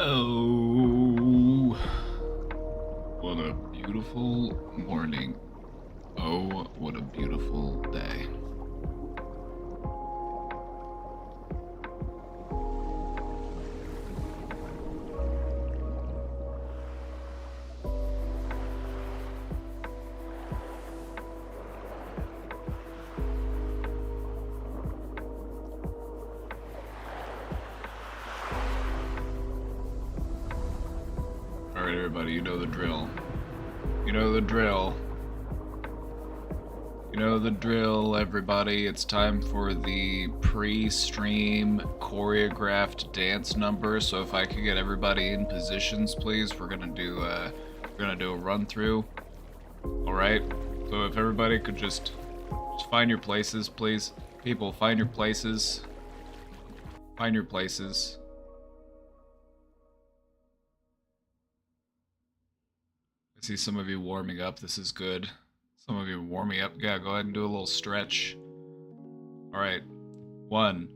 Oh, what a beautiful morning. Oh, what a beautiful day. Alright, everybody, you know the drill. You know the drill. You know the drill, everybody. It's time for the pre-stream choreographed dance number. So if I could get everybody in positions, please, we're gonna do a run through. All right. So if everybody could just find your places, please. People, find your places. Find your places. I see some of you warming up. This is good. Some of you warming up. Yeah, go ahead and do a little stretch. All right. 1,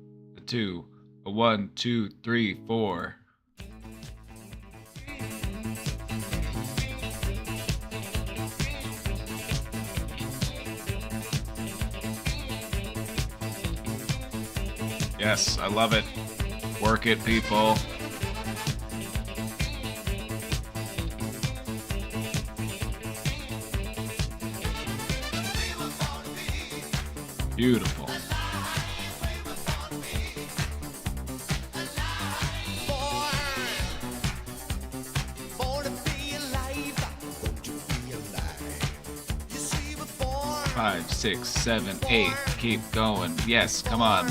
2, 1, 2, 3, 4. Yes, I love it. Work it, people. Beautiful. Five, 6, 7, 8. Keep going. Yes, come on.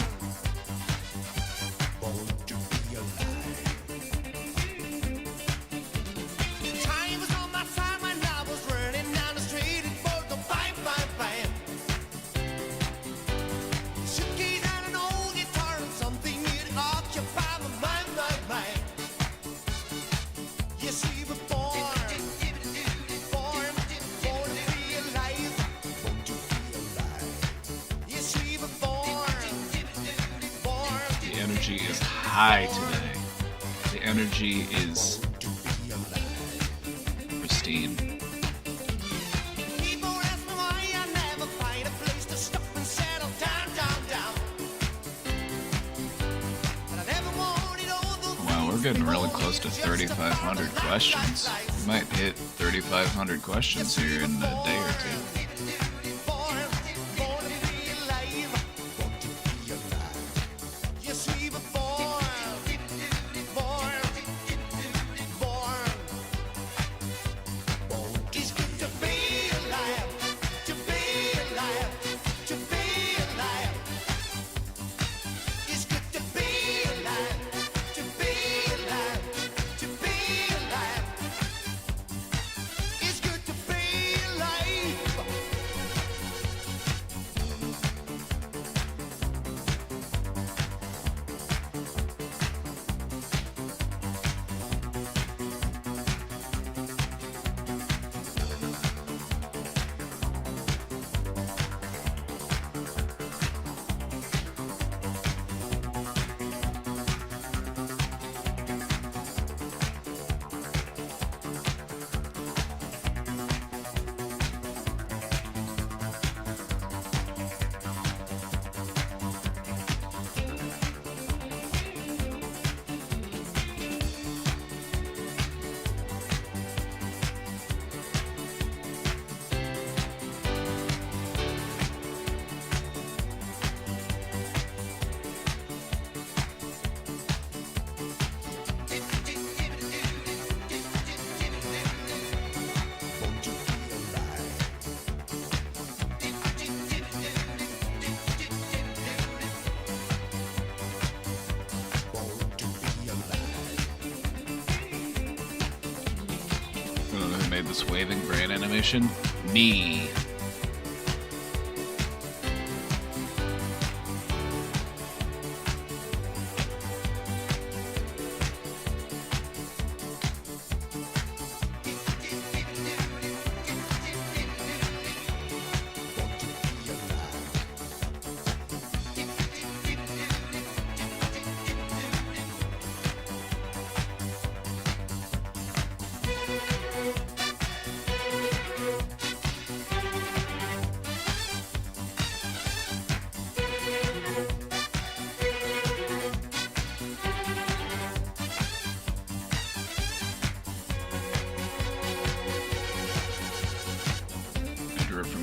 High today. The energy is pristine. Wow, we're getting really close to 3,500 questions. We might hit 3,500 questions here in a day or two. Who made this waving brain animation? Me.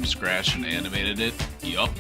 scratch and animated it? Yup.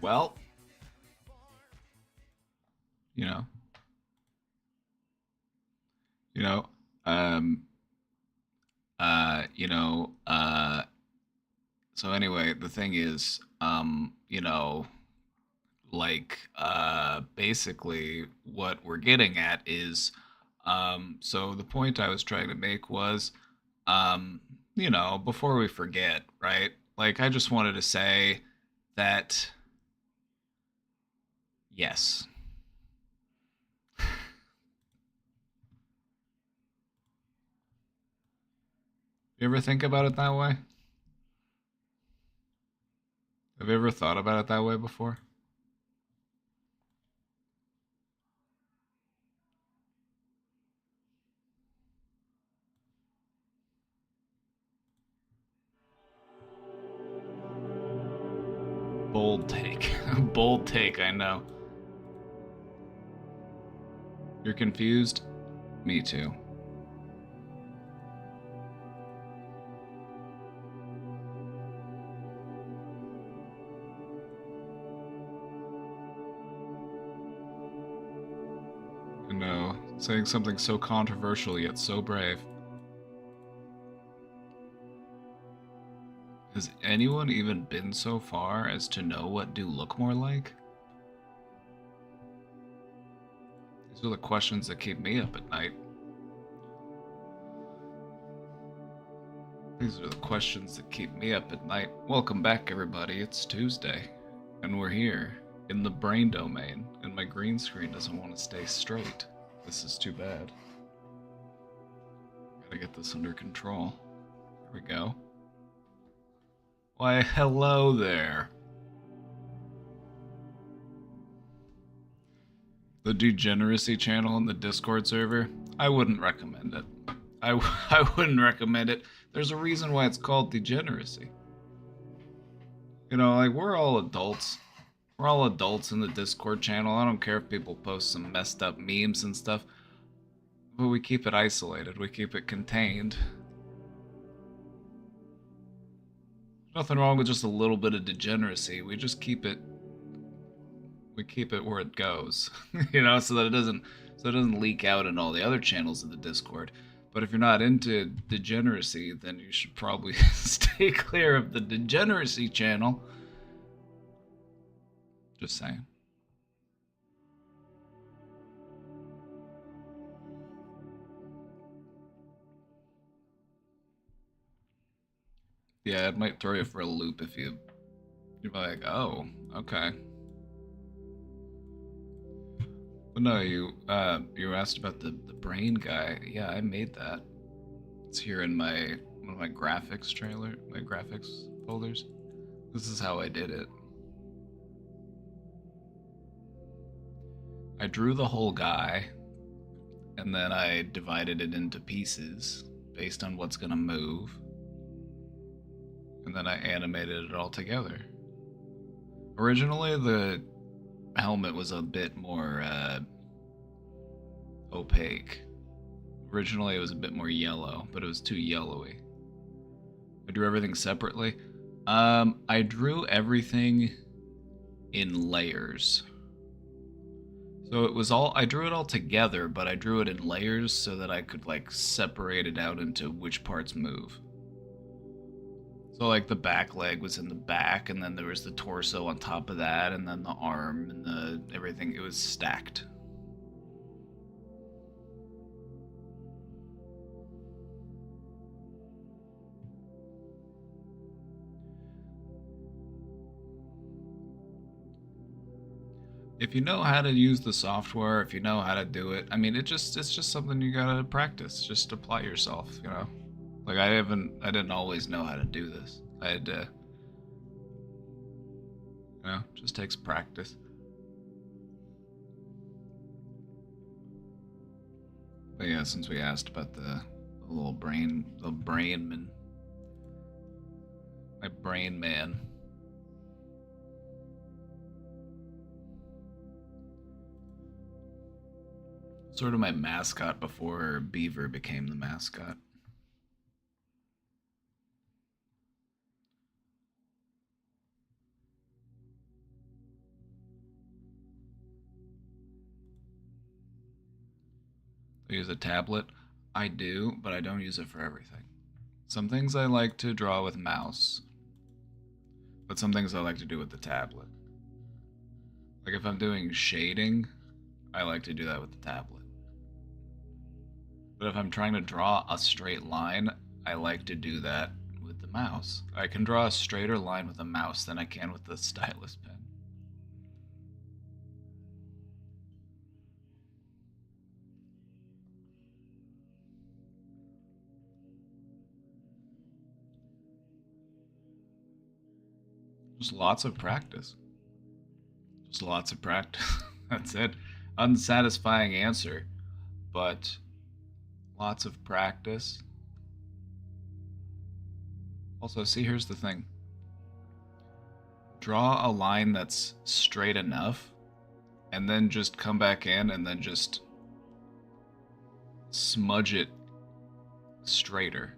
Well, so anyway, the thing is, basically what we're getting at is, so the point I was trying to make was, before we forget, right? Like, I just wanted to say that, yes. You ever think about it that way? Have you ever thought about it that way before? Bold take. Bold take, I know. You're confused? Me too. I know. Saying something so controversial yet so brave. Has anyone even been so far as to know what do look more like? These are the questions that keep me up at night. These are the questions that keep me up at night. Welcome back, everybody. It's Tuesday, and we're here in the brain domain, and my green screen doesn't want to stay straight. This is too bad. Gotta get this under control. Here we go. Why, hello there. The degeneracy channel in the Discord server, I wouldn't recommend it. I wouldn't recommend it. There's a reason why it's called degeneracy. Like, we're all adults. We're all adults in the Discord channel. I don't care if people post some messed up memes and stuff. But we keep it isolated. We keep it contained. Nothing wrong with just a little bit of degeneracy. We just keep it. We keep it where it goes, so that it doesn't leak out in all the other channels of the Discord. But if you're not into degeneracy, then you should probably stay clear of the degeneracy channel. Just saying. Yeah, it might throw you for a loop if you're like, oh, okay. But no, you asked about the brain guy. Yeah, I made that. It's here in one of my graphics folders. This is how I did it. I drew the whole guy, and then I divided it into pieces based on what's gonna move, and then I animated it all together. Originally, the helmet was a bit more opaque. Originally, it was a bit more yellow, but it was too yellowy. I drew everything separately. I drew everything in layers. So it was all, I drew it all together, but I drew it in layers so that I could like separate it out into which parts move. So like the back leg was in the back, and then there was the torso on top of that, and then the arm and the everything. It was stacked. If you know how to use the software, if you know how to do it, I mean, it's just something you gotta practice. Just apply yourself, you know. Like I didn't always know how to do this. I had to, you know, just takes practice. But yeah, since we asked about the little brain, the brain man, my brain man. Sort of my mascot before Beaver became the mascot. I use a tablet. I do, but I don't use it for everything. Some things I like to draw with mouse, but some things I like to do with the tablet. Like if I'm doing shading, I like to do that with the tablet. But if I'm trying to draw a straight line, I like to do that with the mouse. I can draw a straighter line with a mouse than I can with the stylus pen. Just lots of practice. Just lots of practice. That's it. Unsatisfying answer, but lots of practice. Also, see, here's the thing. Draw a line that's straight enough, and then just come back in and then just smudge it straighter.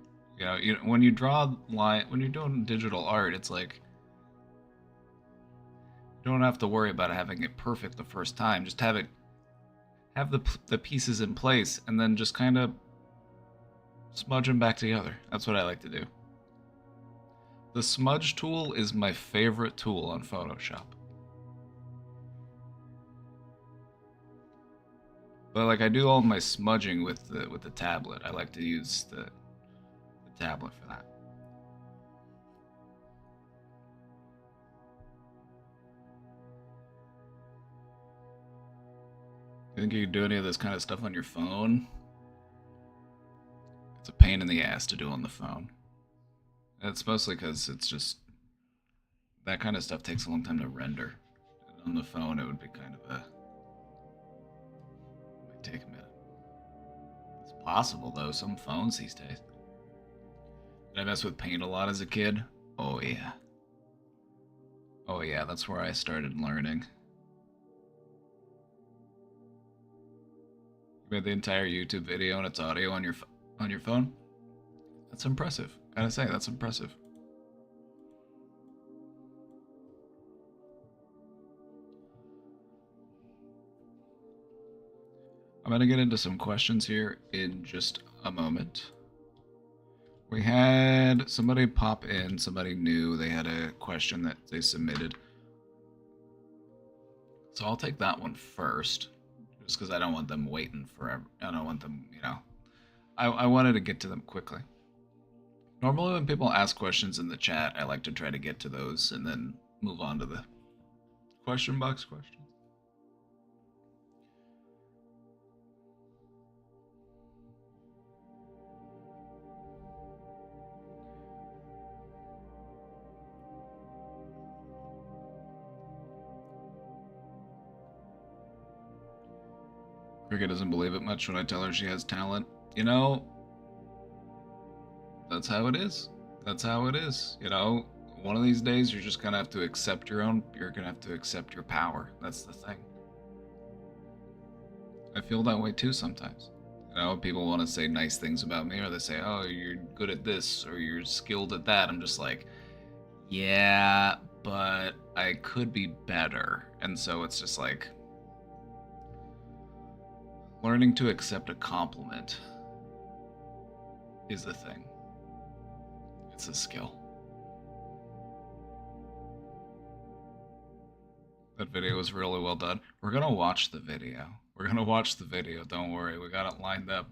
When you draw line, when you're doing digital art, it's like you don't have to worry about having it perfect the first time. Just have the pieces in place, and then just kind of smudge them back together. That's what I like to do. The smudge tool is my favorite tool on Photoshop. But like I do all my smudging with the tablet. I like to use the tablet for that. You think you can do any of this kind of stuff on your phone? It's a pain in the ass to do on the phone. It's mostly because it's just that kind of stuff takes a long time to render. And on the phone, it would be kind of a might take a minute. It's possible though. Some phones these days. Did I mess with paint a lot as a kid? Oh yeah. Oh yeah, that's where I started learning. You made the entire YouTube video and it's audio on your phone? That's impressive. Gotta say, that's impressive. I'm gonna get into some questions here in just a moment. We had somebody pop in, somebody new. They had a question that they submitted. So I'll take that one first, just because I don't want them waiting forever. I don't want them, I wanted to get to them quickly. Normally, when people ask questions in the chat, I like to try to get to those and then move on to the question box questions. Cricket doesn't believe it much when I tell her she has talent. You know, that's how it is. That's how it is. You know, one of these days you're just gonna have to accept you're gonna have to accept your power. That's the thing. I feel that way too sometimes. You know, people want to say nice things about me, or they say, oh, you're good at this, or you're skilled at that. I'm just like, yeah, but I could be better. And so it's just like learning to accept a compliment is the thing. It's a skill. That video was really well done. We're gonna watch the video. We're gonna watch the video, don't worry. We got it lined up.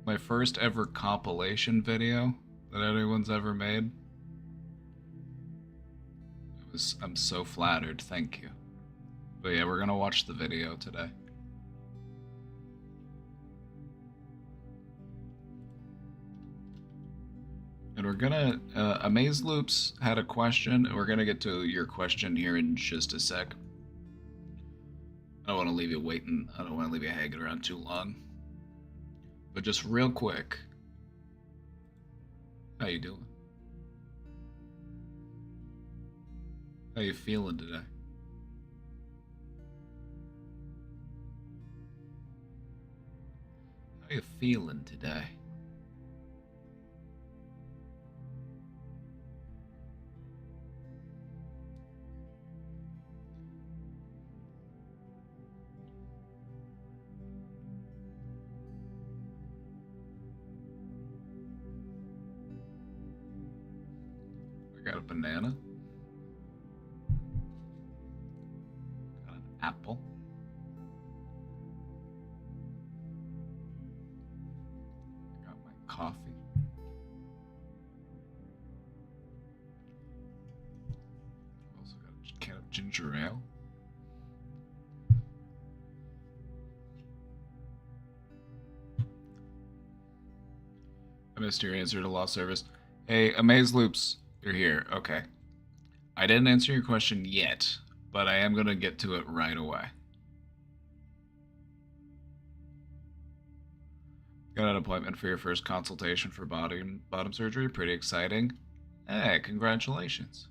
My first ever compilation video that anyone's ever made. I'm so flattered, thank you. But yeah, we're gonna watch the video today. And we're gonna, Amaze Loops had a question. We're gonna get to your question here in just a sec. I don't want to leave you waiting. I don't want to leave you hanging around too long. But just real quick, how you doing? How you feeling today? How you feeling today? I got a banana. Got an apple. I got my coffee. Also got a can of ginger ale. I missed your answer to Lost Service. Hey, Amaze Loops, you're here. Okay. I didn't answer your question yet, but I am going to get to it right away. Got an appointment for your first consultation for bottom surgery. Pretty exciting. Hey, congratulations.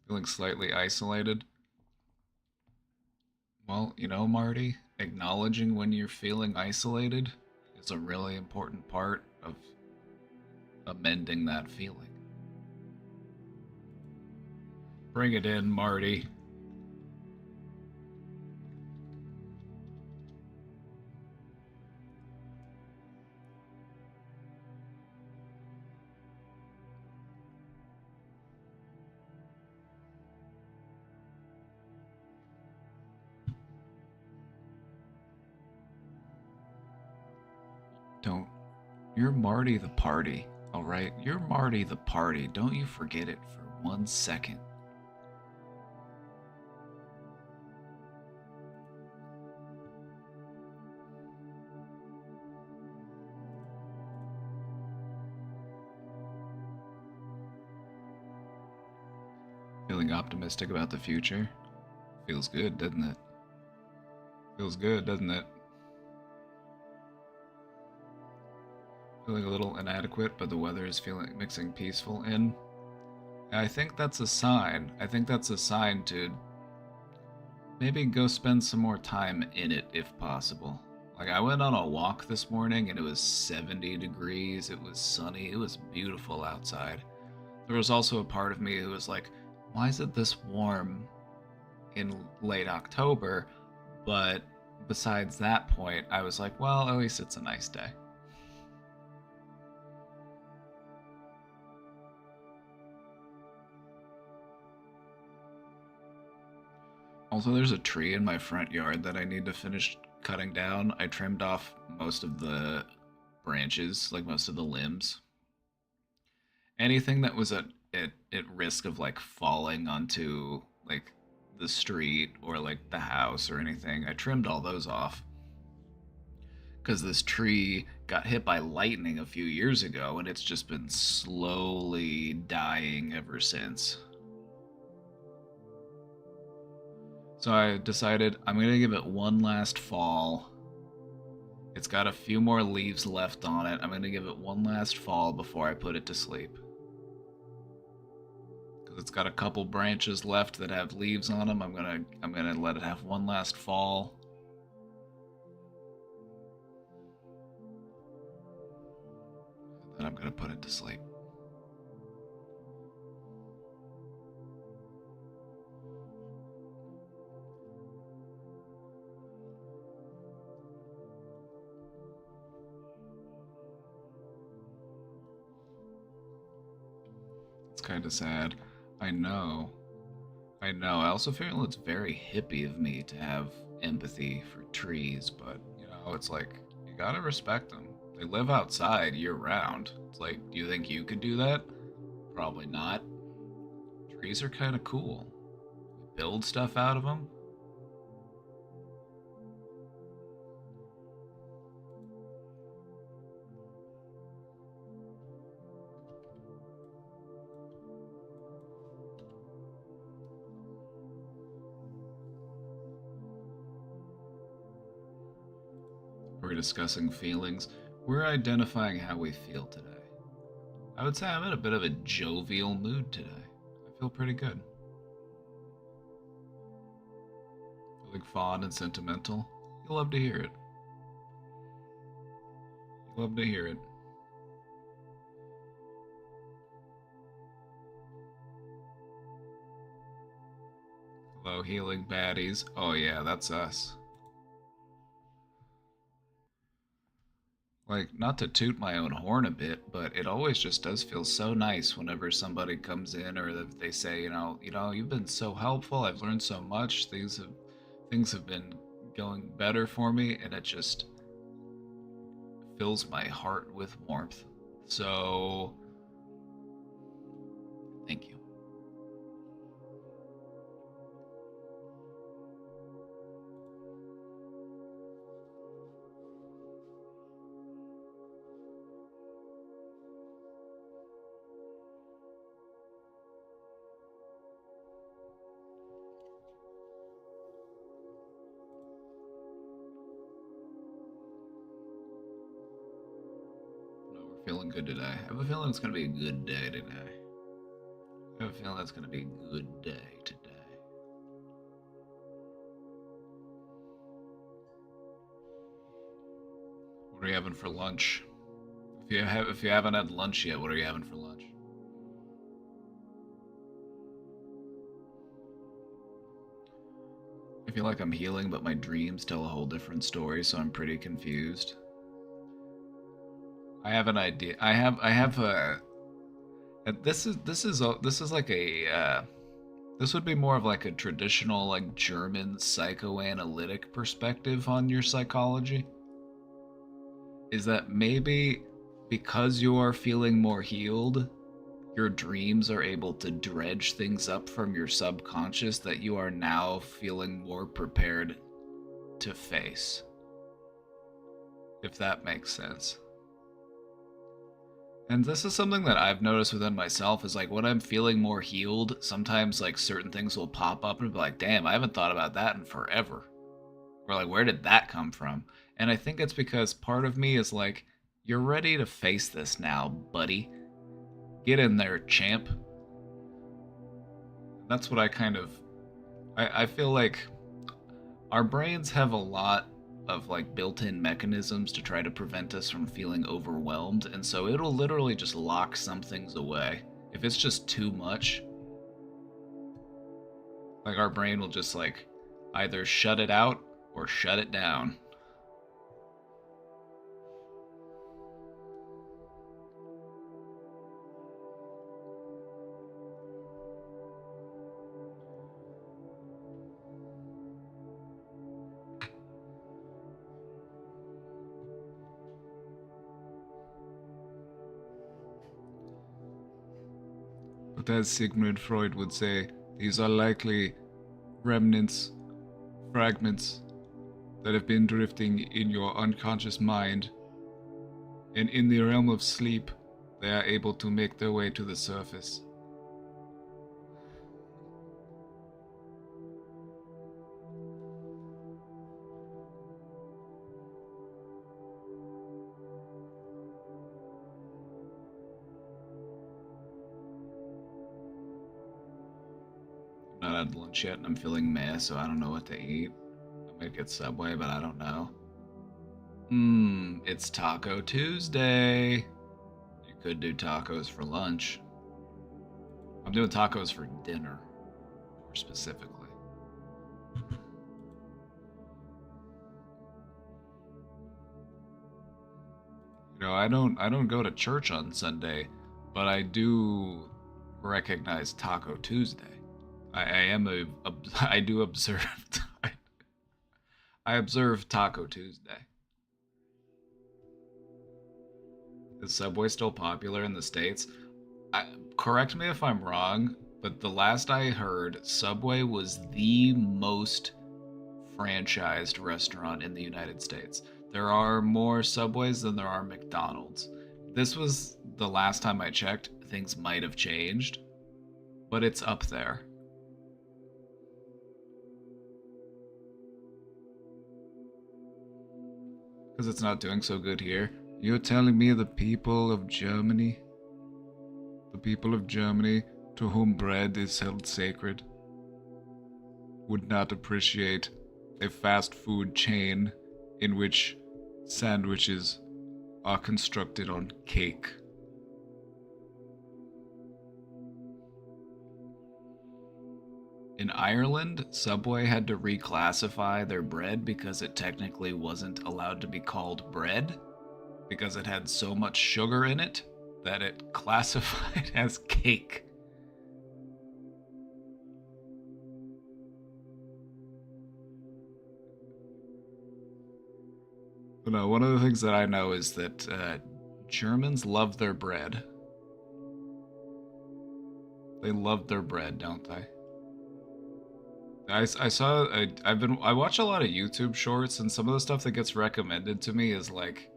Feeling slightly isolated? Well, you know, Marty, acknowledging when you're feeling isolated is a really important part of amending that feeling. Bring it in, Marty. Don't. You're Marty the party, alright? You're Marty the party. Don't you forget it for 1 second. Feeling optimistic about the future? Feels good, doesn't it? Feels good, doesn't it? Feeling a little inadequate, but the weather is mixing peaceful in. I think that's a sign. I think that's a sign to maybe go spend some more time in it if possible. Like, I went on a walk this morning and it was 70 degrees, it was sunny, it was beautiful outside. There was also a part of me who was like, why is it this warm in late October? But besides that point, I was like, well, at least it's a nice day. Also, there's a tree in my front yard that I need to finish cutting down. I trimmed off most of the branches, like most of the limbs. Anything that was at risk of like falling onto like the street or like the house or anything, I trimmed all those off. Because this tree got hit by lightning a few years ago, and it's just been slowly dying ever since. So I decided I'm going to give it one last fall. It's got a few more leaves left on it. I'm going to give it one last fall before I put it to sleep. Because it's got a couple branches left that have leaves on them. I'm going to let it have one last fall. Then I'm going to put it to sleep. It's kind of sad. I know. I know. I also feel it's very hippie of me to have empathy for trees, but, you know, it's like, you gotta respect them. They live outside year round. It's like, do you think you could do that? Probably not. Trees are kind of cool. Build stuff out of them. We're discussing feelings. We're identifying how we feel today. I would say I'm in a bit of a jovial mood today. I feel pretty good. Feeling fond and sentimental. You'll love to hear it. You'll love to hear it. Hello, healing baddies. Oh yeah, that's us. Like, not to toot my own horn a bit, but it always just does feel so nice whenever somebody comes in or that they say, you've been so helpful. I've learned so much. Things have been going better for me, and it just fills my heart with warmth. So, thank you. Feeling good today. I have a feeling it's going to be a good day today. I have a feeling it's going to be a good day today. What are you having for lunch? If you haven't had lunch yet, what are you having for lunch? I feel like I'm healing, but my dreams tell a whole different story, so I'm pretty confused. I have an idea. I have a. This is like a. This would be more of like a traditional like German psychoanalytic perspective on your psychology. Is that maybe because you are feeling more healed, your dreams are able to dredge things up from your subconscious that you are now feeling more prepared to face. If that makes sense. And this is something that I've noticed within myself is like when I'm feeling more healed, sometimes like certain things will pop up and be like, damn, I haven't thought about that in forever. Or like, where did that come from? And I think it's because part of me is like, you're ready to face this now, buddy. Get in there, champ. That's what I feel like our brains have a lot of like built-in mechanisms to try to prevent us from feeling overwhelmed, and so it'll literally just lock some things away. If it's just too much, like our brain will just like either shut it out or shut it down. But as Sigmund Freud would say, these are likely remnants, fragments that have been drifting in your unconscious mind And in the realm of sleep, they are able to make their way to the surface. I'm not had lunch yet and I'm feeling meh, so I don't know what to eat. I might get Subway, but I don't know. It's Taco Tuesday. You could do tacos for lunch. I'm doing tacos for dinner, more specifically. You know, I don't go to church on Sunday, but I do recognize Taco Tuesday. I am I do observe I observe Taco Tuesday. Is Subway still popular in the States? Correct me if I'm wrong, but the last I heard, Subway was the most franchised restaurant in the United States. There are more Subways than there are McDonald's. This was the last time I checked. Things might have changed, but it's up there. Because it's not doing so good here. You're telling me the people of Germany, to whom bread is held sacred, would not appreciate a fast food chain in which sandwiches are constructed on cake. In Ireland, Subway had to reclassify their bread because it technically wasn't allowed to be called bread because it had so much sugar in it that it classified as cake. But no, one of the things that I know is that Germans love their bread. They love their bread, don't they? I saw I watch a lot of YouTube shorts, and some of the stuff that gets recommended to me is like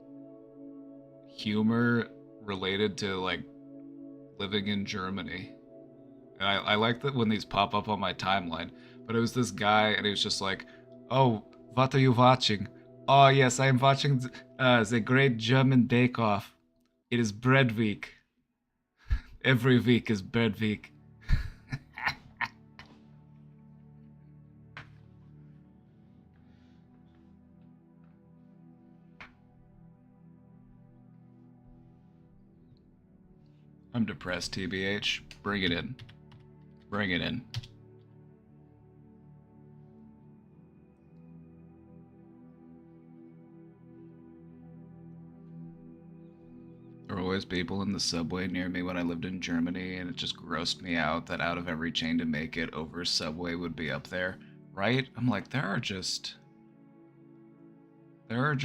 humor related to like living in Germany. And I like that when these pop up on my timeline. But it was this guy, and he was just like, "Oh, what are you watching? Oh yes, I am watching the Great German Bake Off. It is Bread Week. Every week is Bread Week." I'm depressed, TBH. Bring it in. Bring it in. There were always people in the subway near me when I lived in Germany, and it just grossed me out that out of every chain to make it, over Subway would be up there, right? I'm like, there are just. The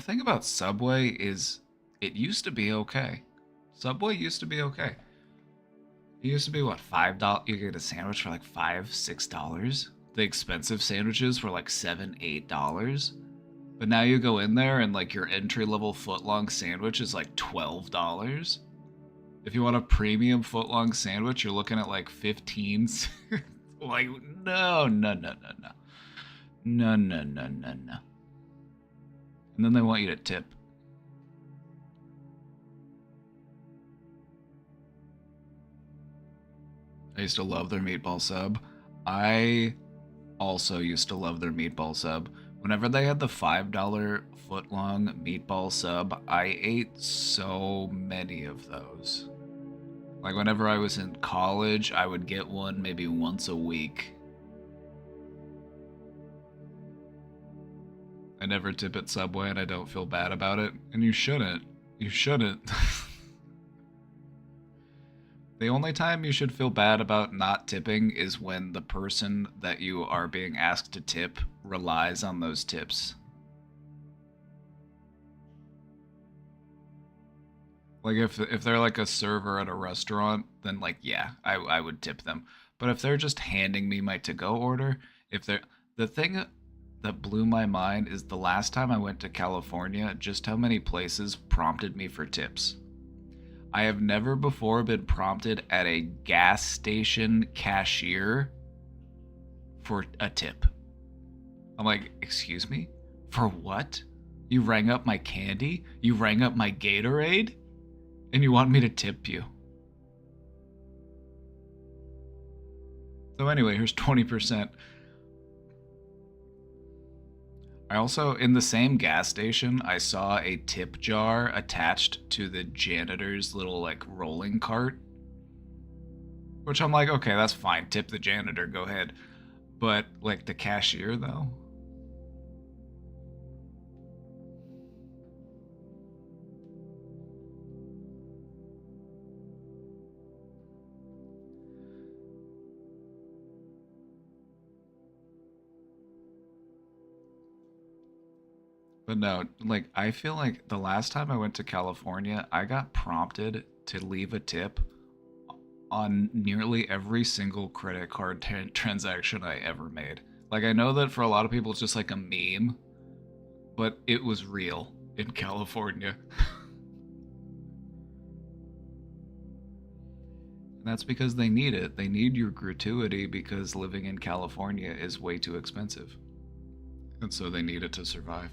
thing about Subway is, it used to be okay. Subway used to be okay. It used to be what, $5? You get a sandwich for like $5, $6. The expensive sandwiches were like $7, $8. But now you go in there and like your entry level footlong sandwich is like $12. If you want a premium footlong sandwich, you're looking at like 15. Like, no, no, no, no, no. No, no, no, no, no. And then they want you to tip. I used to love their meatball sub. I also used to love their meatball sub. Whenever they had the $5 footlong meatball sub, I ate so many of those. Like whenever I was in college, I would get one maybe once a week. I never tip at Subway and I don't feel bad about it. And you shouldn't. You shouldn't. The only time you should feel bad about not tipping is when the person that you are being asked to tip relies on those tips. Like if they're like a server at a restaurant, then like yeah, I would tip them. But if they're just handing me my to-go order, if they're the thing that blew my mind is the last time I went to California, just how many places prompted me for tips. I have never before been prompted at a gas station cashier for a tip. I'm like, excuse me? For what? You rang up my candy? You rang up my Gatorade? And you want me to tip you? So anyway, here's 20%. I also, in the same gas station, I saw a tip jar attached to the janitor's little, like, rolling cart. Which I'm like, okay, that's fine. Tip the janitor, go ahead. But, like, the cashier, though? But no, like, I feel like the last time I went to California, I got prompted to leave a tip on nearly every single credit card transaction I ever made. Like, I know that for a lot of people it's just like a meme, but it was real in California. And that's because they need it. They need your gratuity because living in California is way too expensive. And so they need it to survive.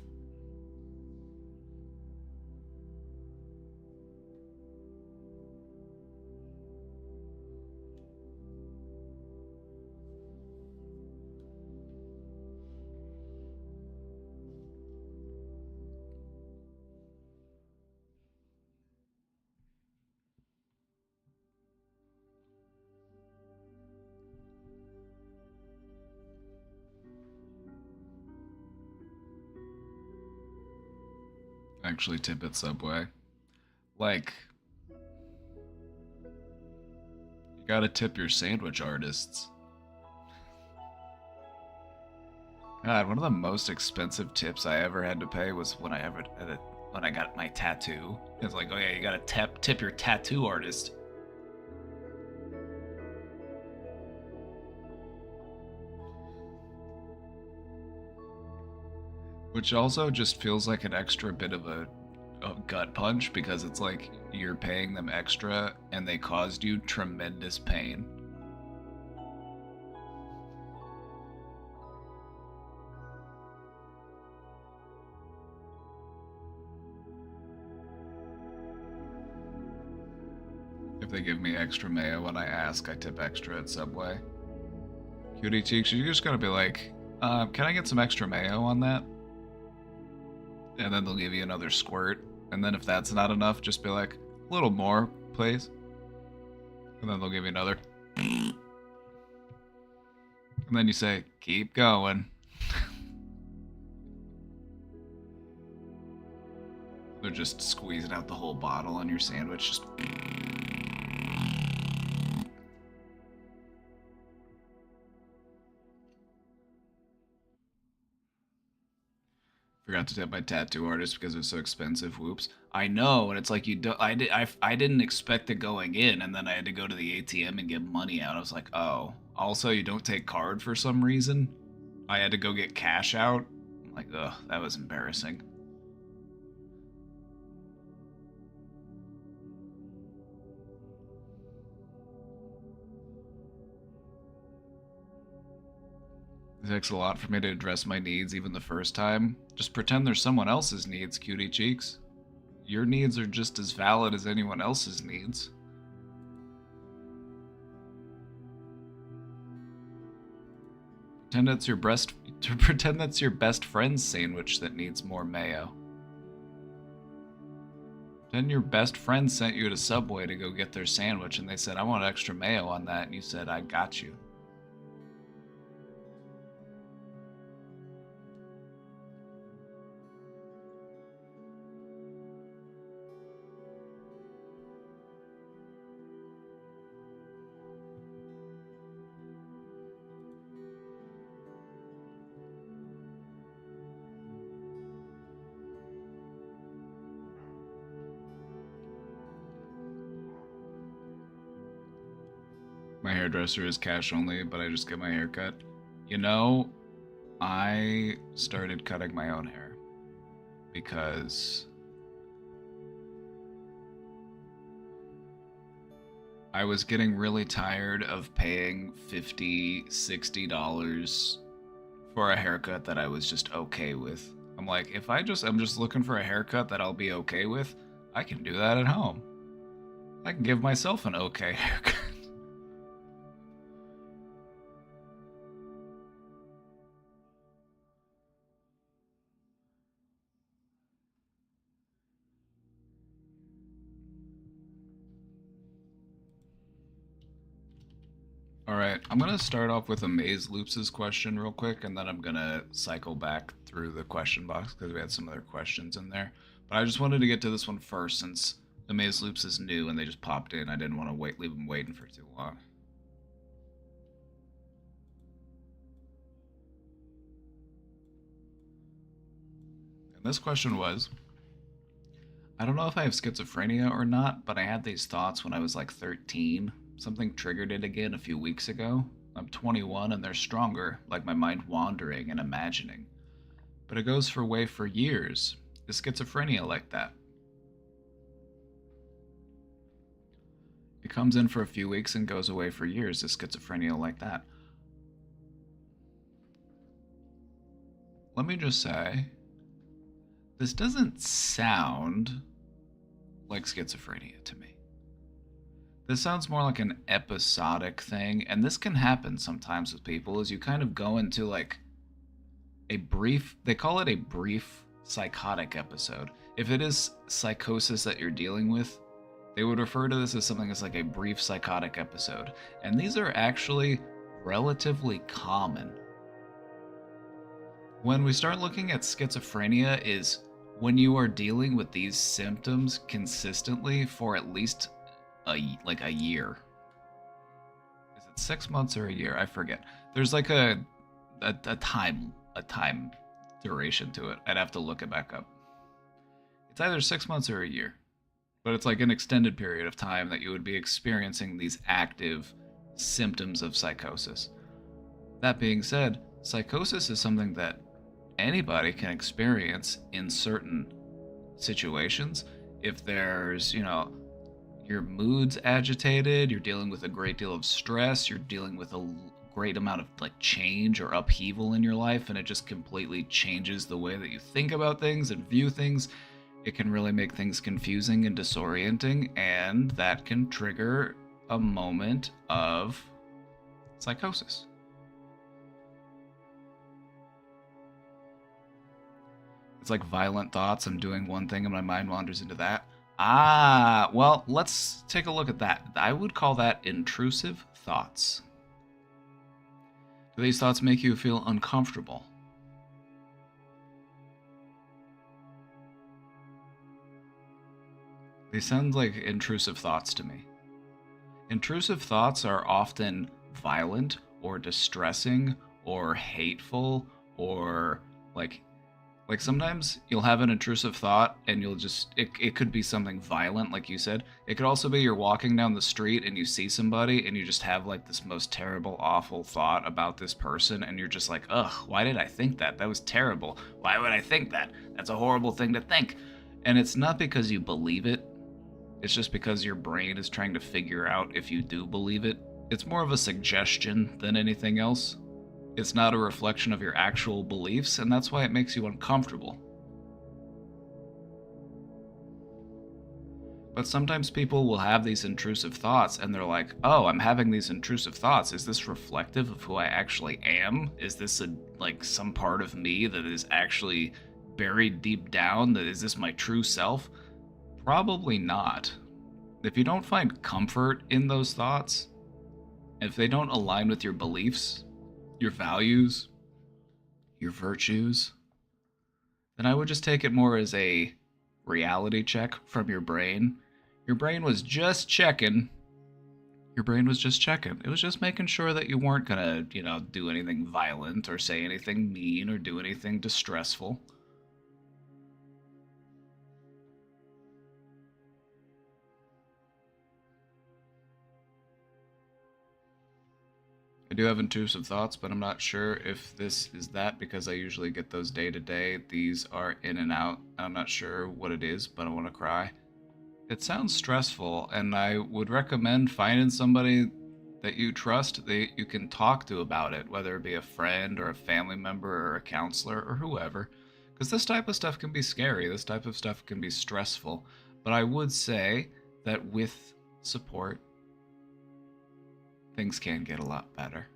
Actually tip at Subway. Like, you gotta tip your sandwich artists. God, one of the most expensive tips I ever had to pay was when when I got my tattoo. It's like, oh yeah, you gotta tip your tattoo artist. Which also just feels like an extra bit of a gut punch because it's like you're paying them extra and they caused you tremendous pain. If they give me extra mayo when I ask, I tip extra at Subway. Cutie cheeks, you're just gonna be like, can I get some extra mayo on that? And then they'll give you another squirt. And then if that's not enough, just be like, a little more, please. And then they'll give you another. And then you say, keep going. They're just squeezing out the whole bottle on your sandwich. Just. Forgot to tip my tattoo artist because it was so expensive. Whoops. I know, and it's like you don't. I didn't expect it going in, and then I had to go to the ATM and get money out. I was like, oh. Also, you don't take card for some reason. I had to go get cash out. I'm like, ugh, that was embarrassing. It takes a lot for me to address my needs even the first time. Just pretend they're someone else's needs, cutie cheeks. Your needs are just as valid as anyone else's needs. Pretend that's your best friend's sandwich that needs more mayo. Pretend your best friend sent you to Subway to go get their sandwich and they said, I want extra mayo on that, and you said, I got you. My hairdresser is cash only, but I just get my hair cut. You know, I started cutting my own hair because I was getting really tired of paying $50, $60 for a haircut that I was just okay with. I'm like, if I'm just looking for a haircut that I'll be okay with, I can do that at home. I can give myself an okay haircut. Alright, I'm gonna start off with a Maze Loops' question real quick, and then I'm gonna cycle back through the question box because we had some other questions in there. But I just wanted to get to this one first since the Maze Loops is new and they just popped in. I didn't want to leave them waiting for too long. And this question was, I don't know if I have schizophrenia or not, but I had these thoughts when I was like 13. Something triggered it again a few weeks ago. I'm 21 and they're stronger, like my mind wandering and imagining. But it goes for years. Is schizophrenia like that? It comes in for a few weeks and goes away for years. Is schizophrenia like that? Let me just say, this doesn't sound like schizophrenia to me. This sounds more like an episodic thing, and this can happen sometimes with people as you kind of go into like a brief, they call it a brief psychotic episode. If it is psychosis that you're dealing with, they would refer to this as something as like a brief psychotic episode. And these are actually relatively common. When we start looking at schizophrenia is when you are dealing with these symptoms consistently for at least a year. Is it 6 months or a year? I forget. There's like a time duration to it. I'd have to look it back up. It's either 6 months or a year, but it's like an extended period of time that you would be experiencing these active symptoms of psychosis. That being said, psychosis is something that anybody can experience in certain situations. If there's, your mood's agitated, you're dealing with a great deal of stress, you're dealing with a great amount of like change or upheaval in your life, and it just completely changes the way that you think about things and view things. It can really make things confusing and disorienting, and that can trigger a moment of psychosis. It's like violent thoughts. I'm doing one thing and my mind wanders into that. Well, let's take a look at that. I would call that intrusive thoughts. Do these thoughts make you feel uncomfortable? They sound like intrusive thoughts to me. Intrusive thoughts are often violent or distressing or hateful or like sometimes you'll have an intrusive thought and you'll just it could be something violent like you said. It could also be you're walking down the street and you see somebody and you just have like this most terrible awful thought about this person and you're just like, ugh, why did I think that? That was terrible. Why would I think that? That's a horrible thing to think. And it's not because you believe it. It's just because your brain is trying to figure out if you do believe it. It's more of a suggestion than anything else. It's not a reflection of your actual beliefs, and that's why it makes you uncomfortable. But sometimes people will have these intrusive thoughts, and they're like, oh, I'm having these intrusive thoughts. Is this reflective of who I actually am? Is this some part of me that is actually buried deep down? Is this my true self? Probably not. If you don't find comfort in those thoughts, if they don't align with your beliefs, your values, your virtues, then I would just take it more as a reality check from your brain. Your brain was just checking. It was just making sure that you weren't gonna, do anything violent or say anything mean or do anything distressful. I do have intrusive thoughts, but I'm not sure if this is that because I usually get those day to day. These are in and out. I'm not sure what it is, but I want to cry. It sounds stressful, and I would recommend finding somebody that you trust that you can talk to about it, whether it be a friend or a family member or a counselor or whoever. Because this type of stuff can be scary. This type of stuff can be stressful. But I would say that with support, things can get a lot better.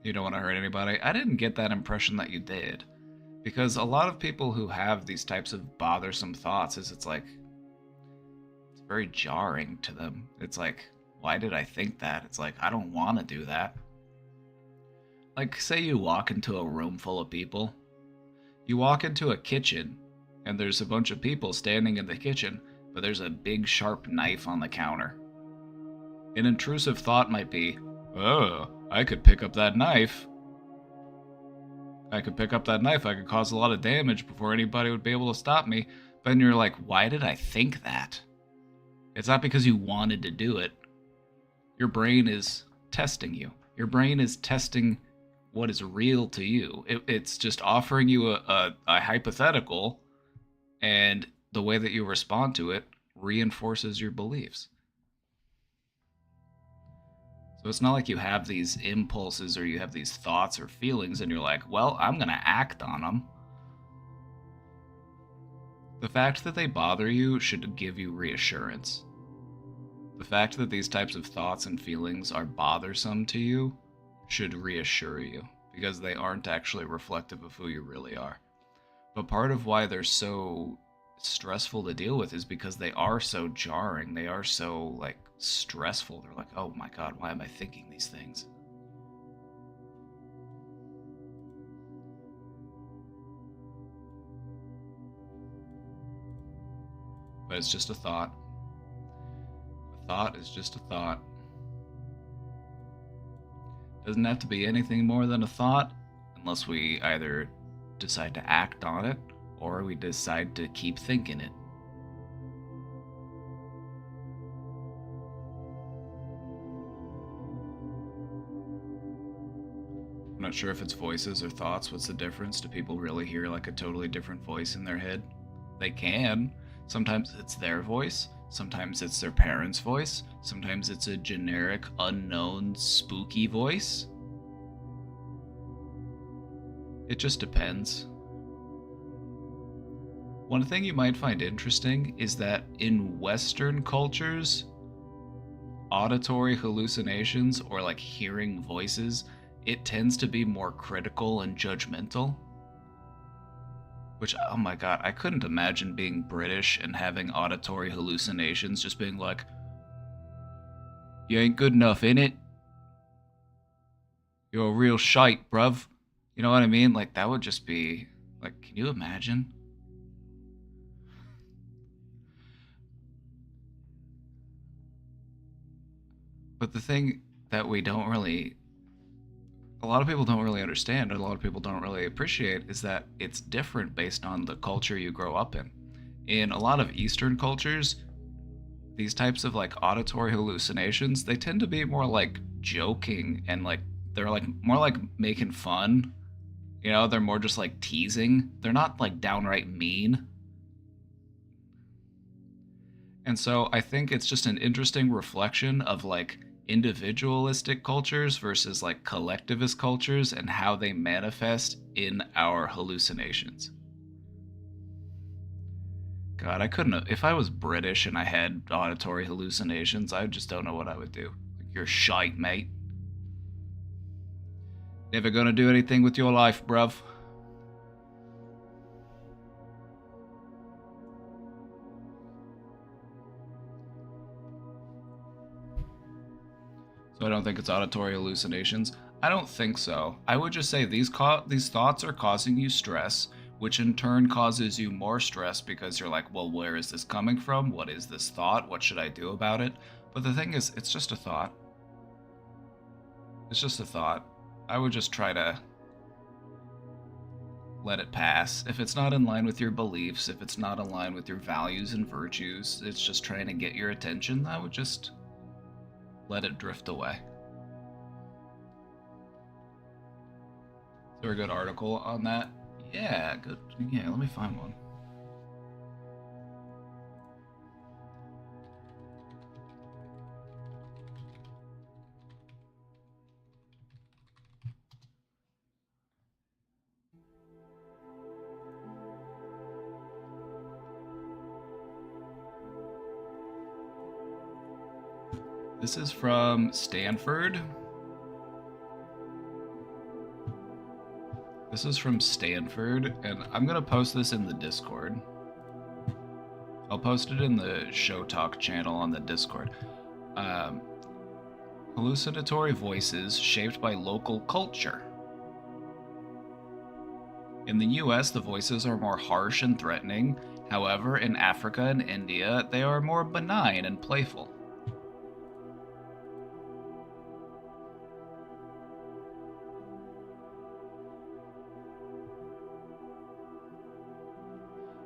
You don't want to hurt anybody. I didn't get that impression that you did. Because a lot of people who have these types of bothersome thoughts it's very jarring to them. It's like, why did I think that? It's like, I don't want to do that. Like, say you walk into a room full of people. You walk into a kitchen, and there's a bunch of people standing in the kitchen, but there's a big sharp knife on the counter. An intrusive thought might be, oh, I could pick up that knife. I could cause a lot of damage before anybody would be able to stop me. But then you're like, why did I think that? It's not because you wanted to do it. Your brain is testing you. Your brain is testing what is real to you. It's just offering you a hypothetical, and the way that you respond to it reinforces your beliefs. So it's not like you have these impulses or you have these thoughts or feelings and you're like, well, I'm going to act on them. The fact that they bother you should give you reassurance. The fact that these types of thoughts and feelings are bothersome to you should reassure you, because they aren't actually reflective of who you really are. But part of why they're so stressful to deal with is because they are so jarring. They are so, stressful. They're like, oh my god, why am I thinking these things? But it's just a thought. A thought is just a thought. Doesn't have to be anything more than a thought, unless we either decide to act on it or we decide to keep thinking it. I'm not sure if it's voices or thoughts. What's the difference? Do people really hear like a totally different voice in their head? They can. Sometimes it's their voice. Sometimes it's their parents' voice. Sometimes it's a generic, unknown, spooky voice. It just depends. One thing you might find interesting is that in Western cultures, auditory hallucinations, or like hearing voices, it tends to be more critical and judgmental. Which, oh my god, I couldn't imagine being British and having auditory hallucinations, just being like, you ain't good enough, innit? You're a real shite, bruv. You know what I mean? Like, that would just be, like, can you imagine? But the thing that a lot of people don't really understand, and a lot of people don't really appreciate, is that it's different based on the culture you grow up in. In a lot of Eastern cultures, these types of like auditory hallucinations, they tend to be more like joking and like they're like more like making fun. You know, they're more just like teasing. They're not like downright mean. And so I think it's just an interesting reflection of like individualistic cultures versus like collectivist cultures and how they manifest in our hallucinations. God, I couldn't. If I was British and I had auditory hallucinations, I just don't know what I would do. Like, you're shite, mate. Never gonna do anything with your life, bruv. So I don't think it's auditory hallucinations. I don't think so. I would just say these thoughts are causing you stress, which in turn causes you more stress because you're like, well, where is this coming from? What is this thought? What should I do about it? But the thing is, it's just a thought. It's just a thought. I would just try to let it pass. If it's not in line with your beliefs, if it's not in line with your values and virtues, it's just trying to get your attention, I would just let it drift away. there a good article on that? Yeah, good. Yeah, let me find one. This is from Stanford. This is from Stanford, and I'm gonna post this in the Discord. I'll post it in the Show Talk channel on the Discord. Hallucinatory voices shaped by local culture. In the US, the voices are more harsh and threatening. However, in Africa and India, they are more benign and playful.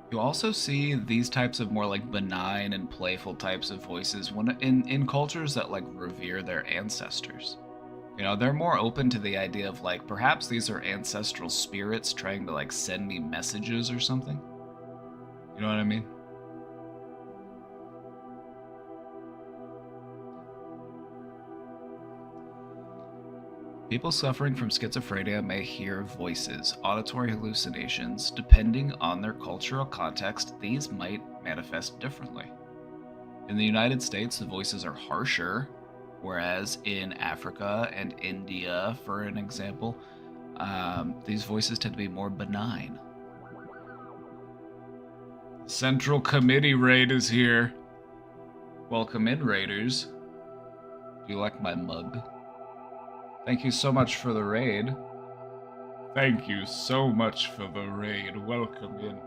You also see these types of more like benign and playful types of voices when in cultures that like revere their ancestors. You know, they're more open to the idea of like perhaps these are ancestral spirits trying to like send me messages or something. You know what I mean? People suffering from schizophrenia may hear voices, auditory hallucinations. Depending on their cultural context, these might manifest differently. In the United States, the voices are harsher, whereas in Africa and India, for an example, these voices tend to be more benign. Central Committee raid is here. Welcome in, raiders. Do you like my mug? Thank you so much for the raid. Thank you so much for the raid. Welcome in.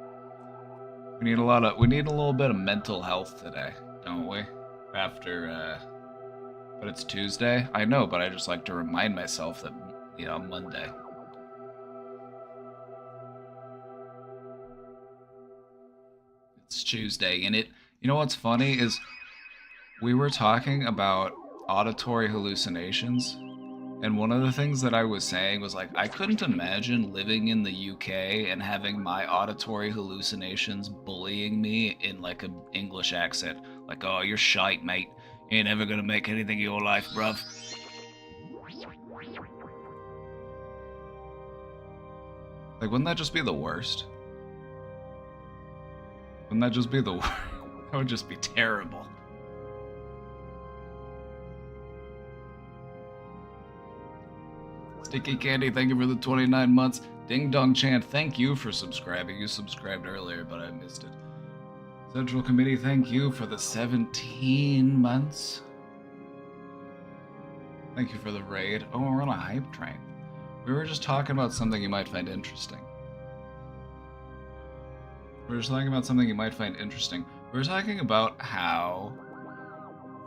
We need a little bit of mental health today, don't we? After but it's Tuesday. I know, but I just like to remind myself that, you know, Monday. It's Tuesday, and you know what's funny is we were talking about auditory hallucinations. And one of the things that I was saying was like, I couldn't imagine living in the UK and having my auditory hallucinations bullying me in like an English accent. Like, oh, you're shite, mate. You ain't ever gonna make anything of your life, bruv. Like, wouldn't that just be the worst? Wouldn't that just be the worst? That would just be terrible. Sticky Candy, thank you for the 29 months. Ding Dong Chant, thank you for subscribing. You subscribed earlier, but I missed it. Central Committee, thank you for the 17 months. Thank you for the raid. Oh, we're on a hype train. We were just talking about something you might find interesting. We were talking about how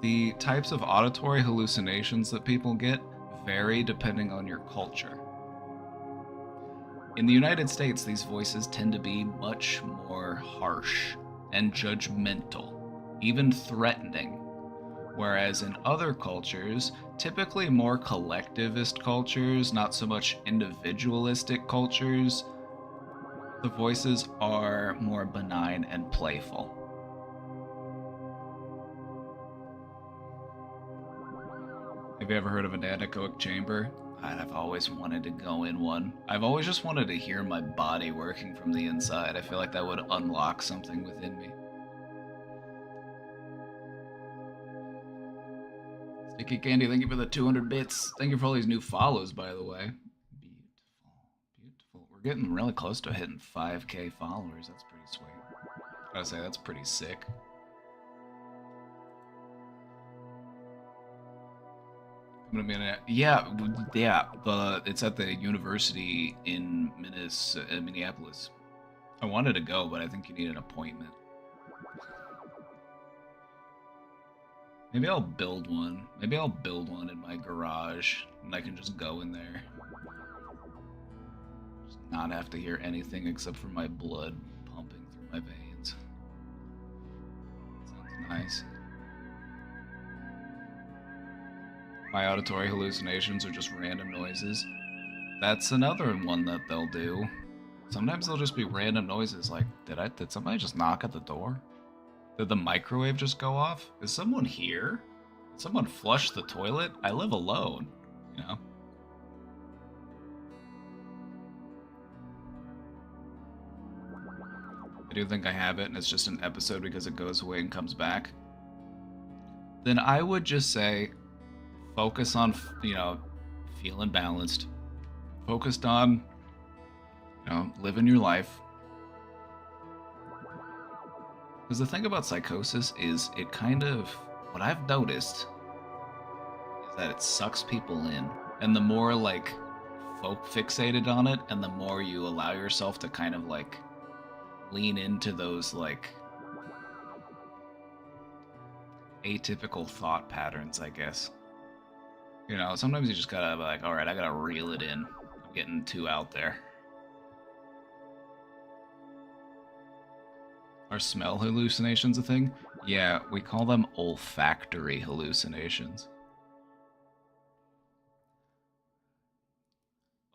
the types of auditory hallucinations that people get vary depending on your culture. In the United States, these voices tend to be much more harsh and judgmental, even threatening, whereas in other cultures, typically more collectivist cultures, not so much individualistic cultures, the voices are more benign and playful. Have you ever heard of an anechoic chamber? I've always wanted to go in one. I've always just wanted to hear my body working from the inside. I feel like that would unlock something within me. Sticky Candy, thank you for the 200 bits. Thank you for all these new follows, by the way. Beautiful. We're getting really close to hitting 5K followers. That's pretty sweet. I gotta say, that's pretty sick. Yeah, it's at the university in Minneapolis. I wanted to go, but I think you need an appointment. Maybe I'll build one. Maybe I'll build one in my garage, and I can just go in there. Just not have to hear anything except for my blood pumping through my veins. Sounds nice. My auditory hallucinations are just random noises. That's another one that they'll do. Sometimes they'll just be random noises like, did somebody just knock at the door? Did the microwave just go off? Is someone here? Did someone flush the toilet? I live alone, you know? I do think I have it, and it's just an episode because it goes away and comes back. Then I would just say, focus on, feeling balanced. Focused on, living your life. Because the thing about psychosis is what I've noticed is that it sucks people in. And the more, folk fixated on it, and the more you allow yourself to kind of, lean into those, atypical thought patterns, I guess. Sometimes you just gotta be like, alright, I gotta reel it in. I'm getting too out there. Are smell hallucinations a thing? Yeah, we call them olfactory hallucinations.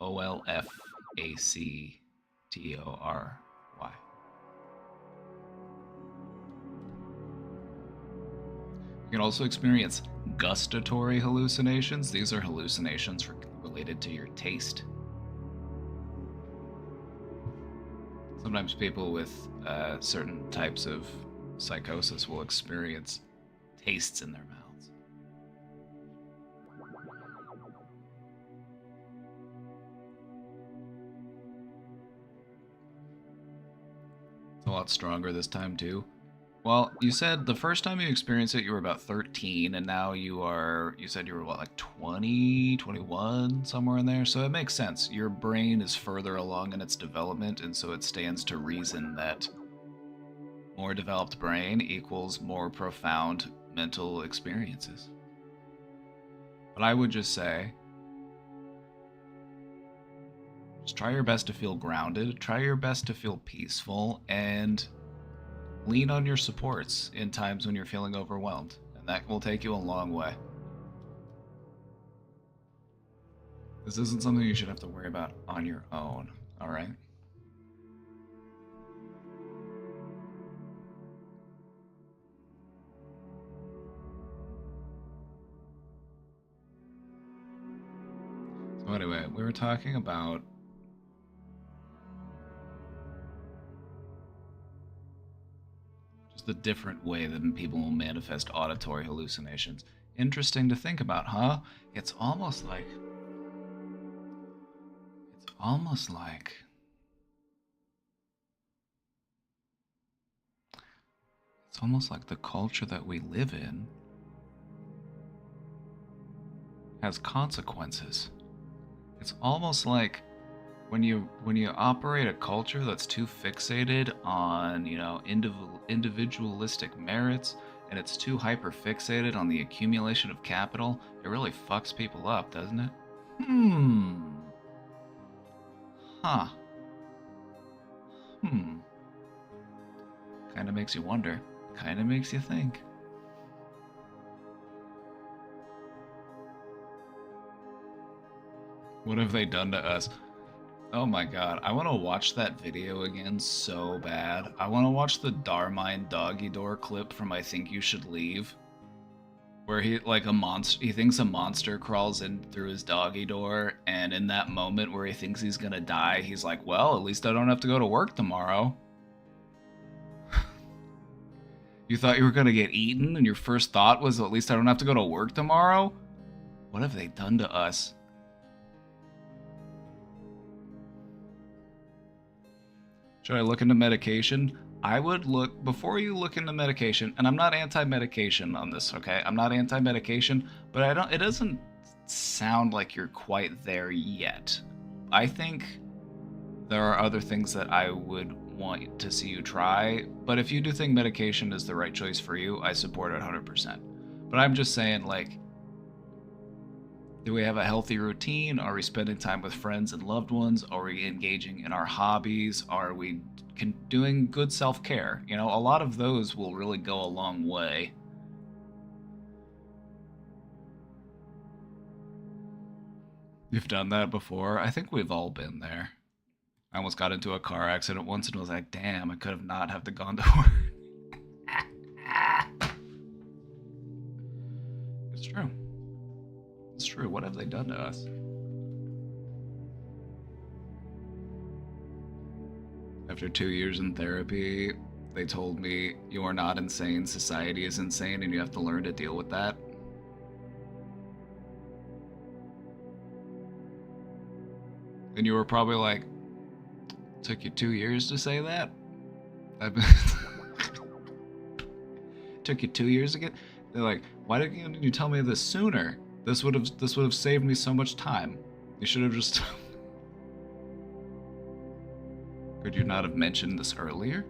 O-L-F-A-C-T-O-R-Y. You can also experience gustatory hallucinations. These are hallucinations related to your taste. Sometimes people with certain types of psychosis will experience tastes in their mouths. It's a lot stronger this time too. Well, you said the first time you experienced it, you were about 13, and now you said you were, what, like 20, 21, somewhere in there? So it makes sense. Your brain is further along in its development, and so it stands to reason that more developed brain equals more profound mental experiences. But I would just say, just try your best to feel grounded, try your best to feel peaceful, and lean on your supports in times when you're feeling overwhelmed, and that will take you a long way. This isn't something you should have to worry about on your own, alright? So anyway, we were talking about the different way that people will manifest auditory hallucinations. Interesting to think about, huh? It's almost like the culture that we live in has consequences. It's almost like when you operate a culture that's too fixated on, individualistic merits, and it's too hyper fixated on the accumulation of capital, it really fucks people up, doesn't it? Huh. Kinda makes you wonder. Kinda makes you think. What have they done to us? Oh my god, I want to watch that video again so bad. I want to watch the Darmine Doggy Door clip from I Think You Should Leave. Where he thinks a monster crawls in through his doggy door, and in that moment where he thinks he's gonna die, he's like, well, at least I don't have to go to work tomorrow. You thought you were gonna get eaten, and your first thought was, at least I don't have to go to work tomorrow? What have they done to us? Should I look into medication? I would look, before you look into medication, and I'm not anti-medication on this, okay? I'm not anti-medication, but it doesn't sound like you're quite there yet. I think there are other things that I would want to see you try, but if you do think medication is the right choice for you, I support it 100%. But I'm just saying, do we have a healthy routine? Are we spending time with friends and loved ones? Are we engaging in our hobbies? Are we doing good self-care? A lot of those will really go a long way. You've done that before? I think we've all been there. I almost got into a car accident once and was like, damn, I could have not have to gone to work. It's true. It's true. What have they done to us? After 2 years in therapy, they told me, you are not insane, society is insane, and you have to learn to deal with that. And you were probably like, took you 2 years to say that? Took you 2 years to get. They're like, why didn't you tell me this sooner? This would have saved me so much time. You should have just. Could you not have mentioned this earlier?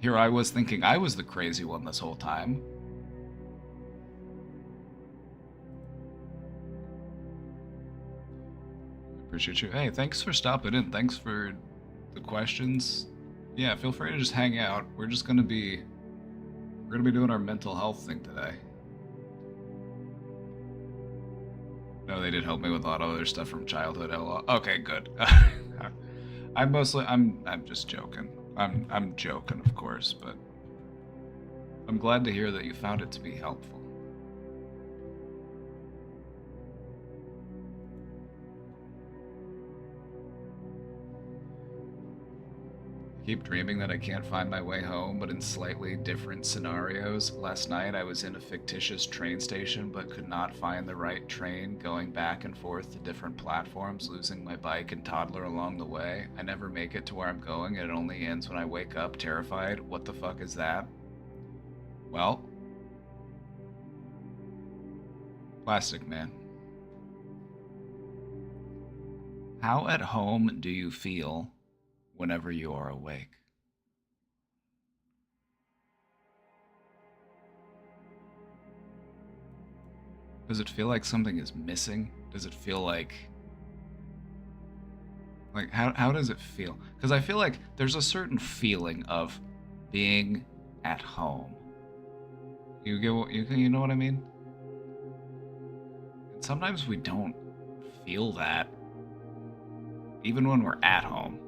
Here I was thinking I was the crazy one this whole time. Appreciate you. Hey, thanks for stopping in. Thanks for the questions. Yeah, feel free to just hang out. We're gonna be doing our mental health thing today. No, they did help me with a lot of other stuff from childhood. Okay, good. I'm just joking. I'm joking, of course, but I'm glad to hear that you found it to be helpful. I keep dreaming that I can't find my way home, but in slightly different scenarios. Last night I was in a fictitious train station, but could not find the right train, going back and forth to different platforms, losing my bike and toddler along the way. I never make it to where I'm going, and it only ends when I wake up terrified. What the fuck is that? Well, Plastic Man. How at home do you feel whenever you are awake? Does it feel like something is missing? Does it feel like how does it feel? Because I feel like there's a certain feeling of being at home. You know what I mean? And sometimes we don't feel that even when we're at home.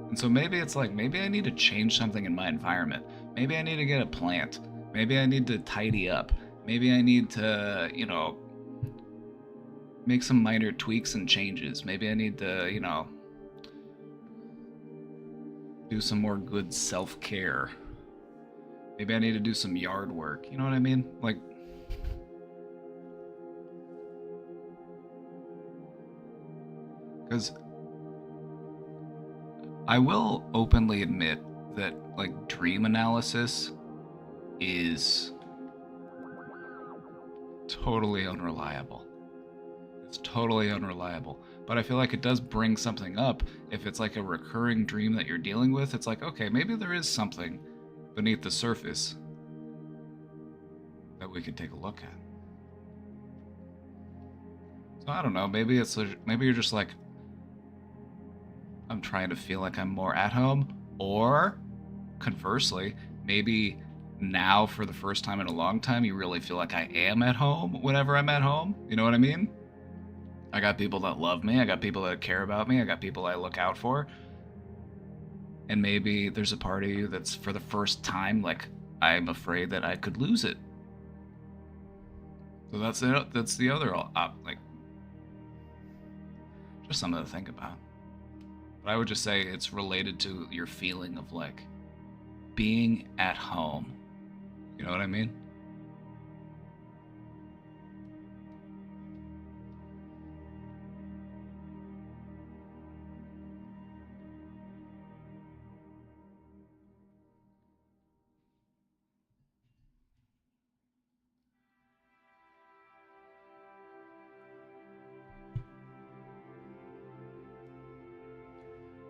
And so maybe it's like, maybe I need to change something in my environment. Maybe I need to get a plant. Maybe I need to tidy up. Maybe I need to, make some minor tweaks and changes. Maybe I need to, do some more good self-care. Maybe I need to do some yard work. You know what I mean? Like, because I will openly admit that, like, dream analysis is totally unreliable. It's totally unreliable. But I feel like it does bring something up. If it's like a recurring dream that you're dealing with, it's like, okay, maybe there is something beneath the surface that we could take a look at. So I don't know, maybe you're just like, I'm trying to feel like I'm more at home, or conversely, maybe now for the first time in a long time, you really feel like I am at home whenever I'm at home. You know what I mean? I got people that love me. I got people that care about me. I got people I look out for. And maybe there's a part of you that's for the first time, like, I'm afraid that I could lose it. So that's it. That's the other, like, just something to think about. But I would just say it's related to your feeling of, like, being at home. You know what I mean?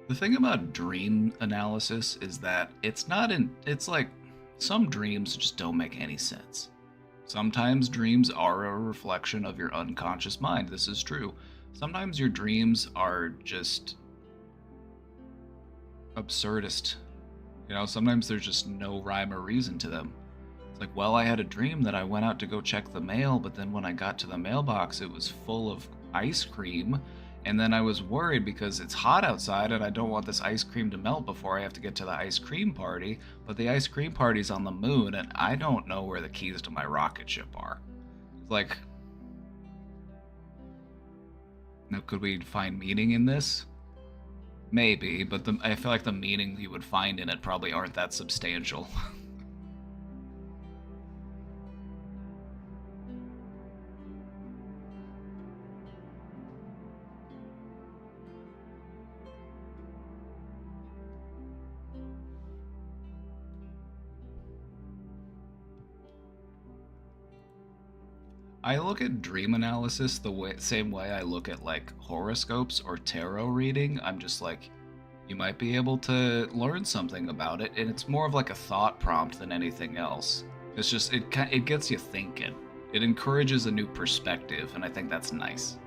The thing about dream analysis is that it's like some dreams just don't make any sense. Sometimes dreams are a reflection of your unconscious mind. This is true. Sometimes your dreams are just absurdist. Sometimes there's just no rhyme or reason to them. It's like, well, I had a dream that I went out to go check the mail, but then when I got to the mailbox, it was full of ice cream. And then I was worried because it's hot outside and I don't want this ice cream to melt before I have to get to the ice cream party. But the ice cream party's on the moon and I don't know where the keys to my rocket ship are. Like, now could we find meaning in this? Maybe, but I feel like the meaning you would find in it probably aren't that substantial. I look at dream analysis same way I look at like horoscopes or tarot reading. I'm just like, you might be able to learn something about it, and it's more of like a thought prompt than anything else. It's just it gets you thinking. It encourages a new perspective, and I think that's nice.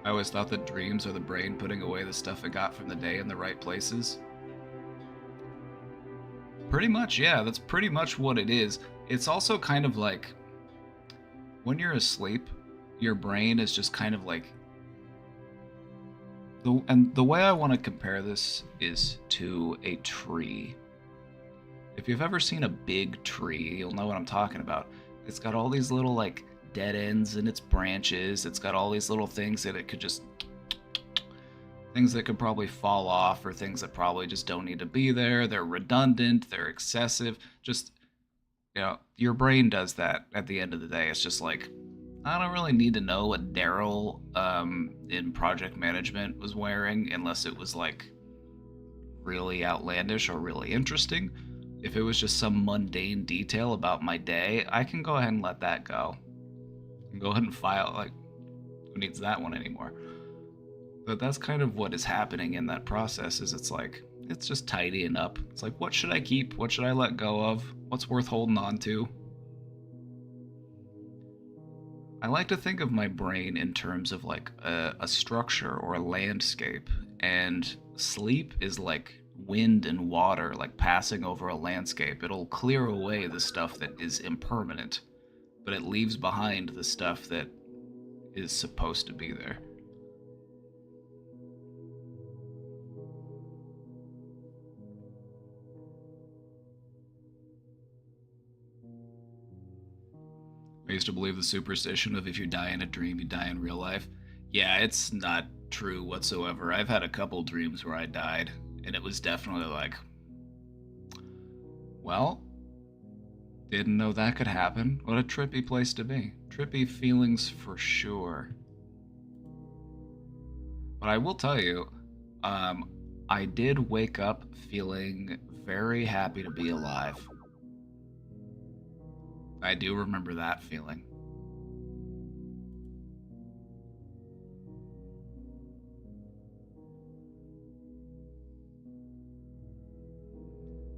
I always thought that dreams are the brain putting away the stuff it got from the day in the right places. Pretty much, yeah, that's pretty much what it is. It's also kind of like when you're asleep, your brain is just kind of like the way I want to compare this is to a tree. If you've ever seen a big tree, you'll know what I'm talking about. It's got all these little like dead ends in its branches. It's got all these little things that it could just things that could probably fall off or things that probably just don't need to be there. They're redundant, they're excessive. Just, your brain does that at the end of the day. It's just like, I don't really need to know what Daryl in project management was wearing unless it was like really outlandish or really interesting. If it was just some mundane detail about my day, I can go ahead and let that go. I can go ahead and file, like, who needs that one anymore? But that's kind of what is happening in that process is it's like, it's just tidying up. It's like, what should I keep? What should I let go of? What's worth holding on to? I like to think of my brain in terms of like a structure or a landscape, and sleep is like wind and water, like passing over a landscape. It'll clear away the stuff that is impermanent, but it leaves behind the stuff that is supposed to be there. I used to believe the superstition of if you die in a dream, you die in real life. Yeah, it's not true whatsoever. I've had a couple dreams where I died, and it was definitely like, well, didn't know that could happen. What a trippy place to be. Trippy feelings for sure. But I will tell you, um, I did wake up feeling very happy to be alive. I do remember that feeling.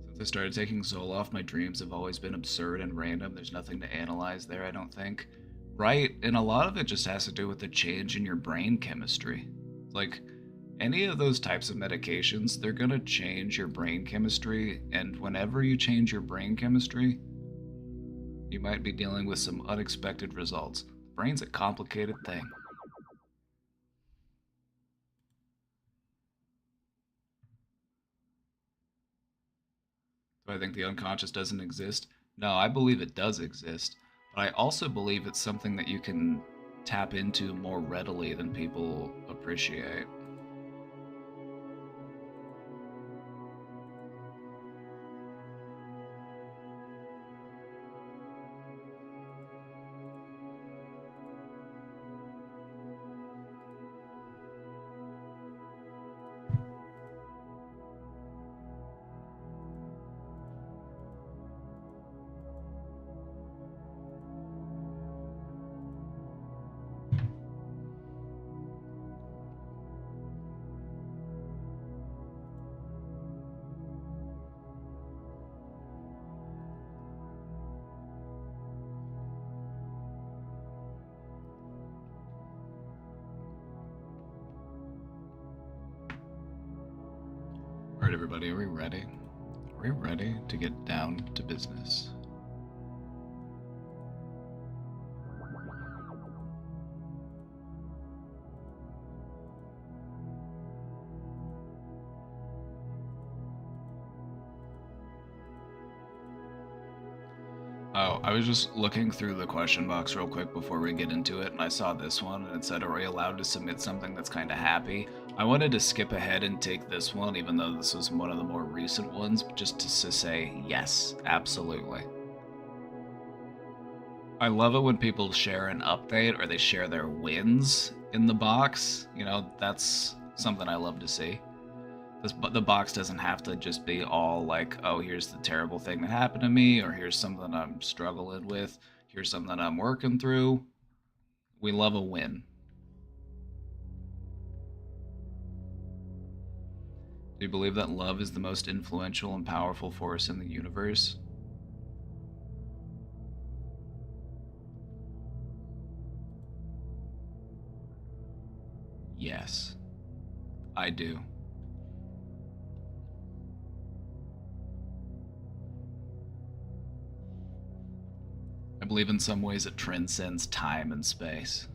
Since I started taking Zoloft, my dreams have always been absurd and random. There's nothing to analyze there, I don't think. Right, and a lot of it just has to do with the change in your brain chemistry. Like, any of those types of medications, they're gonna change your brain chemistry, and whenever you change your brain chemistry, you might be dealing with some unexpected results. The brain's a complicated thing. Do I think the unconscious doesn't exist? No, I believe it does exist, but I also believe it's something that you can tap into more readily than people appreciate. everybody, are we ready? Are we ready to get down to business? Oh, I was just looking through the question box real quick before we get into it, and I saw this one, and it said, are we allowed to submit something that's kind of happy? I wanted to skip ahead and take this one, even though this was one of the more recent ones, just to say, yes, absolutely. I love it when people share an update or they share their wins in the box. You know, that's something I love to see. The box doesn't have to just be all like, oh, here's the terrible thing that happened to me, or here's something I'm struggling with, here's something I'm working through. We love a win. Do you believe that love is the most influential and powerful force in the universe? Yes, I do. I believe in some ways it transcends time and space.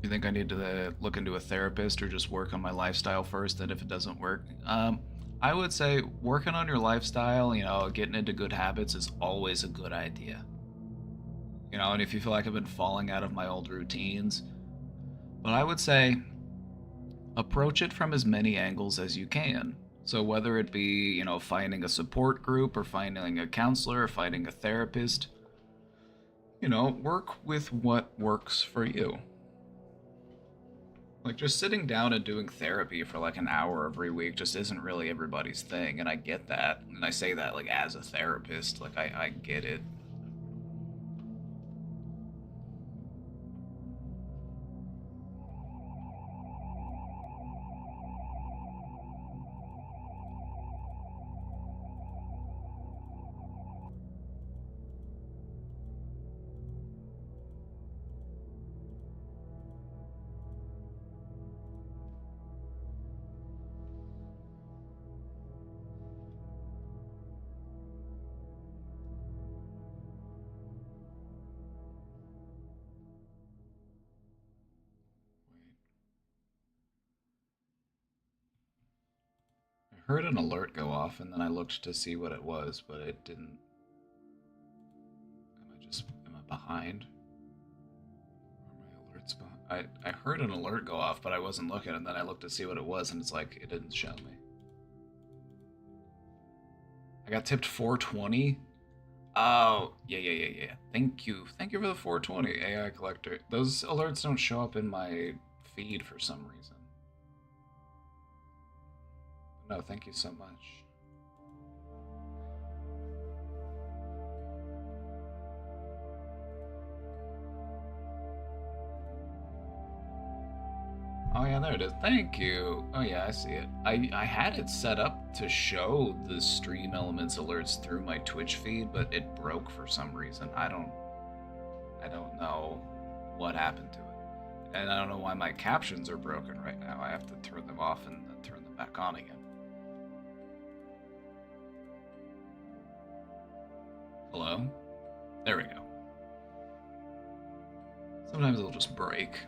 You think I need to look into a therapist or just work on my lifestyle first? And if it doesn't work, I would say working on your lifestyle, you know, getting into good habits is always a good idea. You know, and if you feel like I've been falling out of my old routines, but I would say approach it from as many angles as you can. So whether it be, you know, finding a support group or finding a counselor or finding a therapist, you know, work with what works for you. Like just sitting down and doing therapy for like an hour every week just isn't really everybody's thing, and I get that. And I say that like as a therapist, like I get it. I heard an alert go off and then I looked to see what it was, but it didn't. Am I behind? Are my alerts behind? I heard an alert go off, but I wasn't looking, and then I looked to see what it was, and it's like it didn't show me. I got tipped 420. Oh, yeah. Thank you for the 420 AI collector. Those alerts don't show up in my feed for some reason. No, thank you so much. Oh yeah, there it is. Thank you. Oh yeah, I see it. I had it set up to show the stream elements alerts through my Twitch feed, but it broke for some reason. I don't know what happened to it. And I don't know why my captions are broken right now. I have to turn them off and then turn them back on again. Hello? There we go. Sometimes they'll just break.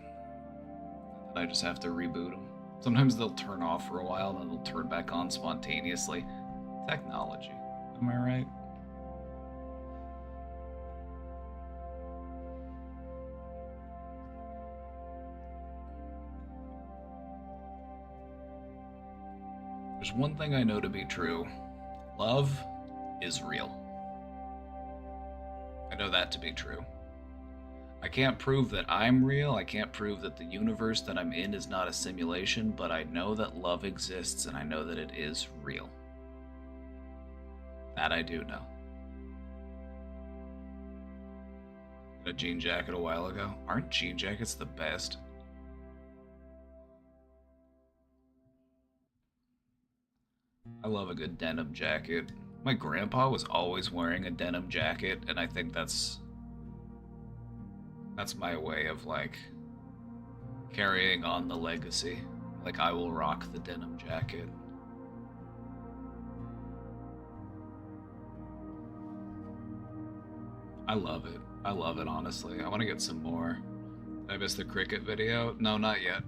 I just have to reboot them. Sometimes they'll turn off for a while and then they'll turn back on spontaneously. Technology. Am I right? There's one thing I know to be true. Love is real. I know that to be true. I can't prove that I'm real, I can't prove that the universe that I'm in is not a simulation, but I know that love exists and I know that it is real. That I do know. Got a jean jacket a while ago. Aren't jean jackets the best? I love a good denim jacket. My grandpa was always wearing a denim jacket, and I think that's That's my way of like carrying on the legacy. Like I will rock the denim jacket. I love it. I love it, honestly. I want to get some more. Did I miss the cricket video? No, not yet.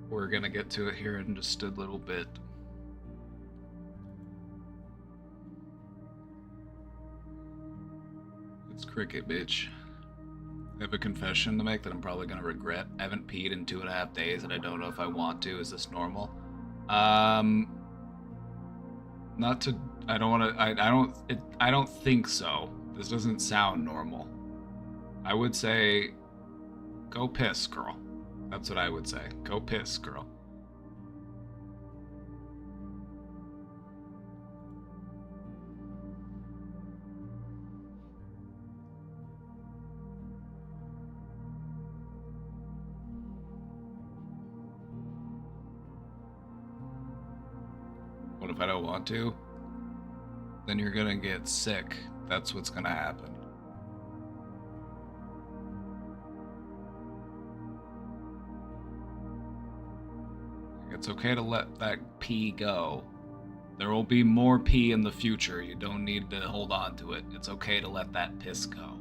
We're gonna get to it here in just a little bit. It's cricket, bitch. I have a confession to make that I'm probably gonna regret. I haven't peed in 2.5 days, and I don't know if I want to. Is this normal? Not to. I don't want to. I don't. I don't think so. This doesn't sound normal. I would say, go piss, girl. That's what I would say. Go piss, girl. What if I don't want to? Then you're gonna get sick. That's what's gonna happen. It's okay to let that pee go. There will be more pee in the future. You don't need to hold on to it. It's okay to let that piss go.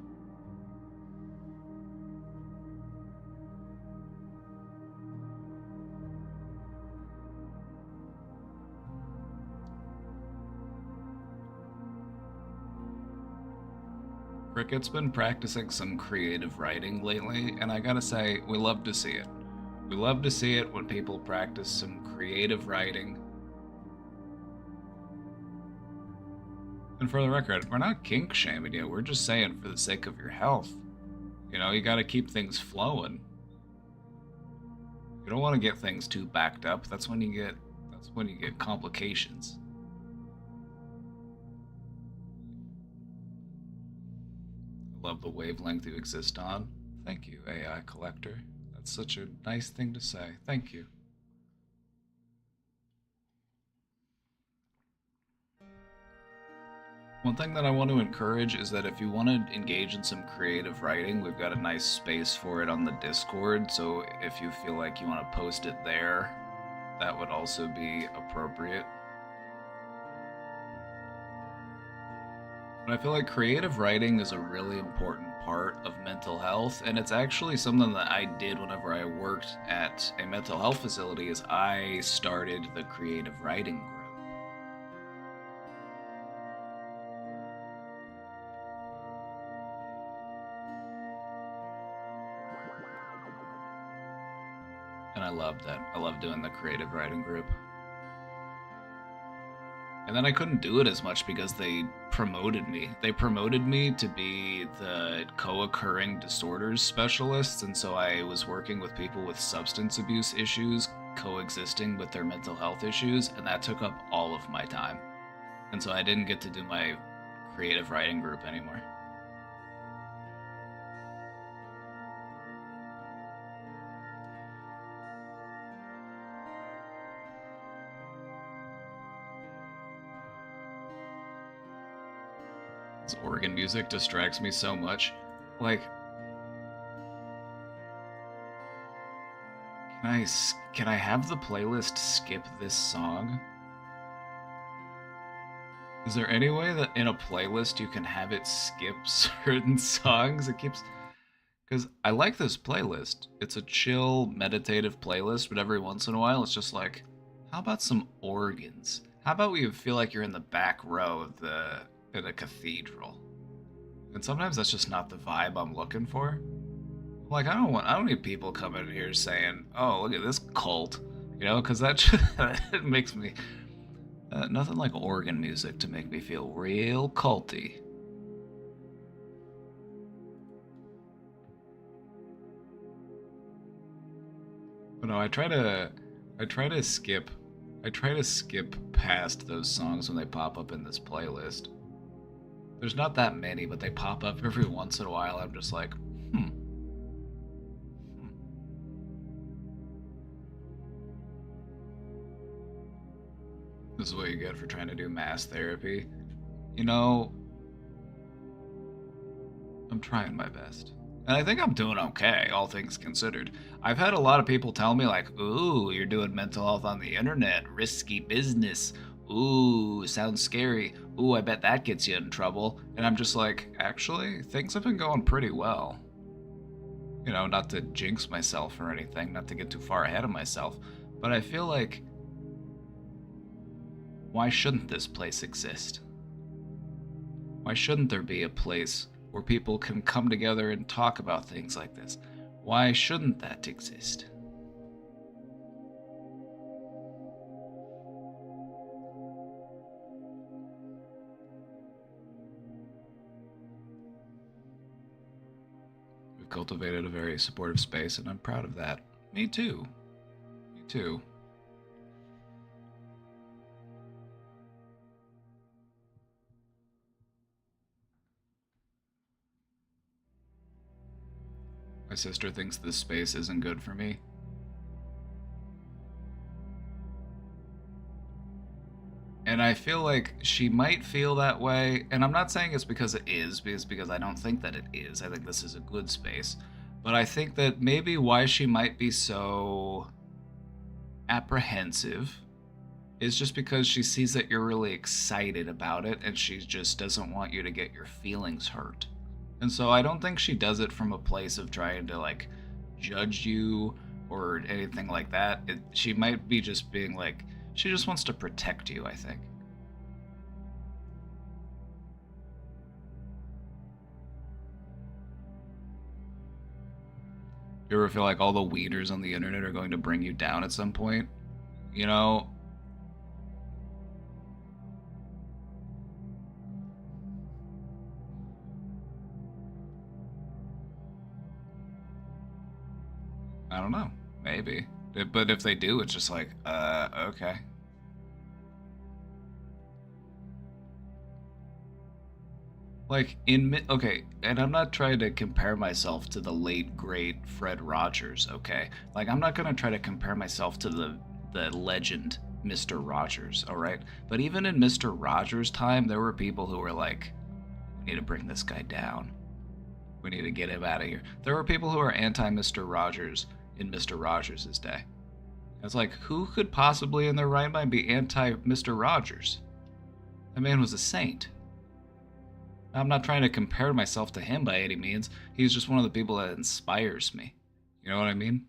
Cricket's been practicing some creative writing lately, and I gotta say, we love to see it. We love to see it when people practice some creative writing. And for the record, we're not kink shaming you, we're just saying for the sake of your health. You know, you gotta keep things flowing. You don't want to get things too backed up. That's when you get complications. I love the wavelength you exist on. Thank you, AI Collector. That's such a nice thing to say. Thank you. One thing that I want to encourage is that if you want to engage in some creative writing, we've got a nice space for it on the Discord, so if you feel like you want to post it there, that would also be appropriate. But I feel like creative writing is a really important part of mental health, and it's actually something that I did whenever I worked at a mental health facility. Is I started the creative writing group. And I loved that. I loved doing the creative writing group. And then I couldn't do it as much because they promoted me. They promoted me to be the co-occurring disorders specialist, and so I was working with people with substance abuse issues coexisting with their mental health issues, and that took up all of my time. And so I didn't get to do my creative writing group anymore. This organ music distracts me so much. Like, can I have the playlist skip this song? Is there any way that in a playlist you can have it skip certain songs? It keeps... Because I like this playlist. It's a chill, meditative playlist, but every once in a while it's just like, how about some organs? How about we feel like you're in the back row of in a cathedral? And sometimes that's just not the vibe I'm looking for. Like, I don't need people coming in here saying, oh, look at this cult. You know, because that it makes me... nothing like organ music to make me feel real culty. But no, I try to skip past those songs when they pop up in this playlist. There's not that many, but they pop up every once in a while. I'm just like, This is what you get for trying to do mass therapy. You know, I'm trying my best. And I think I'm doing okay, all things considered. I've had a lot of people tell me, like, ooh, you're doing mental health on the internet, risky business. Ooh, sounds scary. Ooh, I bet that gets you in trouble. And I'm just like, actually, things have been going pretty well. You know, not to jinx myself or anything, not to get too far ahead of myself, but I feel like, why shouldn't this place exist? Why shouldn't there be a place where people can come together and talk about things like this? Why shouldn't that exist? We've cultivated a very supportive space, and I'm proud of that. Me too. Me too. My sister thinks this space isn't good for me. And I feel like she might feel that way, and I'm not saying it's because it is, because I don't think that it is. I think this is a good space. But I think that maybe why she might be so apprehensive is just because she sees that you're really excited about it and she just doesn't want you to get your feelings hurt. And so I don't think she does it from a place of trying to like judge you or anything like that. She might be just being like, she just wants to protect you, I think. You ever feel like all the wieners on the internet are going to bring you down at some point? You know, I don't know. Maybe. But if they do, it's just like, okay. Like okay, and I'm not trying to compare myself to the late great Fred Rogers, okay? Like I'm not gonna try to compare myself to the legend Mr. Rogers, all right? But even in Mr. Rogers' time, there were people who were like, we need to bring this guy down. We need to get him out of here. There were people who were anti Mr. Rogers in Mr. Rogers' day. It's like, who could possibly in their right mind be anti Mr. Rogers? That man was a saint. I'm not trying to compare myself to him by any means. He's just one of the people that inspires me. You know what I mean?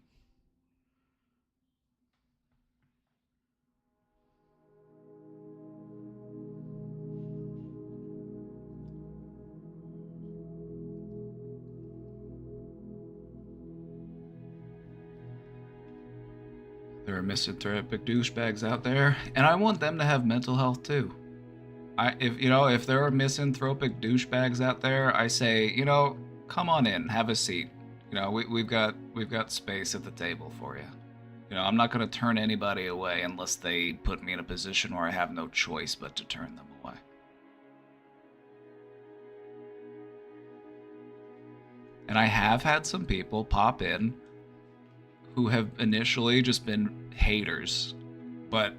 There are misanthropic douchebags out there, and I want them to have mental health too. If there are misanthropic douchebags out there, I say, come on in, have a seat. We've got space at the table for you. I'm not going to turn anybody away unless they put me in a position where I have no choice but to turn them away. And I have had some people pop in who have initially just been haters, but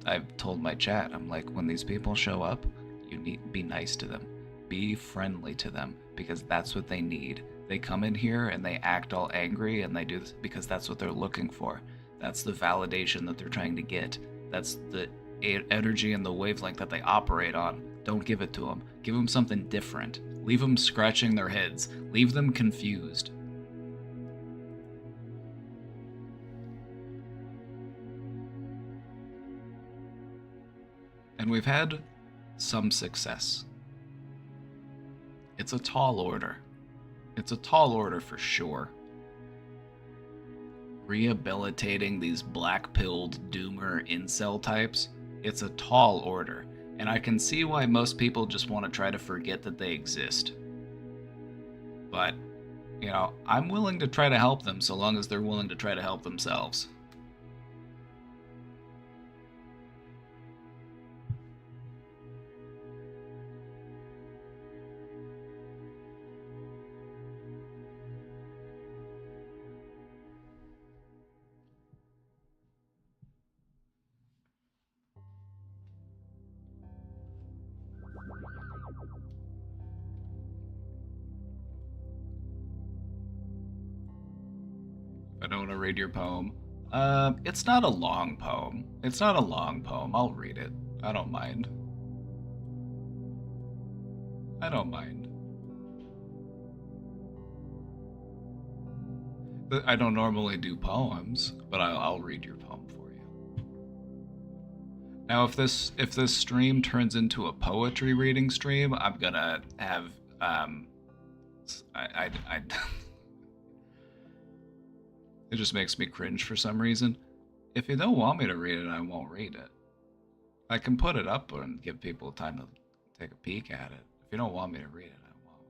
I've told my chat, I'm like, when these people show up, you need to be nice to them, be friendly to them, because that's what they need. They come in here and they act all angry, and they do this because that's what they're looking for. That's the validation that they're trying to get. That's the energy and the wavelength that they operate on. Don't give it to them. Give them something different. Leave them scratching their heads. Leave them confused. And we've had some success. It's a tall order. It's a tall order for sure. Rehabilitating these black-pilled doomer incel types, it's a tall order. And I can see why most people just want to try to forget that they exist. But, I'm willing to try to help them so long as they're willing to try to help themselves. I don't want to read your poem. It's not a long poem. It's not a long poem. I'll read it. I don't mind. I don't mind. I don't normally do poems, but I'll read your poem for you. Now, if this stream turns into a poetry reading stream, I'm gonna have it just makes me cringe for some reason. If you don't want me to read it, I won't read it. I can put it up and give people time to take a peek at it. If you don't want me to read it, I won't.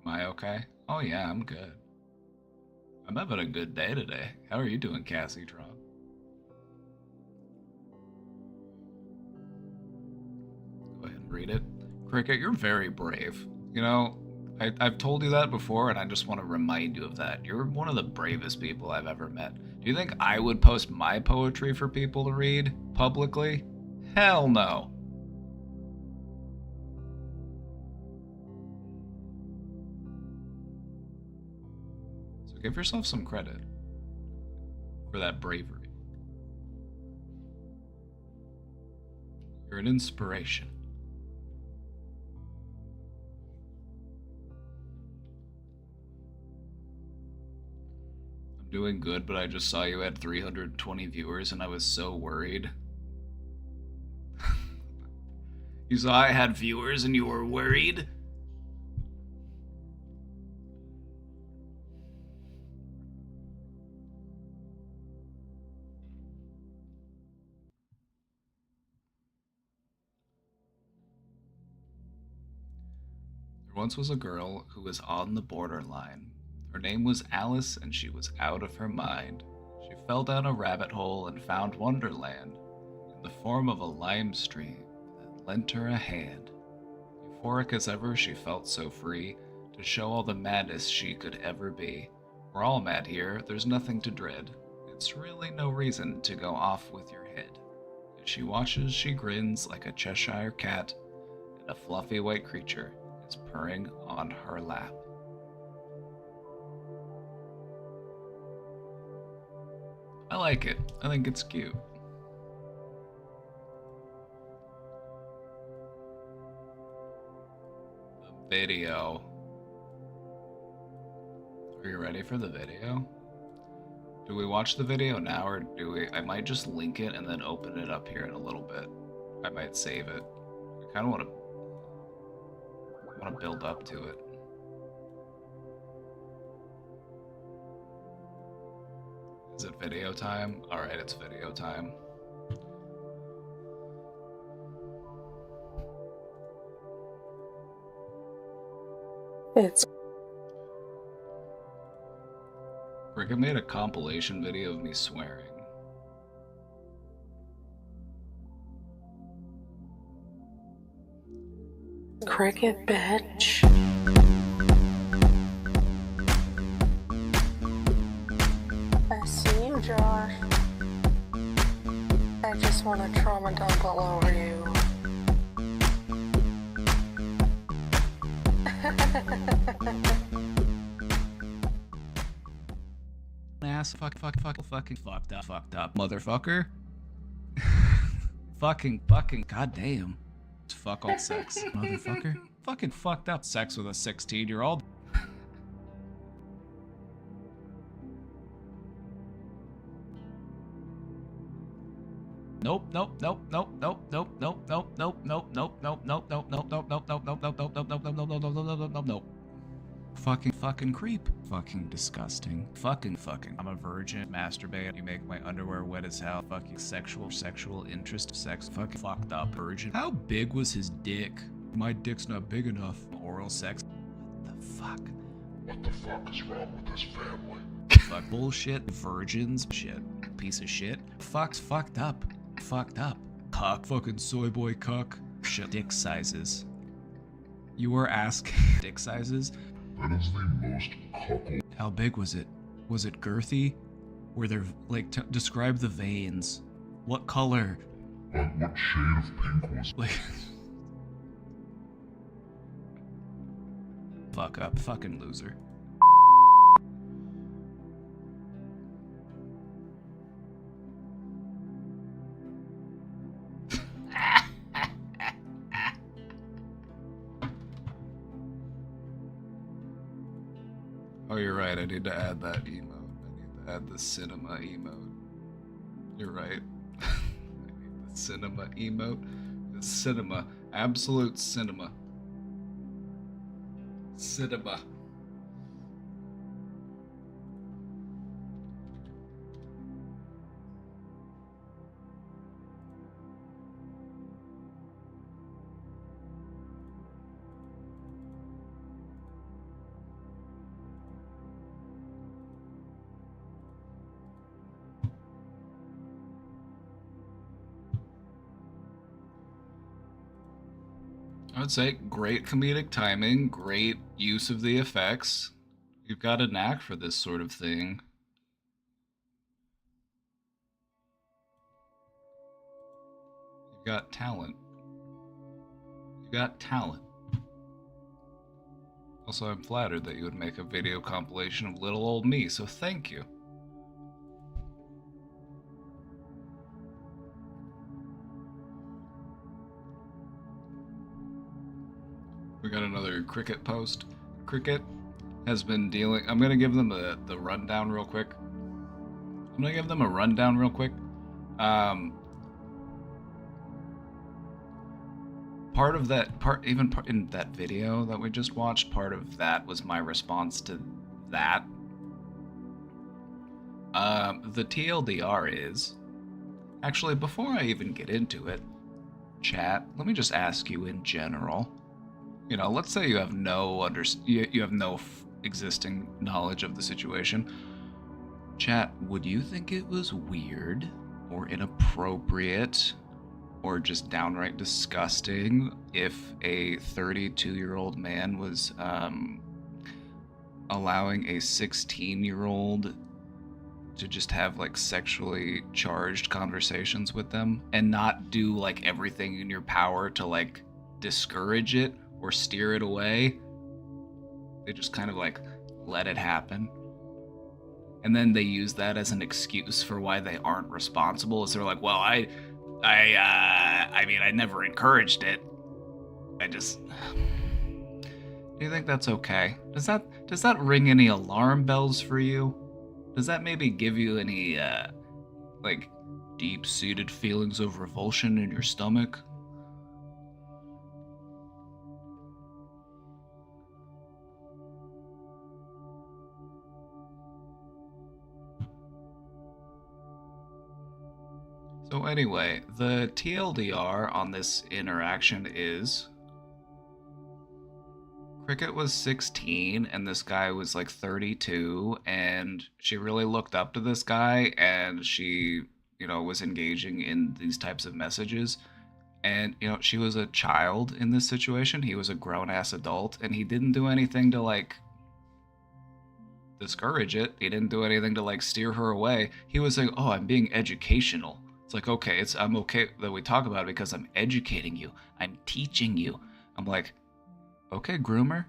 Am I okay? Oh yeah, I'm good. I'm having a good day today. How are you doing, Cassie Tron? Go ahead and read it. Cricket, you're very brave. You know, I've told you that before, and I just want to remind you of that. You're one of the bravest people I've ever met. Do you think I would post my poetry for people to read publicly? Hell no. So give yourself some credit for that bravery. You're an inspiration. Doing good, but I just saw you had 320 viewers and I was so worried. You saw I had viewers and you were worried? There once was a girl who was on the borderline. Her name was Alice, and she was out of her mind. She fell down a rabbit hole and found Wonderland in the form of a lime stream that lent her a hand. Euphoric as ever, she felt so free to show all the madness she could ever be. We're all mad here, there's nothing to dread. It's really no reason to go off with your head. As she watches, she grins like a Cheshire cat, and a fluffy white creature is purring on her lap. I like it. I think it's cute. The video. Are you ready for the video? Do we watch the video now, or do we? I might just link it and then open it up here in a little bit. I might save it. I kind of want to build up to it. Is it video time? Alright, it's video time. Cricket made a compilation video of me swearing. Cricket, bitch. I see you, Josh. I just want to trauma dump all over you. Ass fucking fucked up motherfucker. fucking goddamn. Fuck all sex, motherfucker. Fucking fucked up sex with a 16-year-old. Nope. Fucking creep. Fucking disgusting. Fucking. I'm a virgin. Masturbate. You make my underwear wet as hell. Fucking sexual interest. Sex. Fucking fucked up. Virgin. How big was his dick? My dick's not big enough. Oral sex. What the fuck? What the fuck is wrong with this family? Fuck bullshit. Virgins. Shit. Piece of shit. Fucked up. Cuck. Fucking soy boy cuck. Shit. Dick sizes. You were asking dick sizes? That is the most cuckold. How big was it? Was it girthy? Were there, like, describe the veins. What color? Like, what shade of pink was it? Like, fuck up, fucking loser. Oh, you're right. I need to add that emote. I need to add the cinema emote. You're right. I need the cinema emote. The cinema. Absolute cinema. Cinema. I would say great comedic timing, great use of the effects. You've got a knack for this sort of thing. You've got talent. You got talent. Also, I'm flattered that you would make a video compilation of little old me, so thank you. We got another Cricket post. Cricket has been dealing... I'm going to give them the rundown real quick. Part of that, in that video that we just watched, part of that was my response to that. The TLDR is... Actually, before I even get into it, chat, let me just ask you in general. You know, let's say you have no existing knowledge of the situation. Chat, would you think it was weird or inappropriate or just downright disgusting if a 32-year-old man was allowing a 16-year-old to just have like sexually charged conversations with them and not do like everything in your power to like discourage it or steer it away? They just kind of like let it happen. And then they use that as an excuse for why they aren't responsible. Is they're like, well, I mean, I never encouraged it. I just... Do you think that's okay? Does that ring any alarm bells for you? Does that maybe give you any, like, deep-seated feelings of revulsion in your stomach? So anyway, the TLDR on this interaction is... Cricket was 16 and this guy was like 32, and she really looked up to this guy, and she, you know, was engaging in these types of messages. And, you know, she was a child in this situation. He was a grown-ass adult, and he didn't do anything to, like, discourage it. He didn't do anything to, like, steer her away. He was like, oh, I'm being educational. It's like, okay, I'm okay that we talk about it because I'm educating you. I'm teaching you. I'm like, okay, groomer.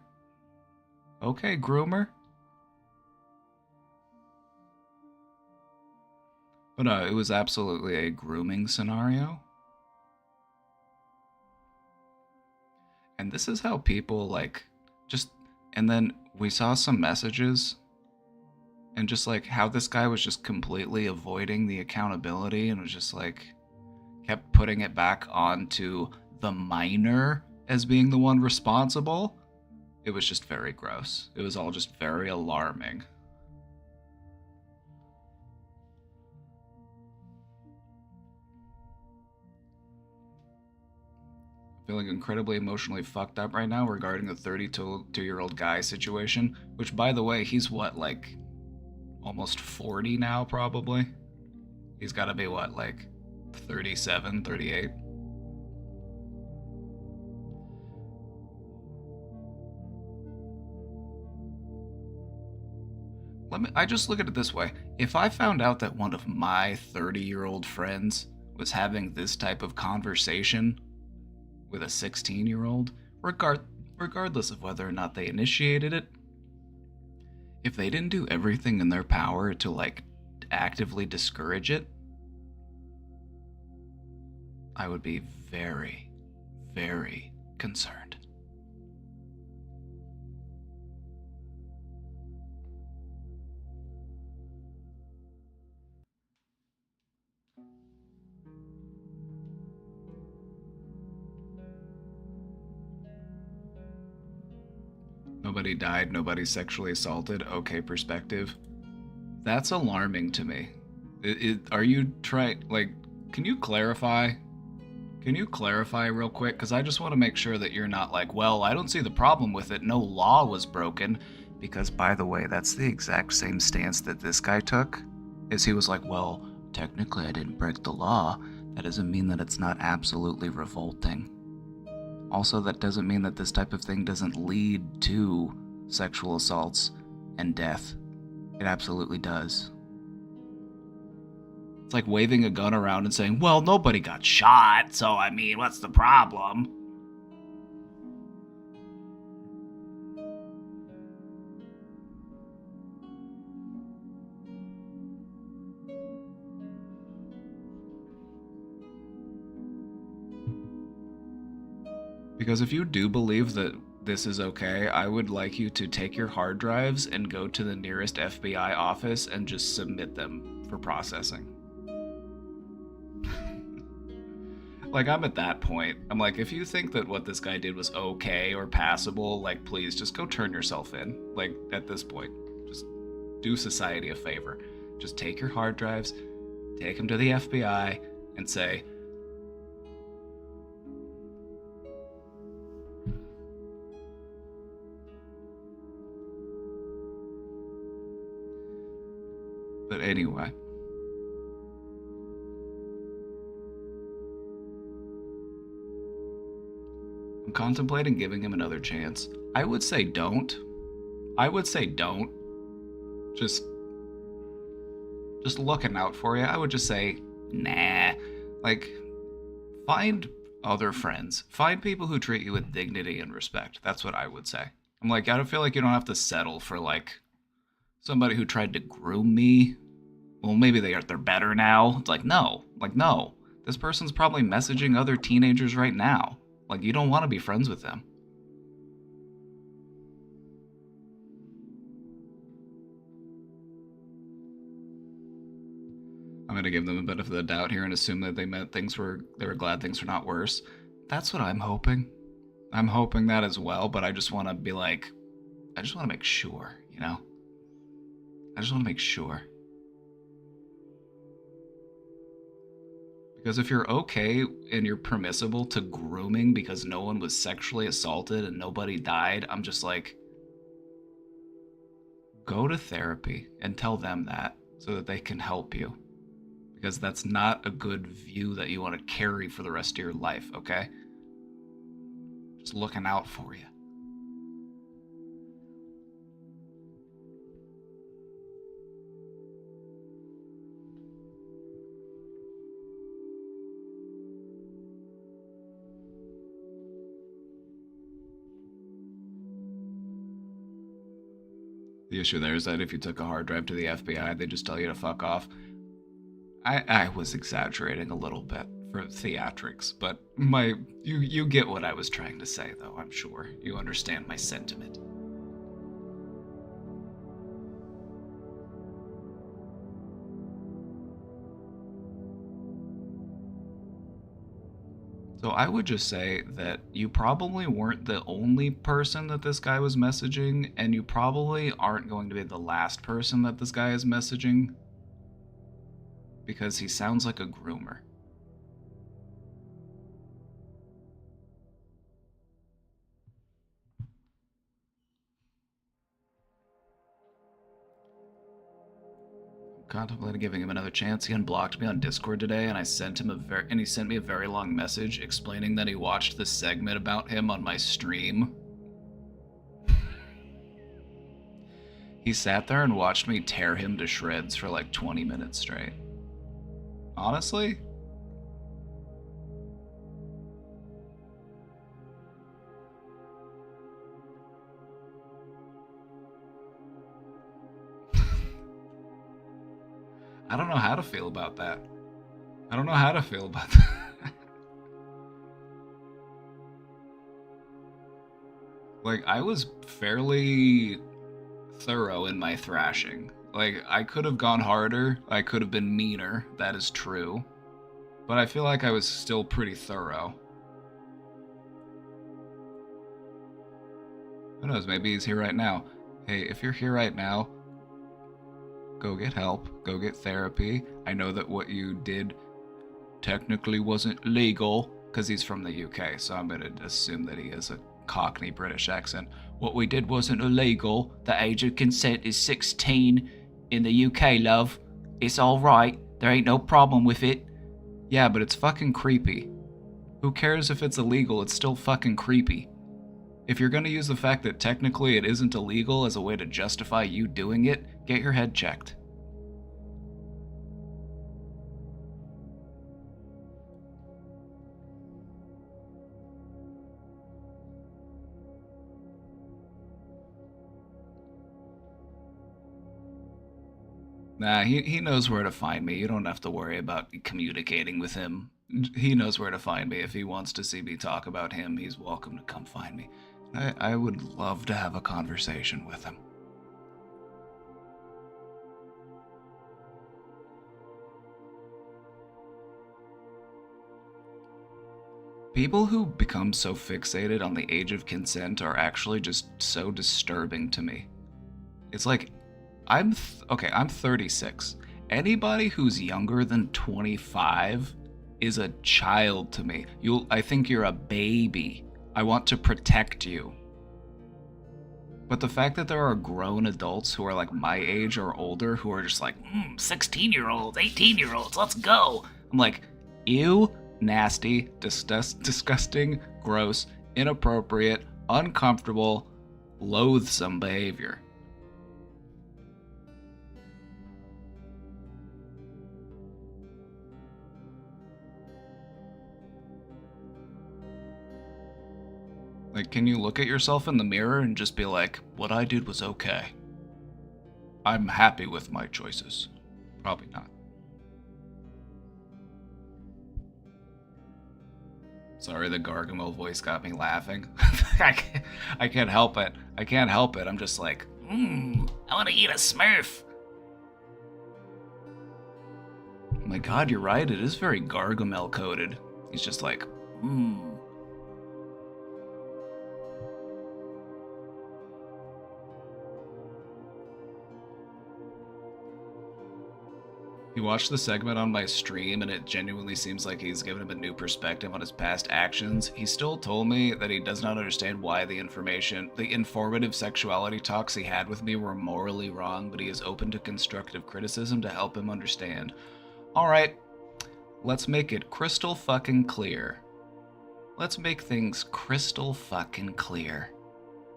Okay, groomer. But no, it was absolutely a grooming scenario. And this is how people, like, just... And then we saw some messages, and just, like, how this guy was just completely avoiding the accountability and was just, like, kept putting it back onto the minor as being the one responsible. It was just very gross. It was all just very alarming. Feeling incredibly emotionally fucked up right now regarding the 32-year-old guy situation, which, by the way, he's what, like, almost 40 now, probably? He's gotta be, what, like, 37, 38? I just look at it this way. If I found out that one of my 30-year-old friends was having this type of conversation with a 16-year-old, regardless of whether or not they initiated it, if they didn't do everything in their power to, like, actively discourage it, I would be very, very concerned. nobody died, nobody sexually assaulted, okay perspective. That's alarming to me. Are you trying, like, can you clarify? Can you clarify real quick? Because I just want to make sure that you're not like, well, I don't see the problem with it. No law was broken. Because, by the way, that's the exact same stance that this guy took. Is he was like, well, technically I didn't break the law. That doesn't mean that it's not absolutely revolting. Also, that doesn't mean that this type of thing doesn't lead to sexual assaults and death. It absolutely does. It's like waving a gun around and saying, well, nobody got shot, so I mean, what's the problem? Because if you do believe that this is okay, I would like you to take your hard drives and go to the nearest FBI office and just submit them for processing. Like, I'm at that point. I'm like, if you think that what this guy did was okay or passable, like, please just go turn yourself in. Like, at this point, just do society a favor. Just take your hard drives, take them to the FBI, and say, but anyway. I'm contemplating giving him another chance. I would say don't. I would say don't. Just looking out for you. I would just say, nah. Like, find other friends. Find people who treat you with dignity and respect. That's what I would say. I'm like, I don't feel like you don't have to settle for, like, somebody who tried to groom me. Well, maybe they're better now. It's like, no. Like, no. This person's probably messaging other teenagers right now. Like, you don't want to be friends with them. I'm gonna give them a benefit of the doubt here and assume that they were glad things were not worse. That's what I'm hoping. I'm hoping that as well, but I just want to be like, I just want to make sure, you know? I just want to make sure. Because if you're okay and you're permissible to grooming because no one was sexually assaulted and nobody died, I'm just like, go to therapy and tell them that so that they can help you. Because that's not a good view that you want to carry for the rest of your life, okay? Just looking out for you. The issue there is that if you took a hard drive to the FBI, they just tell you to fuck off. I was exaggerating a little bit for theatrics, but you get what I was trying to say, though, I'm sure. You understand my sentiment. So I would just say that you probably weren't the only person that this guy was messaging, and you probably aren't going to be the last person that this guy is messaging, because he sounds like a groomer. Contemplated giving him another chance. He unblocked me on Discord today, and I sent him he sent me a very long message explaining that he watched the segment about him on my stream. He sat there and watched me tear him to shreds for like 20 minutes straight. Honestly? I don't know how to feel about that. I don't know how to feel about that. Like, I was fairly thorough in my thrashing. Like, I could have gone harder. I could have been meaner. That is true. But I feel like I was still pretty thorough. Who knows, maybe he's here right now. Hey, if you're here right now, go get help, go get therapy. I know that what you did technically wasn't legal, because he's from the UK, so I'm gonna assume that he has a Cockney British accent. What we did wasn't illegal. The age of consent is 16 in the UK, love. It's alright. There ain't no problem with it. Yeah, but it's fucking creepy. Who cares if it's illegal? It's still fucking creepy. If you're gonna use the fact that technically it isn't illegal as a way to justify you doing it, get your head checked. Nah, he knows where to find me. You don't have to worry about communicating with him. He knows where to find me. If he wants to see me talk about him, he's welcome to come find me. I would love to have a conversation with him. People who become so fixated on the age of consent are actually just so disturbing to me. It's like, I'm 36. Anybody who's younger than 25 is a child to me. I think you're a baby. I want to protect you. But the fact that there are grown adults who are like my age or older who are just like, 16-year-olds, 18-year-olds, let's go. I'm like, ew, nasty, disgusting, gross, inappropriate, uncomfortable, loathsome behavior. Like, can you look at yourself in the mirror and just be like, what I did was okay? I'm happy with my choices. Probably not. Sorry, the Gargamel voice got me laughing. I can't help it. I can't help it. I'm just like, I want to eat a Smurf. Oh my god, you're right. It is very Gargamel coded. He's just like, He watched the segment on my stream and it genuinely seems like he's given him a new perspective on his past actions. He still told me that he does not understand why the informative sexuality talks he had with me were morally wrong, but he is open to constructive criticism to help him understand. Alright, let's make it crystal fucking clear. Let's make things crystal fucking clear.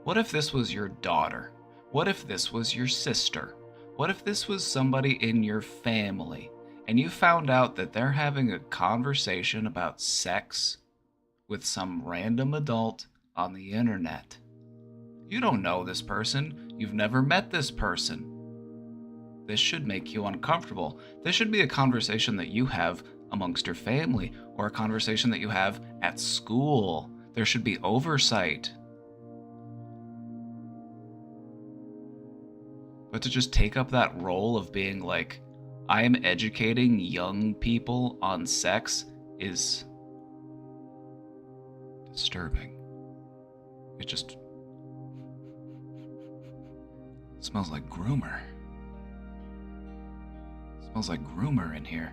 What if this was your daughter? What if this was your sister? What if this was somebody in your family, and you found out that they're having a conversation about sex with some random adult on the internet? You don't know this person. You've never met this person. This should make you uncomfortable. This should be a conversation that you have amongst your family, or a conversation that you have at school. There should be oversight. But to just take up that role of being like, I am educating young people on sex is disturbing. It just smells like groomer. It smells like groomer in here.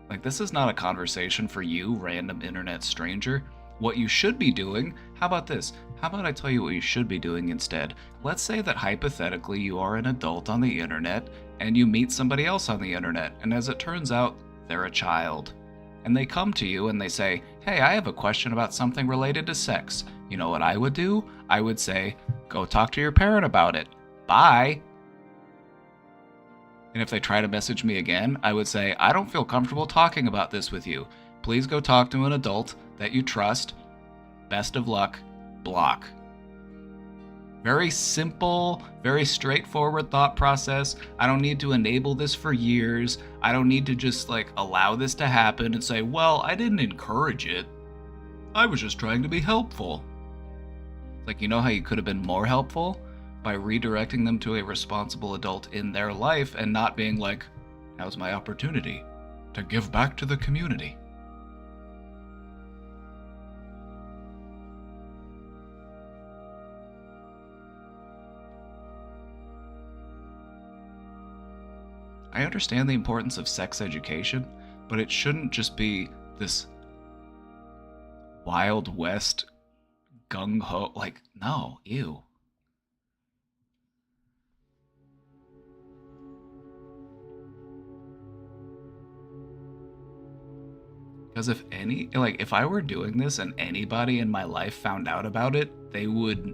Like, this is not a conversation for you, random internet stranger. What you should be doing, how about this? How about I tell you what you should be doing instead? Let's say that hypothetically you are an adult on the internet and you meet somebody else on the internet, and as it turns out, they're a child. And they come to you and they say, hey, I have a question about something related to sex. You know what I would do? I would say, go talk to your parent about it. Bye. And if they try to message me again, I would say, I don't feel comfortable talking about this with you. Please go talk to an adult that you trust. Best of luck. Block. Very simple, very straightforward thought process. I don't need to enable this for years. I don't need to just like allow this to happen and say, well, I didn't encourage it. I was just trying to be helpful. Like, you know how you could have been more helpful? By redirecting them to a responsible adult in their life and not being like, now's my opportunity to give back to the community. I understand the importance of sex education, but it shouldn't just be this Wild West gung-ho, like, no, ew. Because if I were doing this and anybody in my life found out about it, they would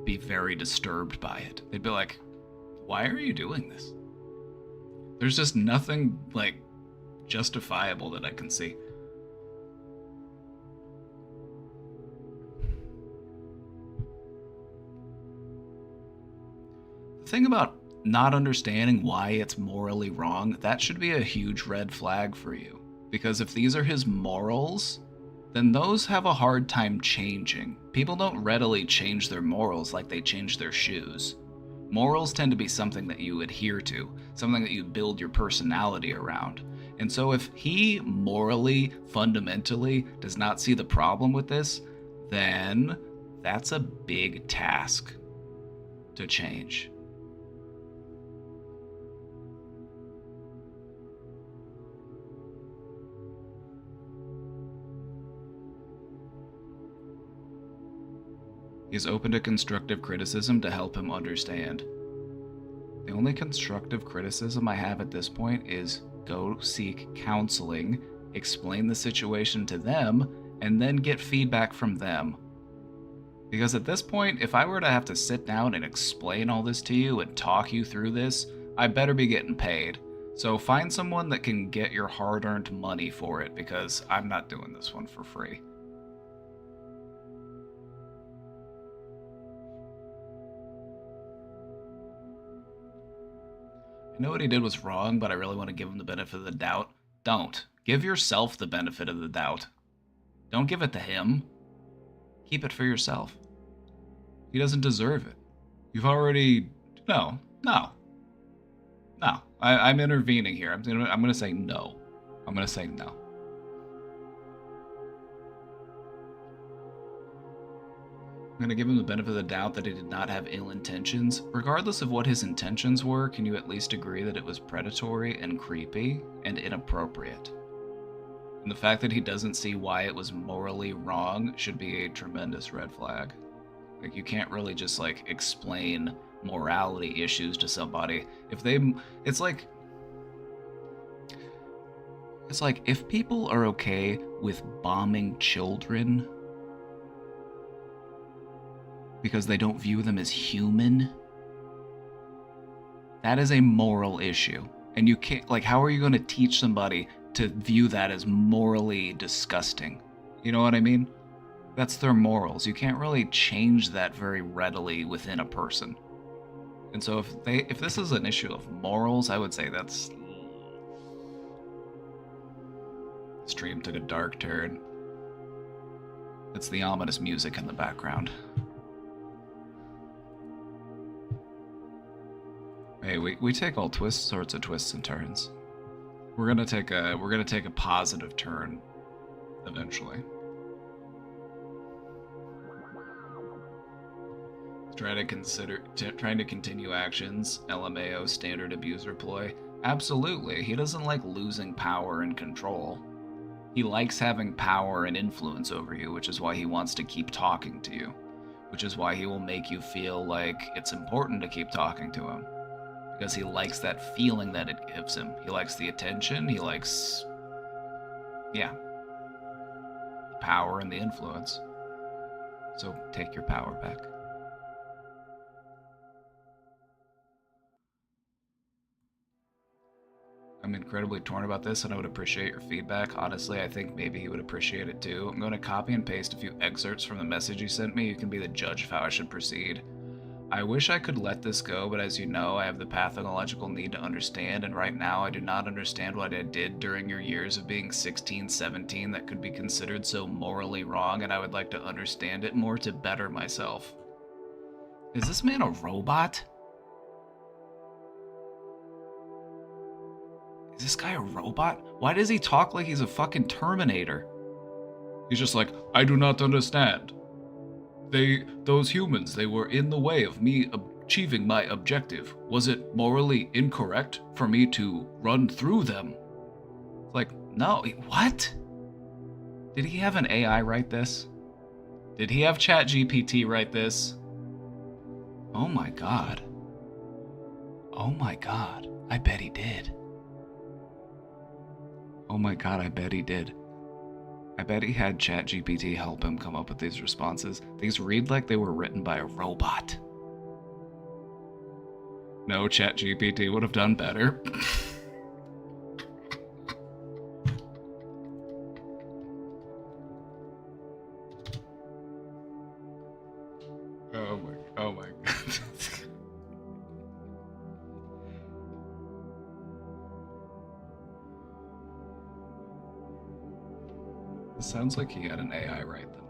be very disturbed by it. They'd be like, why are you doing this? There's just nothing, like, justifiable that I can see. The thing about not understanding why it's morally wrong, that should be a huge red flag for you. Because if these are his morals, then those have a hard time changing. People don't readily change their morals like they change their shoes. Morals tend to be something that you adhere to, something that you build your personality around. And so if he morally, fundamentally, does not see the problem with this, then that's a big task to change. He is open to constructive criticism to help him understand. The only constructive criticism I have at this point is go seek counseling, explain the situation to them, and then get feedback from them. Because at this point, if I were to have to sit down and explain all this to you and talk you through this, I better be getting paid. So find someone that can get your hard-earned money for it, because I'm not doing this one for free. I know what he did was wrong, but I really want to give him the benefit of the doubt. Don't. Give yourself the benefit of the doubt. Don't give it to him. Keep it for yourself. He doesn't deserve it. You've already... No. I'm intervening here. I'm going to say no. I'm going to say no. I'm going to give him the benefit of the doubt that he did not have ill intentions. Regardless of what his intentions were, can you at least agree that it was predatory and creepy and inappropriate? And the fact that he doesn't see why it was morally wrong should be a tremendous red flag. Like, you can't really just, like, explain morality issues to somebody. It's like if people are okay with bombing children because they don't view them as human, that is a moral issue. And you can't, like, how are you going to teach somebody to view that as morally disgusting? You know what I mean? That's their morals. You can't really change that very readily within a person. And so if this is an issue of morals, I would say that's... The stream took a dark turn. It's the ominous music in the background. Hey, we take all sorts of twists and turns. We're gonna take a positive turn eventually. Trying to continue actions, LMAO, standard abuser ploy. Absolutely, he doesn't like losing power and control. He likes having power and influence over you, which is why he wants to keep talking to you. Which is why he will make you feel like it's important to keep talking to him. Because he likes that feeling that it gives him. He likes the attention, he likes... yeah. The power and the influence. So take your power back. I'm incredibly torn about this, and I would appreciate your feedback. Honestly, I think maybe he would appreciate it too. I'm going to copy and paste a few excerpts from the message you sent me. You can be the judge of how I should proceed. I wish I could let this go, but as you know, I have the pathological need to understand, and right now I do not understand what I did during your years of being 16, 17 that could be considered so morally wrong, and I would like to understand it more to better myself. Is this man a robot? Is this guy a robot? Why does he talk like he's a fucking Terminator? He's just like, I do not understand. Those humans, they were in the way of me achieving my objective. Was it morally incorrect for me to run through them? Like, no, what? Did he have an AI write this? Did he have ChatGPT write this? Oh my god. Oh my god. I bet he did. Oh my god, I bet he did. I bet he had ChatGPT help him come up with these responses. These read like they were written by a robot. No, ChatGPT would have done better. Oh my god. It sounds like he had an AI write them.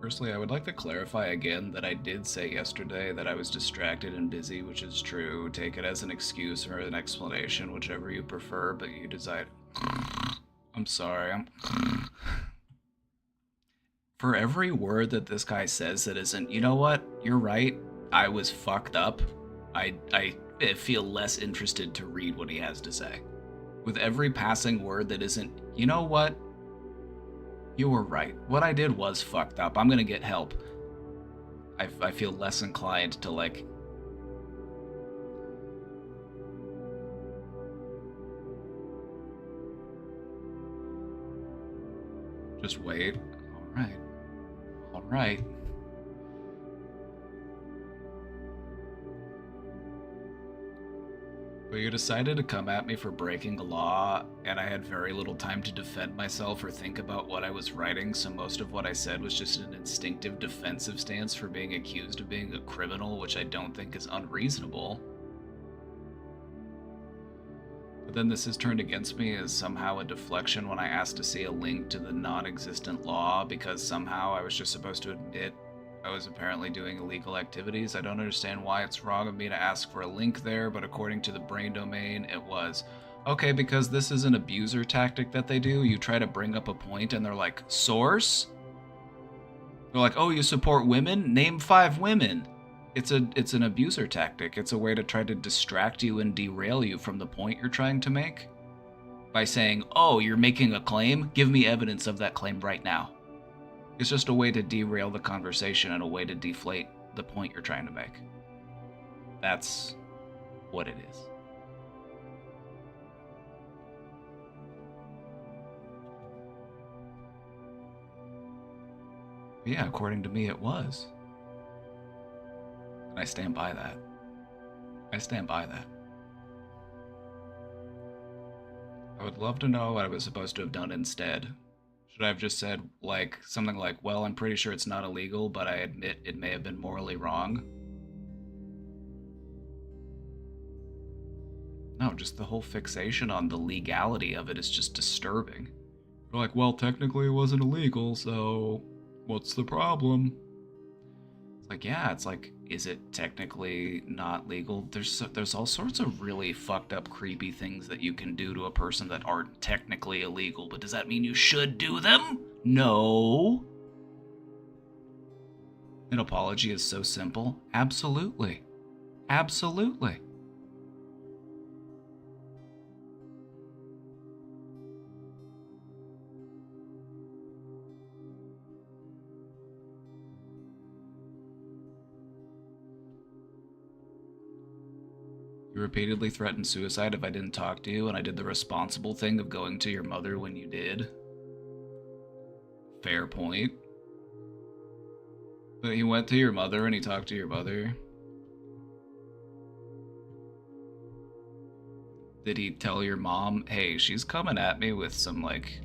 Firstly, I would like to clarify again that I did say yesterday that I was distracted and busy, which is true. Take it as an excuse or an explanation, whichever you prefer, but you decide. I'm sorry, For every word that this guy says that isn't, you know what, you're right, I was fucked up, I feel less interested to read what he has to say. With every passing word that isn't, you know what, you were right, what I did was fucked up, I'm gonna get help, I feel less inclined to, like, just wait. Alright. Alright. But you decided to come at me for breaking the law, and I had very little time to defend myself or think about what I was writing, so most of what I said was just an instinctive defensive stance for being accused of being a criminal, which I don't think is unreasonable. But then this is turned against me as somehow a deflection when I asked to see a link to the non-existent law because somehow I was just supposed to admit I was apparently doing illegal activities. I don't understand why it's wrong of me to ask for a link there, but according to TheBrainDomain, it was. Okay, because this is an abuser tactic that they do. You try to bring up a point and they're like, source? They're like, oh, you support women? Name 5 women. It's an abuser tactic. It's a way to try to distract you and derail you from the point you're trying to make. By saying, oh, you're making a claim? Give me evidence of that claim right now. It's just a way to derail the conversation and a way to deflate the point you're trying to make. That's what it is. But yeah, according to me, it was. And I stand by that. I stand by that. I would love to know what I was supposed to have done instead. Should I have just said, like, something like, well, I'm pretty sure it's not illegal, but I admit it may have been morally wrong? No, just the whole fixation on the legality of it is just disturbing. You're like, well, technically it wasn't illegal, so what's the problem? It's like, yeah, it's like, is it technically not legal? There's all sorts of really fucked up, creepy things that you can do to a person that aren't technically illegal, but does that mean you should do them? No. An apology is so simple. Absolutely. Absolutely. You repeatedly threatened suicide if I didn't talk to you, and I did the responsible thing of going to your mother when you did. Fair point. But he went to your mother and he talked to your mother. Did he tell your mom, hey, she's coming at me with some, like,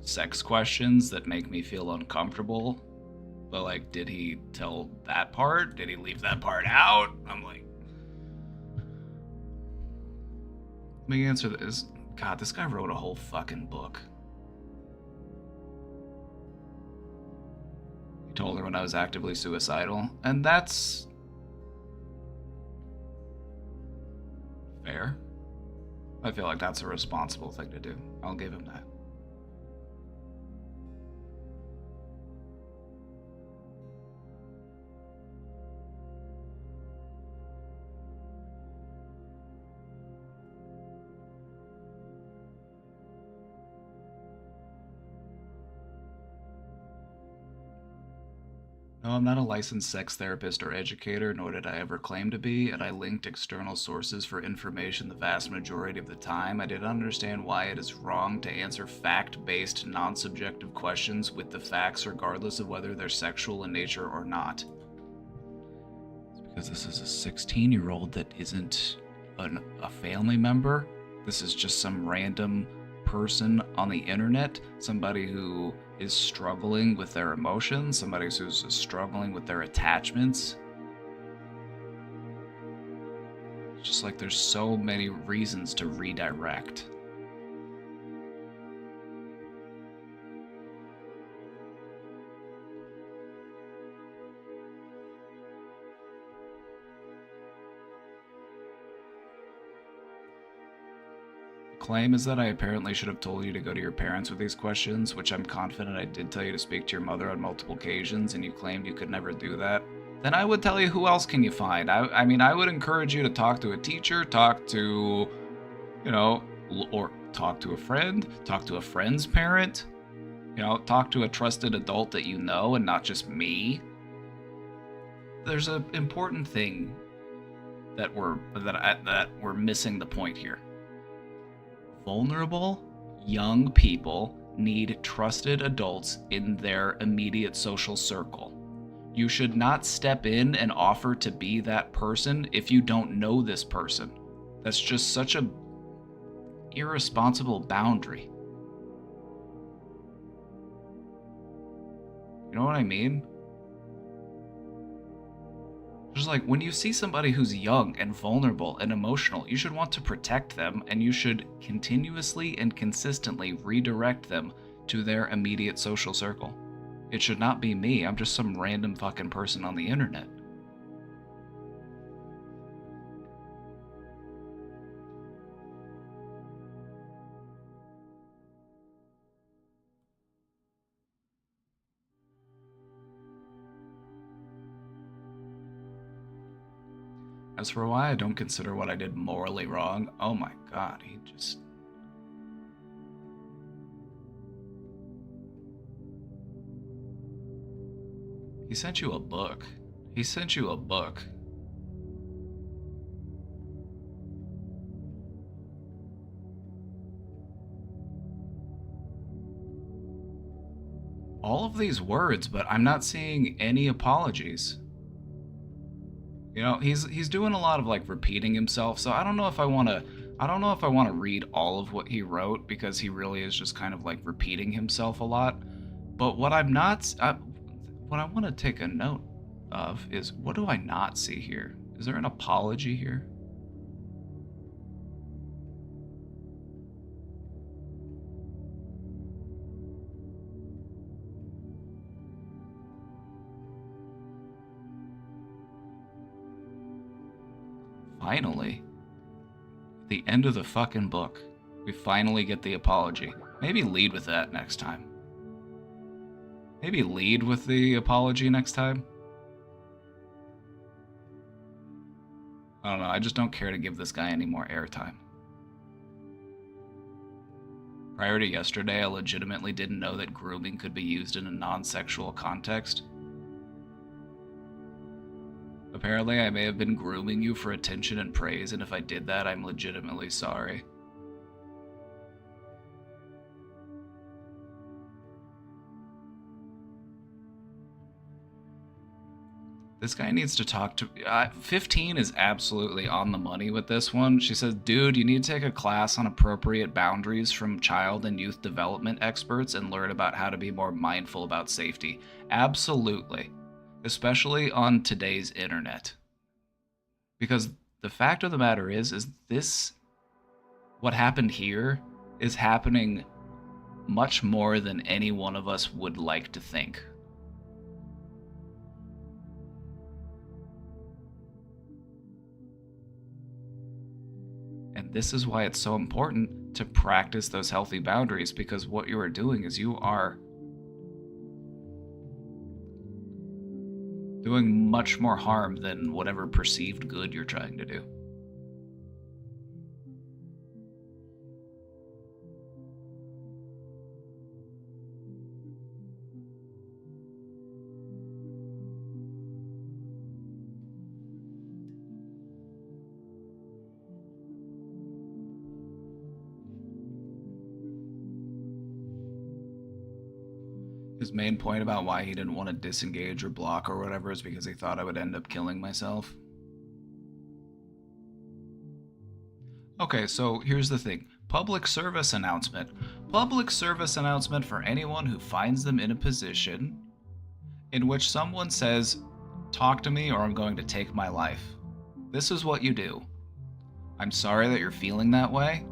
sex questions that make me feel uncomfortable? But, like, did he tell that part? Did he leave that part out? I'm like, let me answer this. God, this guy wrote a whole fucking book. He told her when I was actively suicidal, and that's fair. I feel like that's a responsible thing to do. I'll give him that. No, I'm not a licensed sex therapist or educator, nor did I ever claim to be, and I linked external sources for information the vast majority of the time. I didn't understand why it is wrong to answer fact-based, non-subjective questions with the facts regardless of whether they're sexual in nature or not. It's because this is a 16-year-old that isn't a family member. This is just some random person on the internet, somebody who is struggling with their emotions, somebody who's struggling with their attachments. It's just like there's so many reasons to redirect. Claim is that I apparently should have told you to go to your parents with these questions, which I'm confident I did tell you to speak to your mother on multiple occasions, and you claimed you could never do that. Then I would tell you, who else can you find? I mean, I would encourage you to talk to a teacher, talk to, or talk to a friend, talk to a friend's parent, talk to a trusted adult that you know and not just me. There's an important thing that we're missing the point here. Vulnerable, young people need trusted adults in their immediate social circle. You should not step in and offer to be that person if you don't know this person. That's just such a irresponsible boundary. You know what I mean? Just like when you see somebody who's young and vulnerable and emotional, you should want to protect them, and you should continuously and consistently redirect them to their immediate social circle. It should not be me. I'm just some random fucking person on the internet. As for why I don't consider what I did morally wrong, oh my god, he sent you a book. He sent you a book. All of these words, but I'm not seeing any apologies. He's doing a lot of like repeating himself, so I don't know if I want to read all of what he wrote, because he really is just kind of like repeating himself a lot. But what I want to take a note of is, what do I not see here? Is there an apology here? Finally, at the end of the fucking book, we finally get the apology. Maybe lead with that next time. Maybe lead with the apology next time. I don't know, I just don't care to give this guy any more airtime. Prior to yesterday, I legitimately didn't know that grooming could be used in a non-sexual context. Apparently, I may have been grooming you for attention and praise, and if I did that, I'm legitimately sorry. This guy needs to talk to... 15 is absolutely on the money with this one. She says, dude, you need to take a class on appropriate boundaries from child and youth development experts and learn about how to be more mindful about safety. Absolutely. Especially on today's internet. Because the fact of the matter is this... what happened here is happening much more than any one of us would like to think. And this is why it's so important to practice those healthy boundaries, because what you are doing is you are doing much more harm than whatever perceived good you're trying to do. His main point about why he didn't want to disengage or block or whatever is because he thought I would end up killing myself. Okay, so here's the thing. Public service announcement. Public service announcement for anyone who finds them in a position in which someone says, talk to me or I'm going to take my life. This is what you do. I'm sorry that you're feeling that way.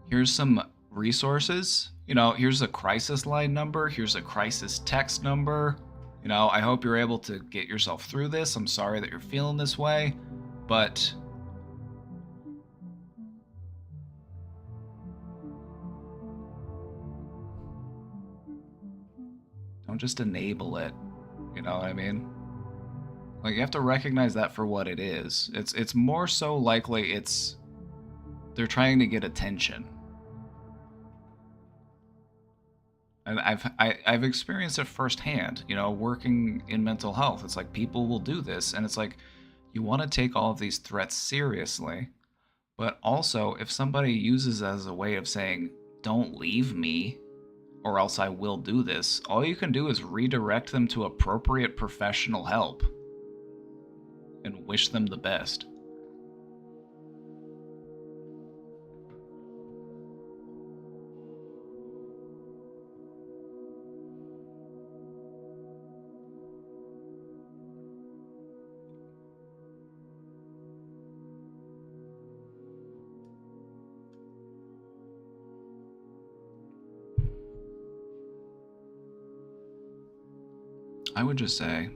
Here's some resources. You know, here's a crisis line number. Here's a crisis text number. You know, I hope you're able to get yourself through this. I'm sorry that you're feeling this way, but don't just enable it. You know what I mean? Like, you have to recognize that for what it is. It's more so likely they're trying to get attention. And I've experienced it firsthand, you know, working in mental health. It's like people will do this, and it's like you want to take all of these threats seriously, but also if somebody uses it as a way of saying, don't leave me, or else I will do this, all you can do is redirect them to appropriate professional help and wish them the best. I would just say,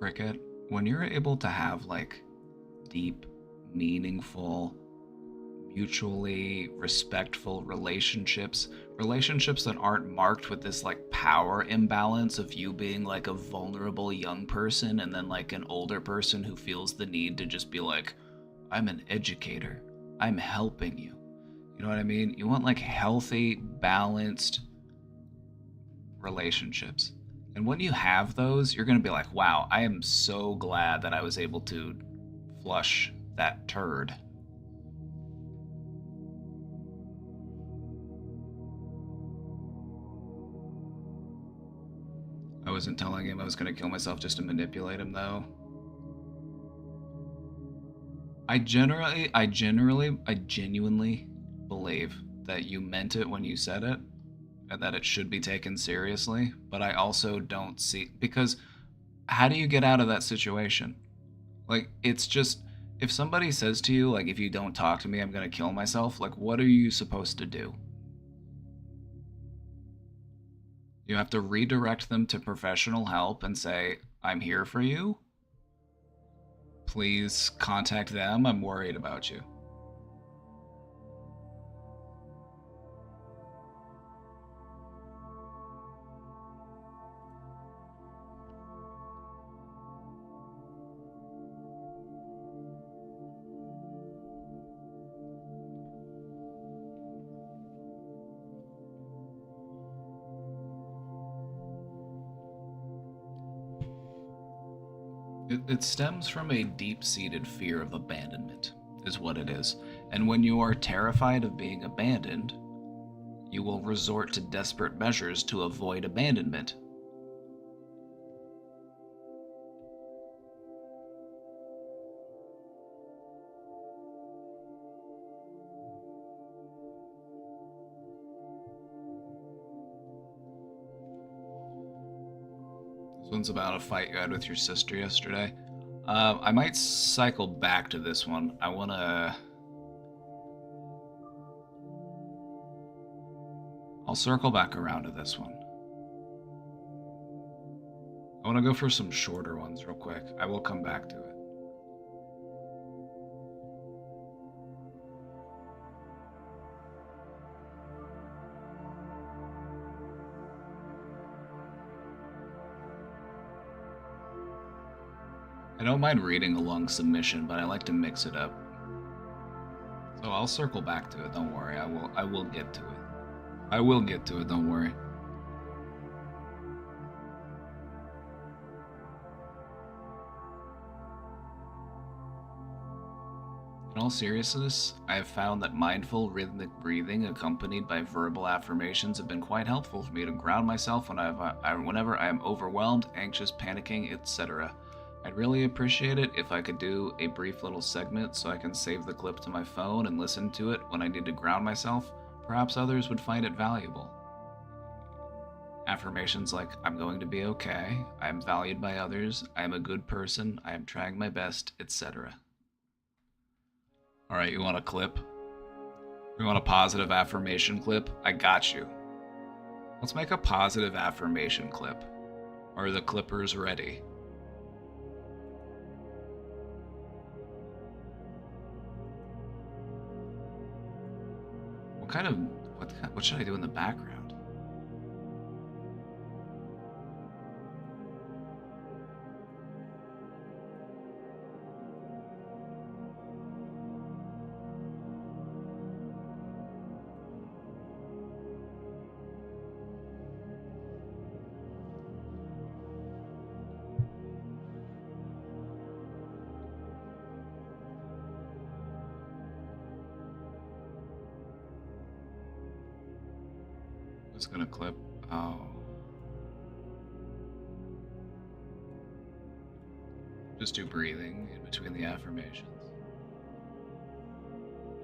Cricket, when you're able to have like deep, meaningful, mutually respectful relationships that aren't marked with this like power imbalance of you being like a vulnerable young person and then like an older person who feels the need to just be like, I'm an educator, I'm helping you. You know what I mean? You want like healthy, balanced relationships. And when you have those, you're going to be like, wow, I am so glad that I was able to flush that turd. I wasn't telling him I was going to kill myself just to manipulate him, though. I genuinely believe that you meant it when you said it, and that it should be taken seriously, but I also don't see, because how do you get out of that situation? Like, it's just, if somebody says to you, like, if you don't talk to me, I'm gonna kill myself, like, what are you supposed to do? You have to redirect them to professional help and say, I'm here for you. Please contact them. I'm worried about you. It stems from a deep-seated fear of abandonment, is what it is. And when you are terrified of being abandoned, you will resort to desperate measures to avoid abandonment. This one's about a fight you had with your sister yesterday. I might cycle back to this one. I'll circle back around to this one. I want to go for some shorter ones real quick. I will come back to it. I don't mind reading a long submission, but I like to mix it up. So I'll circle back to it, don't worry. I will get to it. I will get to it, don't worry. In all seriousness, I have found that mindful, rhythmic breathing accompanied by verbal affirmations have been quite helpful for me to ground myself whenever I am overwhelmed, anxious, panicking, etc. I'd really appreciate it if I could do a brief little segment so I can save the clip to my phone and listen to it when I need to ground myself. Perhaps others would find it valuable. Affirmations like, I'm going to be okay, I am valued by others, I am a good person, I am trying my best, etc. Alright, you want a clip? You want a positive affirmation clip? I got you. Let's make a positive affirmation clip. Are the clippers ready? What should I do in the background? It's gonna clip. Oh. Just do breathing in between the affirmations.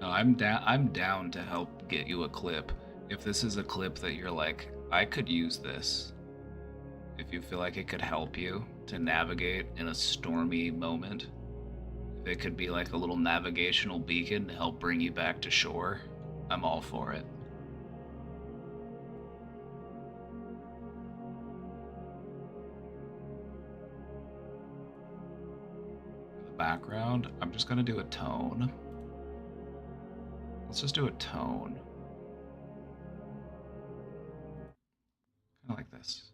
No, I'm down to help get you a clip. If this is a clip that you're like, I could use this. If you feel like it could help you to navigate in a stormy moment. If it could be like a little navigational beacon to help bring you back to shore, I'm all for it. Background, I'm just gonna do a tone. Let's just do a tone. Kind of like this.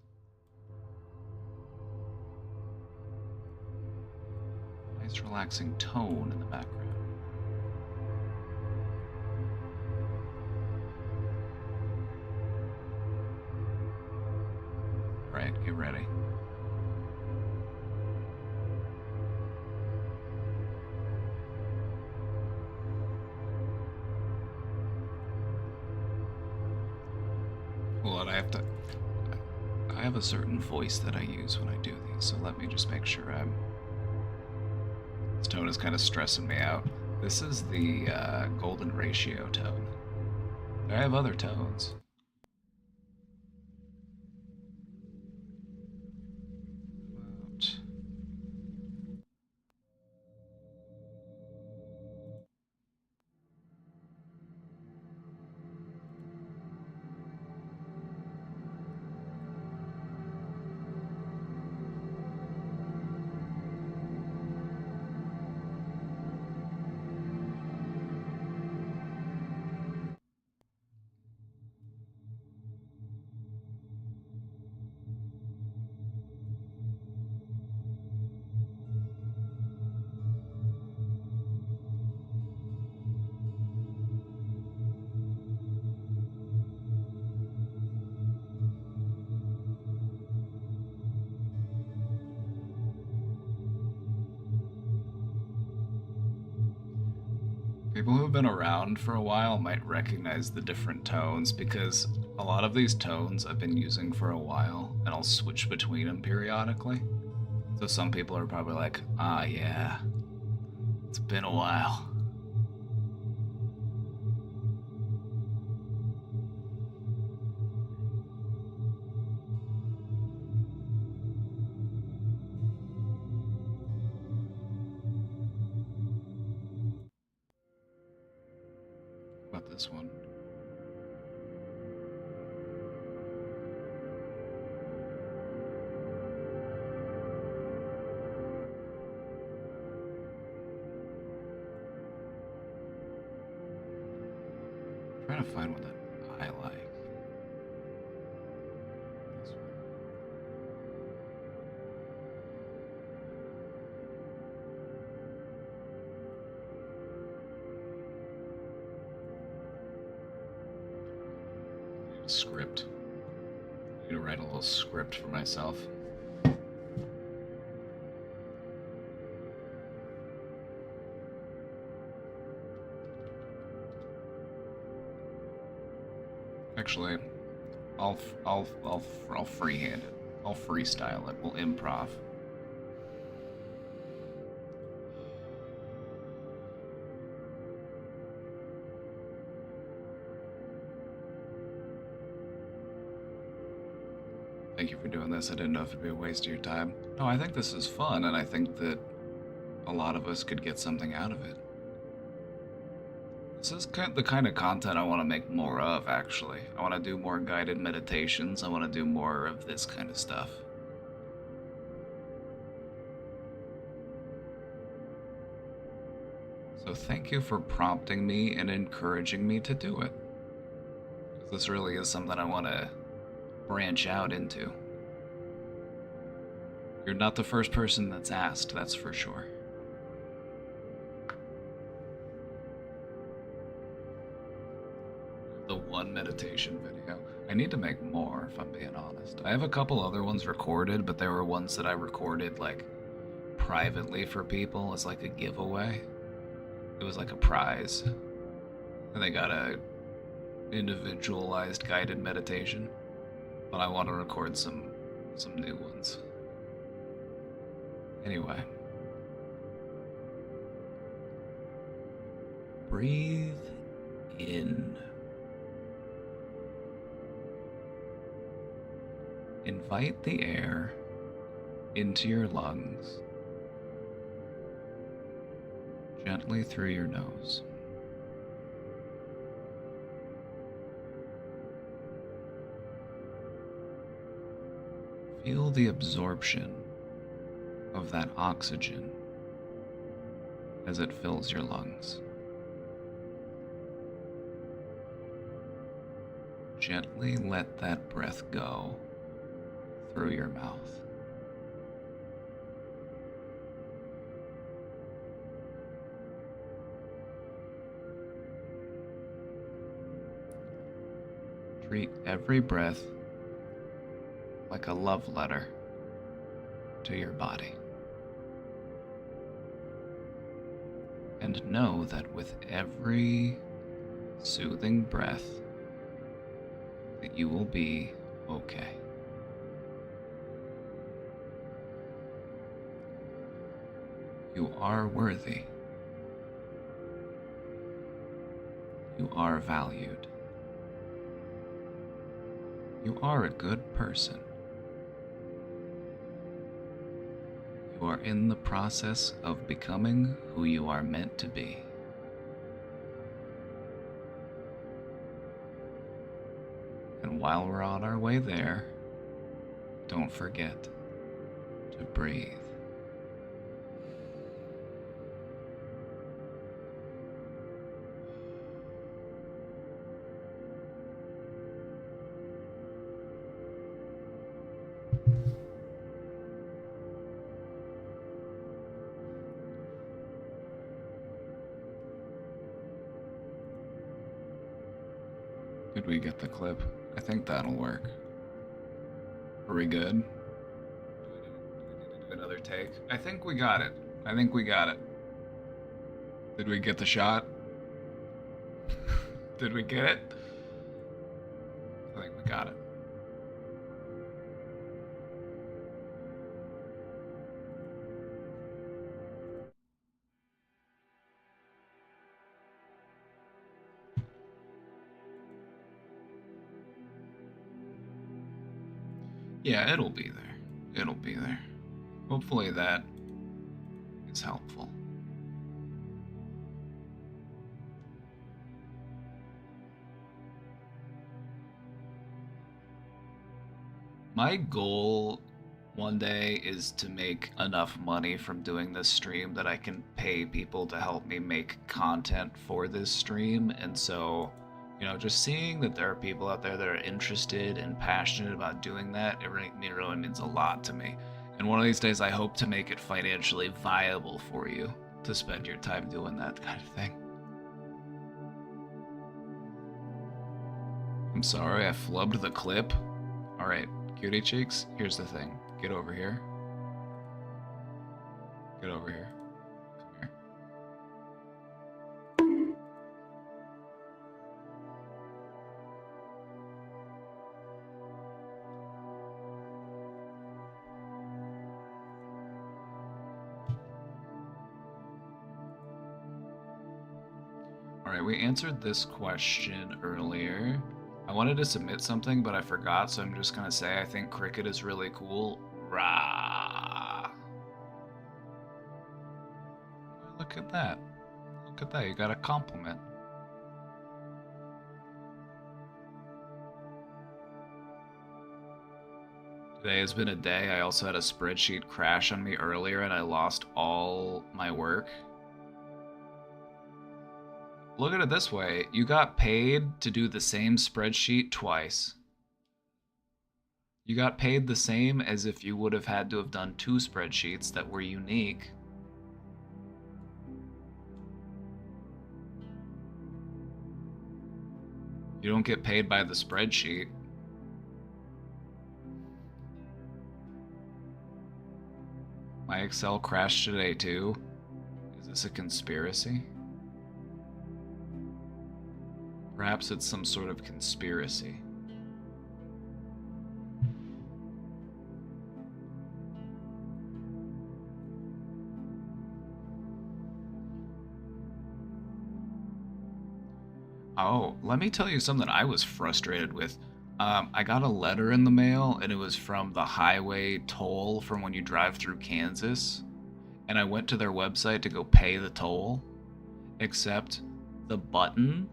Nice relaxing tone in the background. All right, get ready. Hold on, I have a certain voice that I use when I do these, so let me just make sure this tone is kind of stressing me out. This is the golden ratio tone. I have other tones. People who have been around for a while might recognize the different tones because a lot of these tones I've been using for a while and I'll switch between them periodically. So some people are probably like, ah, yeah, it's been a while. What about this one? I'm trying to find one that I like. This one. I need a script. I need to write a little script for myself. actually. I'll freehand it. I'll freestyle it. We'll improv. Thank you for doing this. I didn't know if it'd be a waste of your time. No, I think this is fun, and I think that a lot of us could get something out of it. This is the kind of content I want to make more of, actually. I want to do more guided meditations. I want to do more of this kind of stuff. So thank you for prompting me and encouraging me to do it. This really is something I want to branch out into. You're not the first person that's asked, that's for sure. The one meditation video. I need to make more, if I'm being honest. I have a couple other ones recorded, but they were ones that I recorded like privately for people as like a giveaway. It was like a prize. And they got a individualized guided meditation. But I want to record some new ones. Anyway. Breathe in. Invite the air into your lungs, gently through your nose. Feel the absorption of that oxygen as it fills your lungs. Gently let that breath go through your mouth. Treat every breath like a love letter to your body. And know that with every soothing breath, that you will be okay. You are worthy. You are valued. You are a good person. You are in the process of becoming who you are meant to be. And while we're on our way there, don't forget to breathe. Did we get the clip? I think that'll work. Are we good? Do we need to do another take? I think we got it. I think we got it. Did we get the shot? Did we get it? I think we got it. Yeah, it'll be there. It'll be there. Hopefully that is helpful. My goal one day is to make enough money from doing this stream that I can pay people to help me make content for this stream. And so, you know, just seeing that there are people out there that are interested and passionate about doing that, it really means a lot to me. And one of these days, I hope to make it financially viable for you to spend your time doing that kind of thing. I'm sorry, I flubbed the clip. All right, cutie cheeks, here's the thing. Get over here. Get over here. Come here. Alright, we answered this question earlier. I wanted to submit something, but I forgot, so I'm just gonna say I think cricket is really cool. Rah! Look at that. Look at that, you got a compliment. Today has been a day. I also had a spreadsheet crash on me earlier and I lost all my work. Look at it this way. You got paid to do the same spreadsheet twice. You got paid the same as if you would have had to have done 2 spreadsheets that were unique. You don't get paid by the spreadsheet. My Excel crashed today too. Is this a conspiracy? Perhaps it's some sort of conspiracy. Oh, let me tell you something I was frustrated with. I got a letter in the mail, and it was from the highway toll from when you drive through Kansas. And I went to their website to go pay the toll, except the button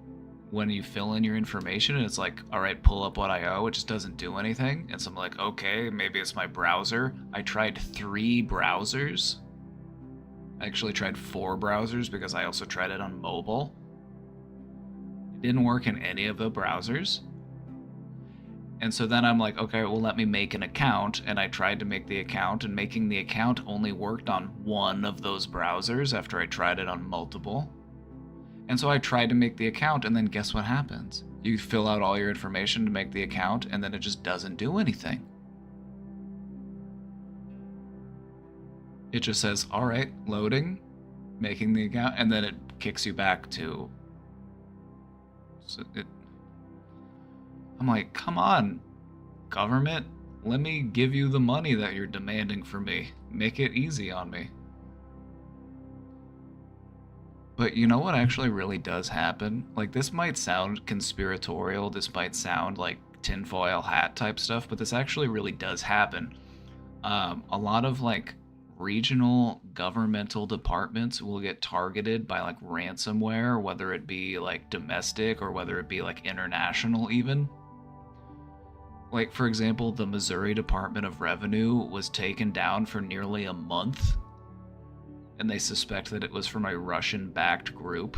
when you fill in your information and it's like, all right, pull up what I owe, it just doesn't do anything. And so I'm like, okay, maybe it's my browser. I tried 3 browsers. I actually tried 4 browsers because I also tried it on mobile. It didn't work in any of the browsers. And so then I'm like, okay, well, let me make an account. And I tried to make the account, and making the account only worked on one of those browsers after I tried it on multiple. And so I tried to make the account, and then guess what happens? You fill out all your information to make the account, and then it just doesn't do anything. It just says, all right, loading, making the account, and then it kicks you back to... I'm like, come on, government, let me give you the money that you're demanding from me. Make it easy on me. But you know what actually really does happen? Like, this might sound conspiratorial, this might sound like tinfoil hat type stuff, but this actually really does happen. A lot of, like, regional governmental departments will get targeted by, like, ransomware, whether it be, like, domestic or whether it be, like, international even. Like, for example, the Missouri Department of Revenue was taken down for nearly a month, and they suspect that it was from a Russian-backed group.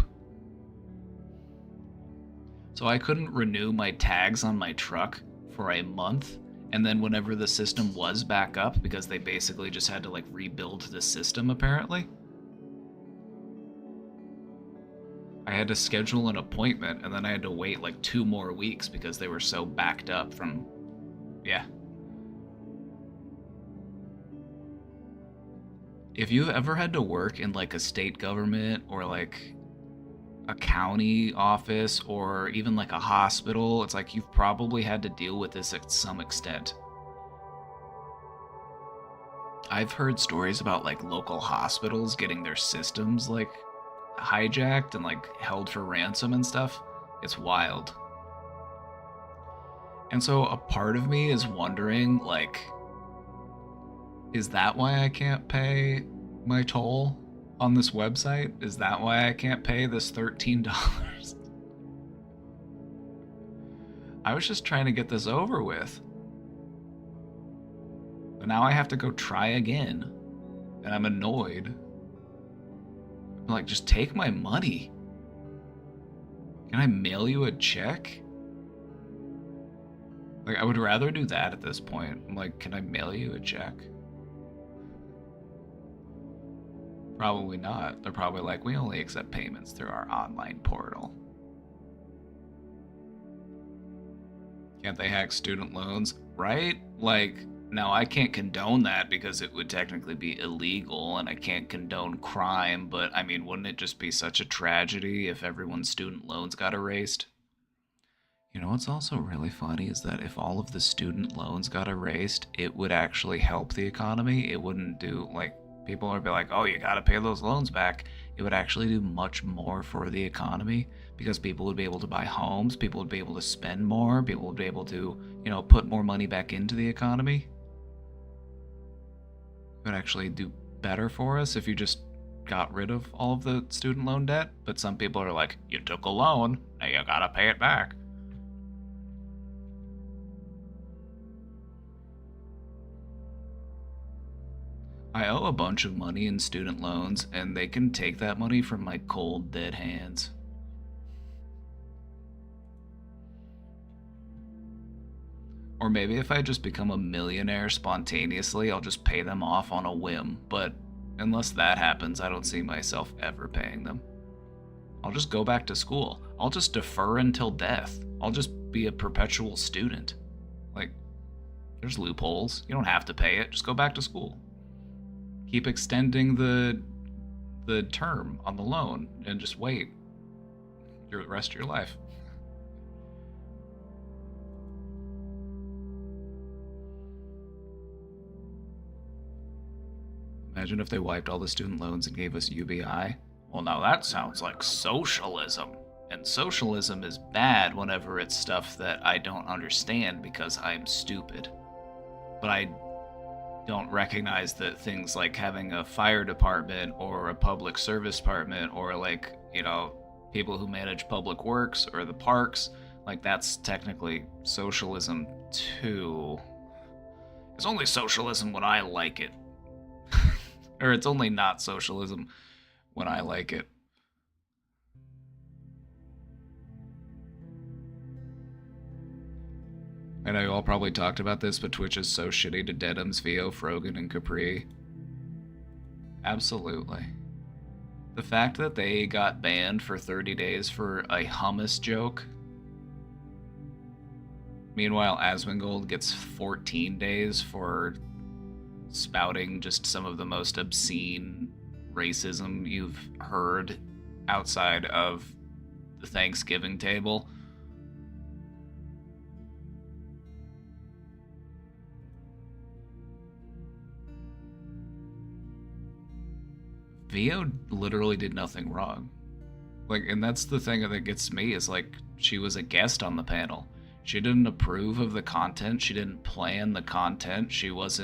So I couldn't renew my tags on my truck for a month, and then whenever the system was back up, because they basically just had to, like, rebuild the system, apparently, I had to schedule an appointment, and then I had to wait, like, 2 more weeks because they were so backed up from... Yeah. If you've ever had to work in, like, a state government or, like, a county office or even, like, a hospital, it's like you've probably had to deal with this at some extent. I've heard stories about, like, local hospitals getting their systems, like, hijacked and, like, held for ransom and stuff. It's wild. And so a part of me is wondering, like, is that why I can't pay my toll on this website? Is that why I can't pay this $13? I was just trying to get this over with. But now I have to go try again. And I'm annoyed. I'm like, just take my money. Can I mail you a check? Like, I would rather do that at this point. I'm like, can I mail you a check? Probably not. They're probably like, we only accept payments through our online portal. Can't they hack student loans? Right? Like, now I can't condone that because it would technically be illegal and I can't condone crime, but I mean, wouldn't it just be such a tragedy if everyone's student loans got erased? You know what's also really funny is that if all of the student loans got erased, it would actually help the economy. It wouldn't do, like, people would be like, oh, you gotta pay those loans back. It would actually do much more for the economy because people would be able to buy homes, people would be able to spend more, people would be able to, put more money back into the economy. It would actually do better for us if you just got rid of all of the student loan debt. But some people are like, you took a loan, now you gotta pay it back. I owe a bunch of money in student loans, and they can take that money from my cold, dead hands. Or maybe if I just become a millionaire spontaneously, I'll just pay them off on a whim. But unless that happens, I don't see myself ever paying them. I'll just go back to school. I'll just defer until death. I'll just be a perpetual student. Like, there's loopholes. You don't have to pay it. Just go back to school. Keep extending the term on the loan and just wait the rest of your life. Imagine if they wiped all the student loans and gave us UBI. Well, now that sounds like socialism. And socialism is bad whenever it's stuff that I don't understand because I'm stupid. But I don't recognize that things like having a fire department or a public service department or people who manage public works or the parks, that's technically socialism too. It's only socialism when I like it. Or it's only not socialism when I like it. I know you all probably talked about this, but Twitch is so shitty to Dedums, Vio, Frogan, and Capri. Absolutely. The fact that they got banned for 30 days for a hummus joke. Meanwhile, Asmongold gets 14 days for spouting just some of the most obscene racism you've heard outside of the Thanksgiving table. Vio literally did nothing wrong. And that's the thing that gets me is she was a guest on the panel. She didn't approve of the content. She didn't plan the content. She was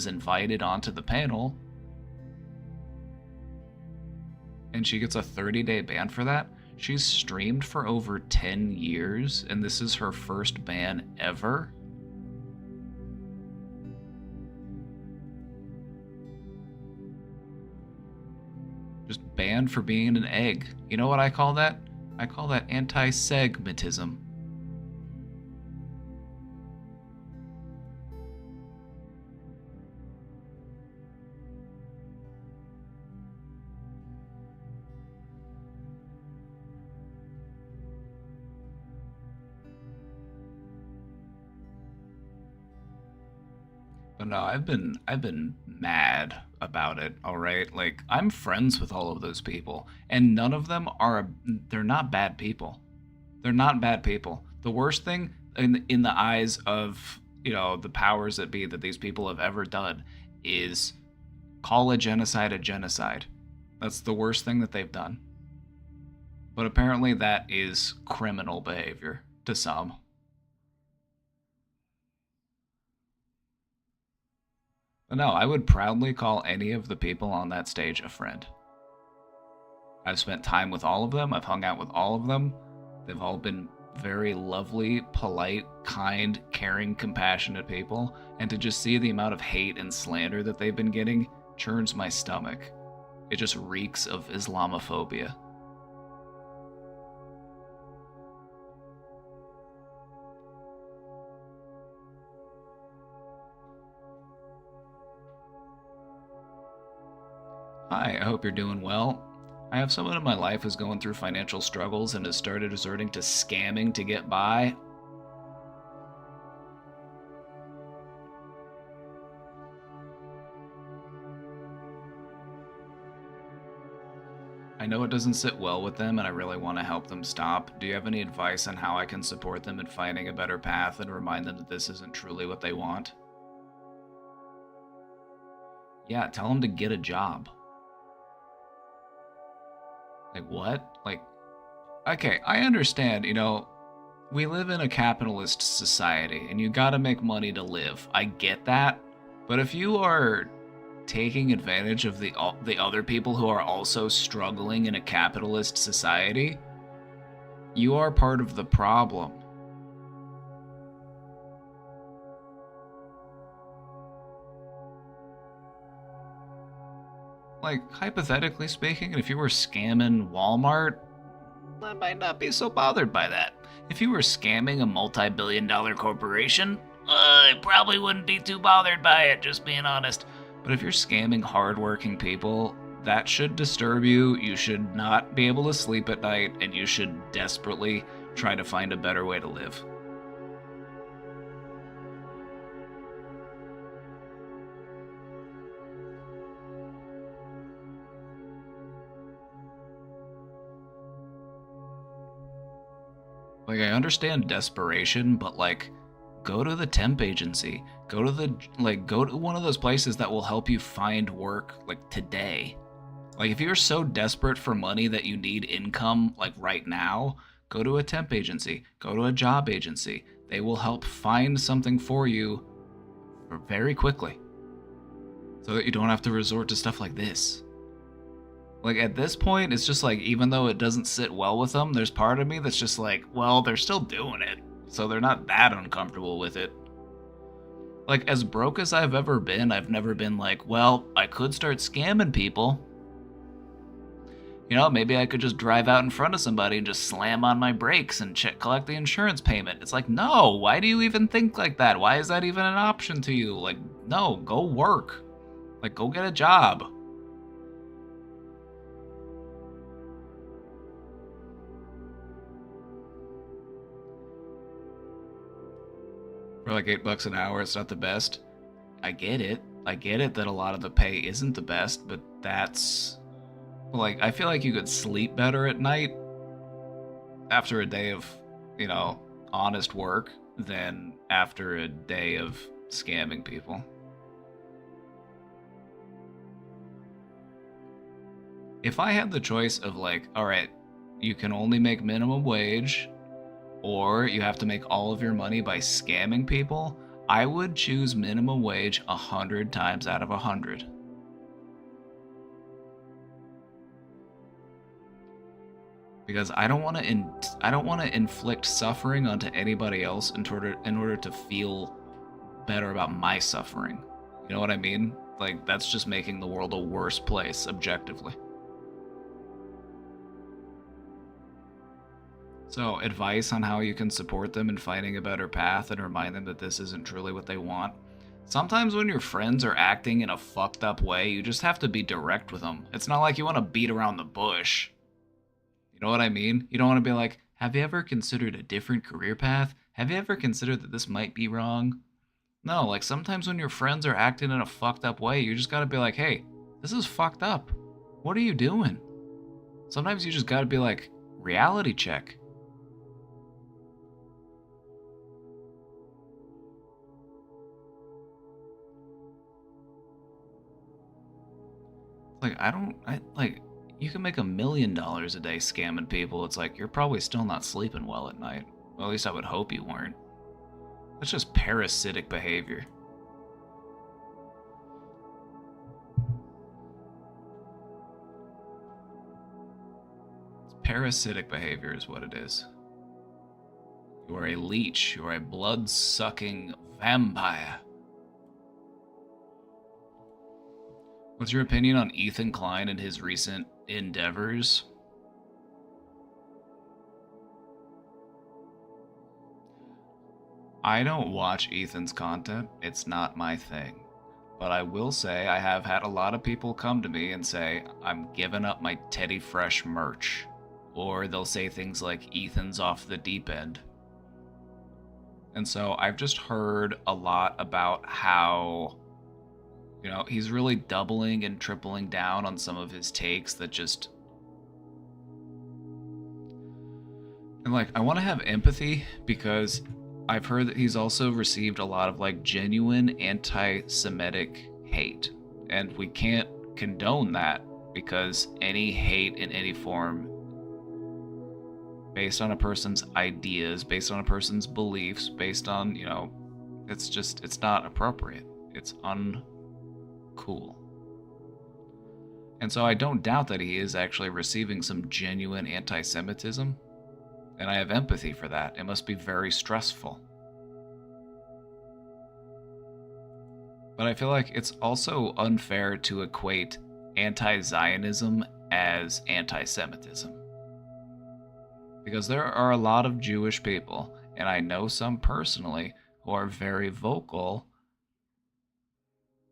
invited onto the panel. And she gets a 30-day ban for that. She's streamed for over 10 years, and this is her first ban ever. Just banned for being an egg. You know what I call that? I call that anti-segmentism. But no, I've been mad about it, all right? I'm friends with all of those people, and none of them they're not bad people. They're not bad people. The worst thing in the eyes of, the powers that be that these people have ever done is call a genocide. That's the worst thing that they've done. But apparently that is criminal behavior to some. But no, I would proudly call any of the people on that stage a friend. I've spent time with all of them. I've hung out with all of them. They've all been very lovely, polite, kind, caring, compassionate people. And to just see the amount of hate and slander that they've been getting churns my stomach. It just reeks of Islamophobia. Hi, I hope you're doing well. I have someone in my life who's going through financial struggles and has started resorting to scamming to get by. I know it doesn't sit well with them and I really want to help them stop. Do you have any advice on how I can support them in finding a better path and remind them that this isn't truly what they want? Yeah, tell him to get a job. Like, what? Like, okay, I understand, you know, we live in a capitalist society and you gotta make money to live. I get that. But if you are taking advantage of the other people who are also struggling in a capitalist society, you are part of the problem. Like, hypothetically speaking, if you were scamming Walmart, I might not be so bothered by that. If you were scamming a multi-billion-dollar corporation, I probably wouldn't be too bothered by it, just being honest. But if you're scamming hardworking people, that should disturb you. You should not be able to sleep at night, and you should desperately try to find a better way to live. Like, I understand desperation, but like, go to the temp agency. Go to one of those places that will help you find work like today. Like, if you're so desperate for money that you need income like right now, go to a temp agency, go to a job agency. They will help find something for you very quickly so that you don't have to resort to stuff like this. Like, at this point, it's just like, even though it doesn't sit well with them, there's part of me that's just like, well, they're still doing it, so they're not that uncomfortable with it. Like, as broke as I've ever been, I've never been like, well, I could start scamming people. You know, maybe I could just drive out in front of somebody and just slam on my brakes and collect the insurance payment. It's like, no, why do you even think like that? Why is that even an option to you? Like, no, go work. Like, go get a job. For like $8 an hour, it's not the best. I get it. I get it that a lot of the pay isn't the best, but that's like, I feel like you could sleep better at night after a day of, you know, honest work than after a day of scamming people. If I had the choice of like, all right, you can only make minimum wage, or you have to make all of your money by scamming people, I would choose minimum wage 100 times out of 100. Because I don't want to inflict suffering onto anybody else in order to feel better about my suffering. You know what I mean? Like, that's just making the world a worse place objectively. So, advice on how you can support them in finding a better path and remind them that this isn't truly what they want. Sometimes when your friends are acting in a fucked up way, you just have to be direct with them. It's not like you want to beat around the bush. You know what I mean? You don't want to be like, have you ever considered a different career path? Have you ever considered that this might be wrong? No, like, sometimes when your friends are acting in a fucked up way, you just gotta be like, hey, this is fucked up. What are you doing? Sometimes you just gotta be like, reality check. Like, you can make $1 million a day scamming people. It's like, you're probably still not sleeping well at night. Well, at least I would hope you weren't. That's just parasitic behavior. It's parasitic behavior is what it is. You are a leech. You are a blood-sucking vampire. What's your opinion on Ethan Klein and his recent endeavors? I don't watch Ethan's content. It's not my thing. But I will say I have had a lot of people come to me and say, I'm giving up my Teddy Fresh merch. Or they'll say things like, Ethan's off the deep end. And so I've just heard a lot about how, you know, he's really doubling and tripling down on some of his takes that just... And, like, I want to have empathy because I've heard that he's also received a lot of, like, genuine anti-Semitic hate. And we can't condone that, because any hate in any form based on a person's ideas, based on a person's beliefs, based on, it's not appropriate. It's uncool. And so I don't doubt that he is actually receiving some genuine anti-Semitism, and I have empathy for that. It must be very stressful. But I feel like it's also unfair to equate anti-Zionism as anti-Semitism. Because there are a lot of Jewish people, and I know some personally, who are very vocal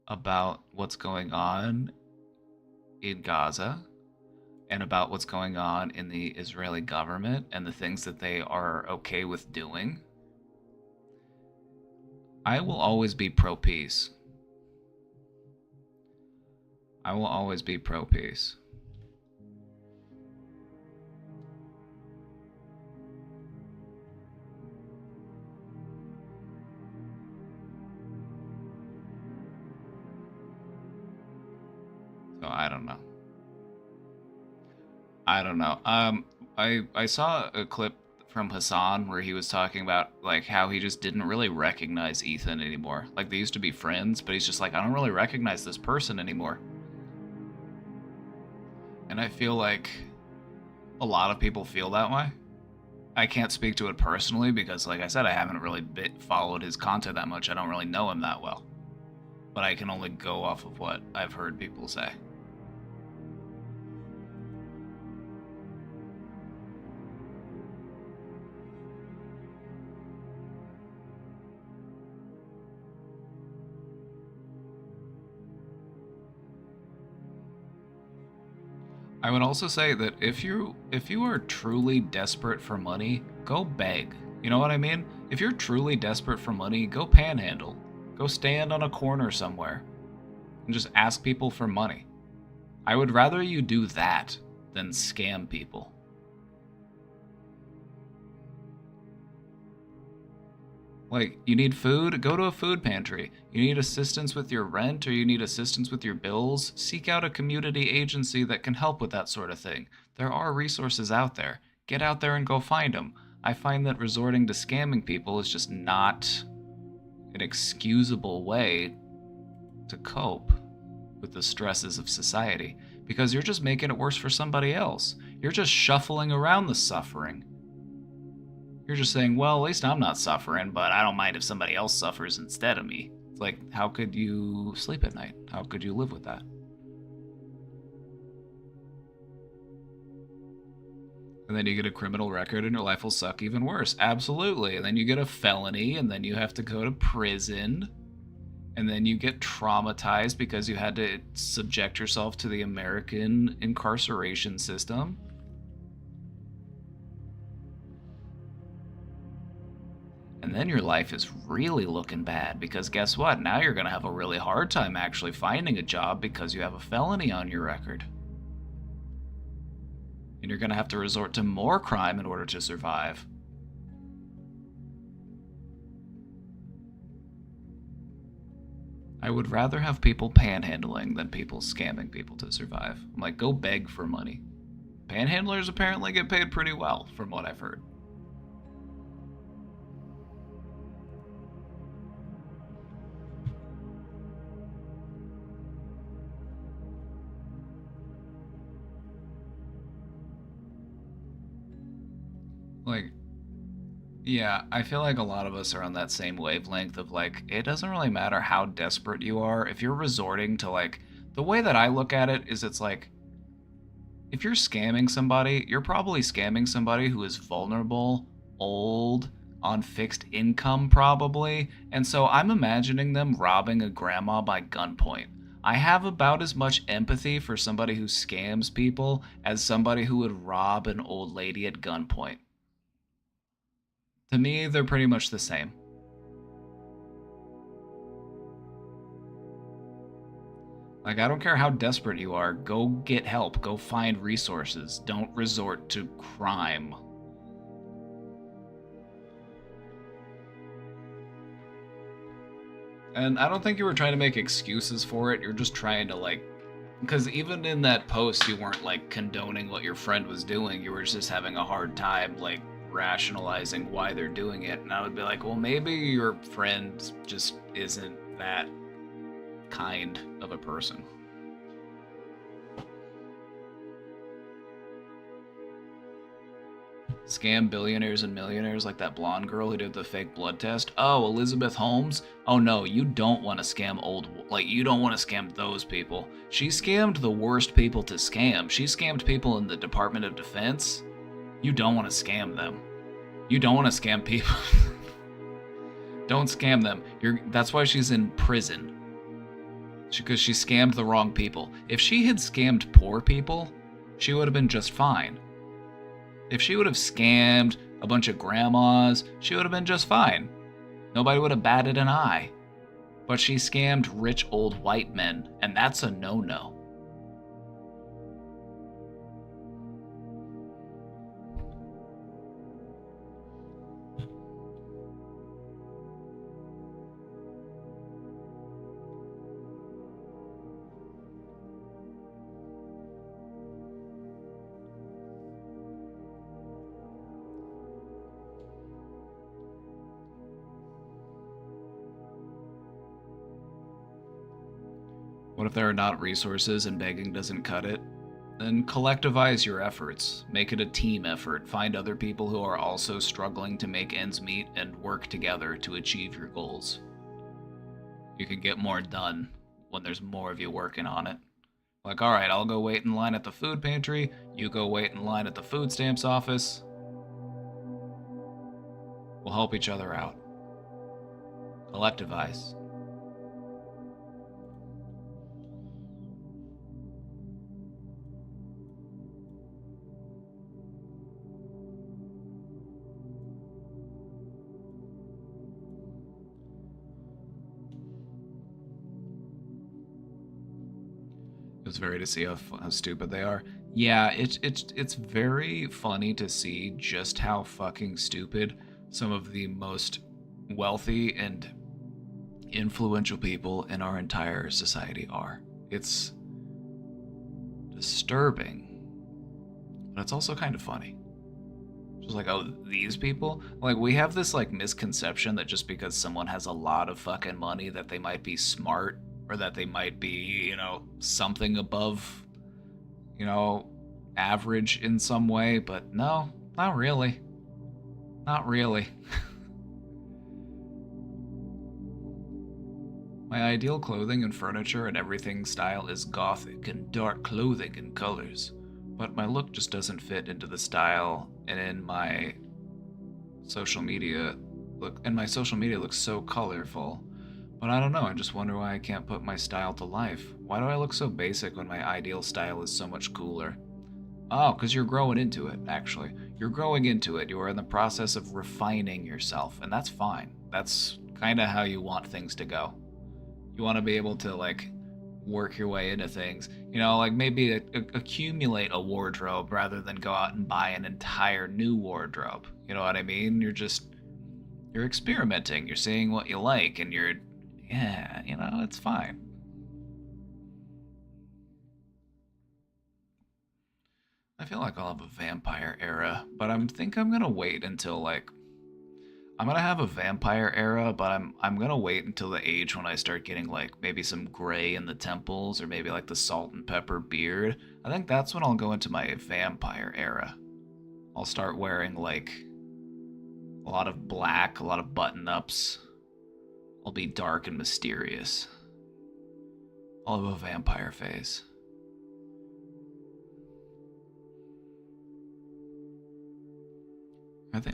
about what's going on in Gaza and about what's going on in the Israeli government and the things that they are okay with doing. I will always be pro-peace. I will always be pro-peace. So I don't know. I saw a clip from Hassan where he was talking about like how he just didn't really recognize Ethan anymore. Like they used to be friends, but he's just like, I don't really recognize this person anymore. And I feel like a lot of people feel that way. I can't speak to it personally because, like I said, I haven't really followed his content that much. I don't really know him that well. But I can only go off of what I've heard people say. I would also say that if you are truly desperate for money, go beg. You know what I mean? If you're truly desperate for money, go panhandle. Go stand on a corner somewhere and just ask people for money. I would rather you do that than scam people. Like, you need food? Go to a food pantry. You need assistance with your rent or you need assistance with your bills? Seek out a community agency that can help with that sort of thing. There are resources out there. Get out there and go find them. I find that resorting to scamming people is just not an excusable way to cope with the stresses of society, because you're just making it worse for somebody else. You're just shuffling around the suffering. You're just saying, well, at least I'm not suffering, but I don't mind if somebody else suffers instead of me. It's like, how could you sleep at night? How could you live with that? And then you get a criminal record and your life will suck even worse. Absolutely. And then you get a felony and then you have to go to prison. And then you get traumatized because you had to subject yourself to the American incarceration system. And then your life is really looking bad because guess what? Now you're going to have a really hard time actually finding a job because you have a felony on your record. And you're going to have to resort to more crime in order to survive. I would rather have people panhandling than people scamming people to survive. I'm like, go beg for money. Panhandlers apparently get paid pretty well, from what I've heard. Like, yeah, I feel like a lot of us are on that same wavelength of like, it doesn't really matter how desperate you are. If you're resorting to like, the way that I look at it is it's like, if you're scamming somebody, you're probably scamming somebody who is vulnerable, old, on fixed income probably. And so I'm imagining them robbing a grandma by gunpoint. I have about as much empathy for somebody who scams people as somebody who would rob an old lady at gunpoint. To me, they're pretty much the same. Like, I don't care how desperate you are, go get help, go find resources. Don't resort to crime. And I don't think you were trying to make excuses for it. You're just trying to, like, because even in that post, you weren't, like, condoning what your friend was doing. You were just having a hard time, like, rationalizing why they're doing it. And I would be like, well, maybe your friend just isn't that kind of a person. Scam billionaires and millionaires like that blonde girl who did the fake blood test. Oh, Elizabeth Holmes? Oh no, you don't want to scam you don't want to scam those people. She scammed the worst people to scam. She scammed people in the Department of Defense. You don't want to scam them. You don't want to scam people. Don't scam them. That's why she's in prison. Because she scammed the wrong people. If she had scammed poor people, she would have been just fine. If she would have scammed a bunch of grandmas, she would have been just fine. Nobody would have batted an eye. But she scammed rich old white men, and that's a no-no. What if there are not resources and begging doesn't cut it? Then collectivize your efforts. Make it a team effort. Find other people who are also struggling to make ends meet and work together to achieve your goals. You can get more done when there's more of you working on it. Like, alright, I'll go wait in line at the food pantry. You go wait in line at the food stamps office. We'll help each other out. Collectivize. It's very to see how stupid they are. Yeah, it's very funny to see just how fucking stupid some of the most wealthy and influential people in our entire society are. It's disturbing, but it's also kind of funny. Just like, oh, these people? Like, we have this, like, misconception that just because someone has a lot of fucking money that they might be smart, or that they might be, you know, something above, you know, average in some way, but no, not really. Not really. My ideal clothing and furniture and everything style is gothic and dark clothing and colors, but my look just doesn't fit into the style, and in my social media looks so colorful. But I don't know, I just wonder why I can't put my style to life. Why do I look so basic when my ideal style is so much cooler? Oh, because you're growing into it, actually. You're growing into it. You are in the process of refining yourself, and that's fine. That's kind of how you want things to go. You want to be able to, like, work your way into things. You know, like, maybe accumulate a wardrobe rather than go out and buy an entire new wardrobe. You know what I mean? You're experimenting. You're seeing what you like, and yeah, you know, it's fine. I feel like I'll have a vampire era, but I think I'm gonna wait until, like, I'm gonna have a vampire era, but I'm gonna wait until the age when I start getting, like, maybe some gray in the temples, or maybe like the salt and pepper beard. I think that's when I'll go into my vampire era. I'll start wearing, like, a lot of black, a lot of button-ups. I'll be dark and mysterious. I'll have a vampire phase.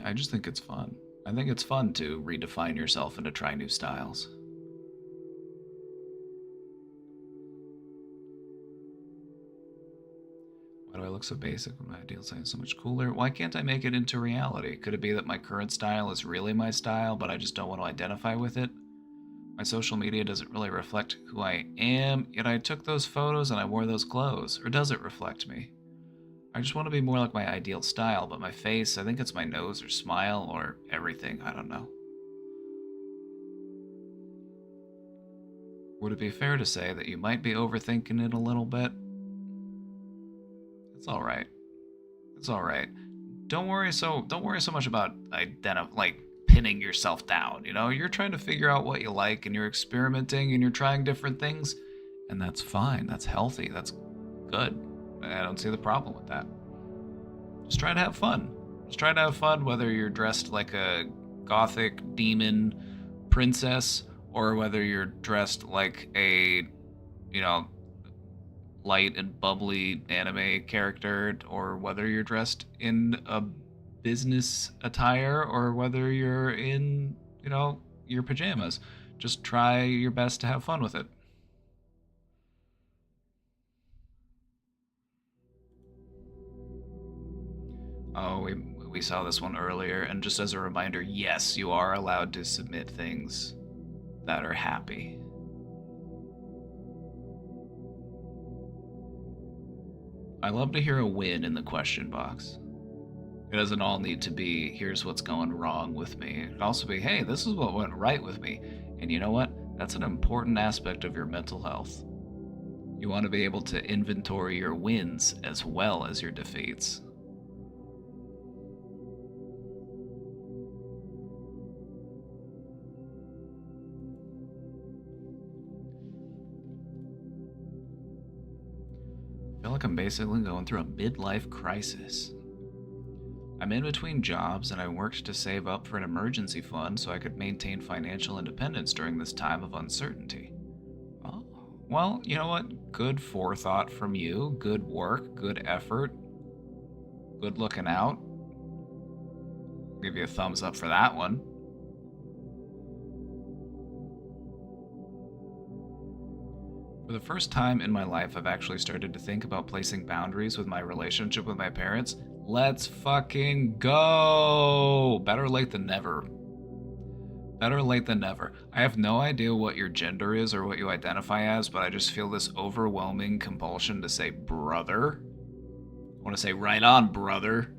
I just think it's fun. I think it's fun to redefine yourself and to try new styles. Why do I look so basic when my ideal style is so much cooler? Why can't I make it into reality? Could it be that my current style is really my style, but I just don't want to identify with it? My social media doesn't really reflect who I am, yet I took those photos and I wore those clothes. Or does it reflect me? I just want to be more like my ideal style, but my face, I think it's my nose or smile or everything, I don't know. Would it be fair to say that you might be overthinking it a little bit? It's all right. It's all right. Don't worry so much about pinning yourself down, you know? You're trying to figure out what you like and you're experimenting and you're trying different things, and that's fine. That's healthy. That's good. I don't see the problem with that. Just try to have fun. Just try to have fun whether you're dressed like a gothic demon princess or whether you're dressed like a, you know, light and bubbly anime character, or whether you're dressed in a business attire, or whether you're in, you know, your pajamas. Just try your best to have fun with it. Oh, we saw this one earlier, and just as a reminder, yes, you are allowed to submit things that are happy. I love to hear a win in the question box. It doesn't all need to be, here's what's going wrong with me. It can also be, hey, this is what went right with me. And you know what? That's an important aspect of your mental health. You want to be able to inventory your wins as well as your defeats. I feel like I'm basically going through a midlife crisis. I'm in between jobs and I worked to save up for an emergency fund so I could maintain financial independence during this time of uncertainty. Oh, well, you know what? Good forethought from you, good work, good effort, good looking out. I'll give you a thumbs up for that one. For the first time in my life, I've actually started to think about placing boundaries with my relationship with my parents. Let's fucking go! Better late than never. Better late than never. I have no idea what your gender is or what you identify as, but I just feel this overwhelming compulsion to say brother. I want to say right on, brother.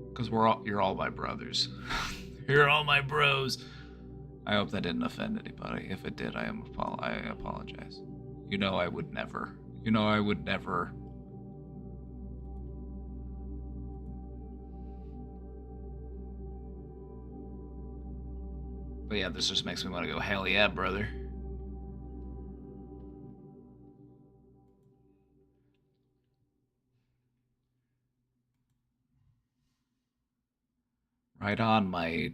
Because you're all my brothers. You're all my bros. I hope that didn't offend anybody. If it did, I apologize. You know I would never. You know I would never. But yeah, this just makes me want to go, hell yeah, brother. Right on, my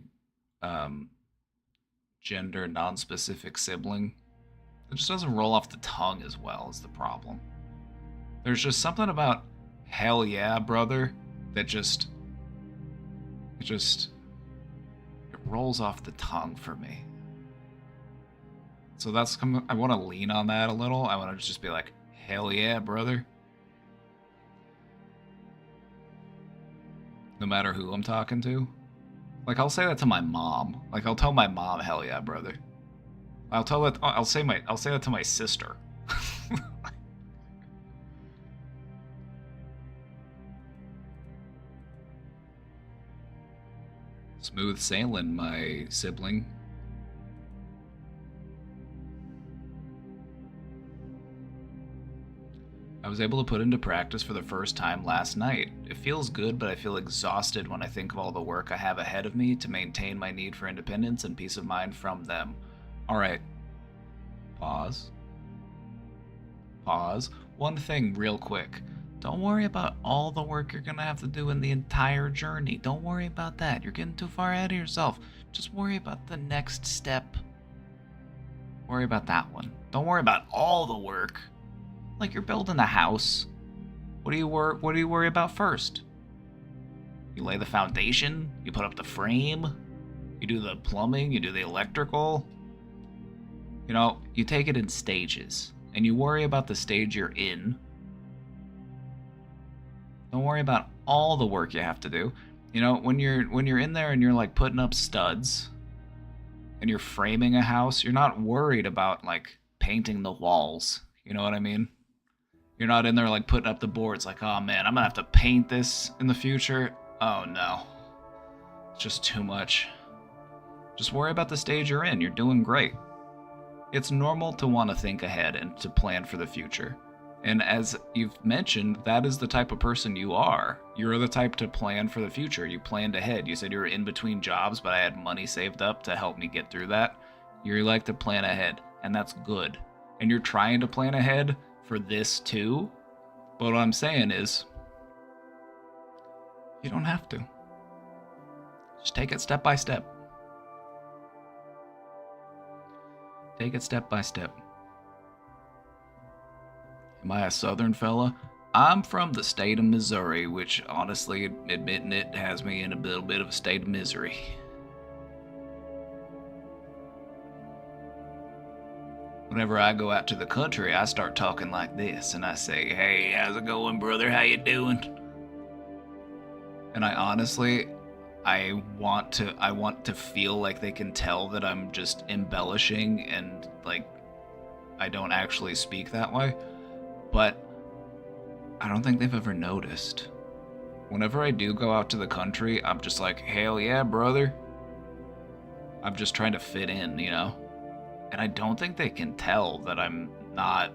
gender non-specific sibling. It just doesn't roll off the tongue as well as the problem. There's just something about hell yeah, brother, that it rolls off the tongue for me. So I want to lean on that a little. I want to just be like, hell yeah, brother. No matter who I'm talking to. Like, I'll say that to my mom. Like, I'll tell my mom, hell yeah, brother. I'll say that to my sister. Smooth sailing, my sibling. I was able to put into practice for the first time last night. It feels good, but I feel exhausted when I think of all the work I have ahead of me to maintain my need for independence and peace of mind from them. Alright. Pause. One thing real quick. Don't worry about all the work you're gonna have to do in the entire journey. Don't worry about that. You're getting too far ahead of yourself. Just worry about the next step. Worry about that one. Don't worry about all the work. Like, you're building a house. What do you worry about first? You lay the foundation, you put up the frame, you do the plumbing, you do the electrical. You know, you take it in stages, and you worry about the stage you're in. Don't worry about all the work you have to do. You know, when you're in there and you're like putting up studs and you're framing a house, you're not worried about like painting the walls. You know what I mean? You're not in there like putting up the boards like, oh man, I'm gonna have to paint this in the future. Oh no. It's just too much. Just worry about the stage you're in. You're doing great. It's normal to want to think ahead and to plan for the future. And as you've mentioned, that is the type of person you are. You're the type to plan for the future. You planned ahead. You said you were in between jobs, but I had money saved up to help me get through that. You like to plan ahead, and that's good. And you're trying to plan ahead for this too. But what I'm saying is, you don't have to. Just take it step by step. Take it step by step. Am I a Southern fella? I'm from the state of Missouri, which honestly, admitting it, has me in a little bit of a state of misery. Whenever I go out to the country, I start talking like this, and I say, "Hey, how's it going, brother? How you doing?" And I honestly, I want to feel like they can tell that I'm just embellishing and like I don't actually speak that way. But I don't think they've ever noticed. Whenever I do go out to the country, I'm just like, hell yeah, brother. I'm just trying to fit in, you know? And I don't think they can tell that I'm not...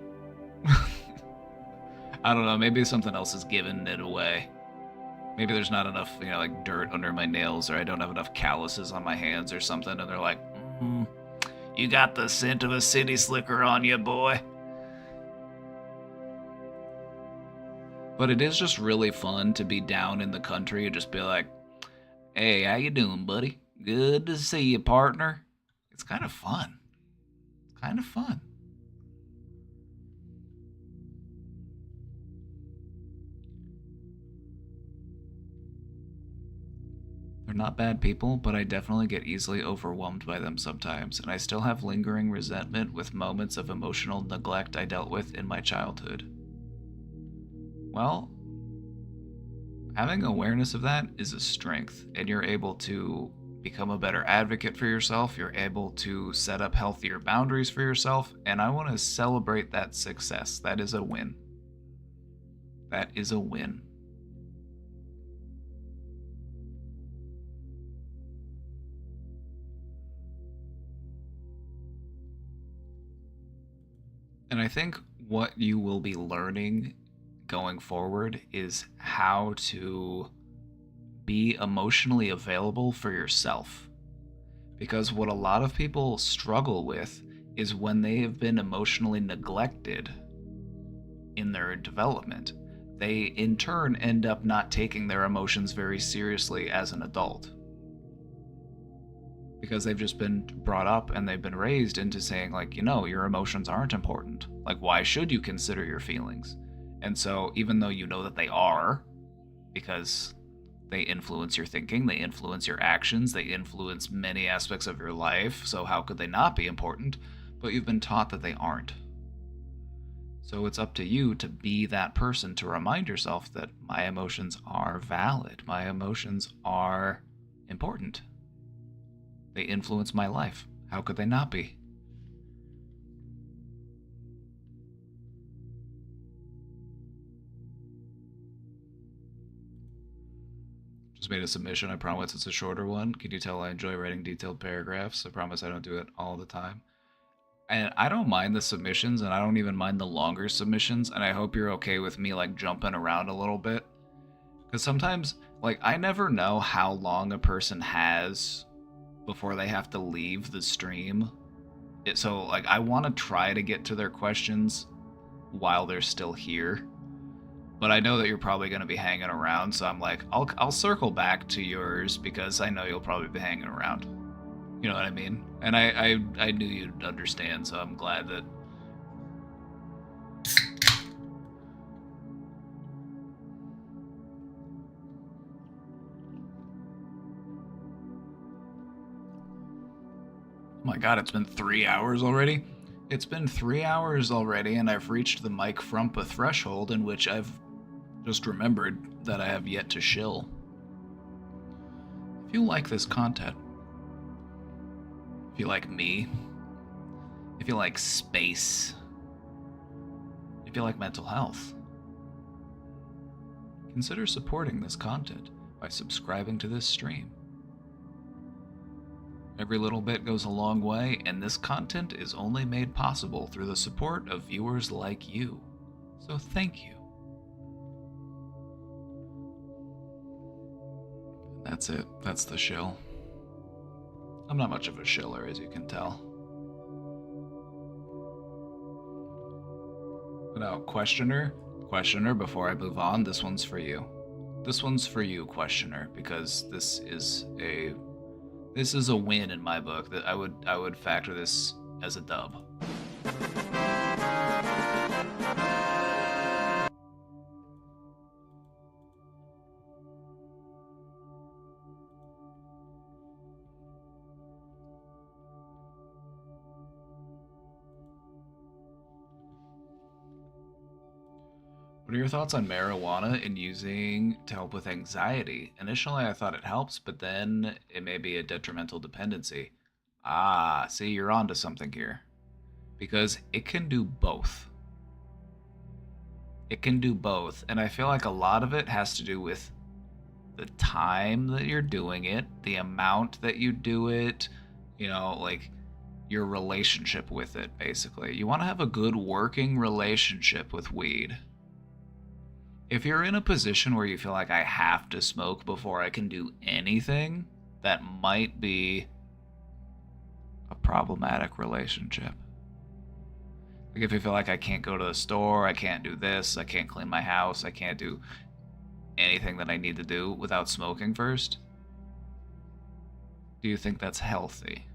I don't know, maybe something else is giving it away. Maybe there's not enough, you know, like dirt under my nails, or I don't have enough calluses on my hands or something, and they're like, you got the scent of a city slicker on you, boy. But it is just really fun to be down in the country and just be like, hey, how you doing, buddy? Good to see you, partner. It's kind of fun. It's kind of fun. They're not bad people, but I definitely get easily overwhelmed by them sometimes, and I still have lingering resentment with moments of emotional neglect I dealt with in my childhood. Well, having awareness of that is a strength, and you're able to become a better advocate for yourself. You're able to set up healthier boundaries for yourself, and I want to celebrate that success. That is a win. That is a win. And I think what you will be learning going forward is how to be emotionally available for yourself. Because what a lot of people struggle with is when they have been emotionally neglected in their development, they in turn end up not taking their emotions very seriously as an adult. Because they've just been brought up and they've been raised into saying, like, you know, your emotions aren't important. Like, why should you consider your feelings? And so even though you know that they are, because they influence your thinking, they influence your actions, they influence many aspects of your life, so how could they not be important? But you've been taught that they aren't. So it's up to you to be that person to remind yourself that my emotions are valid, my emotions are important. They influence my life. How could they not be? Just made a submission. I promise it's a shorter one. Can you tell I enjoy writing detailed paragraphs? I promise I don't do it all the time. And I don't mind the submissions, and I don't even mind the longer submissions, and I hope you're okay with me, like, jumping around a little bit. Because sometimes, like, I never know how long a person has before they have to leave the stream. So, like, I want to try to get to their questions while they're still here. But I know that you're probably going to be hanging around, so I'm like, I'll circle back to yours because I know you'll probably be hanging around. You know what I mean? And I knew you'd understand, so I'm glad that... Oh my god, it's been 3 hours already? It's been 3 hours already, and I've reached the Mike Frumpa threshold in which I've just remembered that I have yet to shill. If you like this content, if you like me, if you like space, if you like mental health, consider supporting this content by subscribing to this stream. Every little bit goes a long way, and this content is only made possible through the support of viewers like you. So thank you. That's it. That's the shill. I'm not much of a shiller, as you can tell. Now, questioner, before I move on, this one's for you. This one's for you, questioner, because this is a win in my book. That I would factor this as a dub. What are your thoughts on marijuana and using to help with anxiety? Initially, I thought it helps, but then it may be a detrimental dependency. Ah, see, you're onto something here. Because it can do both. It can do both, and I feel like a lot of it has to do with the time that you're doing it, the amount that you do it, like your relationship with it, basically. You want to have a good working relationship with weed. If you're in a position where you feel like I have to smoke before I can do anything, that might be a problematic relationship. Like if you feel like I can't go to the store, I can't do this, I can't clean my house, I can't do anything that I need to do without smoking first, do you think that's healthy?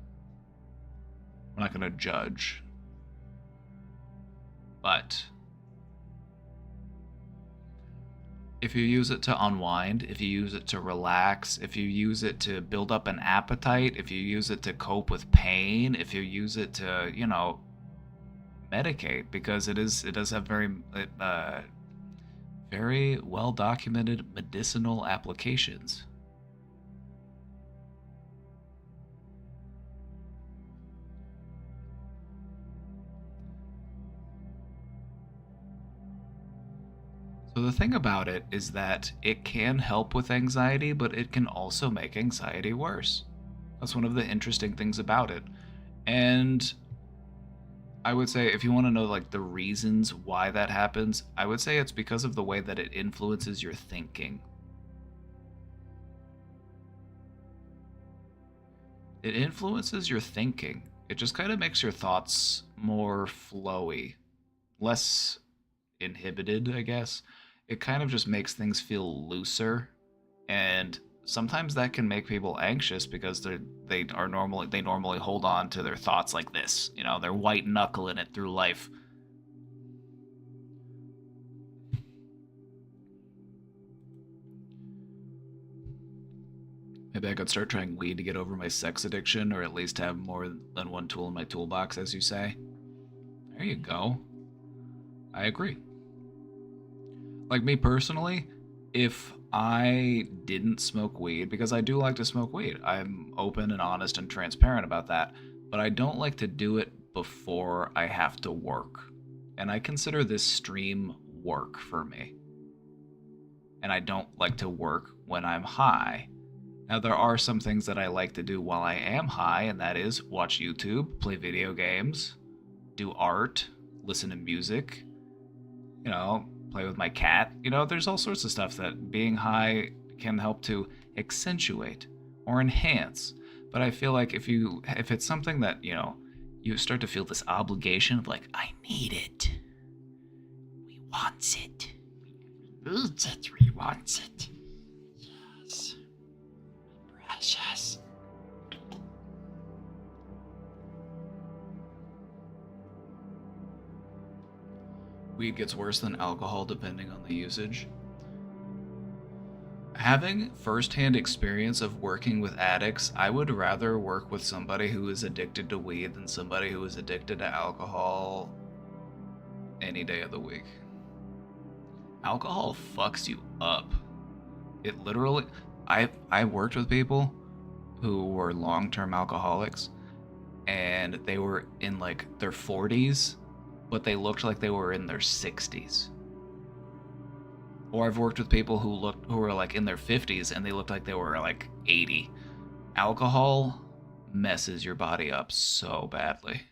I'm not going to judge. But if you use it to unwind, if you use it to relax, if you use it to build up an appetite, if you use it to cope with pain, if you use it to, medicate, because it does have very well documented medicinal applications. So the thing about it is that it can help with anxiety, but it can also make anxiety worse. That's one of the interesting things about it. And I would say if you want to know like the reasons why that happens, I would say it's because of the way that it influences your thinking. It influences your thinking. It just kind of makes your thoughts more flowy, less inhibited, I guess. It kind of just makes things feel looser, and sometimes that can make people anxious because they normally hold on to their thoughts like this. They're white knuckling it through life. Maybe I could start trying weed to get over my sex addiction, or at least have more than one tool in my toolbox, as you say. There you go. I agree. Like me personally, if I didn't smoke weed, because I do like to smoke weed, I'm open and honest and transparent about that, but I don't like to do it before I have to work. And I consider this stream work for me. And I don't like to work when I'm high. Now, there are some things that I like to do while I am high, and that is watch YouTube, play video games, do art, listen to music, play with my cat. There's all sorts of stuff that being high can help to accentuate or enhance. But I feel like if it's something that, you start to feel this obligation of like, I need it. We wants it. We needs it. We wants it. Yes. Precious. Weed gets worse than alcohol depending on the usage. Having first-hand experience of working with addicts, I would rather work with somebody who is addicted to weed than somebody who is addicted to alcohol any day of the week. Alcohol fucks you up. It literally... I worked with people who were long-term alcoholics, and they were in like their 40s, but they looked like they were in their 60s. Or I've worked with people who were like in their 50s and they looked like they were like 80. Alcohol messes your body up so badly.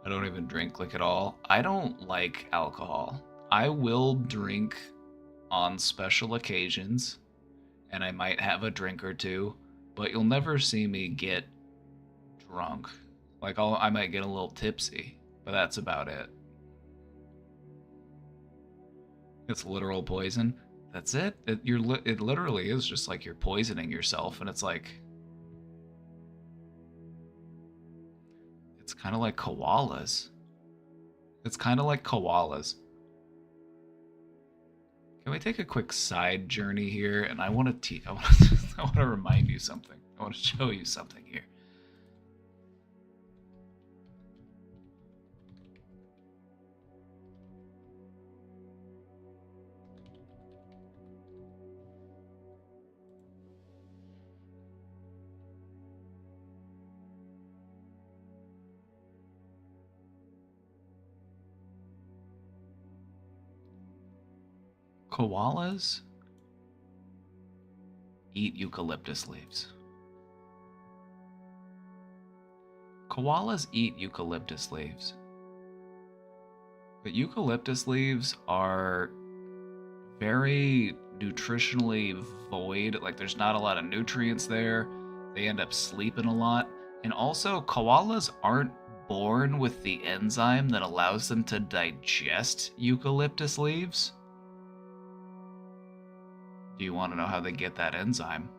I don't even drink like at all. I don't like alcohol. I will drink on special occasions, and I might have a drink or two, but you'll never see me get drunk. Like I might get a little tipsy, but that's about it. It's literal poison. That's it. It literally is just like you're poisoning yourself, and it's like it's kind of like koalas. It's kind of like koalas. Can we take a quick side journey here? And I want to I want to remind you something. I want to show you something here. Koalas eat eucalyptus leaves. Koalas eat eucalyptus leaves. But eucalyptus leaves are very nutritionally void. Like, there's not a lot of nutrients there. They end up sleeping a lot. And also, koalas aren't born with the enzyme that allows them to digest eucalyptus leaves. Do you want to know how they get that enzyme?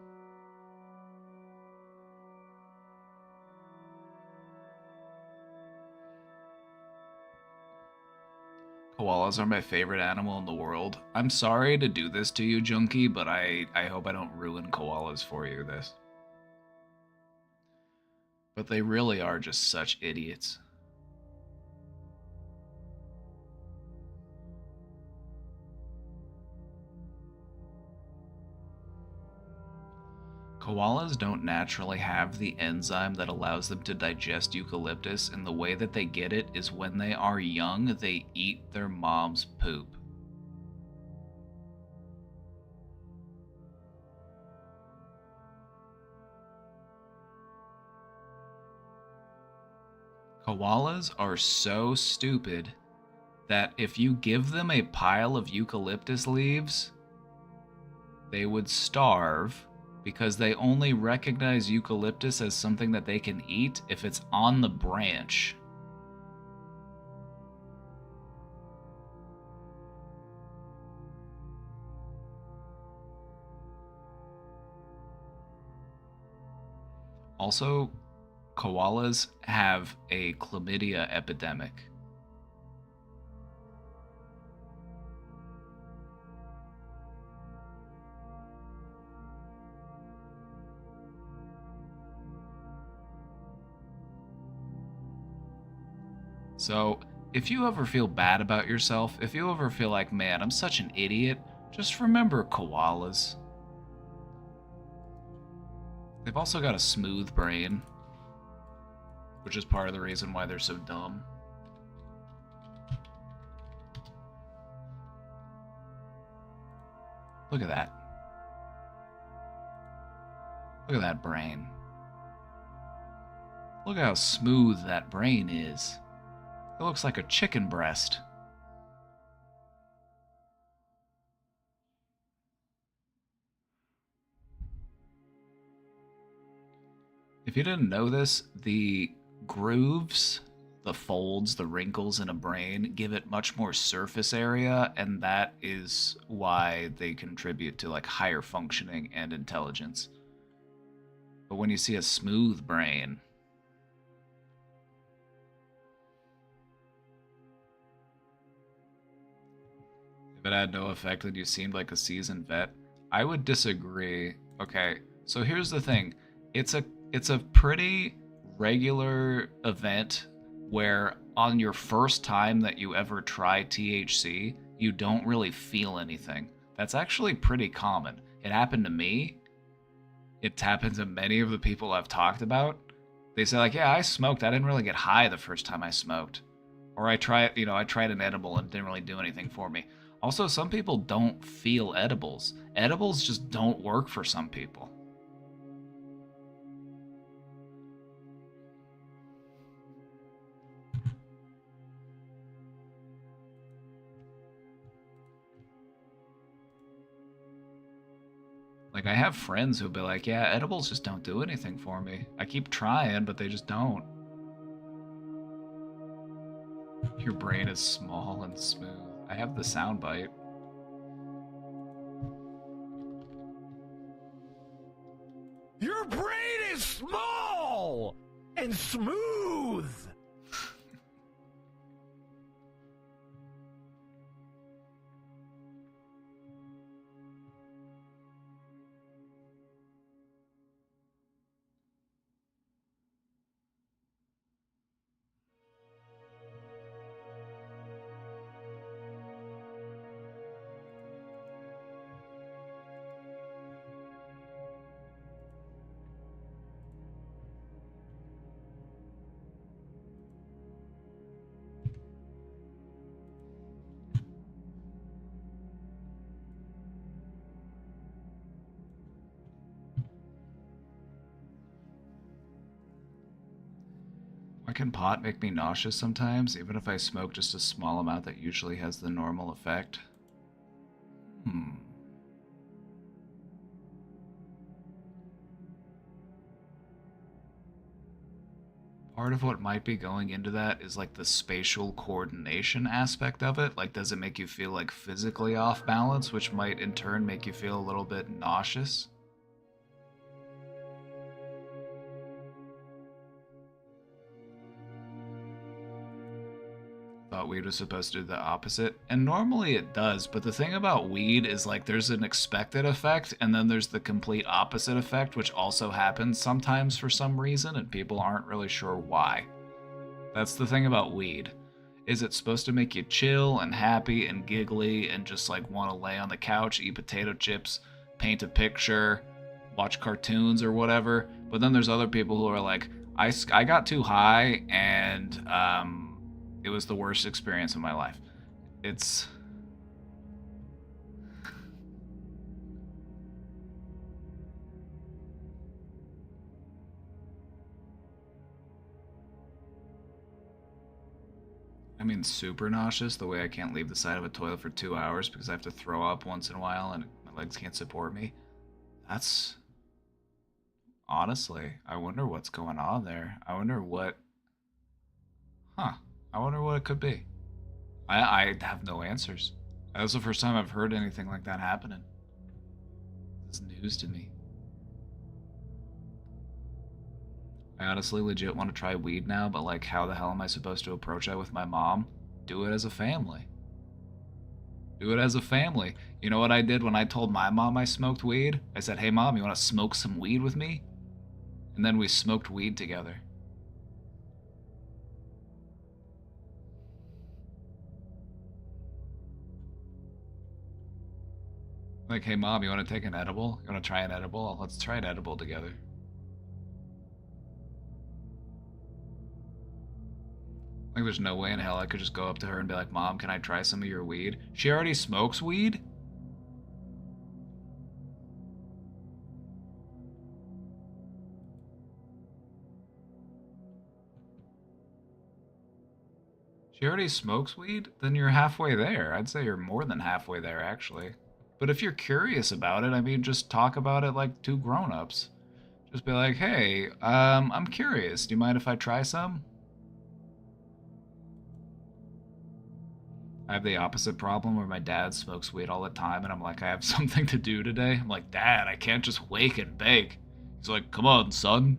Koalas are my favorite animal in the world. I'm sorry to do this to you, Junkie, but I hope I don't ruin koalas for you this. But they really are just such idiots. Koalas don't naturally have the enzyme that allows them to digest eucalyptus, and the way that they get it is when they are young, they eat their mom's poop. Koalas are so stupid that if you give them a pile of eucalyptus leaves, they would starve because they only recognize eucalyptus as something that they can eat if it's on the branch. Also, koalas have a chlamydia epidemic. So, if you ever feel bad about yourself, if you ever feel like, man, I'm such an idiot, just remember koalas. They've also got a smooth brain, which is part of the reason why they're so dumb. Look at that. Look at that brain. Look how smooth that brain is. It looks like a chicken breast. If you didn't know this, the grooves, the folds, the wrinkles in a brain give it much more surface area, and that is why they contribute to like higher functioning and intelligence. But when you see a smooth brain, if it had no effect and you seemed like a seasoned vet, I would disagree. Okay, so here's the thing. It's a pretty regular event where on your first time that you ever try THC, you don't really feel anything. That's actually pretty common. It happened to me. It's happened to many of the people I've talked about. They say like, yeah, I smoked. I didn't really get high the first time I smoked. Or I tried an edible and it didn't really do anything for me. Also, some people don't feel edibles. Edibles just don't work for some people. Like, I have friends who'll be like, yeah, edibles just don't do anything for me. I keep trying, but they just don't. Your brain is small and smooth. I have the soundbite. Your brain is small and smooth. Why can pot make me nauseous sometimes, even if I smoke just a small amount that usually has the normal effect? Part of what might be going into that is like the spatial coordination aspect of it. Like, does it make you feel like physically off balance, which might in turn make you feel a little bit nauseous? Thought weed was supposed to do the opposite, and normally it does, but the thing about weed is like there's an expected effect and then there's the complete opposite effect, which also happens sometimes for some reason and people aren't really sure why. That's the thing about weed. Is it supposed to make you chill and happy and giggly and just like want to lay on the couch, eat potato chips, paint a picture, watch cartoons or whatever? But then there's other people who are like, I got too high and it was the worst experience of my life. It's... I mean, super nauseous, the way I can't leave the side of a toilet for 2 hours because I have to throw up once in a while and my legs can't support me. That's... Honestly, I wonder what's going on there. I wonder what... Huh. I wonder what it could be. I have no answers. That's the first time I've heard anything like that happening. It's news to me. I honestly legit want to try weed now, but like, how the hell am I supposed to approach that with my mom? Do it as a family. Do it as a family. You know what I did when I told my mom I smoked weed? I said, hey mom, you want to smoke some weed with me? And then we smoked weed together. Like, hey mom, you want to take an edible? You want to try an edible? Let's try an edible together. Like, there's no way in hell I could just go up to her and be like, Mom, can I try some of your weed? She already smokes weed? She already smokes weed? Then you're halfway there. I'd say you're more than halfway there, actually. But if you're curious about it, I mean, just talk about it like two grown-ups. Just be like, hey, I'm curious. Do you mind if I try some? I have the opposite problem where my dad smokes weed all the time, and I'm like, I have something to do today. I'm like, Dad, I can't just wake and bake. He's like, come on, son.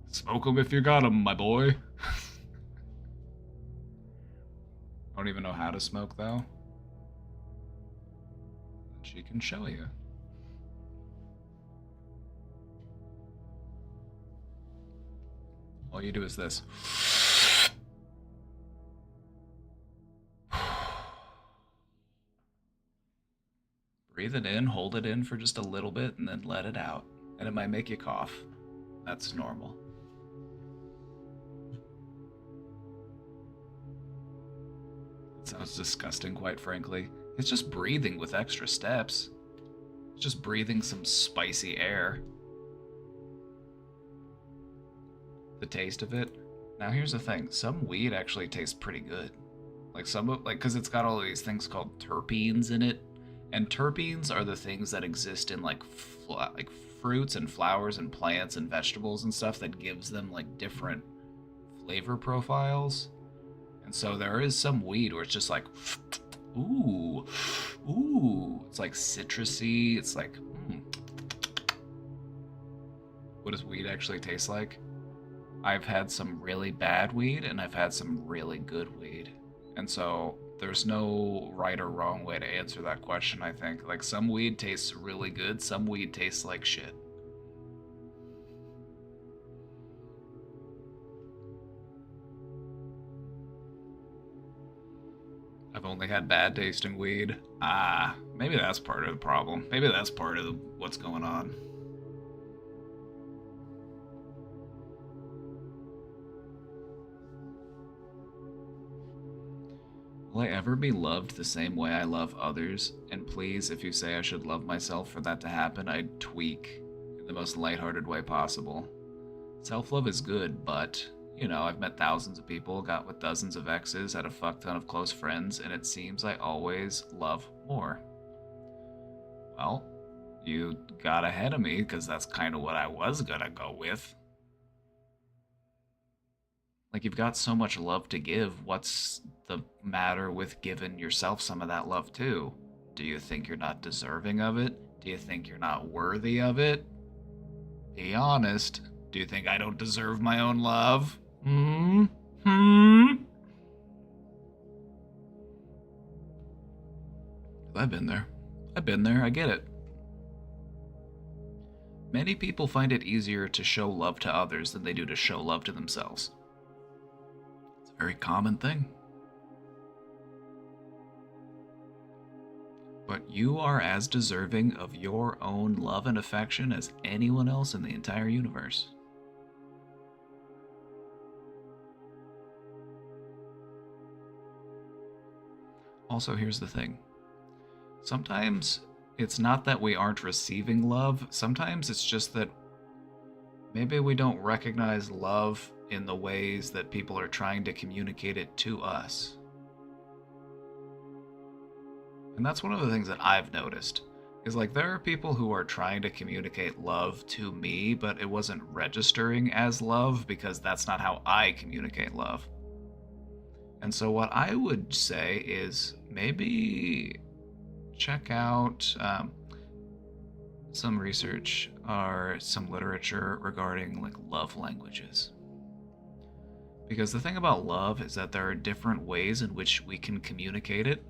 Smoke 'em if you got 'em, my boy. I don't even know how to smoke, though. She can show you. All you do is this. Breathe it in, hold it in for just a little bit, and then let it out. And it might make you cough. That's normal. It sounds disgusting, quite frankly. It's just breathing with extra steps. It's just breathing some spicy air. The taste of it. Now here's the thing. Some weed actually tastes pretty good. Because it's got all of these things called terpenes in it. And terpenes are the things that exist in like fruits and flowers and plants and vegetables and stuff that gives them like different flavor profiles. And so there is some weed where it's just like, ooh, it's like citrusy. It's like, What does weed actually taste like? I've had some really bad weed and I've had some really good weed. And so there's no right or wrong way to answer that question, I think. Like, some weed tastes really good, some weed tastes like shit. I've only had bad tasting weed. Maybe that's part of the problem. Maybe that's part of what's going on. Will I ever be loved the same way I love others? And please, if you say I should love myself for that to happen, I'd tweak in the most lighthearted way possible. Self-love is good, but, you know, I've met thousands of people, got with dozens of exes, had a fuck ton of close friends, and it seems I always love more. Well, you got ahead of me, because that's kind of what I was gonna go with. Like, you've got so much love to give, what's the matter with giving yourself some of that love too? Do you think you're not deserving of it? Do you think you're not worthy of it? Be honest. Do you think I don't deserve my own love? I've been there. I get it. Many people find it easier to show love to others than they do to show love to themselves. It's a very common thing. But you are as deserving of your own love and affection as anyone else in the entire universe. Also, here's the thing. Sometimes it's not that we aren't receiving love. Sometimes it's just that maybe we don't recognize love in the ways that people are trying to communicate it to us. And that's one of the things that I've noticed, is like there are people who are trying to communicate love to me, but it wasn't registering as love because that's not how I communicate love. And so what I would say is maybe check out some research or some literature regarding like love languages. Because the thing about love is that there are different ways in which we can communicate it.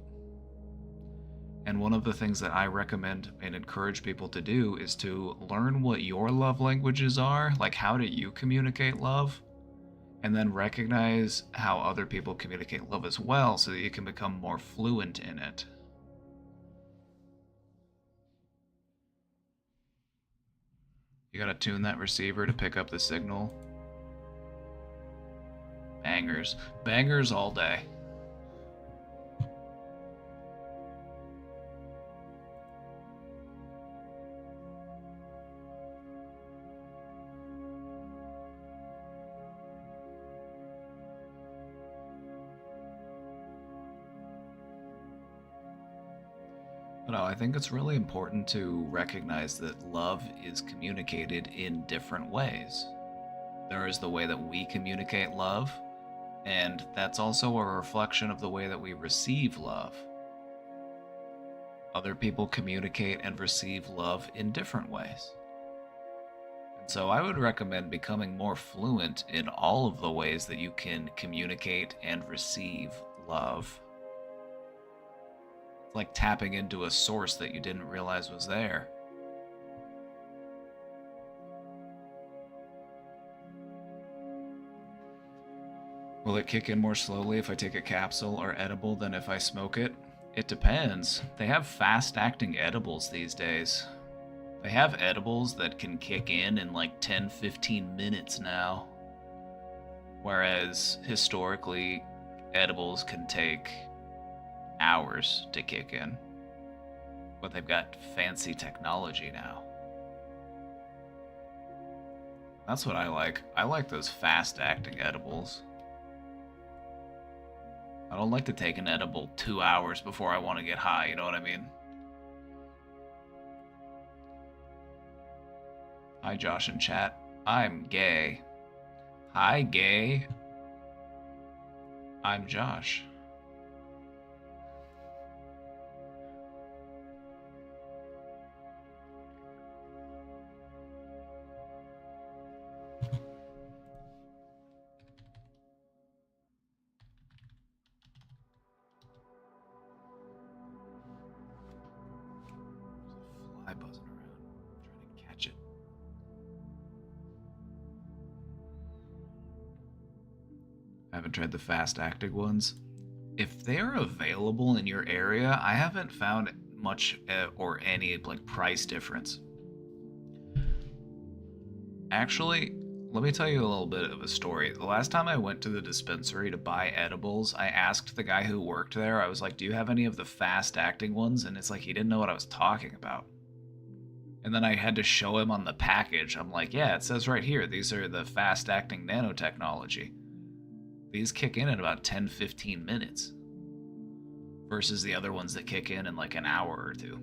And one of the things that I recommend and encourage people to do is to learn what your love languages are, like how do you communicate love, and then recognize how other people communicate love as well so that you can become more fluent in it. You gotta tune that receiver to pick up the signal. Bangers. Bangers all day. But no, I think it's really important to recognize that love is communicated in different ways. There is the way that we communicate love, and that's also a reflection of the way that we receive love. Other people communicate and receive love in different ways. And so I would recommend becoming more fluent in all of the ways that you can communicate and receive love. It's like tapping into a source that you didn't realize was there. Will it kick in more slowly if I take a capsule or edible than if I smoke it? It depends. They have fast-acting edibles these days. They have edibles that can kick in like 10-15 minutes now. Whereas historically, edibles can take hours to kick in. But they've got fancy technology now. That's what I like. I like those fast-acting edibles. I don't like to take an edible 2 hours before I want to get high, you know what I mean? Hi, Josh in chat. I'm gay. Hi, gay. I'm Josh. Fly buzzing around, trying to catch it. I haven't tried the fast acting ones. If they're available in your area, I haven't found much or any like price difference. Actually, let me tell you a little bit of a story. The last time I went to the dispensary to buy edibles, I asked the guy who worked there, I was like, do you have any of the fast acting ones? And it's like he didn't know what I was talking about. And then I had to show him on the package. I'm like, yeah, it says right here, these are the fast acting nanotechnology. These kick in about 10-15 minutes versus the other ones that kick in like an hour or two.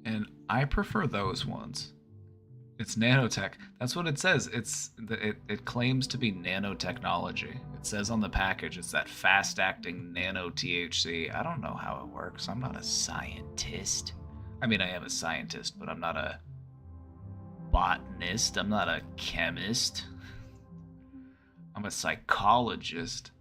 And I prefer those ones. It's nanotech. That's what it says. It claims to be nanotechnology. It says on the package it's that fast-acting nano THC. I don't know how it works. I'm not a scientist. I mean, I am a scientist, but I'm not a botanist. I'm not a chemist. I'm a psychologist.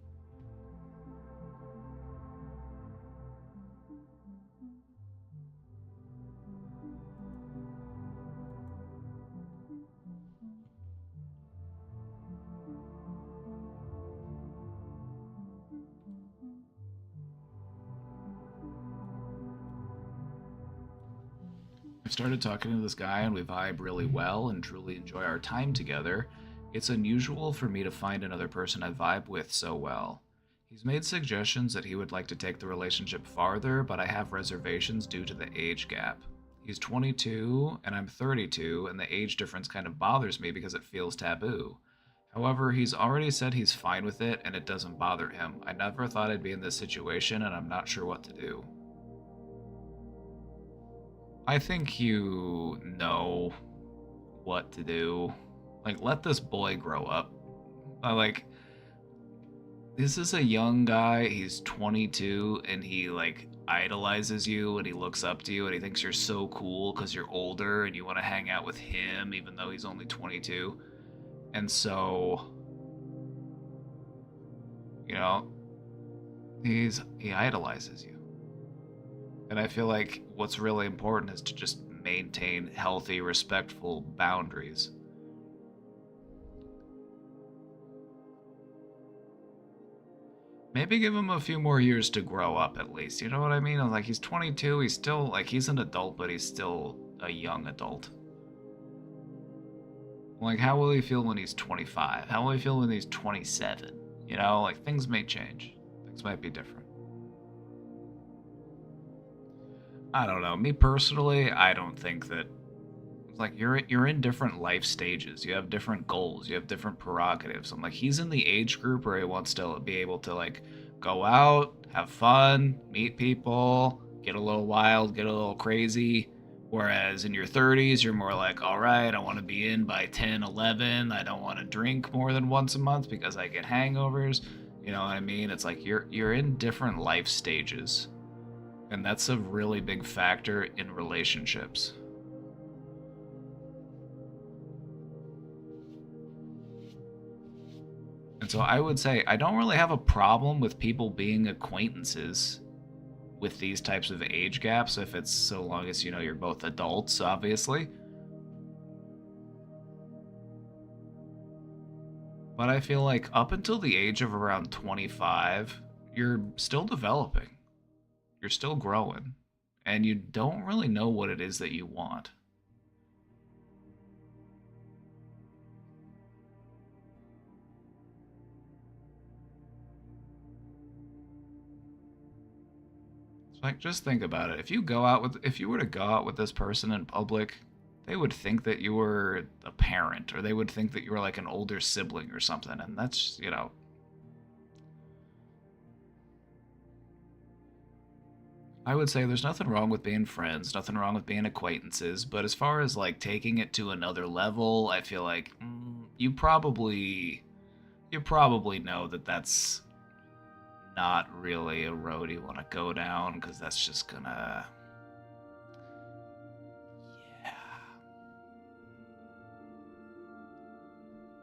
I've started talking to this guy and we vibe really well and truly enjoy our time together. It's unusual for me to find another person I vibe with so well. He's made suggestions that he would like to take the relationship farther, but I have reservations due to the age gap. He's 22 and I'm 32, and the age difference kind of bothers me because it feels taboo. However, he's already said he's fine with it and it doesn't bother him. I never thought I'd be in this situation and I'm not sure what to do. I think you know what to do. Like, let this boy grow up. This is a young guy, he's 22, and he, like, idolizes you, and he looks up to you, and he thinks you're so cool because you're older, and you want to hang out with him, even though he's only 22. And so, you know, he idolizes you. And I feel like what's really important is to just maintain healthy, respectful boundaries. Maybe give him a few more years to grow up at least, you know what I mean? Like, he's 22, he's still, like, he's an adult, but he's still a young adult. Like, how will he feel when he's 25? How will he feel when he's 27? You know, like, things may change. Things might be different. I don't know. Me personally, I don't think that, like, you're in different life stages. You have different goals. You have different prerogatives. I'm like, he's in the age group where he wants to be able to, like, go out, have fun, meet people, get a little wild, get a little crazy. Whereas in your 30s, you're more like, all right, I want to be in by 10, 11. I don't want to drink more than once a month because I get hangovers. You know what I mean? It's like you're in different life stages. And that's a really big factor in relationships. And so I would say I don't really have a problem with people being acquaintances with these types of age gaps, if it's so long as, you know, you're both adults, obviously. But I feel like up until the age of around 25, you're still developing. You're still growing. And you don't really know what it is that you want. Like, just think about it. If you were to go out with this person in public, they would think that you were a parent, or they would think that you were like an older sibling or something. And that's, I would say there's nothing wrong with being friends, nothing wrong with being acquaintances. But as far as like taking it to another level, I feel like you probably know that that's not really a road you want to go down, because that's just gonna, yeah.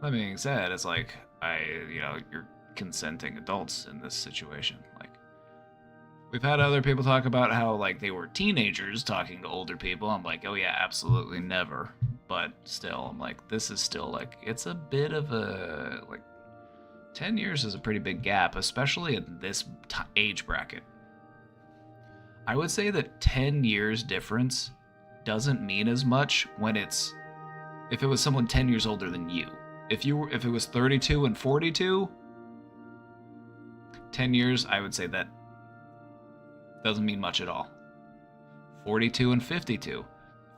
That being said, it's like you're consenting adults in this situation. Like, we've had other people talk about how like they were teenagers talking to older people. I'm like, oh yeah, absolutely never. But still, I'm like, this is still like, it's a bit of a like 10 years is a pretty big gap, especially in this age bracket. I would say that 10 years difference doesn't mean as much when if it was someone 10 years older than you. If it was 32 and 42, 10 years, I would say that doesn't mean much at all. 42 and 52,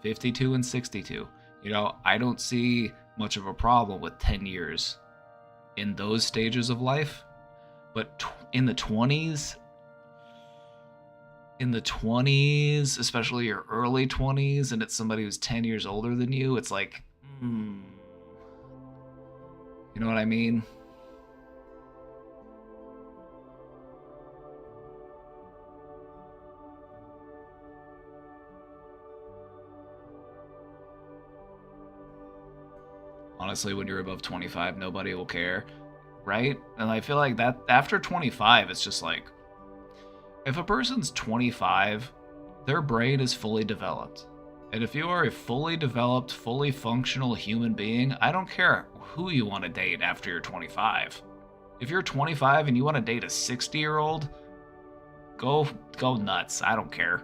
52 and 62. I don't see much of a problem with 10 years in those stages of life. But in the 20s, especially your early 20s, and it's somebody who's 10 years older than you, it's like, you know what I mean? Honestly, when you're above 25, nobody will care, right? And I feel like that after 25, it's just like, if a person's 25, their brain is fully developed. And if you are a fully developed, fully functional human being, I don't care who you want to date after you're 25. If you're 25 and you want to date a 60-year-old, go nuts. I don't care.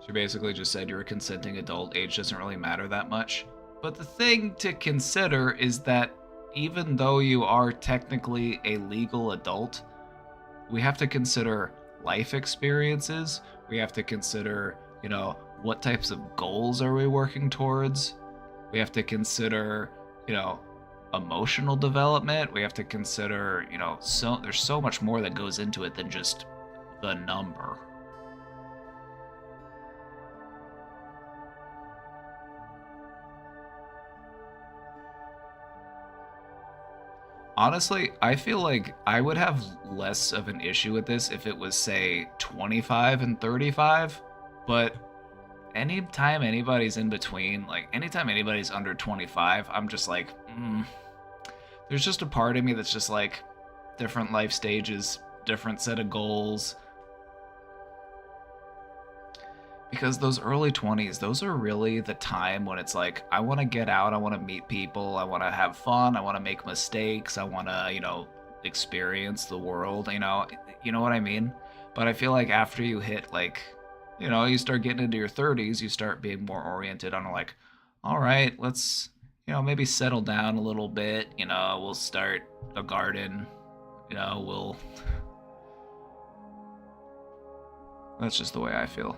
She basically just said you're a consenting adult. Age doesn't really matter that much. But the thing to consider is that even though you are technically a legal adult, we have to consider life experiences. We have to consider, what types of goals are we working towards? We have to consider, emotional development. We have to consider, there's so much more that goes into it than just the number. Honestly, I feel like I would have less of an issue with this if it was, say, 25 and 35, but anytime anybody's in between, like, anytime anybody's under 25, I'm just like, there's just a part of me that's just like, different life stages, different set of goals. Because those early 20s, those are really the time when it's like, I want to get out, I want to meet people, I want to have fun, I want to make mistakes, I want to, experience the world, you know what I mean? But I feel like after you hit, like, you start getting into your 30s, you start being more oriented on, like, all right, let's, maybe settle down a little bit, we'll start a garden, we'll... That's just the way I feel.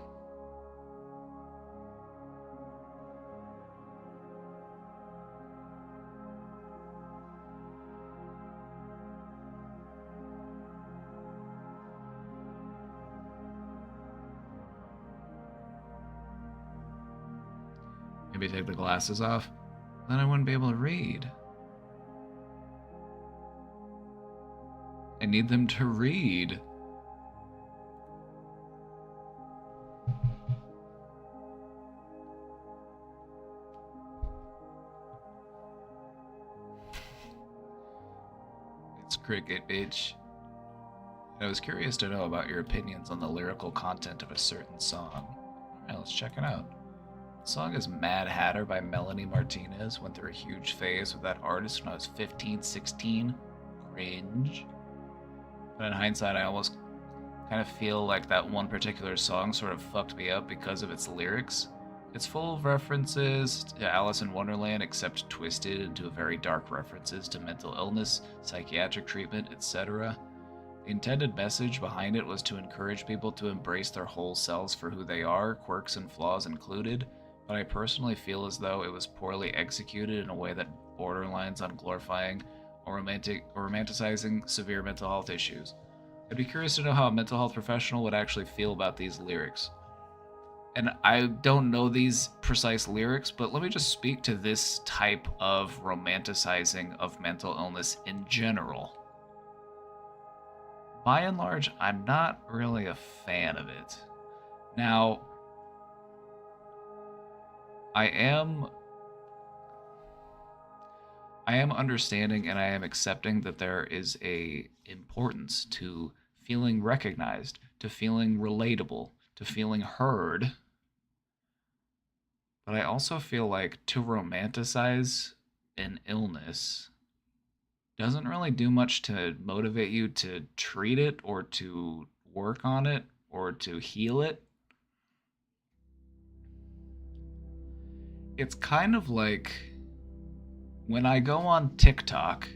Maybe take the glasses off. Then I wouldn't be able to read. I need them to read. It's cricket, bitch. I was curious to know about your opinions on the lyrical content of a certain song. Alright, let's check it out. The song is Mad Hatter by Melanie Martinez. Went through a huge phase with that artist when I was 15, 16. Cringe. But in hindsight, I almost kind of feel like that one particular song sort of fucked me up because of its lyrics. It's full of references to Alice in Wonderland, except twisted into very dark references to mental illness, psychiatric treatment, etc. The intended message behind it was to encourage people to embrace their whole selves for who they are, quirks and flaws included, but I personally feel as though it was poorly executed in a way that borderlines on glorifying or romanticizing severe mental health issues. I'd be curious to know how a mental health professional would actually feel about these lyrics. And I don't know these precise lyrics, but let me just speak to this type of romanticizing of mental illness in general. By and large, I'm not really a fan of it. Now, I am understanding and I am accepting that there is a importance to feeling recognized, to feeling relatable, to feeling heard. But I also feel like to romanticize an illness doesn't really do much to motivate you to treat it or to work on it or to heal it. It's kind of like when I go on TikTok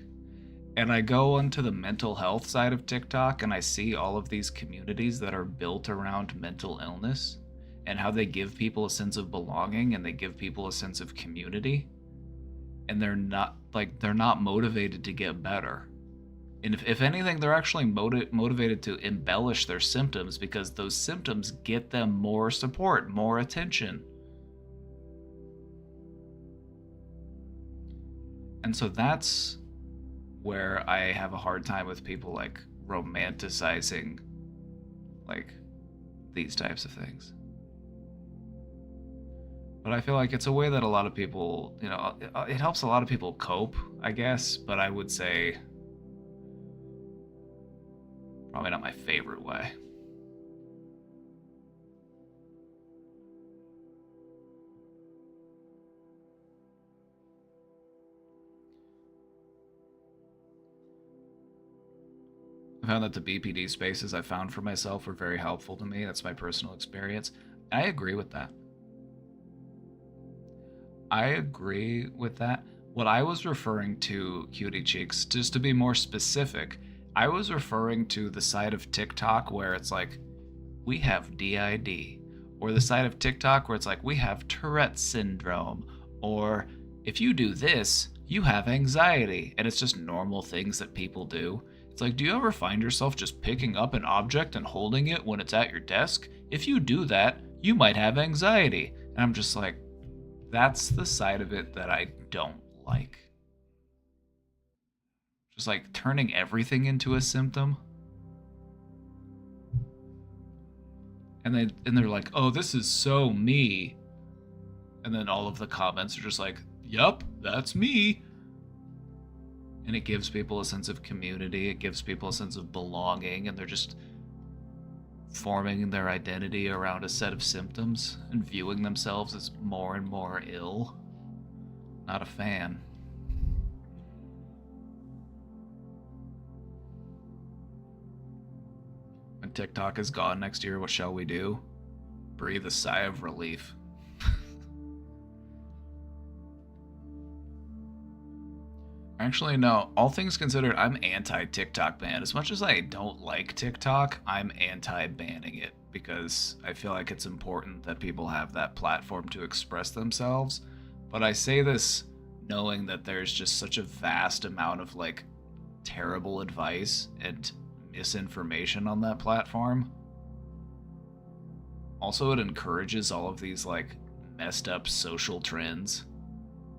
and I go onto the mental health side of TikTok and I see all of these communities that are built around mental illness and how they give people a sense of belonging and they give people a sense of community, and they're not motivated to get better. And if anything, they're actually motivated to embellish their symptoms because those symptoms get them more support, more attention. And so that's where I have a hard time with people like romanticizing like these types of things. But I feel like it's a way that a lot of people, it helps a lot of people cope, I guess, but I would say probably not my favorite way. I found that the BPD spaces I found for myself were very helpful to me. That's my personal experience. I agree with that. What I was referring to, Cutie Cheeks, just to be more specific, I was referring to the side of TikTok where it's like, we have DID. Or the side of TikTok where it's like, we have Tourette's syndrome. Or if you do this, you have anxiety. And it's just normal things that people do. It's like, do you ever find yourself just picking up an object and holding it when it's at your desk? If you do that, you might have anxiety. And I'm just like, that's the side of it that I don't like. Just like turning everything into a symptom. And they're like, oh, this is so me. And then all of the comments are just like, yup, that's me. And it gives people a sense of community. It gives people a sense of belonging. And they're just forming their identity around a set of symptoms and viewing themselves as more and more ill. Not a fan. When TikTok is gone next year, what shall we do? Breathe a sigh of relief. Actually, no. All things considered, I'm anti-TikTok ban. As much as I don't like TikTok, I'm anti-banning it because I feel like it's important that people have that platform to express themselves. But I say this knowing that there's just such a vast amount of like terrible advice and misinformation on that platform. Also, it encourages all of these like messed up social trends.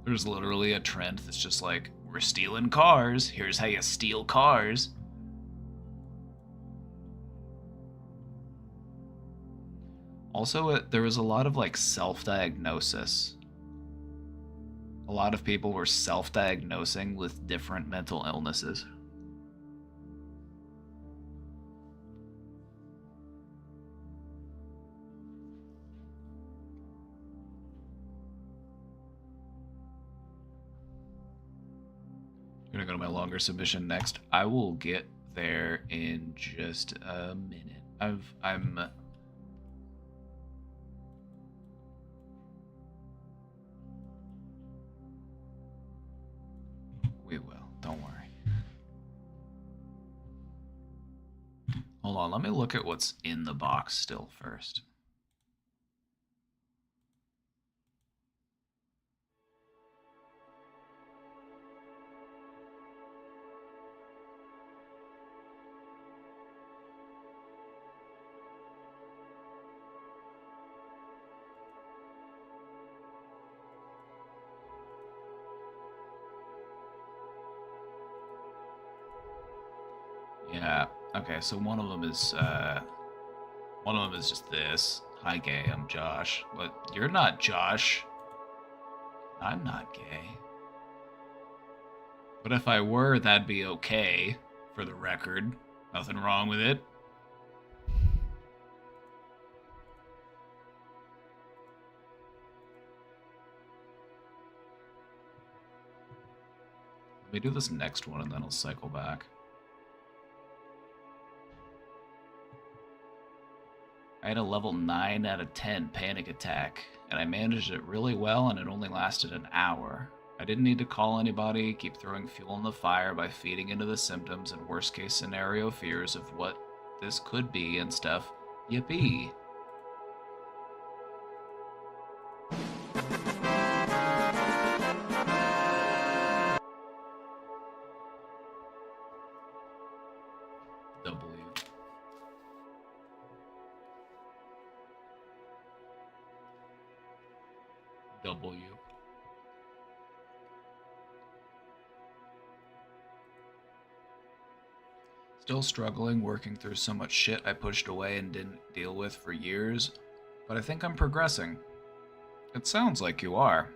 There's literally a trend that's just like, we're stealing cars. Here's how you steal cars. Also, there was a lot of like self-diagnosis. A lot of people were self-diagnosing with different mental illnesses. my longer submission next. I will get there in just a minute. We will, don't worry. Hold on, let me look at what's in the box still first. Yeah. Okay, so one of them is just this. Hi, gay. I'm Josh. But you're not Josh. I'm not gay. But if I were, that'd be okay. For the record, nothing wrong with it. Let me do this next one and then I'll cycle back. I had a level 9 out of 10 panic attack, and I managed it really well, and it only lasted an hour. I didn't need to call anybody, keep throwing fuel in the fire by feeding into the symptoms and worst case scenario fears of what this could be and stuff. Yippee! W. W. Still struggling, working through so much shit I pushed away and didn't deal with for years, but I think I'm progressing. It sounds like you are.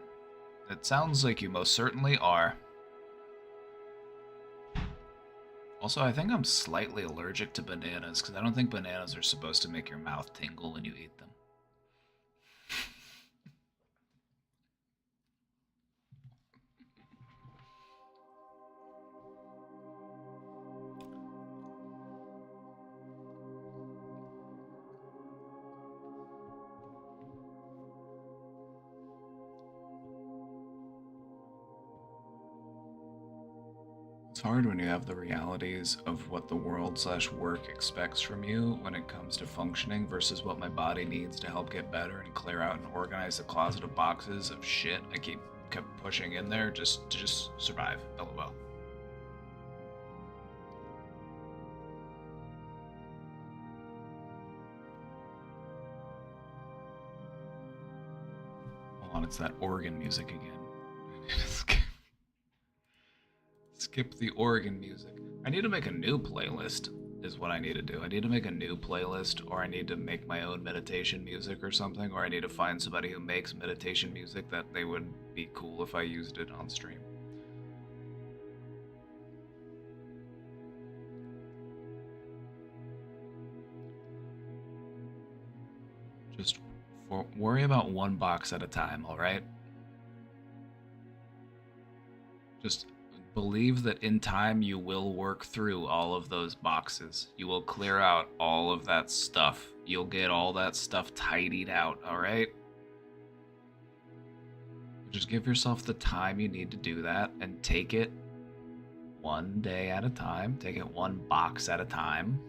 It sounds like you most certainly are. Also, I think I'm slightly allergic to bananas, because I don't think bananas are supposed to make your mouth tingle when you eat them. It's hard when you have the realities of what the world/work expects from you when it comes to functioning versus what my body needs to help get better and clear out and organize the closet of boxes of shit I kept pushing in there just to survive. LOL. Hold on, it's that organ music again. Skip the organ music. I need to make a new playlist, is what I need to do. I need to make a new playlist, or I need to make my own meditation music or something, or I need to find somebody who makes meditation music that they would be cool if I used it on stream. Just worry about one box at a time, alright? Just believe that in time you will work through all of those boxes. You will clear out all of that stuff. You'll get all that stuff tidied out, alright? Just give yourself the time you need to do that and take it one day at a time. Take it one box at a time.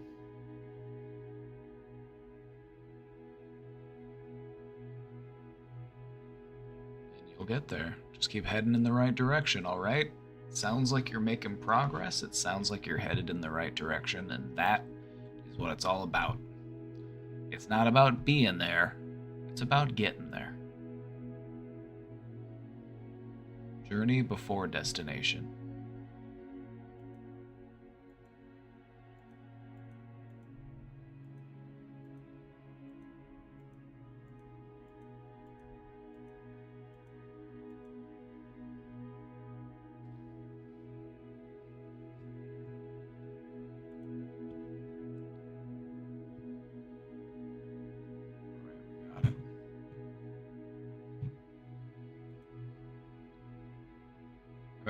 And you'll get there. Just keep heading in the right direction, alright? Sounds like you're making progress. It sounds like you're headed in the right direction, and that is what it's all about. It's not about being there, it's about getting there. Journey before destination.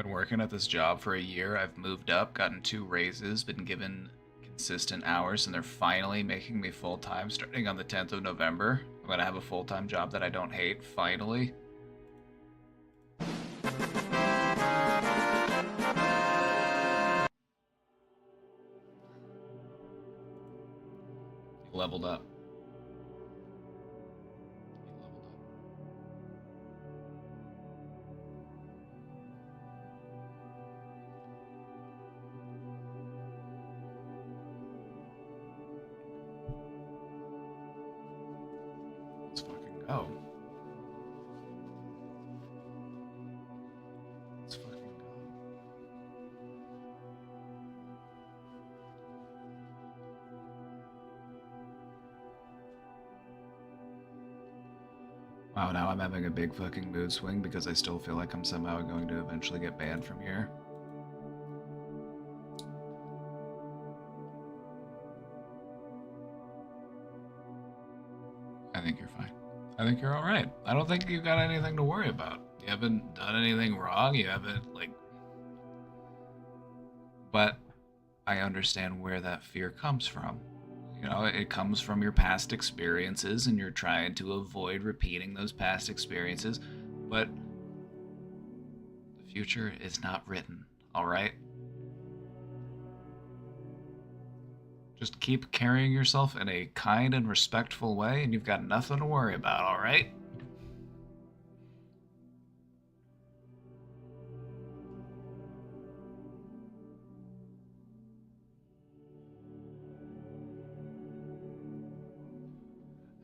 Been working at this job for a year. I've moved up, gotten 2 raises, been given consistent hours, and they're finally making me full-time starting on the 10th of November. I'm gonna have a full-time job that I don't hate, finally. He leveled up. Let's fucking go. Let's fucking go. Wow, now I'm having a big fucking mood swing because I still feel like I'm somehow going to eventually get banned from here. I think you're fine. I think you're alright. I don't think you've got anything to worry about. You haven't done anything wrong, you haven't, like... But I understand where that fear comes from. You know, it comes from your past experiences, and you're trying to avoid repeating those past experiences, but the future is not written, alright? Just keep carrying yourself in a kind and respectful way, and you've got nothing to worry about, alright?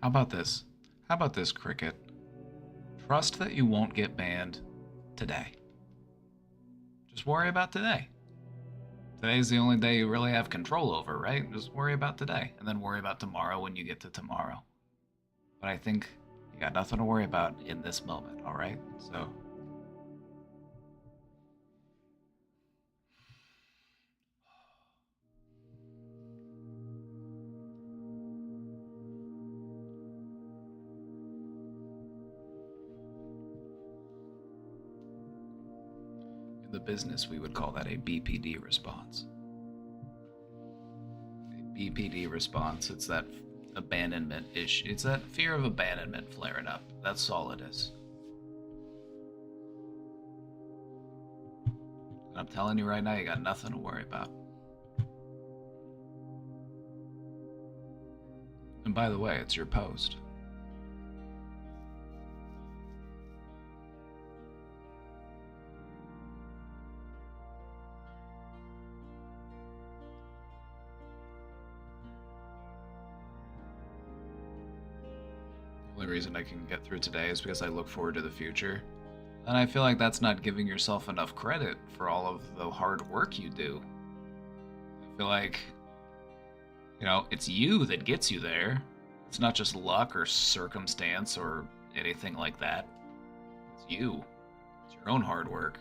How about this? How about this, Cricket? Trust that you won't get banned today. Just worry about today. Today's the only day you really have control over, right? Just worry about today, and then worry about tomorrow when you get to tomorrow. But I think you got nothing to worry about in this moment, alright? So... the business, we would call that a BPD response. A BPD response, it's that abandonment issue. It's that fear of abandonment flaring up. That's all it is. And I'm telling you right now, you got nothing to worry about. And by the way, it's your post. The only reason I can get through today is because I look forward to the future. And I feel like that's not giving yourself enough credit for all of the hard work you do. I feel like, you know, it's you that gets you there. It's not just luck or circumstance or anything like that. It's you. It's your own hard work.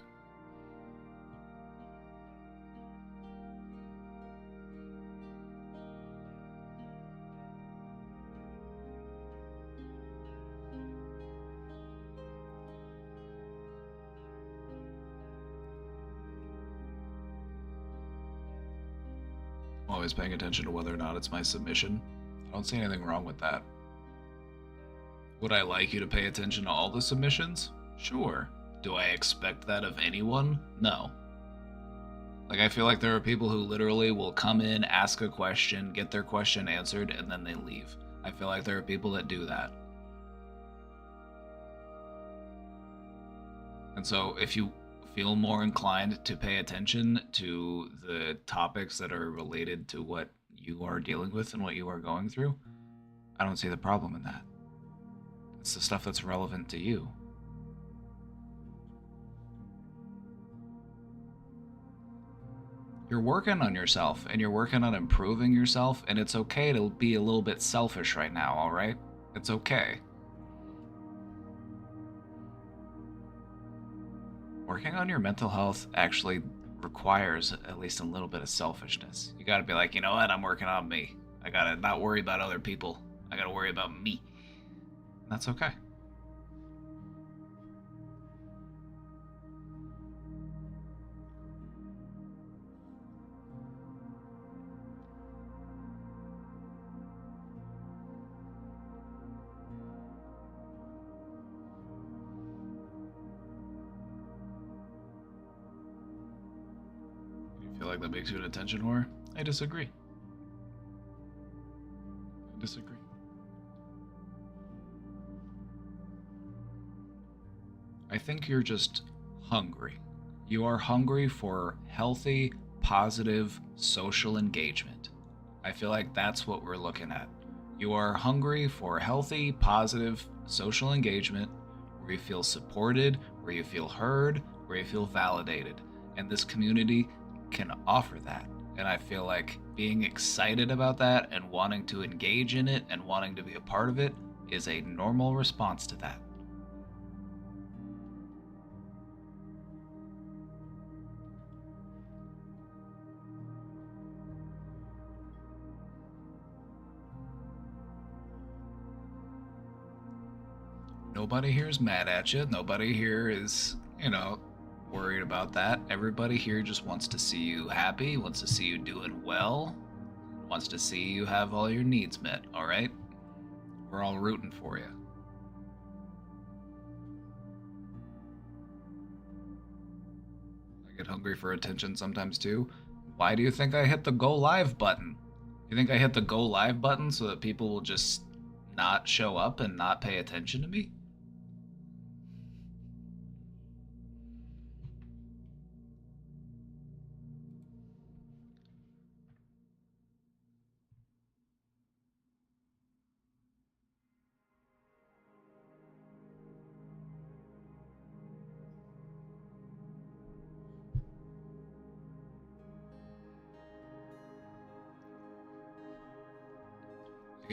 Always paying attention to whether or not it's my submission. I don't see anything wrong with that. Would I like you to pay attention to all the submissions? Sure. Do I expect that of anyone? No. Like, I feel like there are people who literally will come in, ask a question, get their question answered, and then they leave. I feel like there are people that do that. And so if you feel more inclined to pay attention to the topics that are related to what you are dealing with and what you are going through, I don't see the problem in that. It's the stuff that's relevant to you. You're working on yourself, and you're working on improving yourself, and it's okay to be a little bit selfish right now, alright? It's okay. Working on your mental health actually requires at least a little bit of selfishness. You gotta be like, you know what, I'm working on me. I gotta not worry about other people. I gotta worry about me. And that's okay. feel like that makes you an attention whore? I disagree. I think you're just hungry. You are hungry for healthy, positive social engagement. I feel like that's what we're looking at. You are hungry for healthy, positive social engagement where you feel supported, where you feel heard, where you feel validated. And this community can offer that. And I feel like being excited about that and wanting to engage in it and wanting to be a part of it is a normal response to that. Nobody here is mad at you. Nobody here is, worried about that. Everybody here just wants to see you happy, wants to see you doing well, wants to see you have all your needs met, all right? We're all rooting for you. I get hungry for attention sometimes too. Why do you think I hit the go live button? You think I hit the go live button so that people will just not show up and not pay attention to me?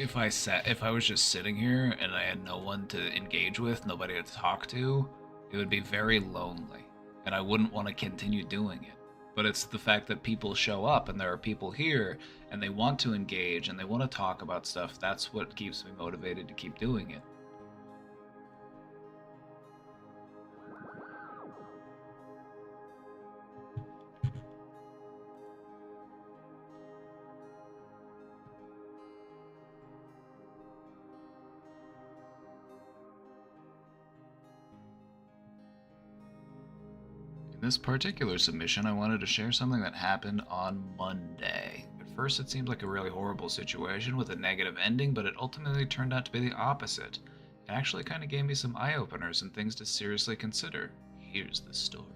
If I was just sitting here and I had no one to engage with, nobody to talk to, it would be very lonely, and I wouldn't want to continue doing it. But it's the fact that people show up and there are people here and they want to engage and they want to talk about stuff. That's what keeps me motivated to keep doing it. In this particular submission, I wanted to share something that happened on Monday. At first, it seemed like a really horrible situation with a negative ending, but it ultimately turned out to be the opposite. It actually kind of gave me some eye-openers and things to seriously consider. Here's the story.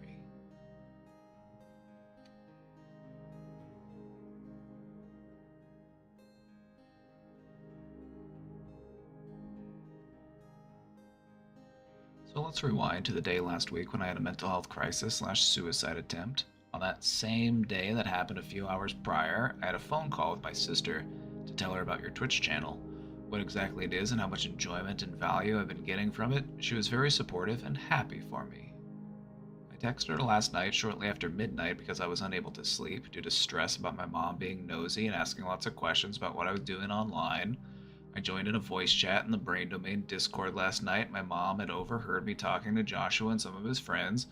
So let's rewind to the day last week when I had a mental health crisis / suicide attempt. On that same day that happened a few hours prior, I had a phone call with my sister to tell her about your Twitch channel, what exactly it is and how much enjoyment and value I've been getting from it. She was very supportive and happy for me. I texted her last night shortly after midnight because I was unable to sleep due to stress about my mom being nosy and asking lots of questions about what I was doing online. I joined in a voice chat in the BrainDomain Discord last night. My mom had overheard me talking to Joshua and some of his friends.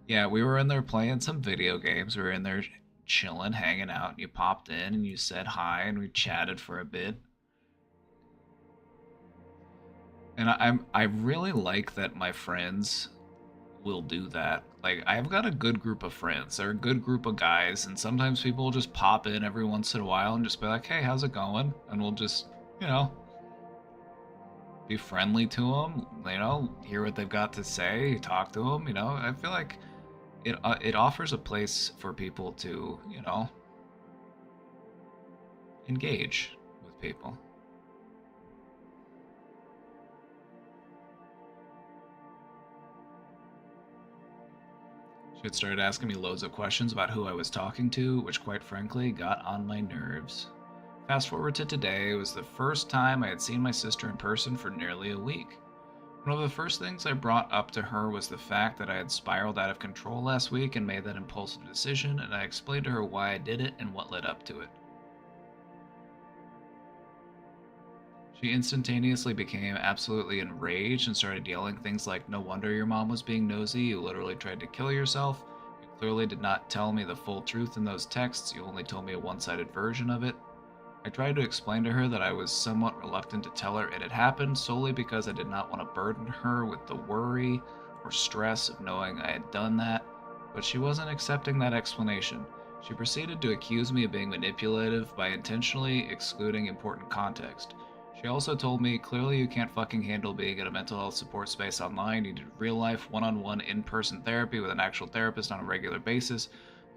Yeah, we were in there playing some video games. We were in there chilling, hanging out. You popped in and you said hi and we chatted for a bit. And I really like that my friends will do that. Like, I've got a good group of friends. They're a good group of guys, and sometimes people will just pop in every once in a while and just be like, hey, how's it going? And we'll just, be friendly to them, hear what they've got to say, talk to them, I feel like it offers a place for people to, engage with people. She had started asking me loads of questions about who I was talking to, which quite frankly got on my nerves. Fast forward to today, it was the first time I had seen my sister in person for nearly a week. One of the first things I brought up to her was the fact that I had spiraled out of control last week and made that impulsive decision, and I explained to her why I did it and what led up to it. She instantaneously became absolutely enraged and started yelling things like, no wonder your mom was being nosy, you literally tried to kill yourself, you clearly did not tell me the full truth in those texts, you only told me a one-sided version of it. I tried to explain to her that I was somewhat reluctant to tell her it had happened solely because I did not want to burden her with the worry or stress of knowing I had done that, but she wasn't accepting that explanation. She proceeded to accuse me of being manipulative by intentionally excluding important context. She also told me, clearly you can't fucking handle being in a mental health support space online. You need real life, one-on-one, in-person therapy with an actual therapist on a regular basis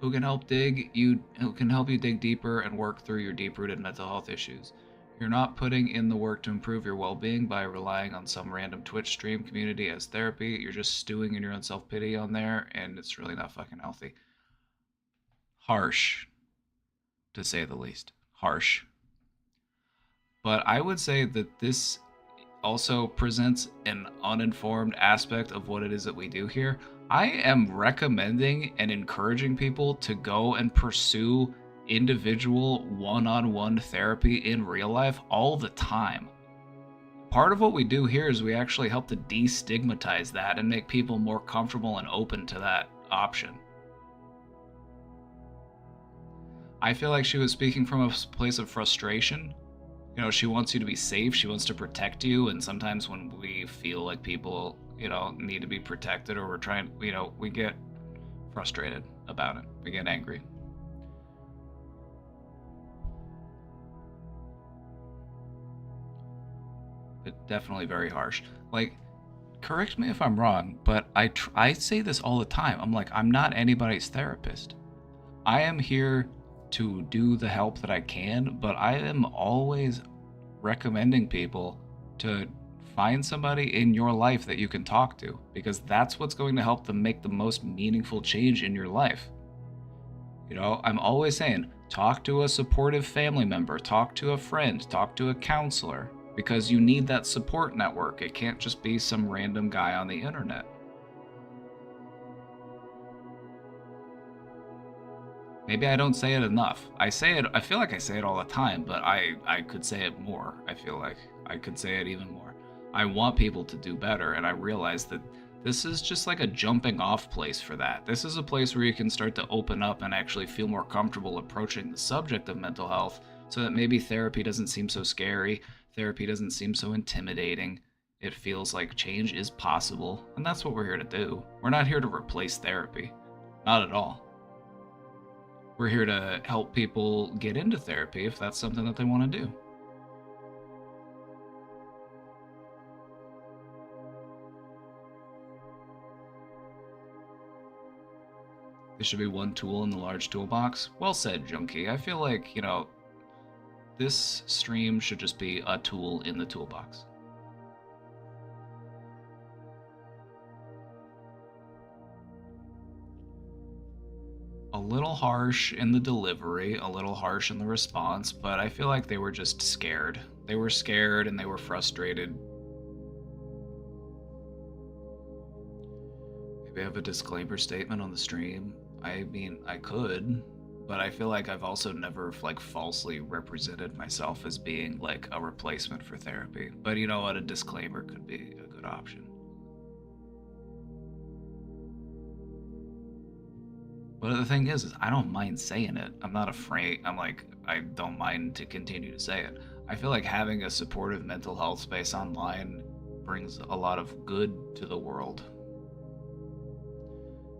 who can help you dig deeper and work through your deep-rooted mental health issues. You're not putting in the work to improve your well-being by relying on some random Twitch stream community as therapy. You're just stewing in your own self-pity on there, and it's really not fucking healthy. Harsh, to say the least. Harsh. But I would say that this also presents an uninformed aspect of what it is that we do here. I am recommending and encouraging people to go and pursue individual one-on-one therapy in real life all the time. Part of what we do here is we actually help to destigmatize that and make people more comfortable and open to that option. I feel like she was speaking from a place of frustration. You know, she wants you to be safe, she wants to protect you, and sometimes when we feel like people, need to be protected, or we're trying, we get frustrated about it. We get angry. But definitely very harsh. Like, correct me if I'm wrong, but I say this all the time. I'm like, I'm not anybody's therapist. I am here to do the help that I can, but I am always recommending people to find somebody in your life that you can talk to, because that's what's going to help them make the most meaningful change in your life. I'm always saying, talk to a supportive family member, talk to a friend, talk to a counselor, because you need that support network. It can't just be some random guy on the internet. Maybe I don't say it enough. I feel like I say it all the time, but I could say it more. I feel like I could say it even more. I want people to do better, and I realize that this is just like a jumping off place for that. This is a place where you can start to open up and actually feel more comfortable approaching the subject of mental health, so that maybe therapy doesn't seem so scary, therapy doesn't seem so intimidating. It feels like change is possible, and that's what we're here to do. We're not here to replace therapy. Not at all. We're here to help people get into therapy if that's something that they want to do. There should be one tool in the large toolbox. Well said, Junkie. I feel like, this stream should just be a tool in the toolbox. A little harsh in the delivery, a little harsh in the response, but I feel like they were just scared. They were scared and they were frustrated. Maybe I have a disclaimer statement on the stream. I mean, I could, but I feel like I've also never falsely represented myself as being like a replacement for therapy. But you know what? A disclaimer could be a good option. But the thing is I don't mind saying it. I'm not afraid. I don't mind to continue to say it. I feel like having a supportive mental health space online brings a lot of good to the world.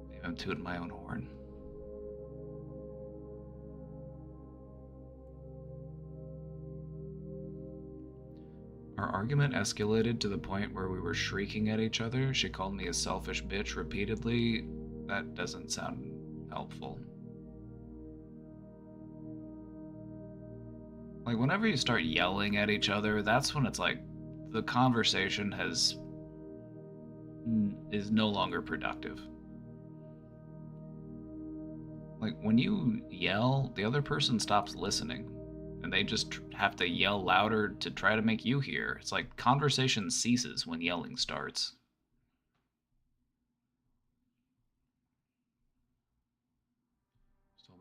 Maybe I'm tooting my own horn. Our argument escalated to the point where we were shrieking at each other. She called me a selfish bitch repeatedly. That doesn't sound helpful. Like, whenever you start yelling at each other, that's when it's like the conversation is no longer productive. Like, when you yell, the other person stops listening, and they just have to yell louder to try to make you hear. It's like conversation ceases when yelling starts.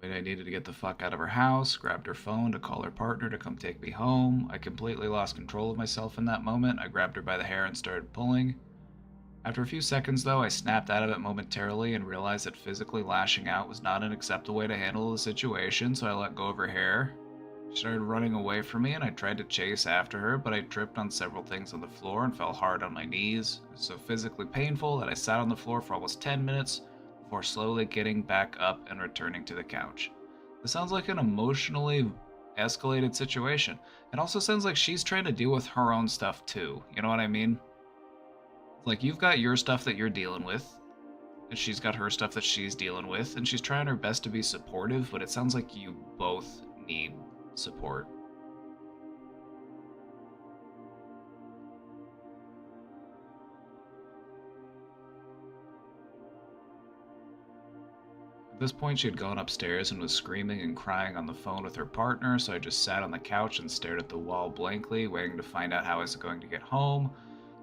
I needed to get the fuck out of her house, grabbed her phone to call her partner to come take me home. I completely lost control of myself in that moment. I grabbed her by the hair and started pulling. After a few seconds, though, I snapped out of it momentarily and realized that physically lashing out was not an acceptable way to handle the situation, so I let go of her hair. She started running away from me, and I tried to chase after her, but I tripped on several things on the floor and fell hard on my knees. It was so physically painful that I sat on the floor for almost 10 minutes, before slowly getting back up and returning to the couch. This sounds like an emotionally escalated situation. It also sounds like she's trying to deal with her own stuff too. You know what I mean? Like, you've got your stuff that you're dealing with, and she's got her stuff that she's dealing with, and she's trying her best to be supportive, but it sounds like you both need support. At this point, she had gone upstairs and was screaming and crying on the phone with her partner, so I just sat on the couch and stared at the wall blankly, waiting to find out how I was going to get home.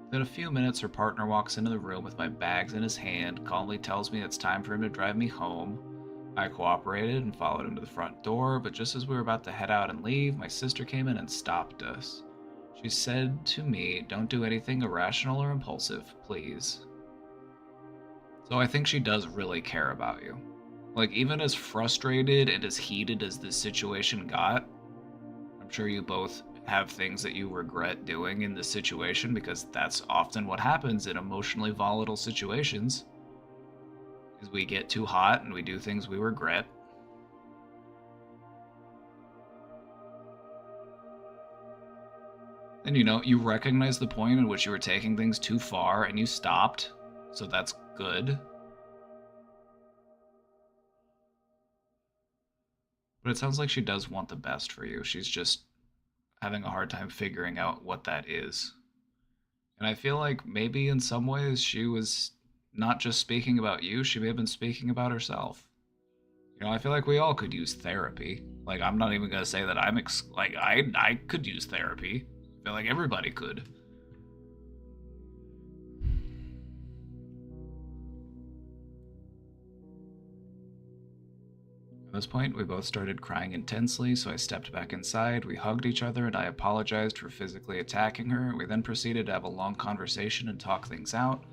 Within a few minutes, her partner walks into the room with my bags in his hand, calmly tells me it's time for him to drive me home. I cooperated and followed him to the front door, but just as we were about to head out and leave, my sister came in and stopped us. She said to me, "Don't do anything irrational or impulsive, please." So I think she does really care about you. Like, even as frustrated and as heated as this situation got, I'm sure you both have things that you regret doing in this situation, because that's often what happens in emotionally volatile situations, is we get too hot and we do things we regret. And you recognize the point in which you were taking things too far and you stopped, so that's good. But it sounds like she does want the best for you. She's just having a hard time figuring out what that is. And I feel like maybe in some ways she was not just speaking about you, she may have been speaking about herself. I feel like we all could use therapy. Like, I'm not even going to say that I could use therapy. I feel like everybody could. At this point, we both started crying intensely, so I stepped back inside. We hugged each other, and I apologized for physically attacking her. We then proceeded to have a long conversation and talk things out.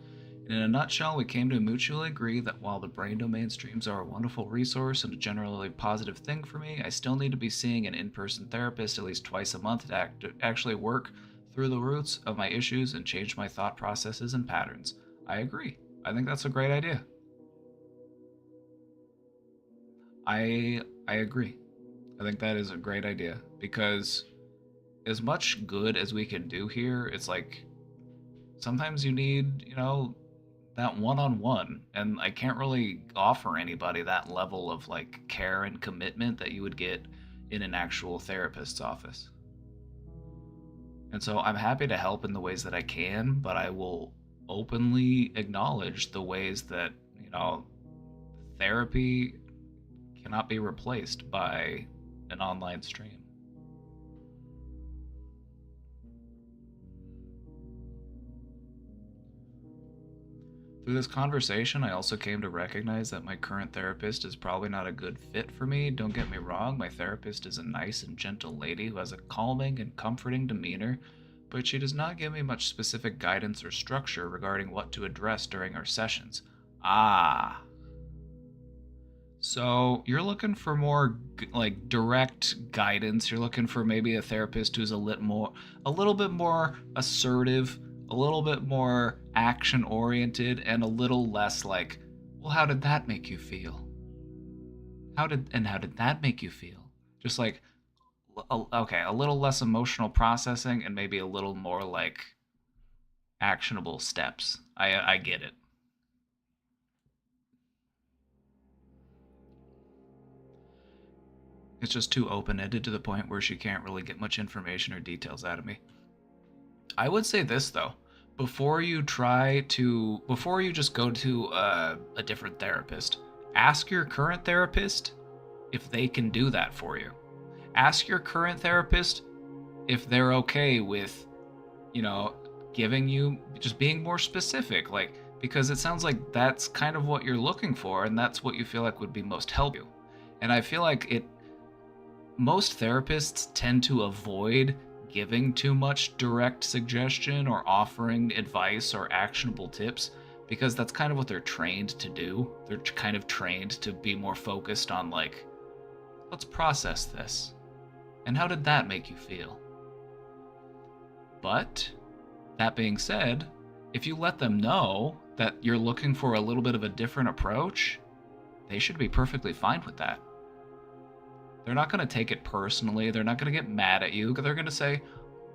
In a nutshell, we came to mutually agree that while the Brain Domain streams are a wonderful resource and a generally positive thing for me, I still need to be seeing an in-person therapist at least twice a month to actually work through the roots of my issues and change my thought processes and patterns. I agree. I think that's a great idea. I agree. I think that is a great idea, because as much good as we can do here, it's like sometimes you need, that one-on-one, and I can't really offer anybody that level of like care and commitment that you would get in an actual therapist's office. And so I'm happy to help in the ways that I can, but I will openly acknowledge the ways that, therapy cannot be replaced by an online stream. Through this conversation, I also came to recognize that my current therapist is probably not a good fit for me. Don't get me wrong, my therapist is a nice and gentle lady who has a calming and comforting demeanor, but she does not give me much specific guidance or structure regarding what to address during our sessions. So you're looking for more like direct guidance. You're looking for maybe a therapist who's a little bit more assertive, a little bit more action oriented, and a little less like, well, how did that make you feel? How did that make you feel? Just like, okay, a little less emotional processing and maybe a little more like actionable steps. I get it. It's just too open-ended to the point where she can't really get much information or details out of me. I would say this, though. Before you just go to a different therapist, ask your current therapist if they can do that for you. Ask your current therapist if they're okay with, giving you, just being more specific, because it sounds like that's kind of what you're looking for, and that's what you feel like would be most helpful. And I feel like most therapists tend to avoid giving too much direct suggestion or offering advice or actionable tips, because that's kind of what they're trained to do. They're kind of trained to be more focused on let's process this. And how did that make you feel? But that being said, if you let them know that you're looking for a little bit of a different approach, they should be perfectly fine with that. They're not going to take it personally. They're not going to get mad at you. They're going to say,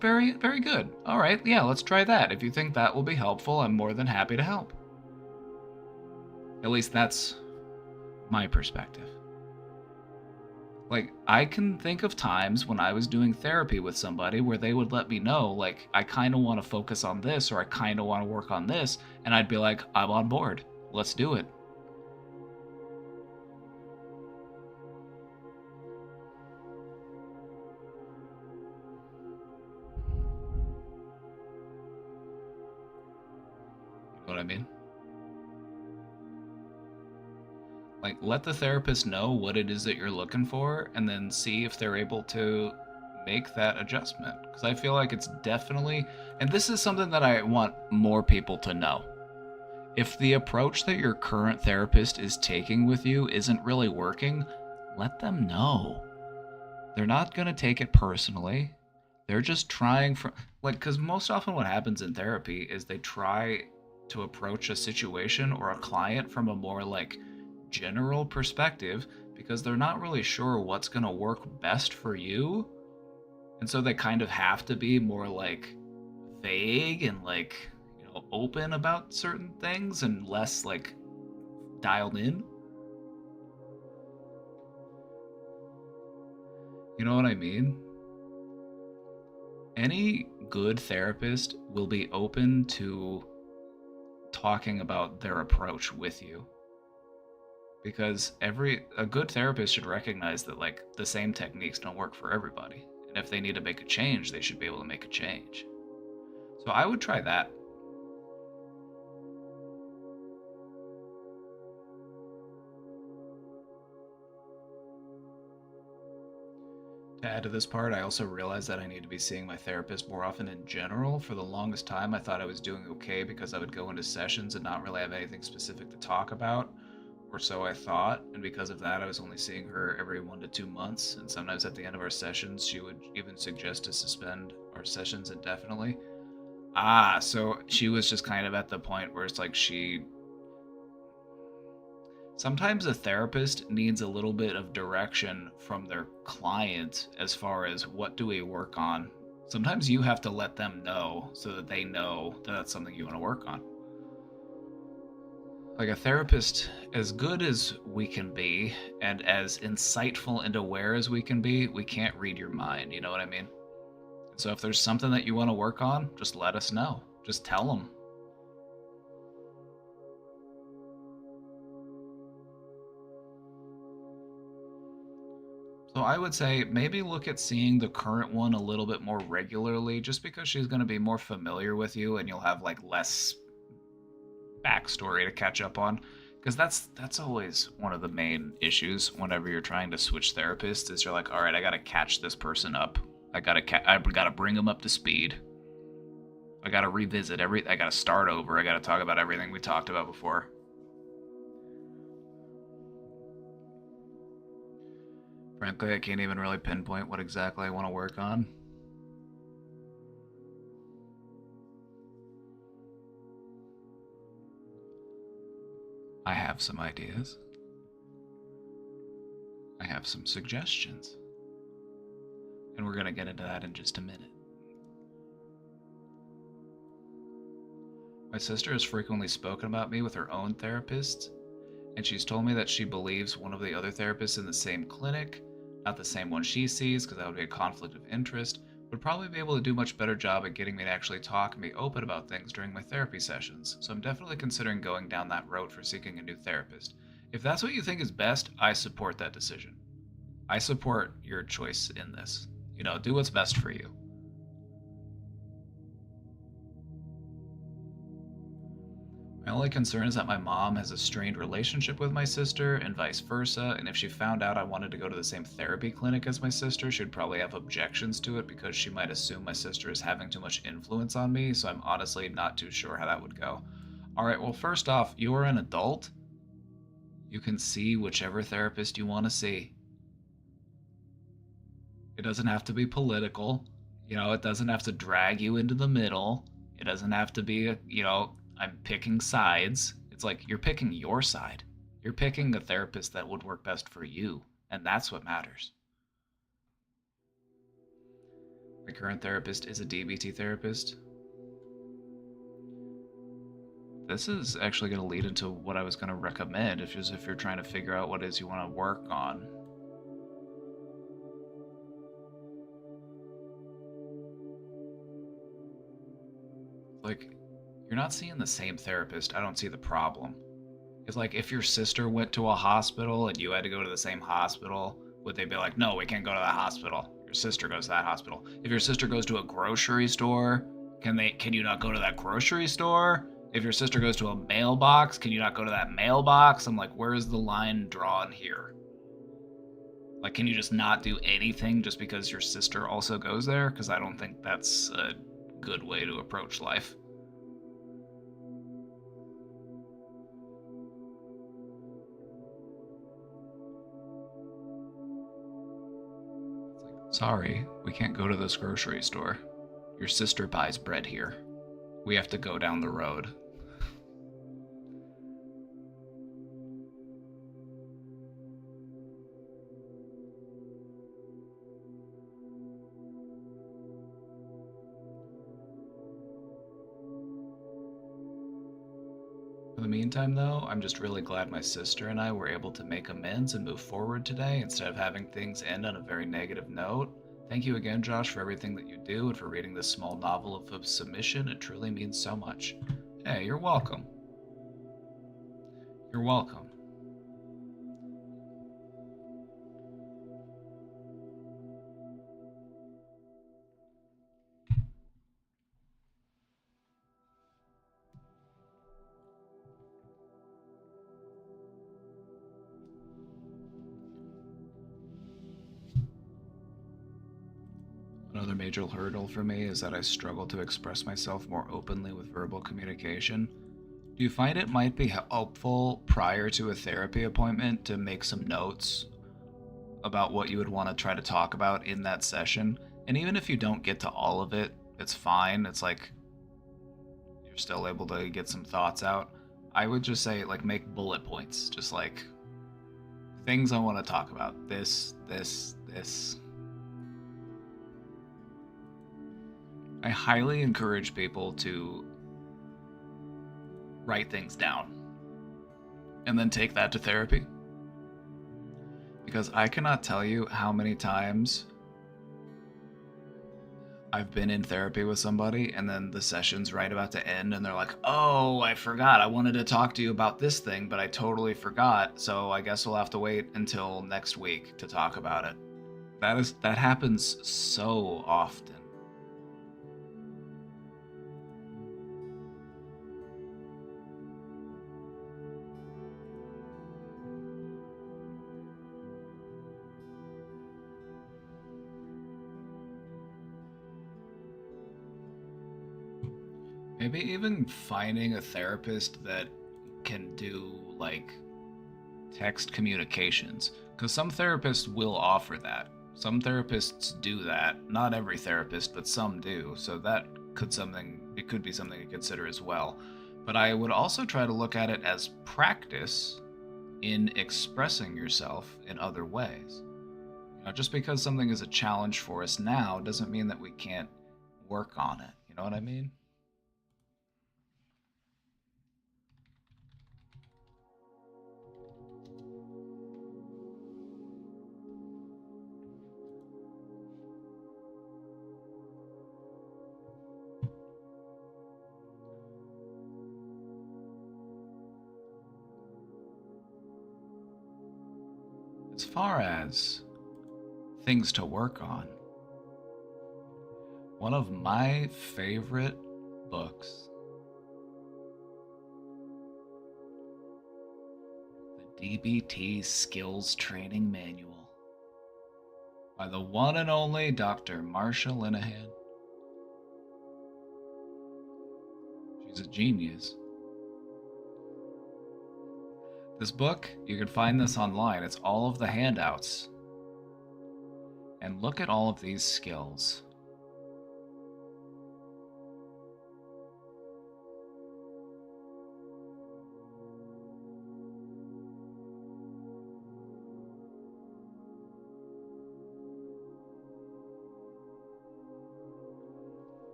very, very good. All right, yeah, let's try that. If you think that will be helpful, I'm more than happy to help. At least that's my perspective. Like, I can think of times when I was doing therapy with somebody where they would let me know, like, I kind of want to focus on this, or I kind of want to work on this, and I'd be like, I'm on board. Let's do it. You know what I mean? Like, let the therapist know what it is that you're looking for, and then see if they're able to make that adjustment. Because I feel like it's definitely, and this is something that I want more people to know. If the approach that your current therapist is taking with you isn't really working, let them know. They're not going to take it personally. They're just trying for, like, because most often what happens in therapy is they try to approach a situation or a client from a more, like, general perspective because they're not really sure what's going to work best for you. And so they kind of have to be more, like, vague and, like, open about certain things and less, like, dialed in. You know what I mean? Any good therapist will be open to talking about their approach with you. Because a good therapist should recognize that, like, the same techniques don't work for everybody. And if they need to make a change, they should be able to make a change. So I would try that. To add to this part, I also realized that I need to be seeing my therapist more often in general. For the longest time, I thought I was doing okay because I would go into sessions and not really have anything specific to talk about, or so I thought. And because of that, I was only seeing her every 1 to 2 months. And sometimes at the end of our sessions, she would even suggest to suspend our sessions indefinitely. So she was just kind of at the point where it's like sometimes a therapist needs a little bit of direction from their client as far as what do we work on. Sometimes you have to let them know so that they know that that's something you want to work on. Like, a therapist, as good as we can be and as insightful and aware as we can be, we can't read your mind, you know what I mean? So if there's something that you want to work on, just let us know. Just tell them. So I would say maybe look at seeing the current one a little bit more regularly, just because she's going to be more familiar with you and you'll have, like, less backstory to catch up on. Because that's always one of the main issues whenever you're trying to switch therapists is you're like, all right, I got to catch this person up. I got to bring them up to speed. I got to revisit I got to start over. I got to talk about everything we talked about before. Frankly, I can't even really pinpoint what exactly I want to work on. I have some ideas. I have some suggestions. And we're going to get into that in just a minute. My sister has frequently spoken about me with her own therapists, and she's told me that she believes one of the other therapists in the same clinic, not the same one she sees because that would be a conflict of interest, would probably be able to do a much better job at getting me to actually talk and be open about things during my therapy sessions. So I'm definitely considering going down that road for seeking a new therapist. If that's what you think is best, I support that decision. I support your choice in this. Do what's best for you. My only concern is that my mom has a strained relationship with my sister and vice versa, and if she found out I wanted to go to the same therapy clinic as my sister, she'd probably have objections to it because she might assume my sister is having too much influence on me, so I'm honestly not too sure how that would go. Alright, well, first off, you're an adult. You can see whichever therapist you want to see. It doesn't have to be political. It doesn't have to drag you into the middle. It doesn't have to be, I'm picking sides. It's like you're picking your side. You're picking a therapist that would work best for you, and that's what matters. My current therapist is a DBT therapist. This is actually going to lead into what I was going to recommend if you're trying to figure out what it is you want to work on. Like, you're not seeing the same therapist. I don't see the problem. It's like if your sister went to a hospital and you had to go to the same hospital, would they be like, no, we can't go to that hospital? Your sister goes to that hospital. If your sister goes to a grocery store, can you not go to that grocery store? If your sister goes to a mailbox, can you not go to that mailbox? I'm like, where is the line drawn here? Like, can you just not do anything just because your sister also goes there? Because I don't think that's a good way to approach life. Sorry, we can't go to this grocery store. Your sister buys bread here. We have to go down the road. For the meantime, though, I'm just really glad my sister and I were able to make amends and move forward today instead of having things end on a very negative note. Thank you again, Josh, for everything that you do and for reading this small novel of submission. It truly means so much. Hey, you're welcome. You're welcome. Another major hurdle for me is that I struggle to express myself more openly with verbal communication. Do you find it might be helpful prior to a therapy appointment to make some notes about what you would want to try to talk about in that session? And even if you don't get to all of it, it's fine. It's like you're still able to get some thoughts out. I would just say, like, make bullet points. Just like things I want to talk about. This. I highly encourage people to write things down and then take that to therapy. Because I cannot tell you how many times I've been in therapy with somebody and then the session's right about to end and they're like, oh, I forgot. I wanted to talk to you about this thing, but I totally forgot. So I guess we'll have to wait until next week to talk about it. That happens so often. Maybe even finding a therapist that can do, like, text communications. Because some therapists will offer that. Some therapists do that. Not every therapist, but some do. So it could be something to consider as well. But I would also try to look at it as practice in expressing yourself in other ways. Just because something is a challenge for us now doesn't mean that we can't work on it. You know what I mean? As far as things to work on, one of my favorite books, the DBT Skills Training Manual by the one and only Dr. Marsha Linehan. She's a genius. This book, you can find this online. It's all of the handouts. And look at all of these skills.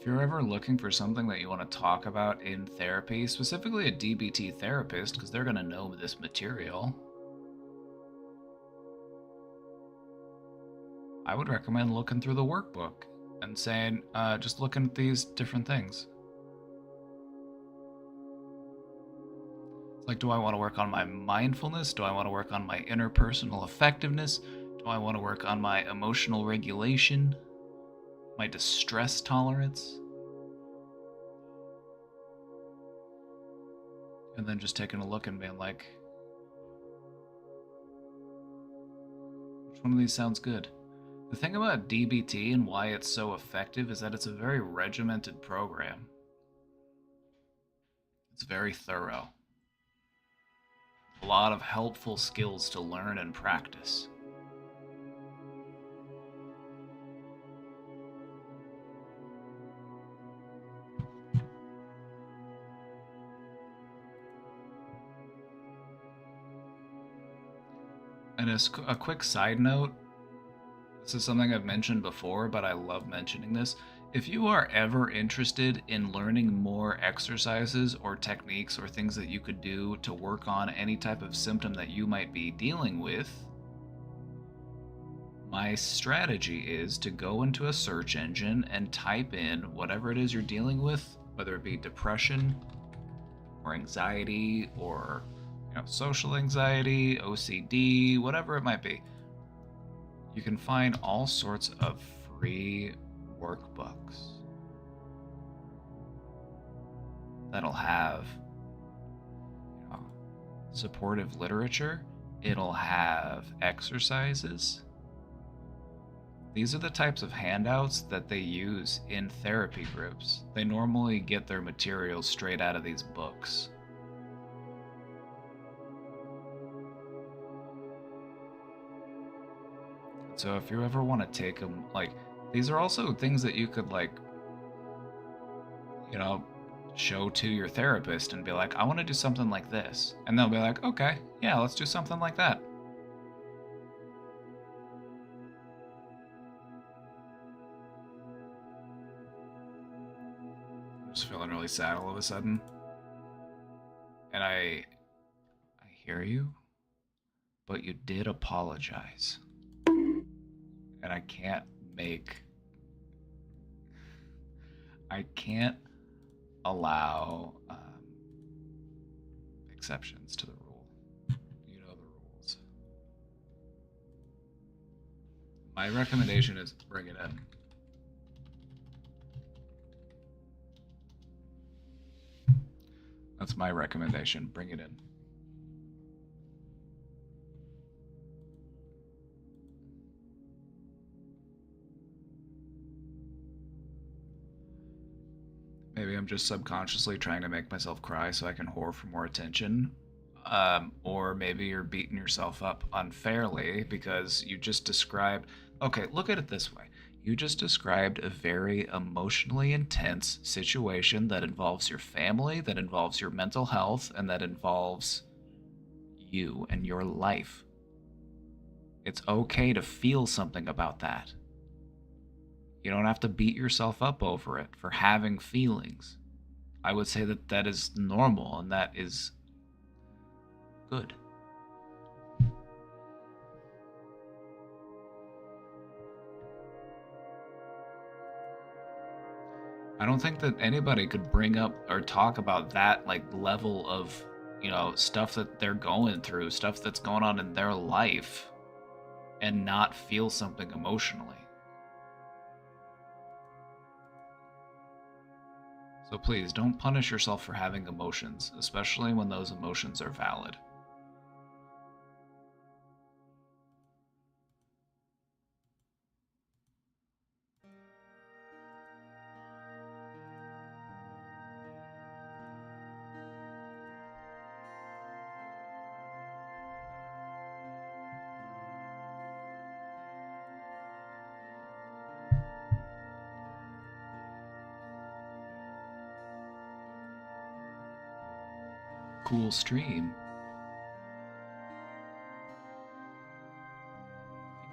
If you're ever looking for something that you want to talk about in therapy, specifically a DBT therapist, because they're going to know this material, I would recommend looking through the workbook and saying, just looking at these different things. Like, do I want to work on my mindfulness? Do I want to work on my interpersonal effectiveness? Do I want to work on my emotional regulation? My distress tolerance? And then just taking a look and being like, which one of these sounds good? The thing about DBT and why it's so effective is that it's a very regimented program. It's very thorough. A lot of helpful skills to learn and practice. And a quick side note, this is something I've mentioned before, but I love mentioning this. If you are ever interested in learning more exercises or techniques or things that you could do to work on any type of symptom that you might be dealing with, my strategy is to go into a search engine and type in whatever it is you're dealing with, whether it be depression or anxiety or social anxiety, OCD, whatever it might be. You can find all sorts of free workbooks that'll have supportive literature. It'll have exercises. These are the types of handouts that they use in therapy groups. They normally get their materials straight out of these books. So if you ever want to take them, these are also things that you could show to your therapist and be like, I want to do something like this. And they'll be like, okay, yeah, let's do something like that. I'm just feeling really sad all of a sudden. And I hear you, but you did apologize. And I can't allow exceptions to the rule. You know the rules. My recommendation is bring it in. That's my recommendation. Bring it in. Maybe I'm just subconsciously trying to make myself cry so I can whore for more attention. Or maybe you're beating yourself up unfairly because you just described... Okay, look at it this way. You just described a very emotionally intense situation that involves your family, that involves your mental health, and that involves you and your life. It's okay to feel something about that. You don't have to beat yourself up over it for having feelings. I would say that that is normal and that is good. I don't think that anybody could bring up or talk about that level of, stuff that they're going through, stuff that's going on in their life and not feel something emotionally. So please, don't punish yourself for having emotions, especially when those emotions are valid. Cool stream.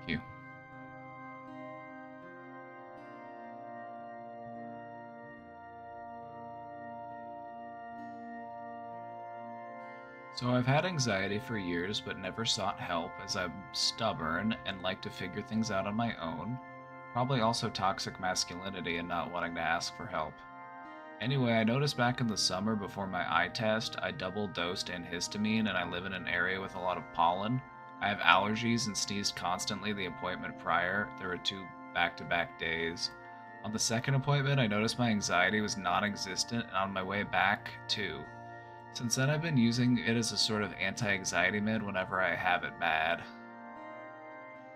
Thank you. So I've had anxiety for years but never sought help as I'm stubborn and like to figure things out on my own. Probably also toxic masculinity and not wanting to ask for help. Anyway, I noticed back in the summer before my eye test, I double dosed antihistamine and I live in an area with a lot of pollen. I have allergies and sneezed constantly the appointment prior. There were 2 back-to-back days. On the second appointment, I noticed my anxiety was non-existent and on my way back, too. Since then, I've been using it as a sort of anti-anxiety med whenever I have it bad.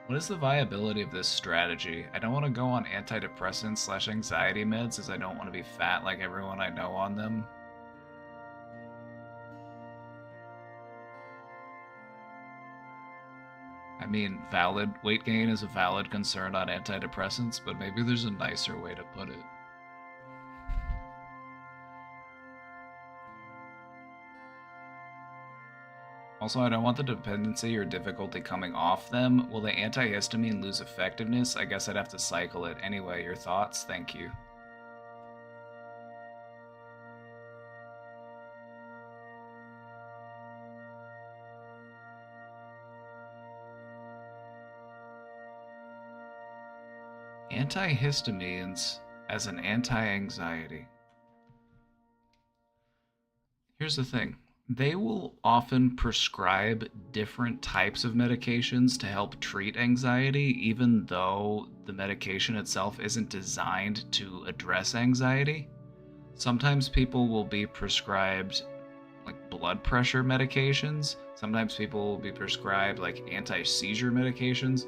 What is the viability of this strategy? I don't want to go on antidepressants/anxiety meds as I don't want to be fat like everyone I know on them. I mean, valid weight gain is a valid concern on antidepressants, but maybe there's a nicer way to put it. Also, I don't want the dependency or difficulty coming off them. Will the antihistamine lose effectiveness? I guess I'd have to cycle it. Anyway, your thoughts? Thank you. Antihistamines as an anti-anxiety. Here's the thing. They will often prescribe different types of medications to help treat anxiety, even though the medication itself isn't designed to address anxiety. Sometimes people will be prescribed like blood pressure medications. Sometimes people will be prescribed like anti-seizure medications.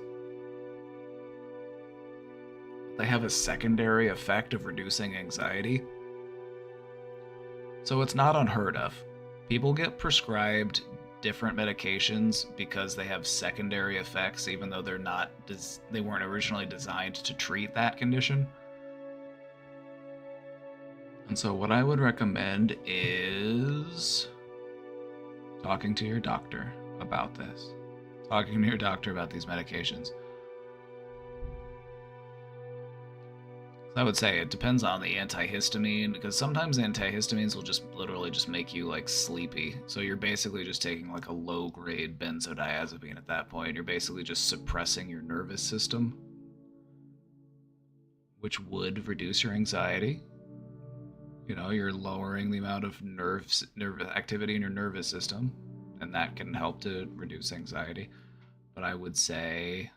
They have a secondary effect of reducing anxiety. So it's not unheard of. People get prescribed different medications because they have secondary effects, even though they weren't originally designed to treat that condition. And so what I would recommend is talking to your doctor about this. Talking to your doctor about these medications. I would say it depends on the antihistamine, because sometimes antihistamines will just literally just make you like sleepy. So you're basically just taking like a low-grade benzodiazepine at that point. You're basically just suppressing your nervous system, which would reduce your anxiety. You know, you're lowering the amount of nerve activity in your nervous system, and that can help to reduce anxiety. But I would say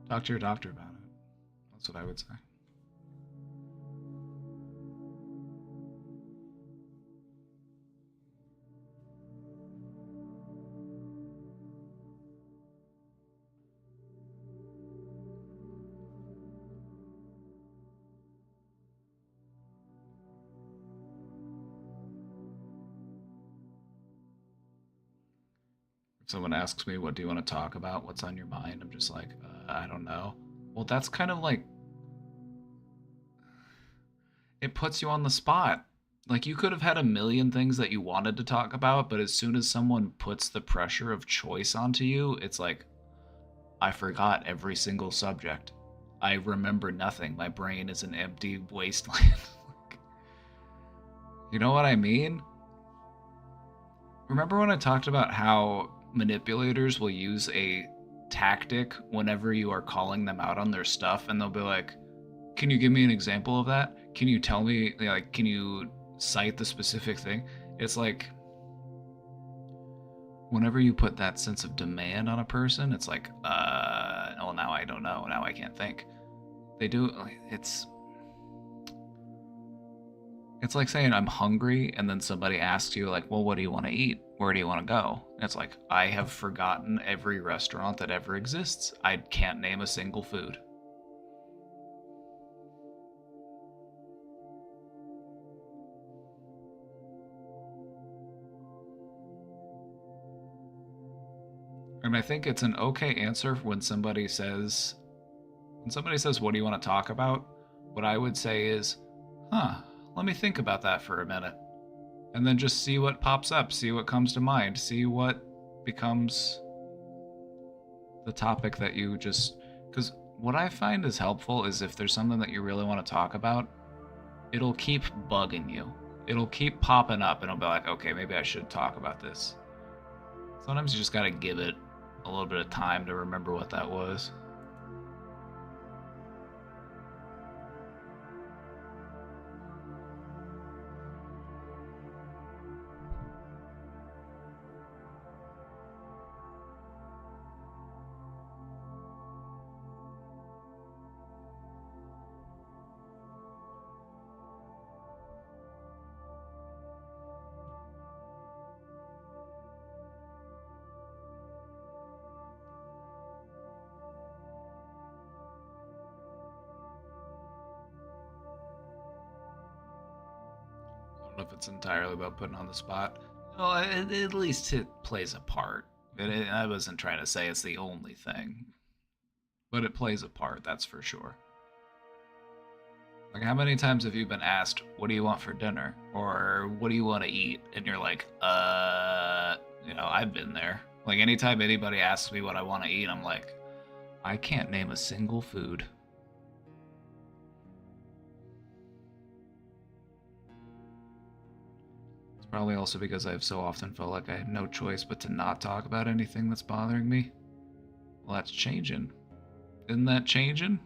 talk to your doctor about it. That's what I would say. If someone asks me, what do you want to talk about? What's on your mind? I'm just like, I don't know. Well, that's kind of like, it puts you on the spot. Like, you could have had a million things that you wanted to talk about, but as soon as someone puts the pressure of choice onto you, it's like, I forgot every single subject. I remember nothing. My brain is an empty wasteland. You know what I mean? Remember when I talked about how manipulators will use a tactic whenever you are calling them out on their stuff, and they'll be like, can you give me an example of that? Can you tell me, like, can you cite the specific thing? It's like, whenever you put that sense of demand on a person, it's like, well, now I don't know. Now I can't think. They do, it's like saying I'm hungry, and then somebody asks you, like, well, what do you want to eat? Where do you want to go? And it's like, I have forgotten every restaurant that ever exists. I can't name a single food. And I think it's an okay answer when somebody says, what do you want to talk about? What I would say is, let me think about that for a minute. And then just see what pops up, see what comes to mind, see what becomes the topic that you just... Because what I find is helpful is if there's something that you really want to talk about, it'll keep bugging you. it'll keep popping up and I'll be like, okay, maybe I should talk about this. Sometimes you just gotta give it a little bit of time to remember what that was. I don't know if it's entirely about putting on the spot. Well, at least it plays a part. I wasn't trying to say it's the only thing, but it plays a part, that's for sure. Like, how many times have you been asked, what do you want for dinner? Or what do you want to eat? And you're like, I've been there. Like, anytime anybody asks me what I want to eat, I'm like, I can't name a single food. It's probably also because I've so often felt like I had no choice but to not talk about anything that's bothering me. Well, that's changing. Isn't that changing?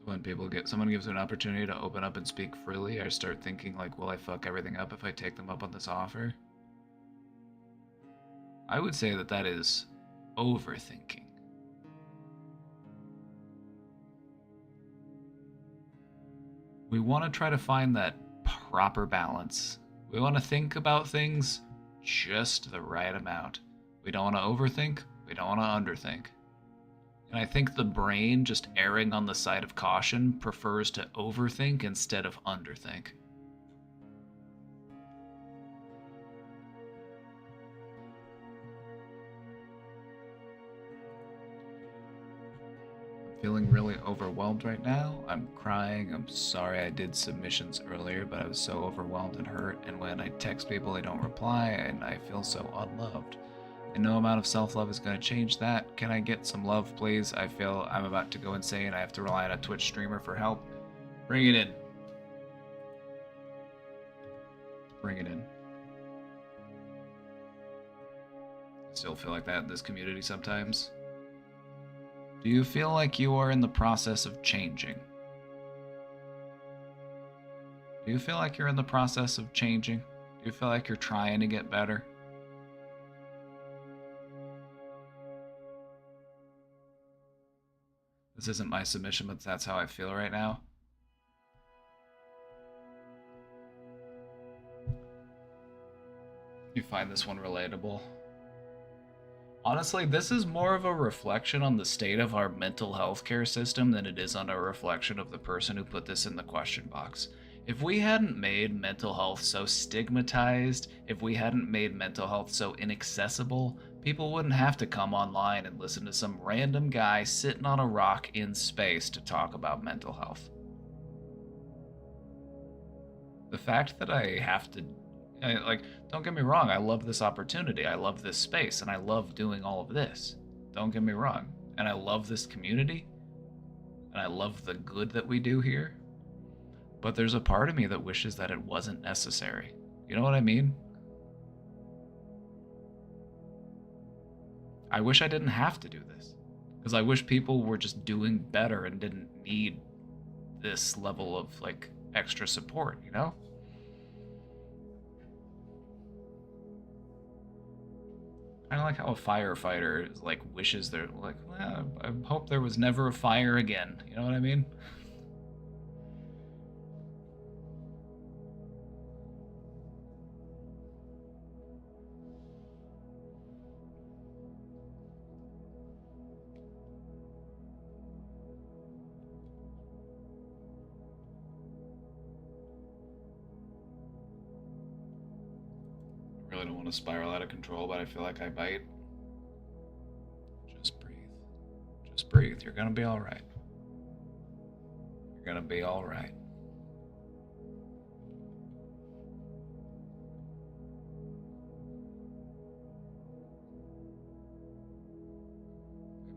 When someone gives an opportunity to open up and speak freely, I start thinking like, will I fuck everything up if I take them up on this offer? I would say that is overthinking. We want to try to find that proper balance. We want to think about things just the right amount. We don't want to overthink, we don't want to underthink. And I think the brain, just erring on the side of caution, prefers to overthink instead of underthink. I'm feeling really overwhelmed right now. I'm crying. I'm sorry I did submissions earlier, but I was so overwhelmed and hurt. And when I text people, they don't reply, and I feel so unloved. And no amount of self-love is going to change that. Can I get some love, please? I feel I'm about to go insane. I have to rely on a Twitch streamer for help. Bring it in. Bring it in. I still feel like that in this community sometimes. Do you feel like you are in the process of changing? Do you feel like you're in the process of changing? Do you feel like you're trying to get better? This isn't my submission, but that's how I feel right now. You find this one relatable? Honestly, this is more of a reflection on the state of our mental health care system than it is on a reflection of the person who put this in the question box. If we hadn't made mental health so stigmatized, if we hadn't made mental health so inaccessible, people wouldn't have to come online and listen to some random guy sitting on a rock in space to talk about mental health. The fact that I have to, don't get me wrong, I love this opportunity, I love this space, and I love doing all of this. Don't get me wrong. And I love this community, and I love the good that we do here. But there's a part of me that wishes that it wasn't necessary. You know what I mean? I wish I didn't have to do this. Because I wish people were just doing better and didn't need this level of, extra support, you know? Kind of like how a firefighter, wishes they're, well, I hope there was never a fire again. You know what I mean? I don't want to spiral out of control, but I feel like I might. Just breathe. Just breathe. You're gonna be alright. You're gonna be alright.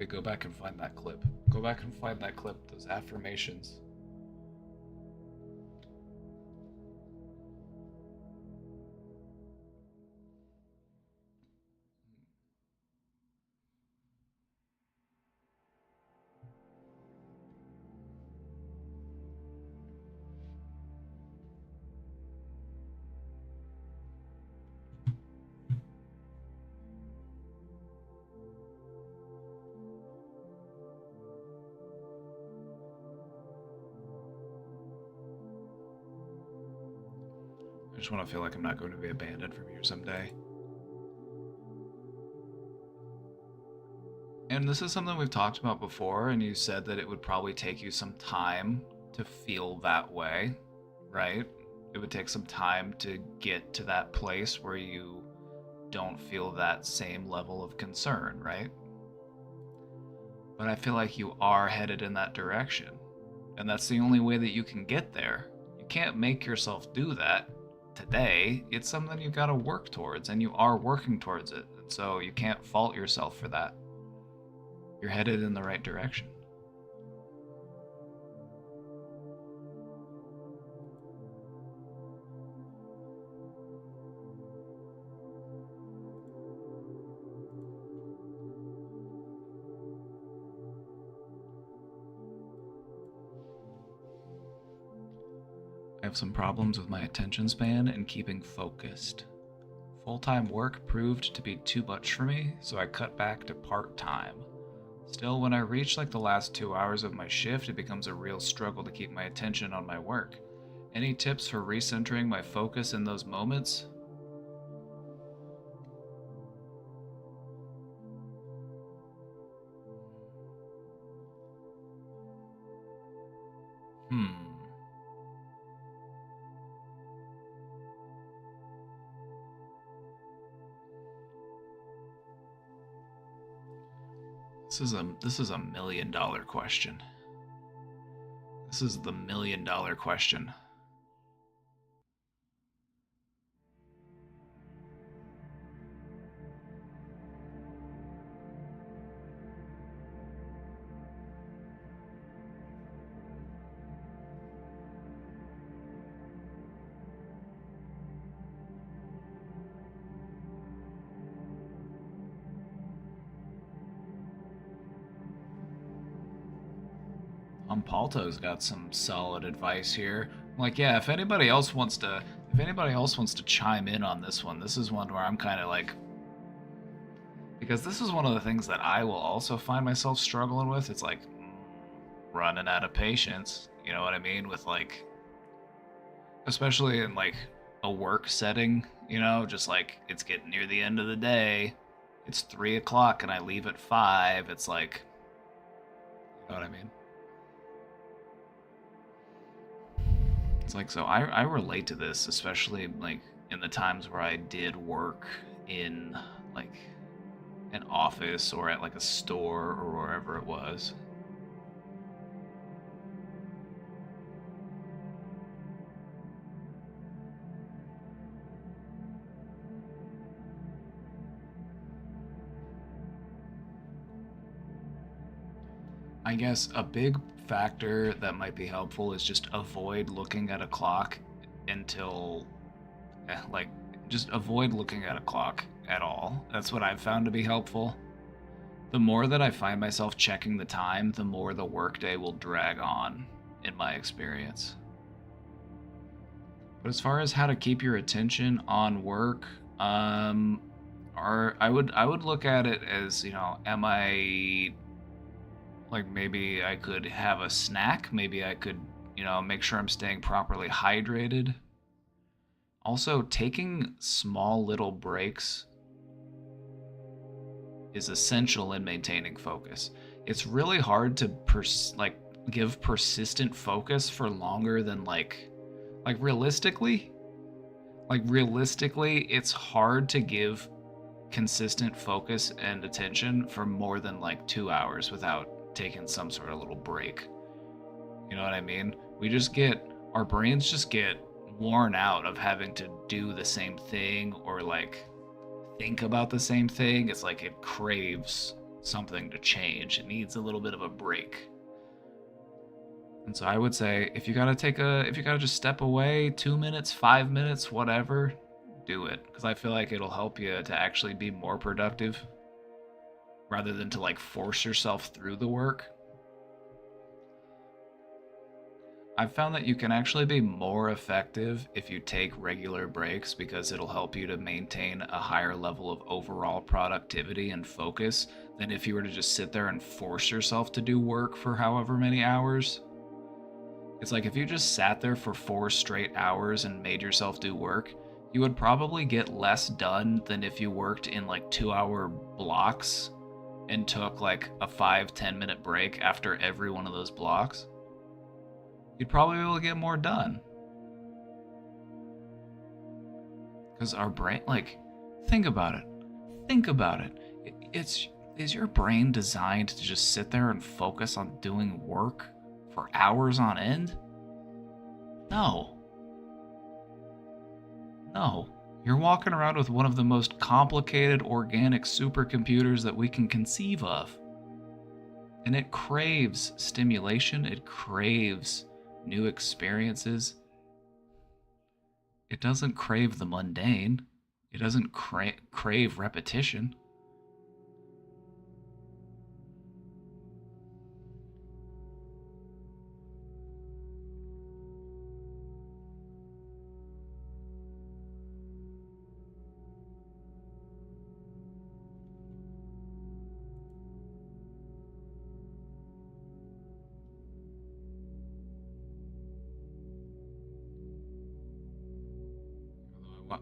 Wait, go back and find that clip. Go back and find that clip, those affirmations. I just want to feel like I'm not going to be abandoned from here someday. And this is something we've talked about before, and you said that it would probably take you some time to feel that way, right? It would take some time to get to that place where you don't feel that same level of concern, right? But I feel like you are headed in that direction. And that's the only way that you can get there. You can't make yourself do that today. It's something you gotta work towards, and you are working towards it. And so you can't fault yourself for that. You're headed in the right direction. I have some problems with my attention span and keeping focused. Full-time work proved to be too much for me, so I cut back to part-time. Still, when I reach like the last 2 hours of my shift, it becomes a real struggle to keep my attention on my work. Any tips for recentering my focus in those moments? This is a $1 million question. This is the $1 million question. Palto's got some solid advice here. Like, yeah, if anybody else wants to chime in on this one, this is one where I'm kind of like, because this is one of the things that I will also find myself struggling with. It's like running out of patience. You know what I mean? With like, especially in like a work setting, you know, just like it's getting near the end of the day. It's 3 o'clock and I leave at 5. It's like, you know what I mean? It's like, so I relate to this, especially like in the times where I did work in like an office or at like a store or wherever it was. I guess a big factor that might be helpful is just avoid looking at a clock until, like, just avoid looking at a clock at all. That's what I've found to be helpful. The more that I find myself checking the time, the more the workday will drag on, in my experience. But as far as how to keep your attention on work, I would look at it as, you know, am I, like, maybe I could have a snack, maybe I could, you know, make sure I'm staying properly hydrated. Also, taking small little breaks is essential in maintaining focus. It's really hard to give persistent focus for longer than like realistically, it's hard to give consistent focus and attention for more than like 2 hours without taking some sort of little break. You know what I mean? Our brains just get worn out of having to do the same thing or like think about the same thing. It's like it craves something to change. It needs a little bit of a break. And so I would say if you gotta just step away 2 minutes, 5 minutes, whatever, do it. Because I feel like it'll help you to actually be more productive rather than to like force yourself through the work. I've found that you can actually be more effective if you take regular breaks because it'll help you to maintain a higher level of overall productivity and focus than if you were to just sit there and force yourself to do work for however many hours. It's like if you just sat there for 4 straight hours and made yourself do work, you would probably get less done than if you worked in like 2-hour blocks and took like a 5-10 minute break after every one of those blocks. You'd probably be able to get more done. Because our brain, like, think about it. Think about it. Is your brain designed to just sit there and focus on doing work for hours on end? No. No. You're walking around with one of the most complicated organic supercomputers that we can conceive of. And it craves stimulation, it craves new experiences. It doesn't crave the mundane. It doesn't crave repetition.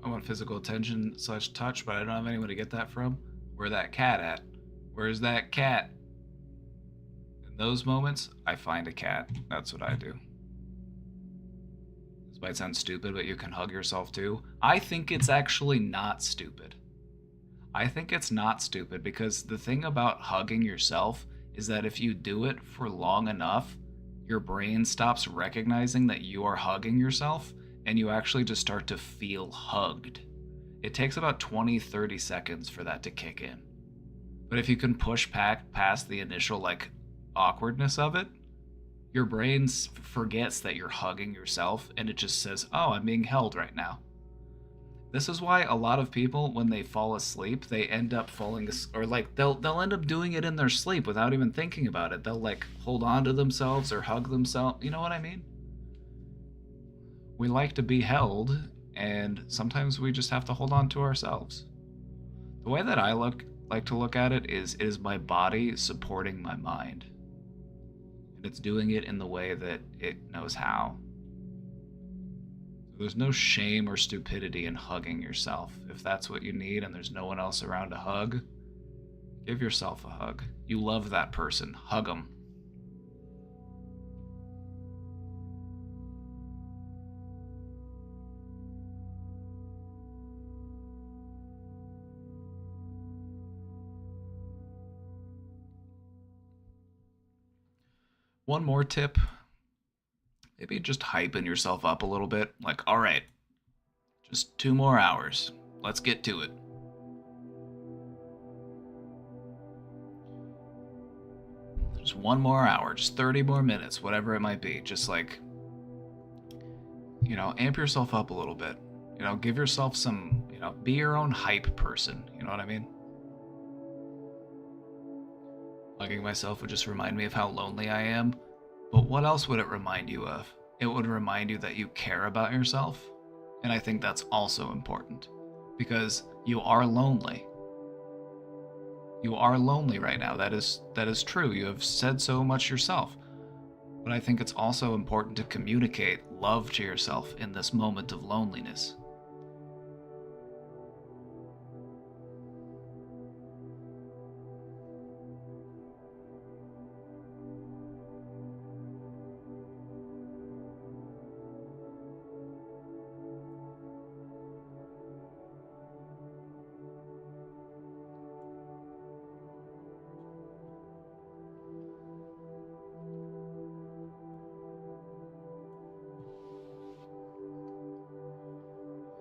I want physical attention / touch, but I don't have anyone to get that from. Where that cat at? Where's that cat? In those moments, I find a cat. That's what I do. This might sound stupid, but you can hug yourself too. I think it's actually not stupid. I think it's not stupid because the thing about hugging yourself is that if you do it for long enough, your brain stops recognizing that you are hugging yourself and you actually just start to feel hugged. It takes about 20-30 seconds for that to kick in. But if you can push past the initial like awkwardness of it, your brain forgets that you're hugging yourself and it just says, "Oh, I'm being held right now." This is why a lot of people, when they fall asleep, they end up or like they'll end up doing it in their sleep without even thinking about it. They'll like hold on to themselves or hug themselves. You know what I mean? We like to be held, and sometimes we just have to hold on to ourselves. The way that I like to look at it is my body supporting my mind. And it's doing it in the way that it knows how. There's no shame or stupidity in hugging yourself. If that's what you need and there's no one else around to hug, give yourself a hug. You love that person. Hug them. One more tip. Maybe just hyping yourself up a little bit. Like, all right, just 2 more hours. Let's get to it. Just 1 more hour, just 30 more minutes, whatever it might be. Just like, amp yourself up a little bit. Give yourself some, be your own hype person. You know what I mean? Hugging myself would just remind me of how lonely I am. But what else would it remind you of? It would remind you that you care about yourself. And I think that's also important. Because you are lonely. You are lonely right now. That is true. You have said so much yourself. But I think it's also important to communicate love to yourself in this moment of loneliness.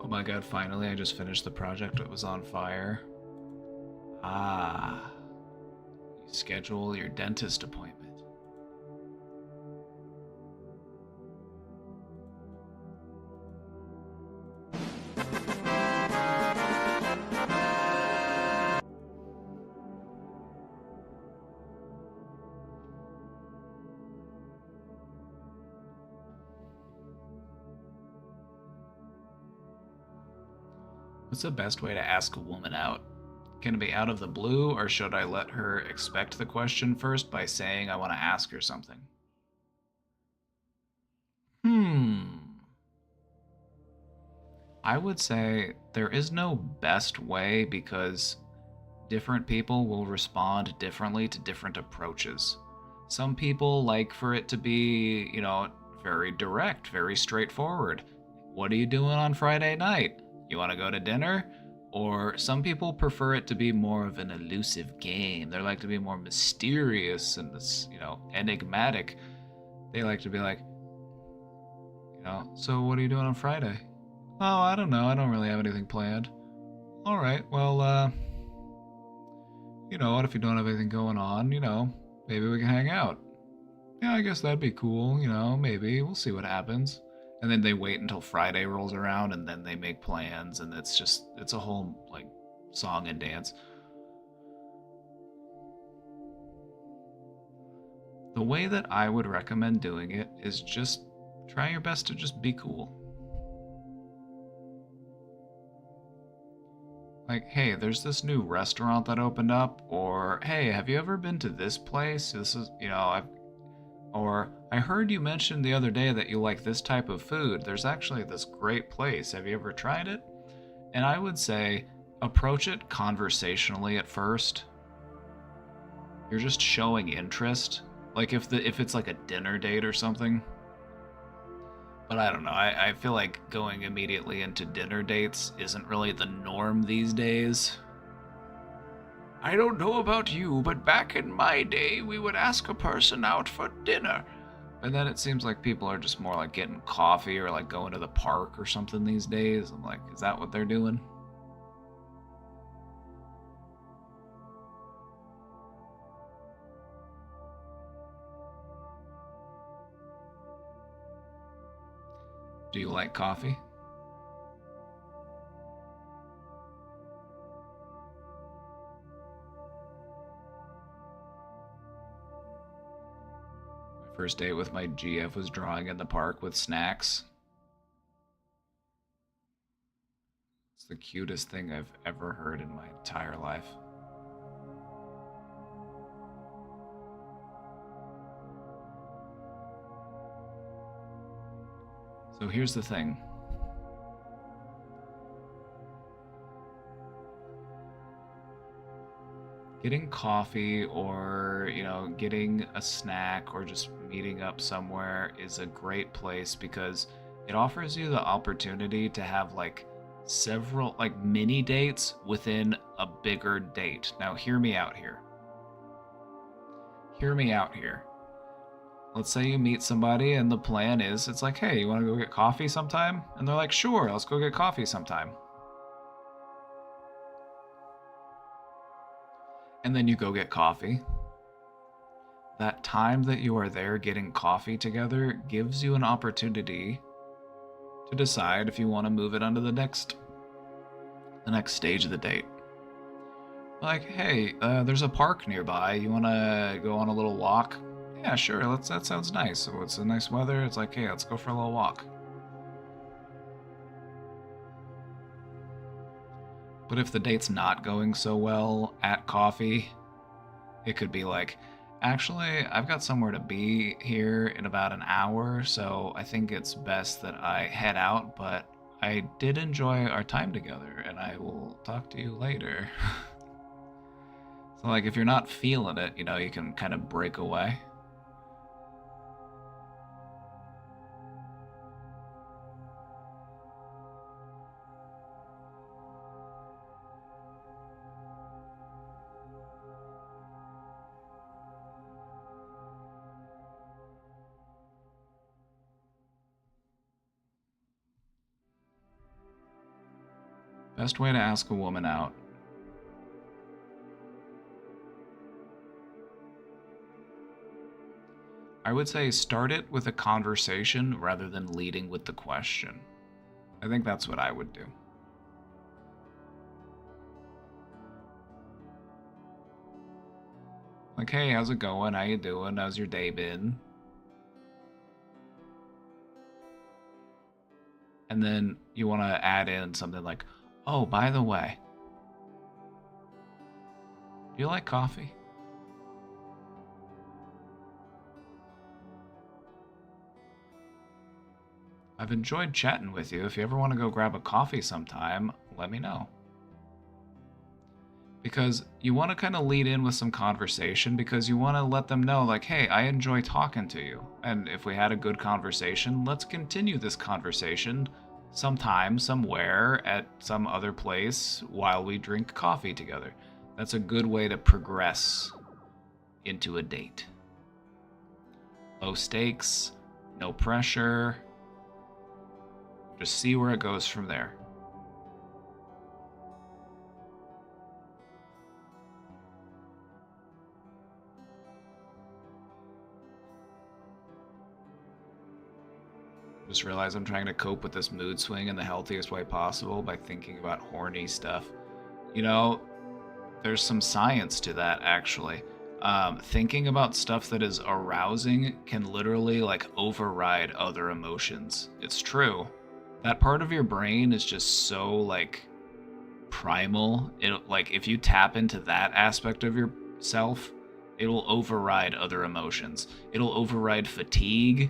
Oh my god, finally I just finished the project that was on fire. Ah. Schedule your dentist appointment. What's the best way to ask a woman out? Can it be out of the blue, or should I let her expect the question first by saying I want to ask her something? I would say there is no best way because different people will respond differently to different approaches. Some people like for it to be, very direct, very straightforward. What are you doing on Friday night? You want to go to dinner? Or some people prefer it to be more of an elusive game. They like to be more mysterious and enigmatic. They like to be like, so what are you doing on Friday? Oh, I don't know. I don't really have anything planned. All right. Well, what if you don't have anything going on? Maybe we can hang out. Yeah, I guess that'd be cool. Maybe we'll see what happens. And then they wait until Friday rolls around and then they make plans, and it's a whole like song and dance. The way that I would recommend doing it is just try your best to just be cool. Like, hey, there's this new restaurant that opened up, or hey, have you ever been to this place? This is, or I heard you mention the other day that you like this type of food. There's actually this great place. Have you ever tried it? And I would say approach it conversationally at first. You're just showing interest. Like if it's like a dinner date or something. But I don't know. I feel like going immediately into dinner dates isn't really the norm these days. I don't know about you, but back in my day, we would ask a person out for dinner. And then it seems like people are just more like getting coffee or like going to the park or something these days. I'm like, is that what they're doing? Do you like coffee? My first date with my GF was drawing in the park with snacks. It's the cutest thing I've ever heard in my entire life. So here's the thing. Getting coffee or, getting a snack or just meeting up somewhere is a great place because it offers you the opportunity to have like several like mini dates within a bigger date. Now hear me out here. Hear me out here. Let's say you meet somebody and the plan is it's like, hey, you want to go get coffee sometime? And they're like, sure, let's go get coffee sometime. And then you go get coffee. That time that you are there getting coffee together gives you an opportunity to decide if you want to move it onto the next stage of the date. Like, hey, there's a park nearby. You want to go on a little walk? Yeah, sure. That sounds nice. So it's a nice weather. It's like, hey, let's go for a little walk. But if the date's not going so well at coffee, it could be like, actually, I've got somewhere to be here in about an hour, so I think it's best that I head out, but I did enjoy our time together, and I will talk to you later. So, like, if you're not feeling it, you can kind of break away. Best way to ask a woman out. I would say start it with a conversation rather than leading with the question. I think that's what I would do. Like, hey, how's it going? How you doing? How's your day been? And then you want to add in something like, oh, by the way, do you like coffee? I've enjoyed chatting with you. If you ever want to go grab a coffee sometime, let me know. Because you want to kind of lead in with some conversation because you want to let them know, like, hey, I enjoy talking to you. And if we had a good conversation, let's continue this conversation sometime, somewhere, at some other place while we drink coffee together. That's a good way to progress into a date. Low stakes, no pressure. Just see where it goes from there. Just realize I'm trying to cope with this mood swing in the healthiest way possible by thinking about horny stuff. You know, there's some science to that, actually. Thinking about stuff that is arousing can literally, like, override other emotions. It's true. That part of your brain is just so, like, primal. Like, if you tap into that aspect of yourself, it'll override other emotions. It'll override fatigue.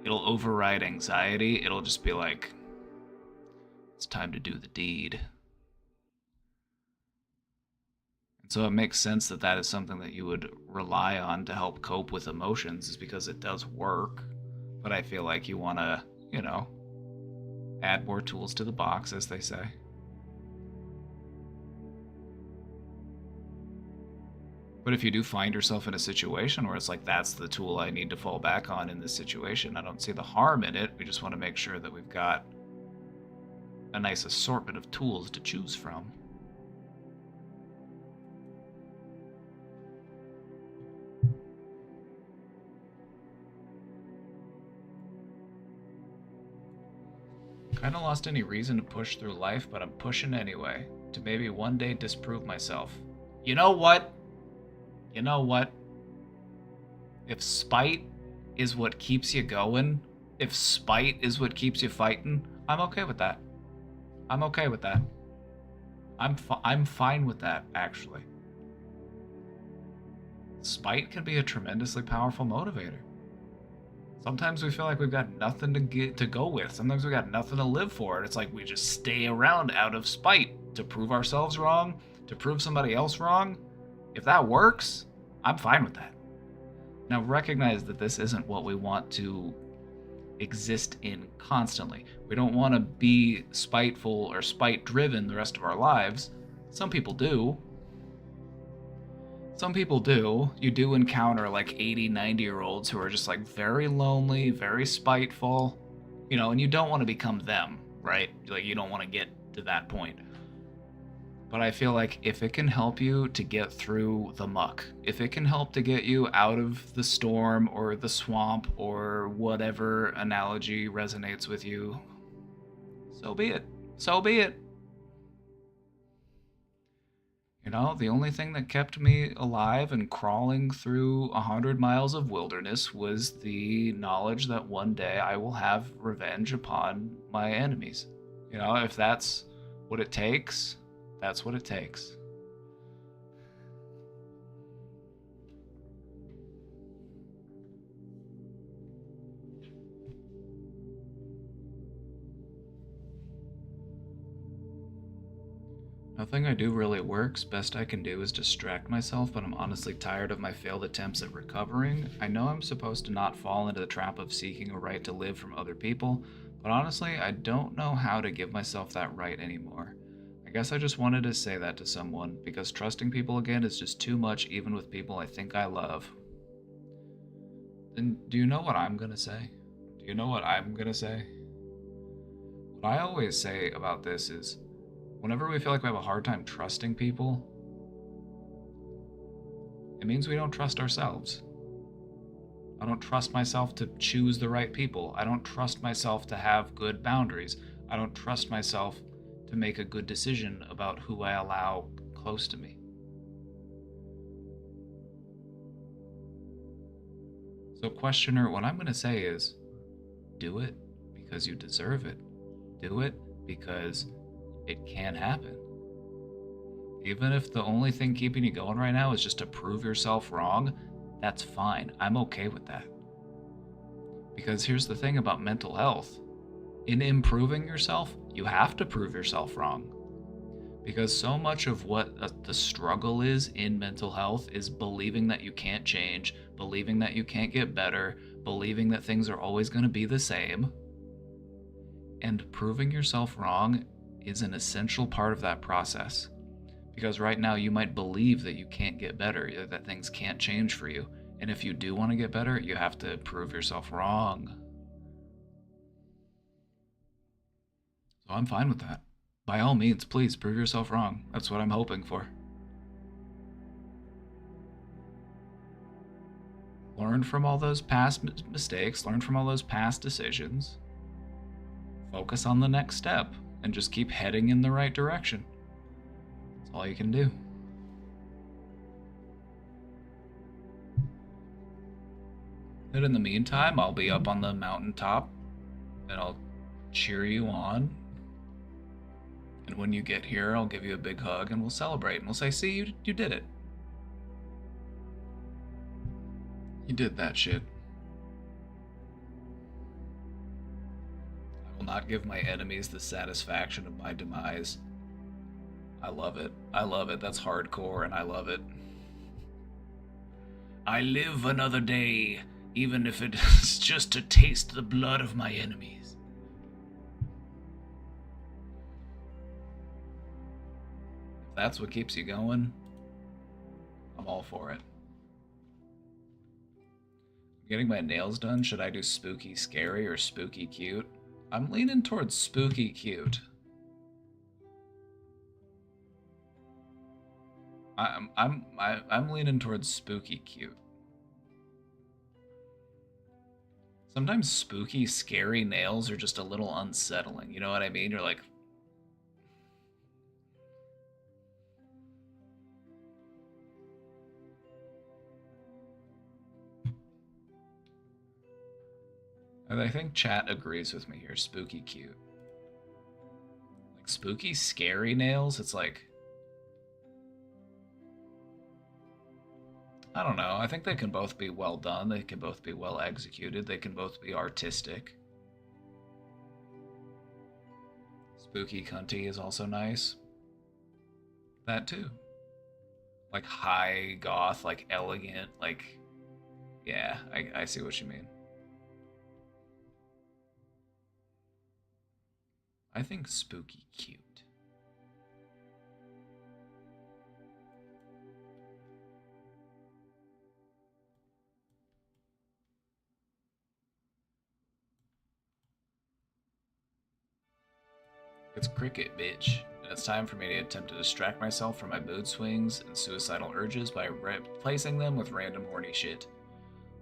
It'll override anxiety. It'll just be like, it's time to do the deed. And so it makes sense that that is something that you would rely on to help cope with emotions, is because it does work. But I feel like you want to, you know, add more tools to the box, as they say. But if you do find yourself in a situation where it's like, that's the tool I need to fall back on in this situation, I don't see the harm in it. We just want to make sure that we've got a nice assortment of tools to choose from. Kinda lost any reason to push through life, but I'm pushing anyway, to maybe one day disprove myself. You know what? You know what? If spite is what keeps you going, if spite is what keeps you fighting, I'm okay with that. I'm okay with that. I'm fine with that, actually. Spite can be a tremendously powerful motivator. Sometimes we feel like we've got nothing to go with. Sometimes we've got nothing to live for. And it's like we just stay around out of spite to prove ourselves wrong, to prove somebody else wrong. If that works, I'm fine with that. Now recognize that this isn't what we want to exist in constantly. We don't want to be spiteful or spite-driven the rest of our lives. Some people do. Some people do. You do encounter like 80, 90-year-olds who are just like very lonely, very spiteful, you know, and you don't want to become them, right? Like, you don't want to get to that point. But I feel like if it can help you to get through the muck, if it can help to get you out of the storm or the swamp or whatever analogy resonates with you, so be it. So be it. You know, the only thing that kept me alive and crawling through 100 miles of wilderness was the knowledge that one day I will have revenge upon my enemies. You know, if that's what it takes, that's what it takes. Nothing I do really works. Best I can do is distract myself, but I'm honestly tired of my failed attempts at recovering. I know I'm supposed to not fall into the trap of seeking a right to live from other people, but honestly, I don't know how to give myself that right anymore. I guess I just wanted to say that to someone, because trusting people again is just too much, even with people I think I love. Then do you know what I'm gonna say? Do you know what I'm gonna say? What I always say about this is, whenever we feel like we have a hard time trusting people, it means we don't trust ourselves. I don't trust myself to choose the right people. I don't trust myself to have good boundaries. I don't trust myself to make a good decision about who I allow close to me. So, questioner, what I'm going to say is do it because you deserve it. Do it because it can happen. Even if the only thing keeping you going right now is just to prove yourself wrong, that's fine. I'm okay with that. Because here's the thing about mental health. In improving yourself, you have to prove yourself wrong. Because so much of what the struggle is in mental health is believing that you can't change, believing that you can't get better, believing that things are always going to be the same. And proving yourself wrong is an essential part of that process. Because right now you might believe that you can't get better, that things can't change for you. And if you do want to get better, you have to prove yourself wrong. So I'm fine with that. By all means, please prove yourself wrong. That's what I'm hoping for. Learn from all those past mistakes, learn from all those past decisions. Focus on the next step and just keep heading in the right direction. That's all you can do. And in the meantime, I'll be up on the mountaintop and I'll cheer you on. And when you get here, I'll give you a big hug and we'll celebrate and we'll say, see, you did it. You did that shit. I will not give my enemies the satisfaction of my demise. I love it. I love it. That's hardcore and I love it. I live another day, even if it is just to taste the blood of my enemies. If that's what keeps you going, I'm all for it. I'm getting my nails done. Should I do spooky scary or spooky cute? I'm leaning towards spooky cute. I'm leaning towards spooky cute. Sometimes spooky, scary nails are just a little unsettling. You know what I mean? You're like, and I think chat agrees with me here. Spooky cute. Like spooky, scary nails, it's like, I don't know. I think they can both be well done. They can both be well executed. They can both be artistic. Spooky cunty is also nice. That too. Like high goth, like elegant, like, yeah, I see what you mean. I think spooky cute. It's cricket, bitch, and it's time for me to attempt to distract myself from my mood swings and suicidal urges by replacing them with random horny shit.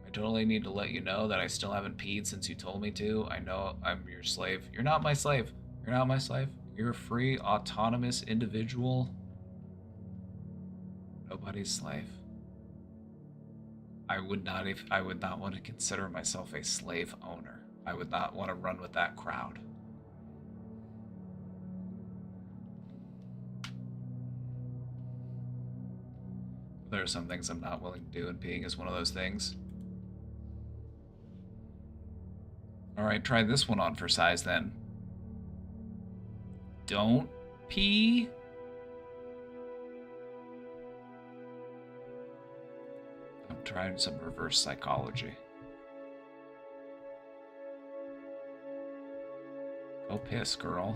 I totally need to let you know that I still haven't peed since you told me to. I know I'm your slave. You're not my slave. You're not my slave. You're a free, autonomous individual. Nobody's slave. I would not want to consider myself a slave owner. I would not want to run with that crowd. There are some things I'm not willing to do, and peeing is one of those things. Alright, try this one on for size then. Don't pee. I'm trying some reverse psychology. Go piss, girl.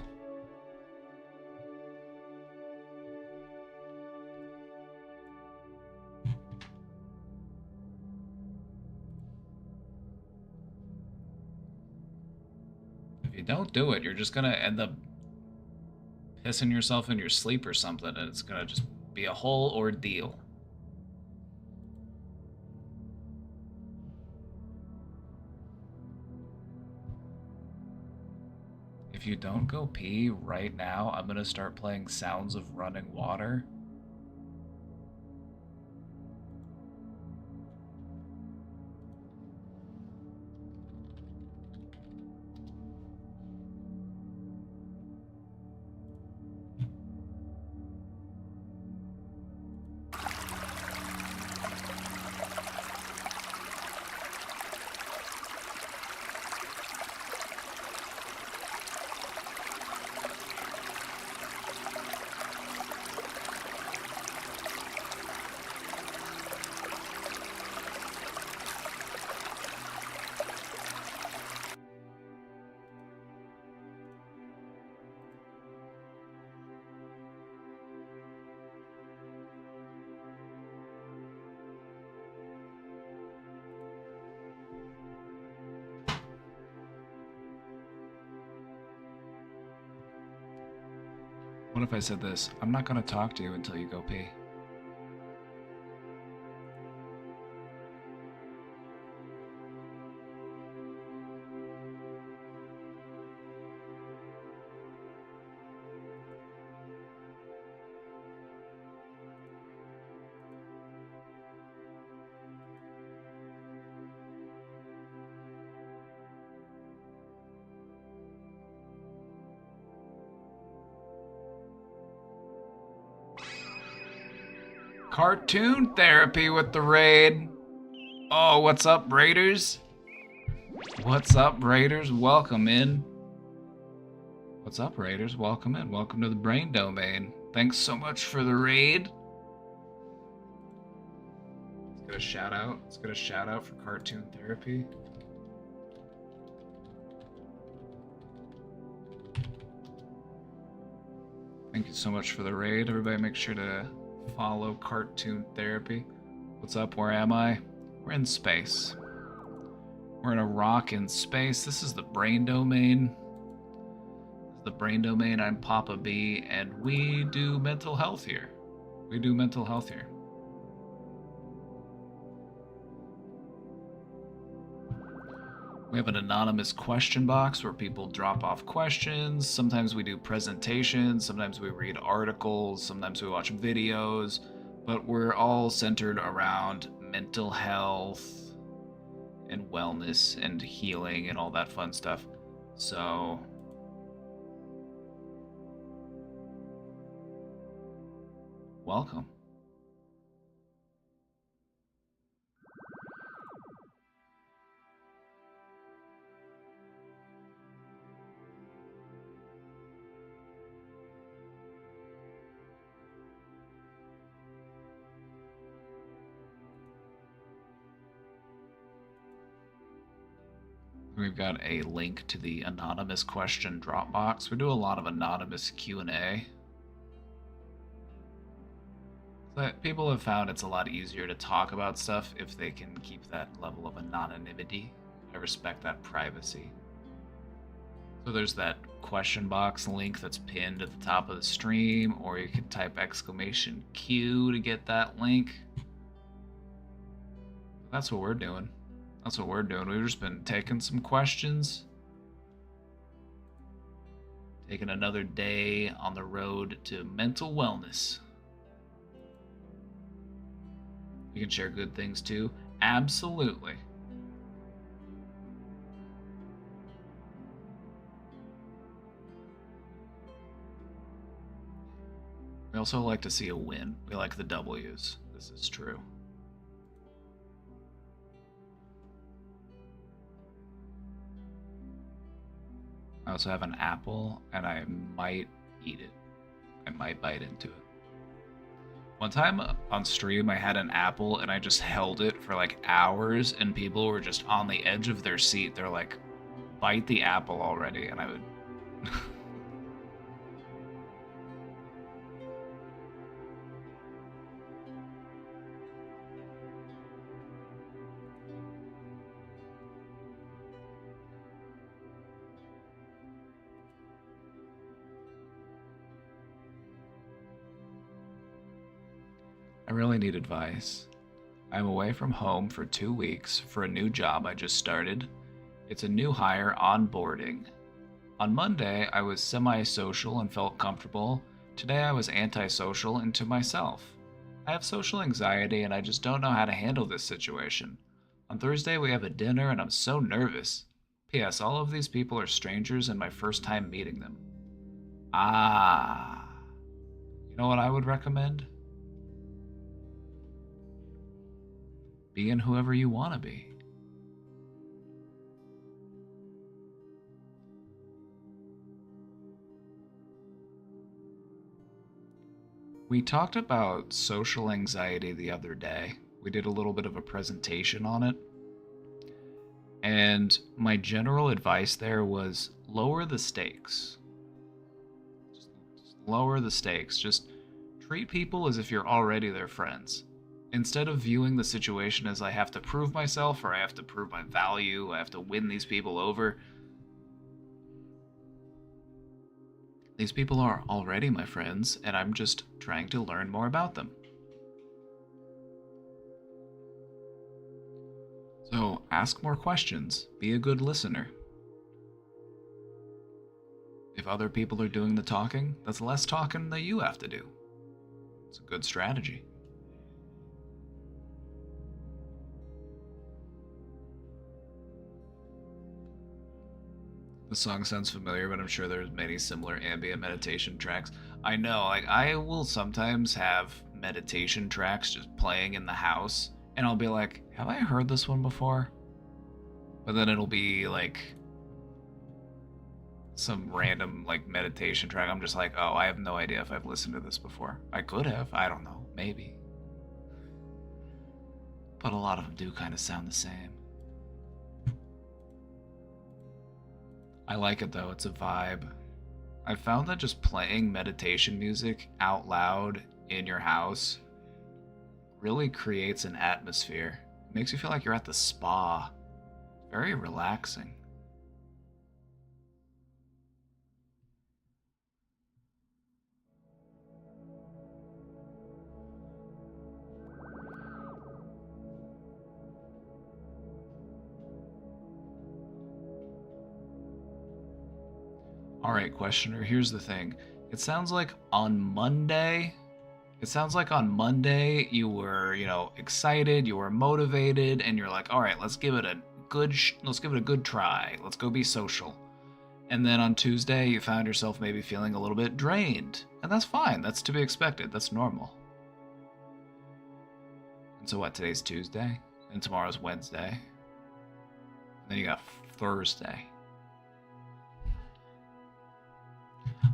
If you don't do it, you're just gonna end up pissing yourself in your sleep or something, and it's gonna just be a whole ordeal. If you don't go pee right now, I'm gonna start playing sounds of running water. What if I said this? I'm not gonna talk to you until you go pee. Cartoon therapy with the raid. Oh, what's up, Raiders? What's up, Raiders? Welcome in. What's up, Raiders? Welcome in. Welcome to the Brain Domain. Thanks so much for the raid. Let's get a shout out. Let's get a shout out for cartoon therapy. Thank you so much for the raid. Everybody make sure to follow Cartoon Therapy. What's up? Where am I? We're in space. We're in a rock in space. This is the Brain Domain. The Brain Domain. I'm Papa B, and we do mental health here. We do mental health here. We have an anonymous question box where people drop off questions. Sometimes we do presentations, sometimes we read articles, sometimes we watch videos, but we're all centered around mental health and wellness and healing and all that fun stuff. So welcome. We've got a link to the anonymous question Dropbox. We do a lot of anonymous Q&A. But people have found it's a lot easier to talk about stuff if they can keep that level of anonymity. I respect that privacy. So there's that question box link that's pinned at the top of the stream, or you can type !Q to get that link. That's what we're doing. That's what we're doing. We've just been taking some questions. Taking another day on the road to mental wellness. You can share good things too. Absolutely. We also like to see a win. We like the W's. This is true. I also have an apple, and I might eat it. I might bite into it. One time on stream, I had an apple, and I just held it for like hours, and people were just on the edge of their seat. They're like, bite the apple already, and I would... I really need advice. I'm away from home for 2 weeks for a new job I just started. It's a new hire onboarding. On Monday, I was semi-social and felt comfortable. Today, I was antisocial and to myself. I have social anxiety and I just don't know how to handle this situation. On Thursday, we have a dinner and I'm so nervous. P.S. All of these people are strangers and my first time meeting them. Ah. You know what I would recommend? Being whoever you want to be. We talked about social anxiety the other day. We did a little bit of a presentation on it. And my general advice there was lower the stakes. Just lower the stakes. Just treat people as if you're already their friends. Instead of viewing the situation as I have to prove myself or I have to prove my value, I have to win these people over. These people are already my friends, and I'm just trying to learn more about them. So ask more questions. Be a good listener. If other people are doing the talking, that's less talking that you have to do. It's a good strategy. The song sounds familiar, but I'm sure there's many similar ambient meditation tracks. I know, like, I will sometimes have meditation tracks just playing in the house, and I'll be like, have I heard this one before? But then it'll be like some random like meditation track. I'm just like, oh, I have no idea if I've listened to this before. I could have, I don't know, maybe. But a lot of them do kind of sound the same. I like it though, it's a vibe. I found that just playing meditation music out loud in your house really creates an atmosphere. It makes you feel like you're at the spa. Very relaxing. All right, questioner, here's the thing. It sounds like on Monday you were, excited, you were motivated, and you're like, all right, let's give it a good try. Let's go be social. And then on Tuesday, you found yourself maybe feeling a little bit drained. And that's fine. That's to be expected. That's normal. And so what, today's Tuesday? And tomorrow's Wednesday. And then you got Thursday.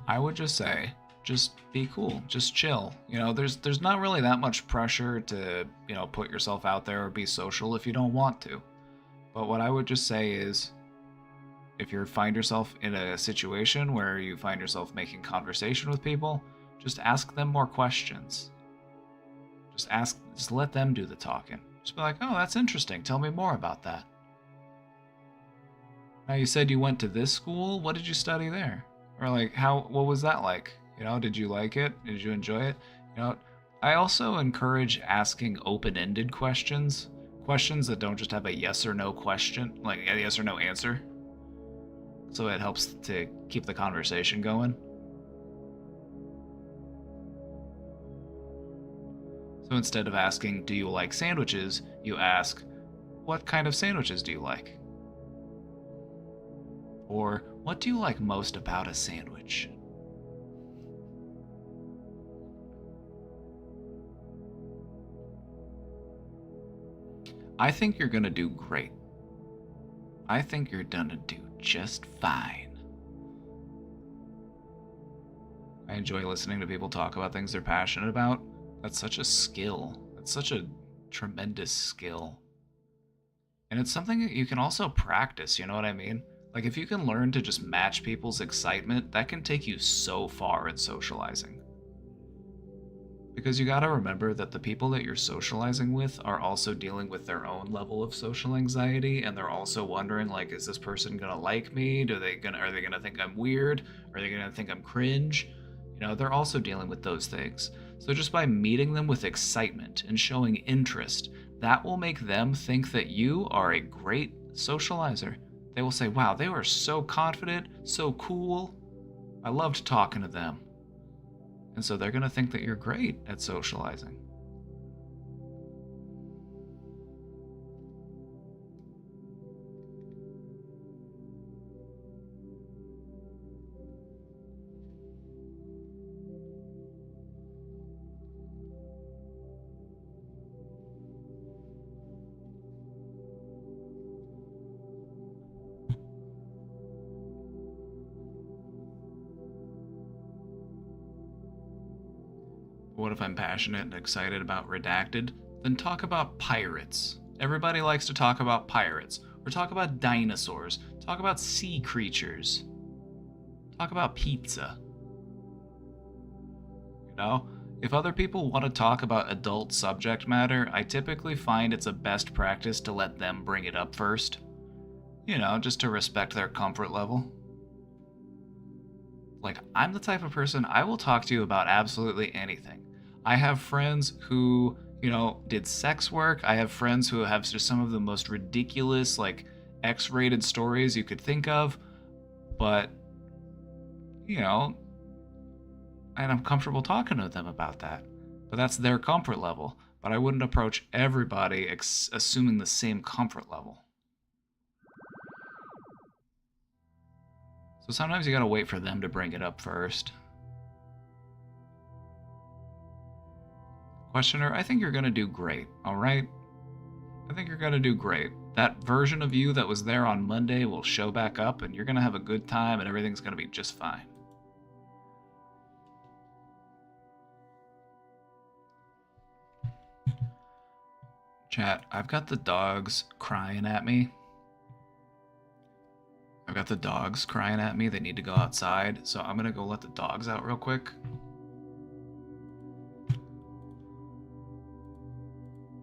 I would just say, just be cool, just chill. There's not really that much pressure to, put yourself out there or be social if you don't want to. But what I would just say is, if you find yourself in a situation where you find yourself making conversation with people, just ask them more questions. Just let them do the talking. Just be like, oh, that's interesting. Tell me more about that. Now, you said you went to this school. What did you study there? Or what was that like? Did you like it? Did you enjoy it? I also encourage asking open-ended questions that don't just have a yes or no question, like a yes or no answer. So it helps to keep the conversation going. So instead of asking, do you like sandwiches? You ask, what kind of sandwiches do you like? Or, what do you like most about a sandwich? I think you're gonna do great. I think you're gonna do just fine. I enjoy listening to people talk about things they're passionate about. That's such a skill. That's such a tremendous skill. And it's something that you can also practice, you know what I mean? Like, if you can learn to just match people's excitement, that can take you so far in socializing. Because you gotta remember that the people that you're socializing with are also dealing with their own level of social anxiety, and they're also wondering, like, is this person gonna like me? Are they gonna think I'm weird? Are they gonna think I'm cringe? They're also dealing with those things. So just by meeting them with excitement and showing interest, that will make them think that you are a great socializer, they will say, wow, they were so confident, so cool. I loved talking to them. And so they're going to think that you're great at socializing. What if I'm passionate and excited about Redacted? Then talk about pirates. Everybody likes to talk about pirates. Or talk about dinosaurs. Talk about sea creatures. Talk about pizza. You know? If other people want to talk about adult subject matter, I typically find it's a best practice to let them bring it up first. You know, just to respect their comfort level. Like, I'm the type of person, I will talk to you about absolutely anything. I have friends who, you know, did sex work. I have friends who have just some of the most ridiculous, like, X-rated stories you could think of. But, you know, and I'm comfortable talking to them about that. But that's their comfort level. But I wouldn't approach everybody assuming the same comfort level. So sometimes you gotta wait for them to bring it up first. Questioner, I think you're gonna do great, alright? I think you're gonna do great. That version of you that was there on Monday will show back up and you're gonna have a good time and everything's gonna be just fine. Chat, I've got the dogs crying at me. I've got the dogs crying at me. They need to go outside, so I'm gonna go let the dogs out real quick.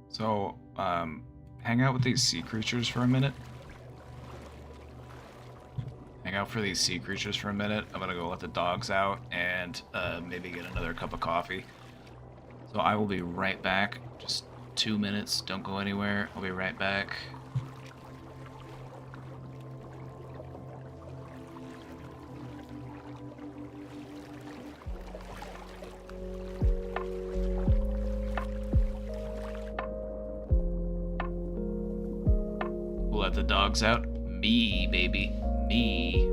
So, hang out with these sea creatures for a minute. Hang out for these sea creatures for a minute. I'm gonna go let the dogs out and maybe get another cup of coffee. So I will be right back. Just 2 minutes. Don't go anywhere. I'll be right back. Let the dogs out. Me, baby. Me.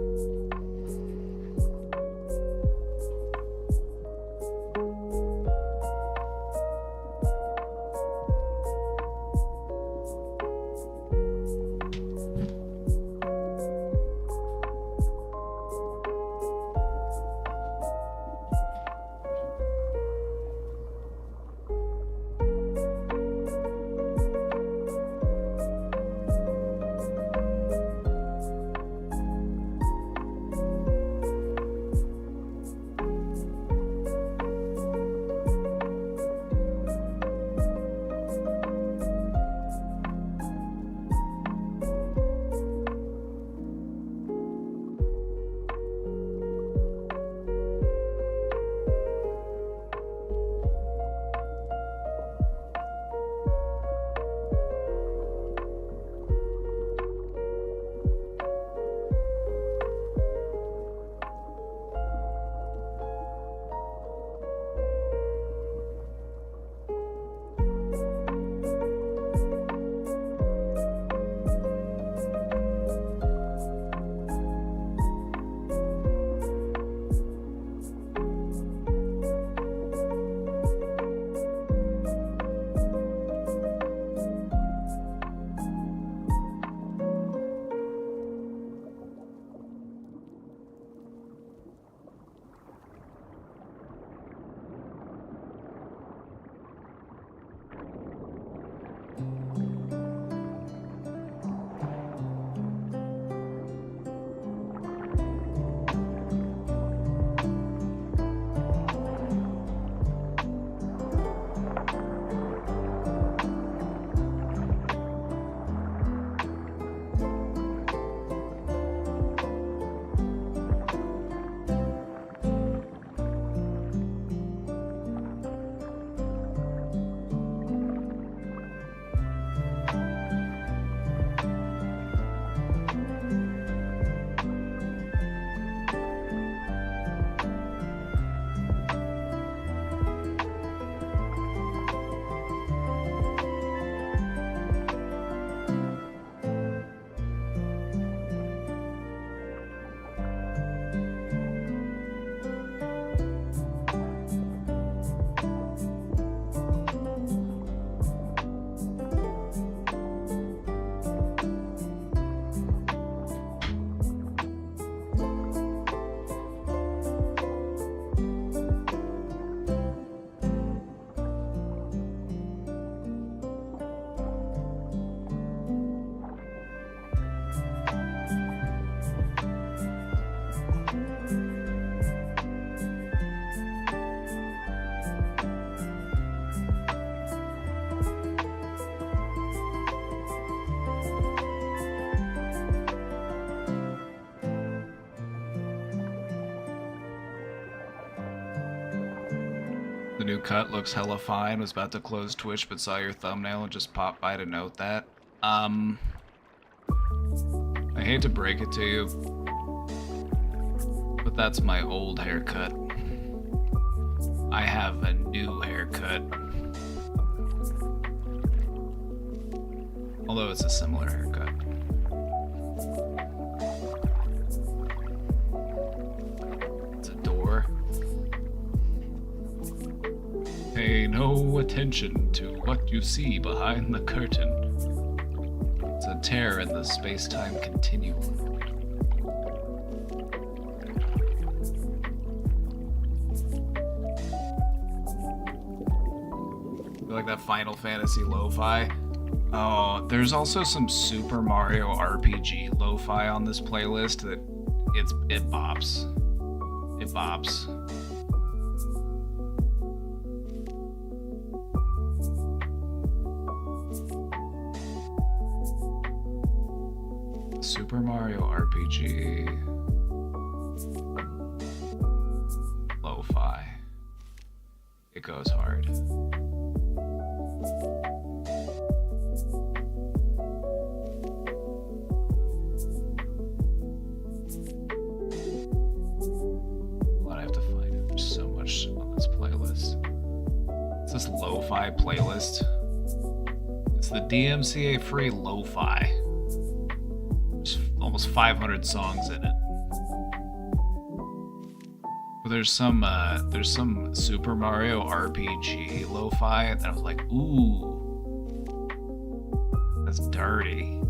The new cut looks hella fine. Was about to close Twitch, but saw your thumbnail and just popped by to note that. I hate to break it to you, but that's my old haircut. I have a new haircut. Although it's a similar haircut. It's a door. Pay no attention to what you see behind the curtain. It's a tear in the space-time continuum. You like that Final Fantasy lo-fi? Oh, there's also some Super Mario RPG lo-fi on this playlist that it bops. It bops. Super Mario RPG lo-fi. It goes hard. What I have to find it. There's so much on this playlist. It's this lo-fi playlist. It's the DMCA free lo-fi. There's almost 500 songs in it. But there's some Super Mario RPG lo-fi, and I was like, ooh, that's dirty.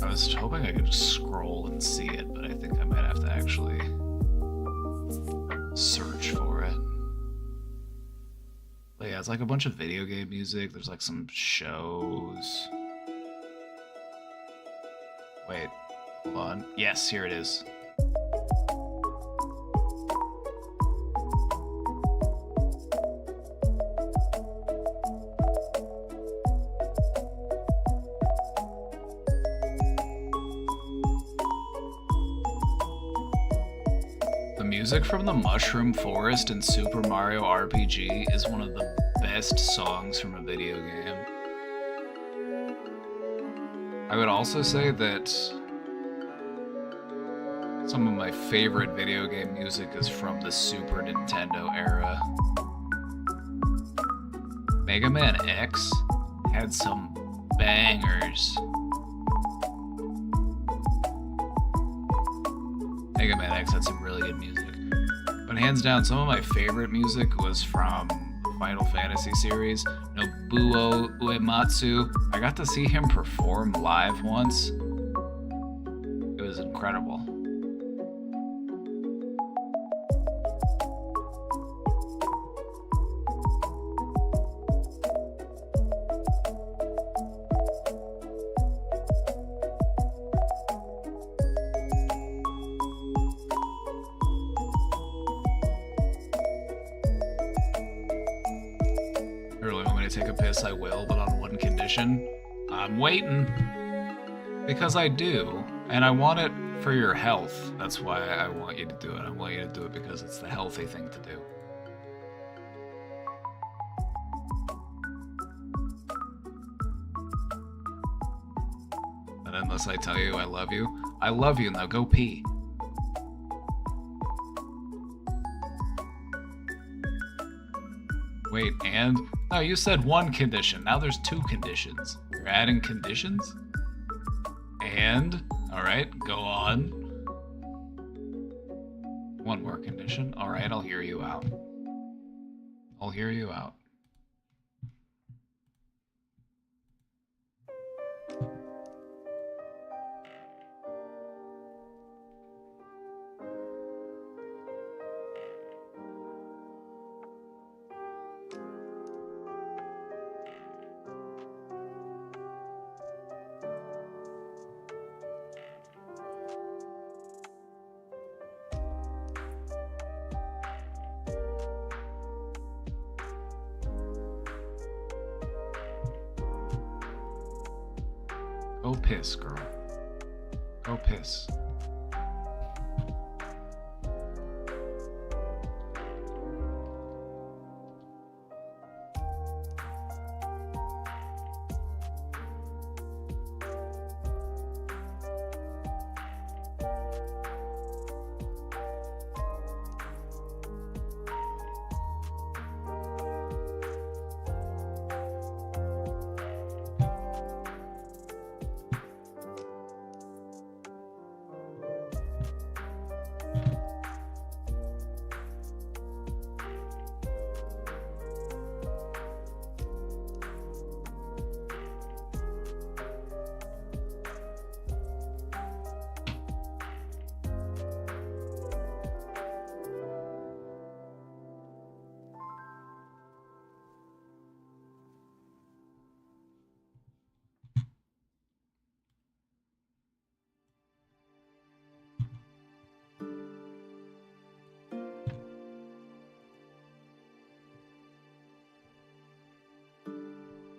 I was hoping I could just scroll and see it, but I think I might have to actually search for it. But yeah, it's like a bunch of video game music. There's like some shows. Wait, hold on. Yes, here it is. The music from the Mushroom Forest in Super Mario RPG is one of the best songs from a video game. I would also say that some of my favorite video game music is from the Super Nintendo era. Mega Man X had some bangers. Mega Man X had some really good music. But hands down, some of my favorite music was from the Final Fantasy series. Nobuo Uematsu. I got to see him perform live once. It was incredible. Take a piss, I will, but on one condition. I'm waiting. Because I do. And I want it for your health. That's why I want you to do it. I want you to do it because it's the healthy thing to do. And unless I tell you I love you, now go pee. Wait, and? No, you said one condition. Now there's two conditions. You're adding conditions? And? Alright, go on. One more condition. Alright, I'll hear you out. I'll hear you out. Go piss, girl. Go piss.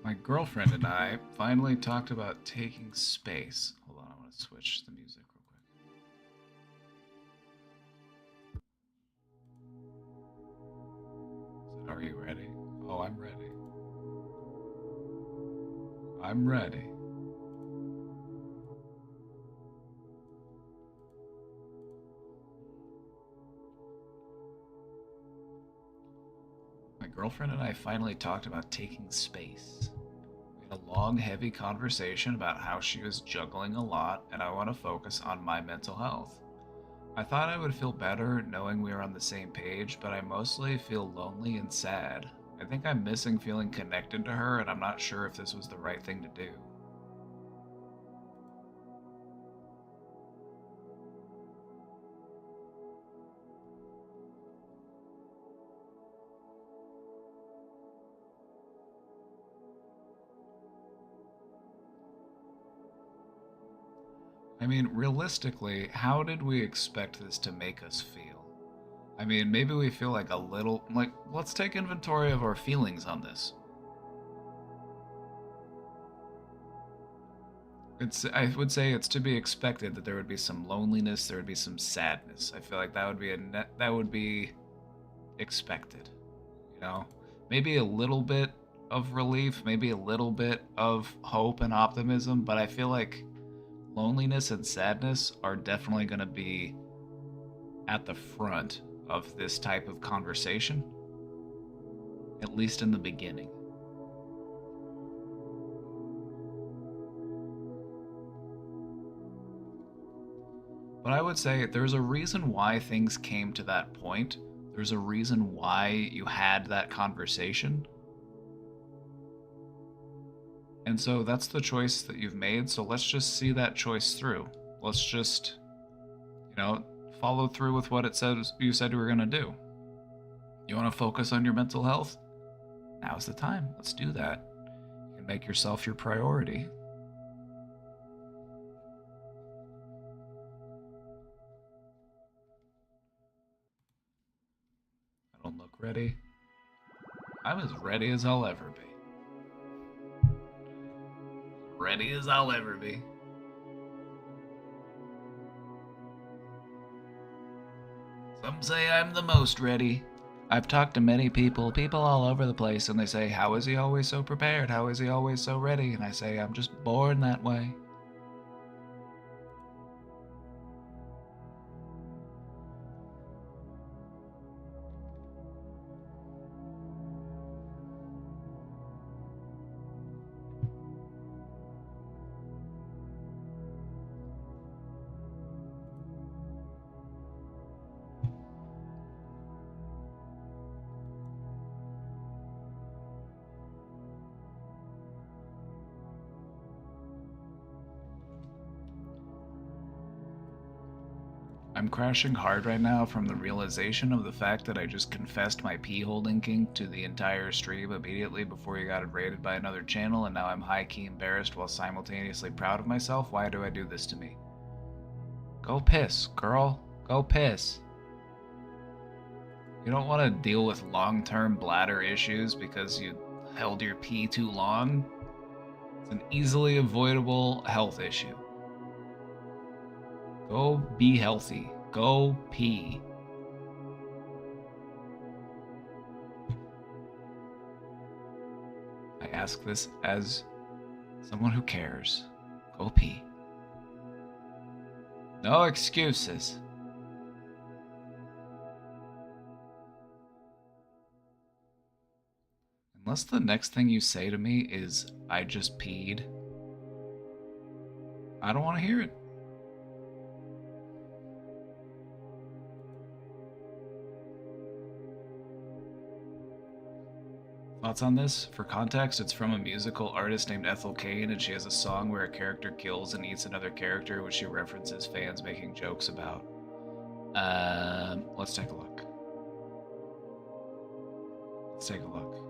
My girlfriend and I finally talked about taking space. Hold on, I want to switch the music real quick. Are you ready? Oh, I'm ready. I'm ready. My girlfriend and I finally talked about taking space. We had a long, heavy conversation about how she was juggling a lot, and I want to focus on my mental health. I thought I would feel better knowing we were on the same page, but I mostly feel lonely and sad. I think I'm missing feeling connected to her, and I'm not sure if this was the right thing to do. I mean, realistically, how did we expect this to make us feel? I mean, maybe we feel like a little, like, let's take inventory of our feelings on this. I would say it's to be expected that there would be some loneliness, there would be some sadness. I feel like that would be that would be expected, you know? Maybe a little bit of relief, maybe a little bit of hope and optimism, but I feel like loneliness and sadness are definitely going to be at the front of this type of conversation, at least in the beginning. But I would say there's a reason why things came to that point. There's a reason why you had that conversation. And so that's the choice that you've made. So let's just see that choice through. Let's just, follow through with what it says you said you were going to do. You want to focus on your mental health? Now's the time. Let's do that. You can make yourself your priority. I don't look ready. I'm as ready as I'll ever be. Ready as I'll ever be. Some say I'm the most ready. I've talked to many people all over the place, and they say, how is he always so prepared? How is he always so ready? And I say, I'm just born that way. I'm crashing hard right now from the realization of the fact that I just confessed my pee-holding kink to the entire stream immediately before you got raided by another channel, and now I'm high-key embarrassed while simultaneously proud of myself. Why do I do this to me? Go piss, girl. Go piss. You don't want to deal with long-term bladder issues because you held your pee too long? It's an easily avoidable health issue. Go be healthy. Go pee. I ask this as someone who cares. Go pee. No excuses. Unless the next thing you say to me is, I just peed. I don't want to hear it. Thoughts on this? For context, it's from a musical artist named Ethel Cain, and she has a song where a character kills and eats another character, which she references fans making jokes about. Let's take a look. Let's take a look.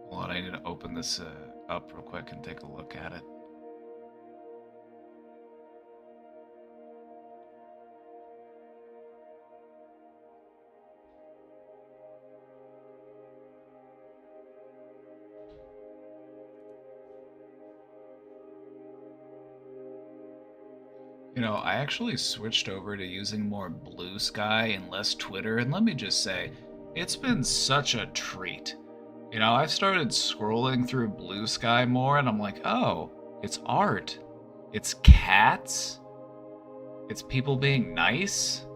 Hold on, I need to open this up real quick and take a look at it. You know, I actually switched over to using more Blue Sky and less Twitter, and let me just say, it's been such a treat. You know, I've started scrolling through Blue Sky more, and I'm like, oh, it's art. It's cats. It's people being nice.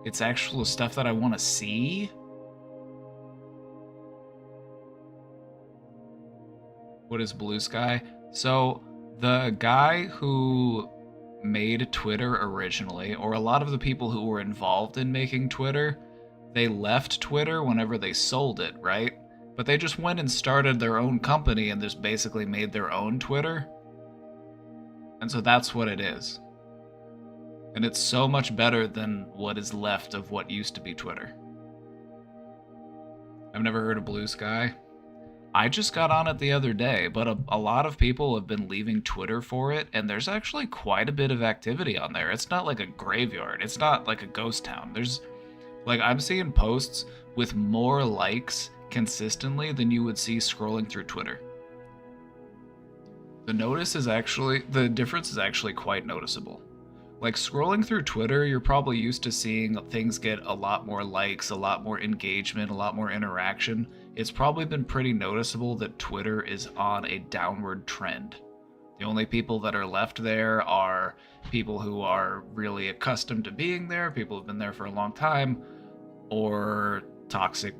It's actual stuff that I want to see. What is Blue Sky? So, the guy who made Twitter originally, or a lot of the people who were involved in making Twitter, they left Twitter whenever they sold it, right? But they just went and started their own company and just basically made their own Twitter. And so that's what it is. And it's so much better than what is left of what used to be Twitter. I've never heard of Blue Sky. I just got on it the other day, but a lot of people have been leaving Twitter for it, and there's actually quite a bit of activity on there. It's not like a graveyard. It's not like a ghost town. There's, like, I'm seeing posts with more likes consistently than you would see scrolling through Twitter. The difference is actually quite noticeable. Like, scrolling through Twitter, you're probably used to seeing things get a lot more likes, a lot more engagement, a lot more interaction. It's probably been pretty noticeable that Twitter is on a downward trend. The only people that are left there are people who are really accustomed to being there, people who've been there for a long time, or toxic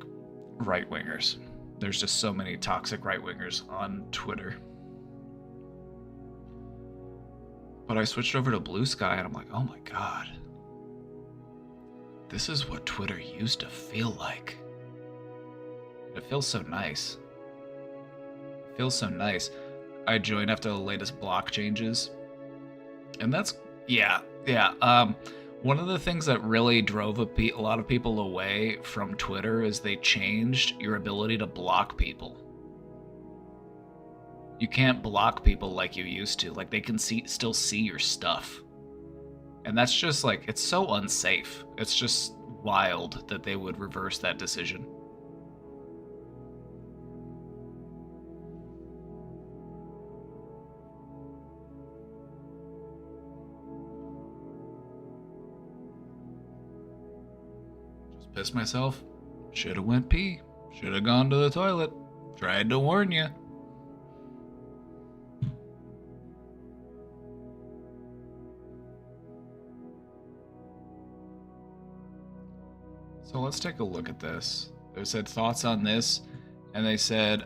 right-wingers. There's just so many toxic right-wingers on Twitter. But I switched over to Blue Sky and I'm like, oh my god. This is what Twitter used to feel like. It feels so nice. It feels so nice. I joined after the latest block changes. And that's, yeah. One of the things that really drove a lot of people away from Twitter is they changed your ability to block people. You can't block people like you used to. Like, they can still see your stuff. And that's just, like, it's so unsafe. It's just wild that they would reverse that decision. Just pissed myself. Shoulda went pee. Shoulda gone to the toilet. Tried to warn you. So let's take a look at this. They said thoughts on this, and they said,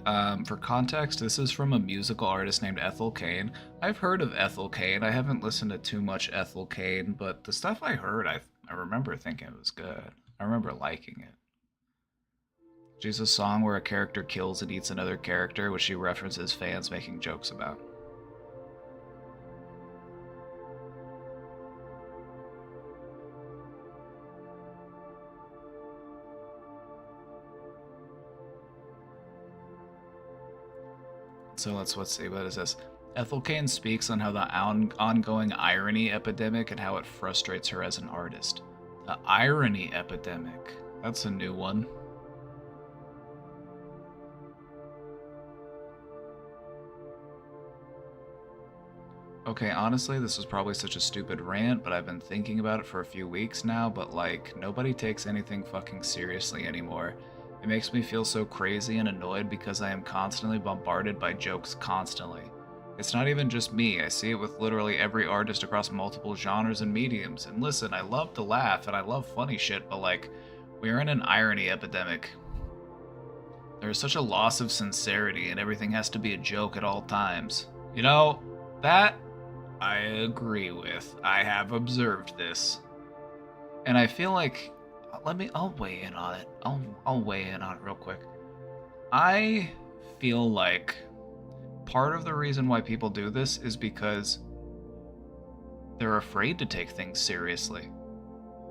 for context, this is from a musical artist named Ethel Cain. I've heard of Ethel Cain. I haven't listened to too much Ethel Cain, but the stuff I heard, I remember thinking it was good. I remember liking it. She's a song where a character kills and eats another character, which she references fans making jokes about. So let's see, what is this? Ethel Cain speaks on how the ongoing irony epidemic and how it frustrates her as an artist. The irony epidemic. That's a new one. Okay, honestly, this was probably such a stupid rant, but I've been thinking about it for a few weeks now, but like, nobody takes anything fucking seriously anymore. It makes me feel so crazy and annoyed because I am constantly bombarded by jokes constantly. It's not even just me, I see it with literally every artist across multiple genres and mediums. And listen, I love to laugh and I love funny shit, but like, we are in an irony epidemic. There is such a loss of sincerity and everything has to be a joke at all times. You know, that I agree with. I have observed this. And I feel like I'll weigh in on it. I'll weigh in on it real quick. I feel like part of the reason why people do this is because they're afraid to take things seriously.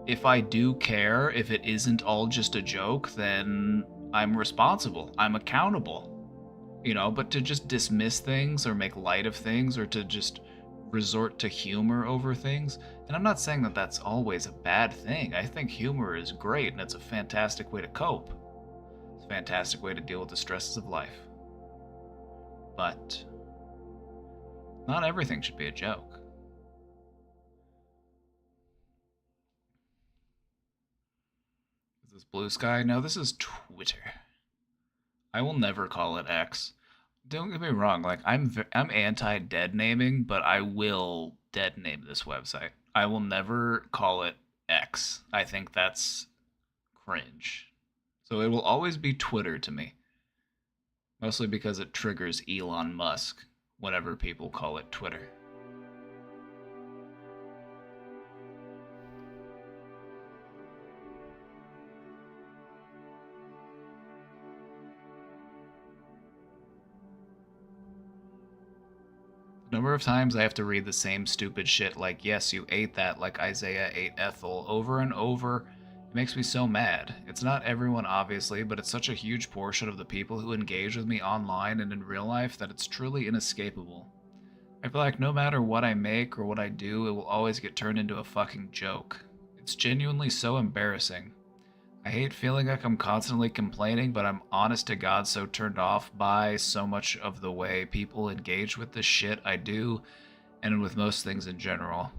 If I do care, if it isn't all just a joke, then I'm responsible. I'm accountable. You know, but to just dismiss things or make light of things or to just resort to humor over things, and I'm not saying that that's always a bad thing. I think humor is great and it's a fantastic way to cope. It's a fantastic way to deal with the stresses of life. But not everything should be a joke. Is this Blue Sky? No, this is Twitter. I will never call it X. Don't get me wrong, like I'm anti-dead naming, but I will dead name this website. I will never call it X. I think that's cringe. So it will always be Twitter to me. Mostly because it triggers Elon Musk whenever people call it Twitter. The number of times I have to read the same stupid shit like, yes, you ate that, like Isaiah ate Ethel, over and over, it makes me so mad. It's not everyone, obviously, but it's such a huge portion of the people who engage with me online and in real life that it's truly inescapable. I feel like no matter what I make or what I do, it will always get turned into a fucking joke. It's genuinely so embarrassing. I hate feeling like I'm constantly complaining, but I'm honest to God so turned off by so much of the way people engage with the shit I do and with most things in general.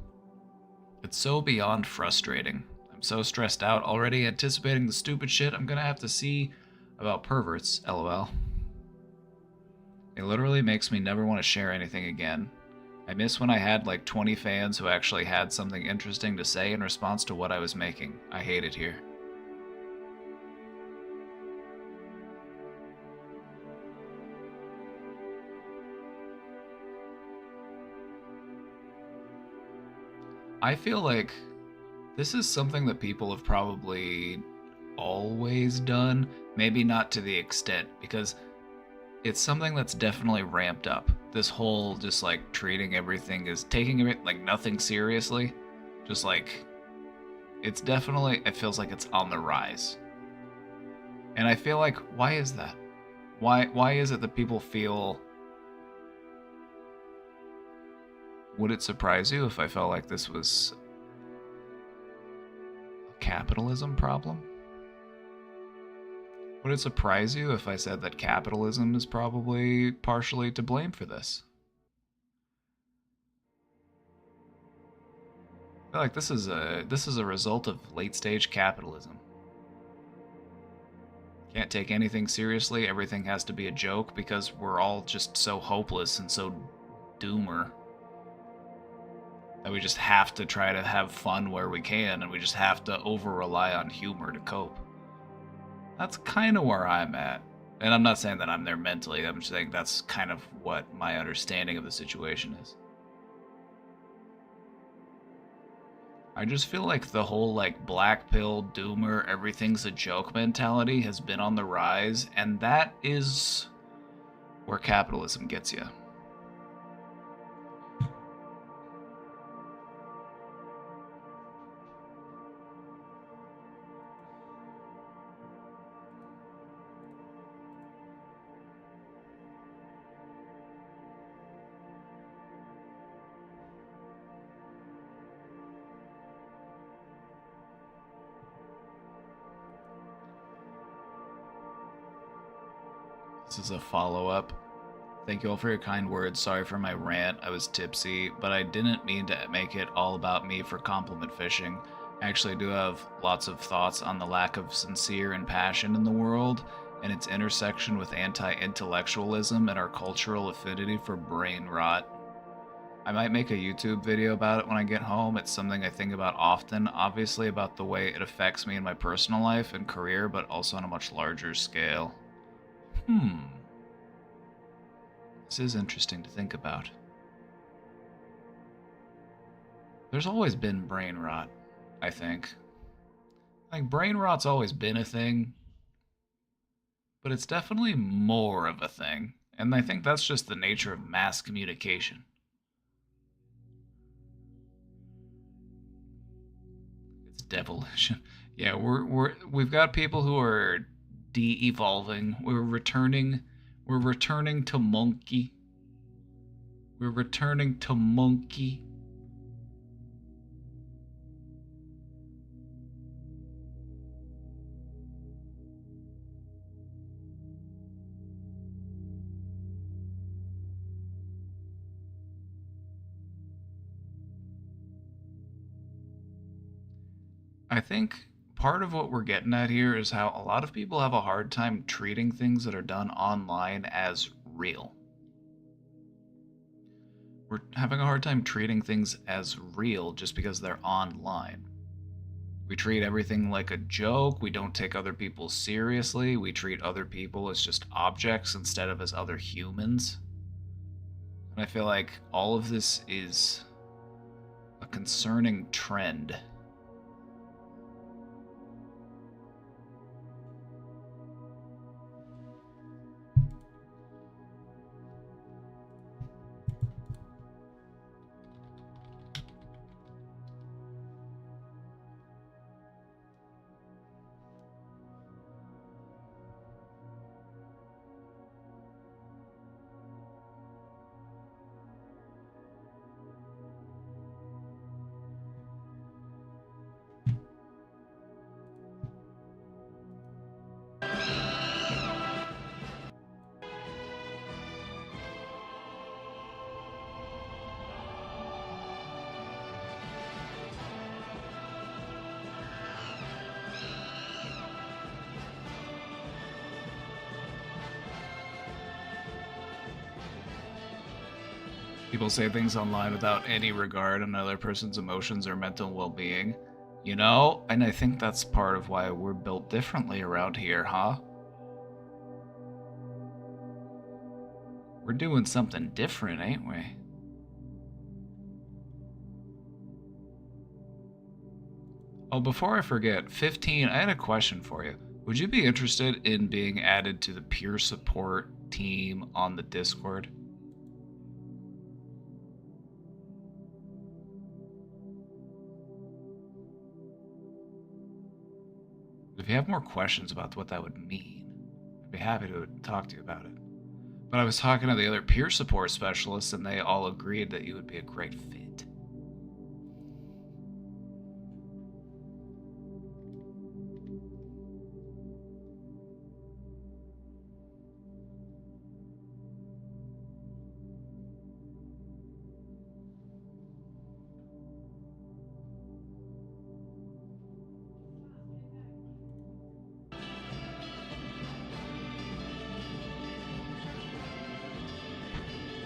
It's so beyond frustrating. I'm so stressed out already anticipating the stupid shit I'm gonna have to see about perverts, lol. It literally makes me never want to share anything again. I miss when I had like 20 fans who actually had something interesting to say in response to what I was making. I hate it here. I feel like this is something that people have probably always done, maybe not to the extent, because it's something that's definitely ramped up. This whole just like treating everything as taking it like nothing seriously, just like it's definitely, it feels like it's on the rise. And I feel like, why is that? Why is it that people feel? Would it surprise you if I felt like this was a capitalism problem? Would it surprise you if I said that capitalism is probably partially to blame for this? I feel like this is a result of late stage capitalism. Can't take anything seriously, everything has to be a joke because we're all just so hopeless and so doomer that we just have to try to have fun where we can and we just have to over rely on humor to cope. That's kind of where I'm at. And I'm not saying that I'm there mentally, I'm just saying that's kind of what my understanding of the situation is. I just feel like the whole like black pill doomer everything's a joke mentality has been on the rise, and that is where capitalism gets you. This is a follow-up. Thank you all for your kind words. Sorry for my rant. I was tipsy, but I didn't mean to make it all about me for compliment fishing. I actually do have lots of thoughts on the lack of sincere and passion in the world, and its intersection with anti-intellectualism and our cultural affinity for brain rot. I might make a YouTube video about it when I get home. It's something I think about often, obviously about the way it affects me in my personal life and career, but also on a much larger scale. This is interesting to think about. There's always been brain rot, I think. Like, brain rot's always been a thing, but it's definitely more of a thing. And I think that's just the nature of mass communication. It's devolution. Yeah, we've got people who are de-evolving. We're returning to monkey. We're returning to monkey. I think part of what we're getting at here is how a lot of people have a hard time treating things that are done online as real. We're having a hard time treating things as real just because they're online. We treat everything like a joke. We don't take other people seriously. We treat other people as just objects instead of as other humans. And I feel like all of this is a concerning trend. People say things online without any regard on another person's emotions or mental well-being. You know, and I think that's part of why we're built differently around here, huh? We're doing something different, ain't we? Oh, before I forget, 15, I had a question for you. Would you be interested in being added to the peer support team on the Discord? If you have more questions about what that would mean, I'd be happy to talk to you about it. But I was talking to the other peer support specialists, and they all agreed that you would be a great fit.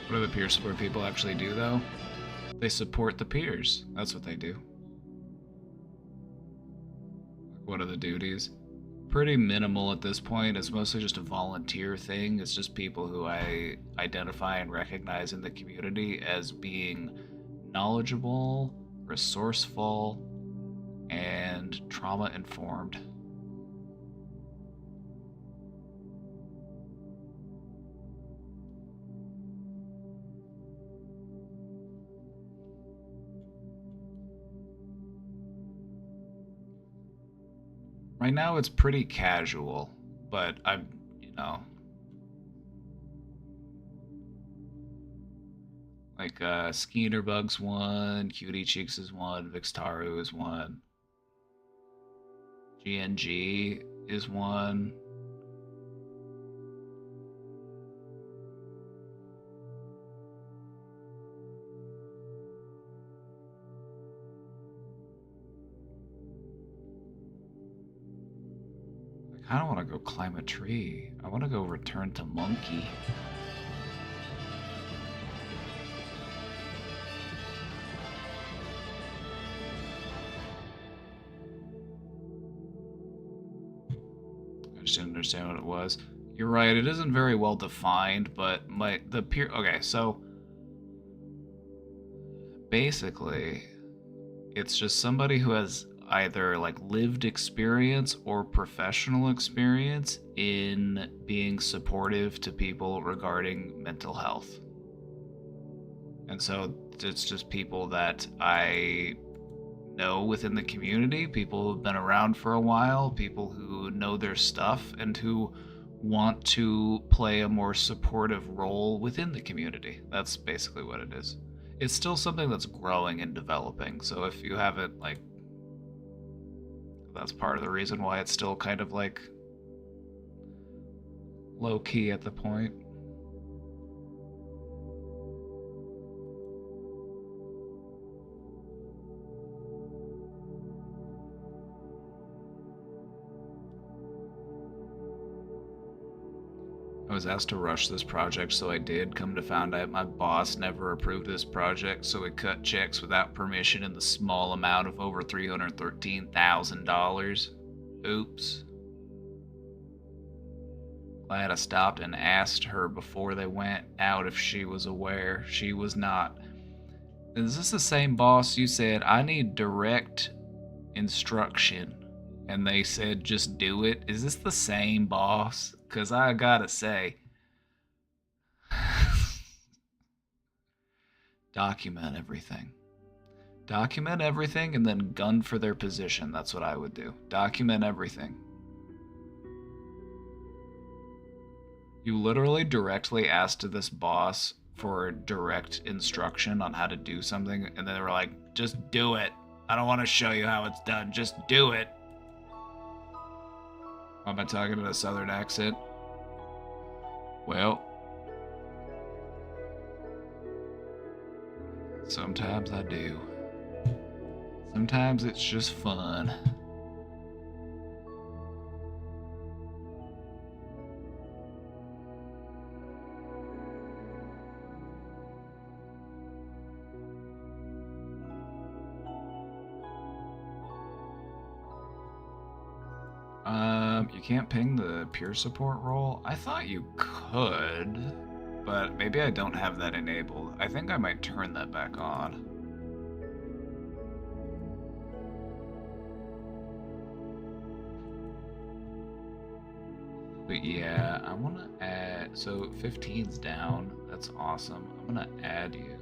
What do the peer support people actually do, though? They support the peers. That's what they do. What are the duties? Pretty minimal at this point. It's mostly just a volunteer thing. It's just people who I identify and recognize in the community as being knowledgeable, resourceful, and trauma-informed. Right now it's pretty casual, but I'm, like Skeenerbug's one, Cutie Cheeks is one, Vixtaru is one, GNG is one. I don't want to go climb a tree. I want to go return to monkey. I just didn't understand what it was. You're right, it isn't very well defined, but okay, so basically it's just somebody who has either like lived experience or professional experience in being supportive to people regarding mental health. And so it's just people that I know within the community, people who've been around for a while, people who know their stuff, and who want to play a more supportive role within the community. That's basically what it is. It's still something that's growing and developing, so if you haven't, like, that's part of the reason why it's still kind of like low key at the point. I was asked to rush this project, so I did. Come to find out, my boss never approved this project, so we cut checks without permission in the small amount of over $313,000. Oops. Glad I stopped and asked her before they went out if she was aware. She was not. Is this the same boss you said, I need direct instruction, and they said just do it? Is this the same boss? Because I gotta say, document everything. Document everything and then gun for their position. That's what I would do. Document everything. You literally directly asked this boss for direct instruction on how to do something, and then they were like, just do it. I don't want to show you how it's done. Just do it. Why am I talking in a southern accent? Well, sometimes I do. Sometimes it's just fun. You can't ping the peer support role? I thought you could, but maybe I don't have that enabled. I think I might turn that back on. But yeah, I want to add, so 15's down. That's awesome. I'm going to add you.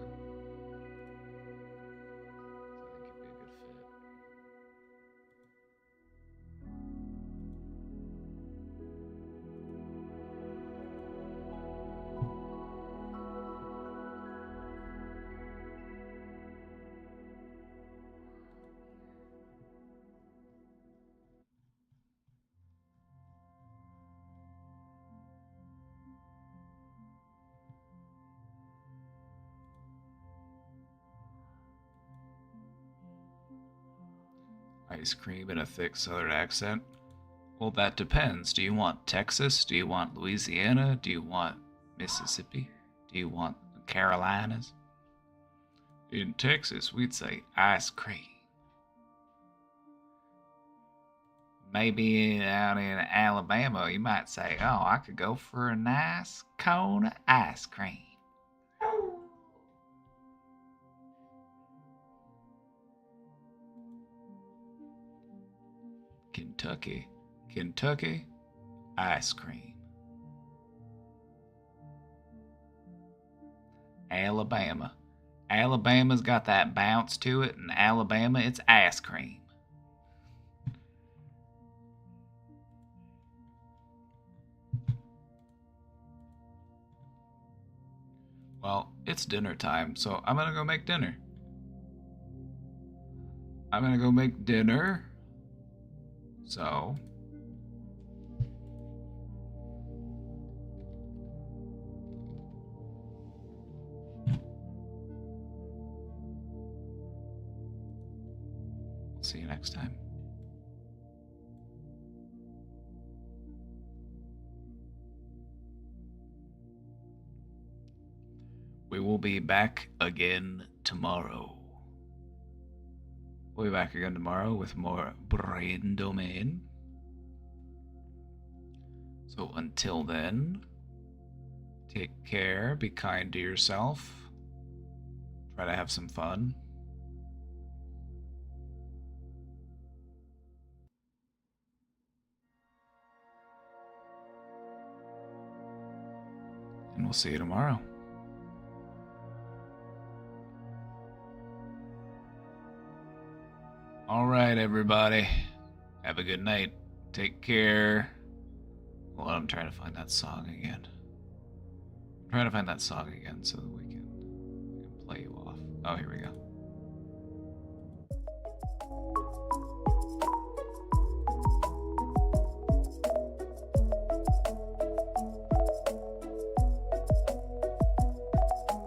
Ice cream in a thick southern accent? Well, that depends. Do you want Texas? Do you want Louisiana? Do you want Mississippi? Do you want the Carolinas? In Texas, we'd say ice cream. Maybe out in Alabama, you might say, oh, I could go for a nice cone of ice cream. Kentucky, ice cream. Alabama's got that bounce to it, and Alabama, it's ice cream. Well, it's dinner time, so I'm gonna go make dinner. So, see you next time. We will be back again tomorrow. We'll be back again tomorrow with more Brain Domain. So until then, take care, be kind to yourself, try to have some fun. And we'll see you tomorrow. All right, everybody. Have a good night. Take care. Well, I'm trying to find that song again. I'm trying to find that song again so that we can play you off. Oh, here we go.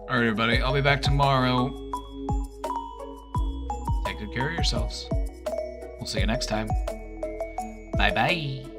All right, everybody. I'll be back tomorrow. Take good care of yourselves. We'll see you next time. Bye-bye.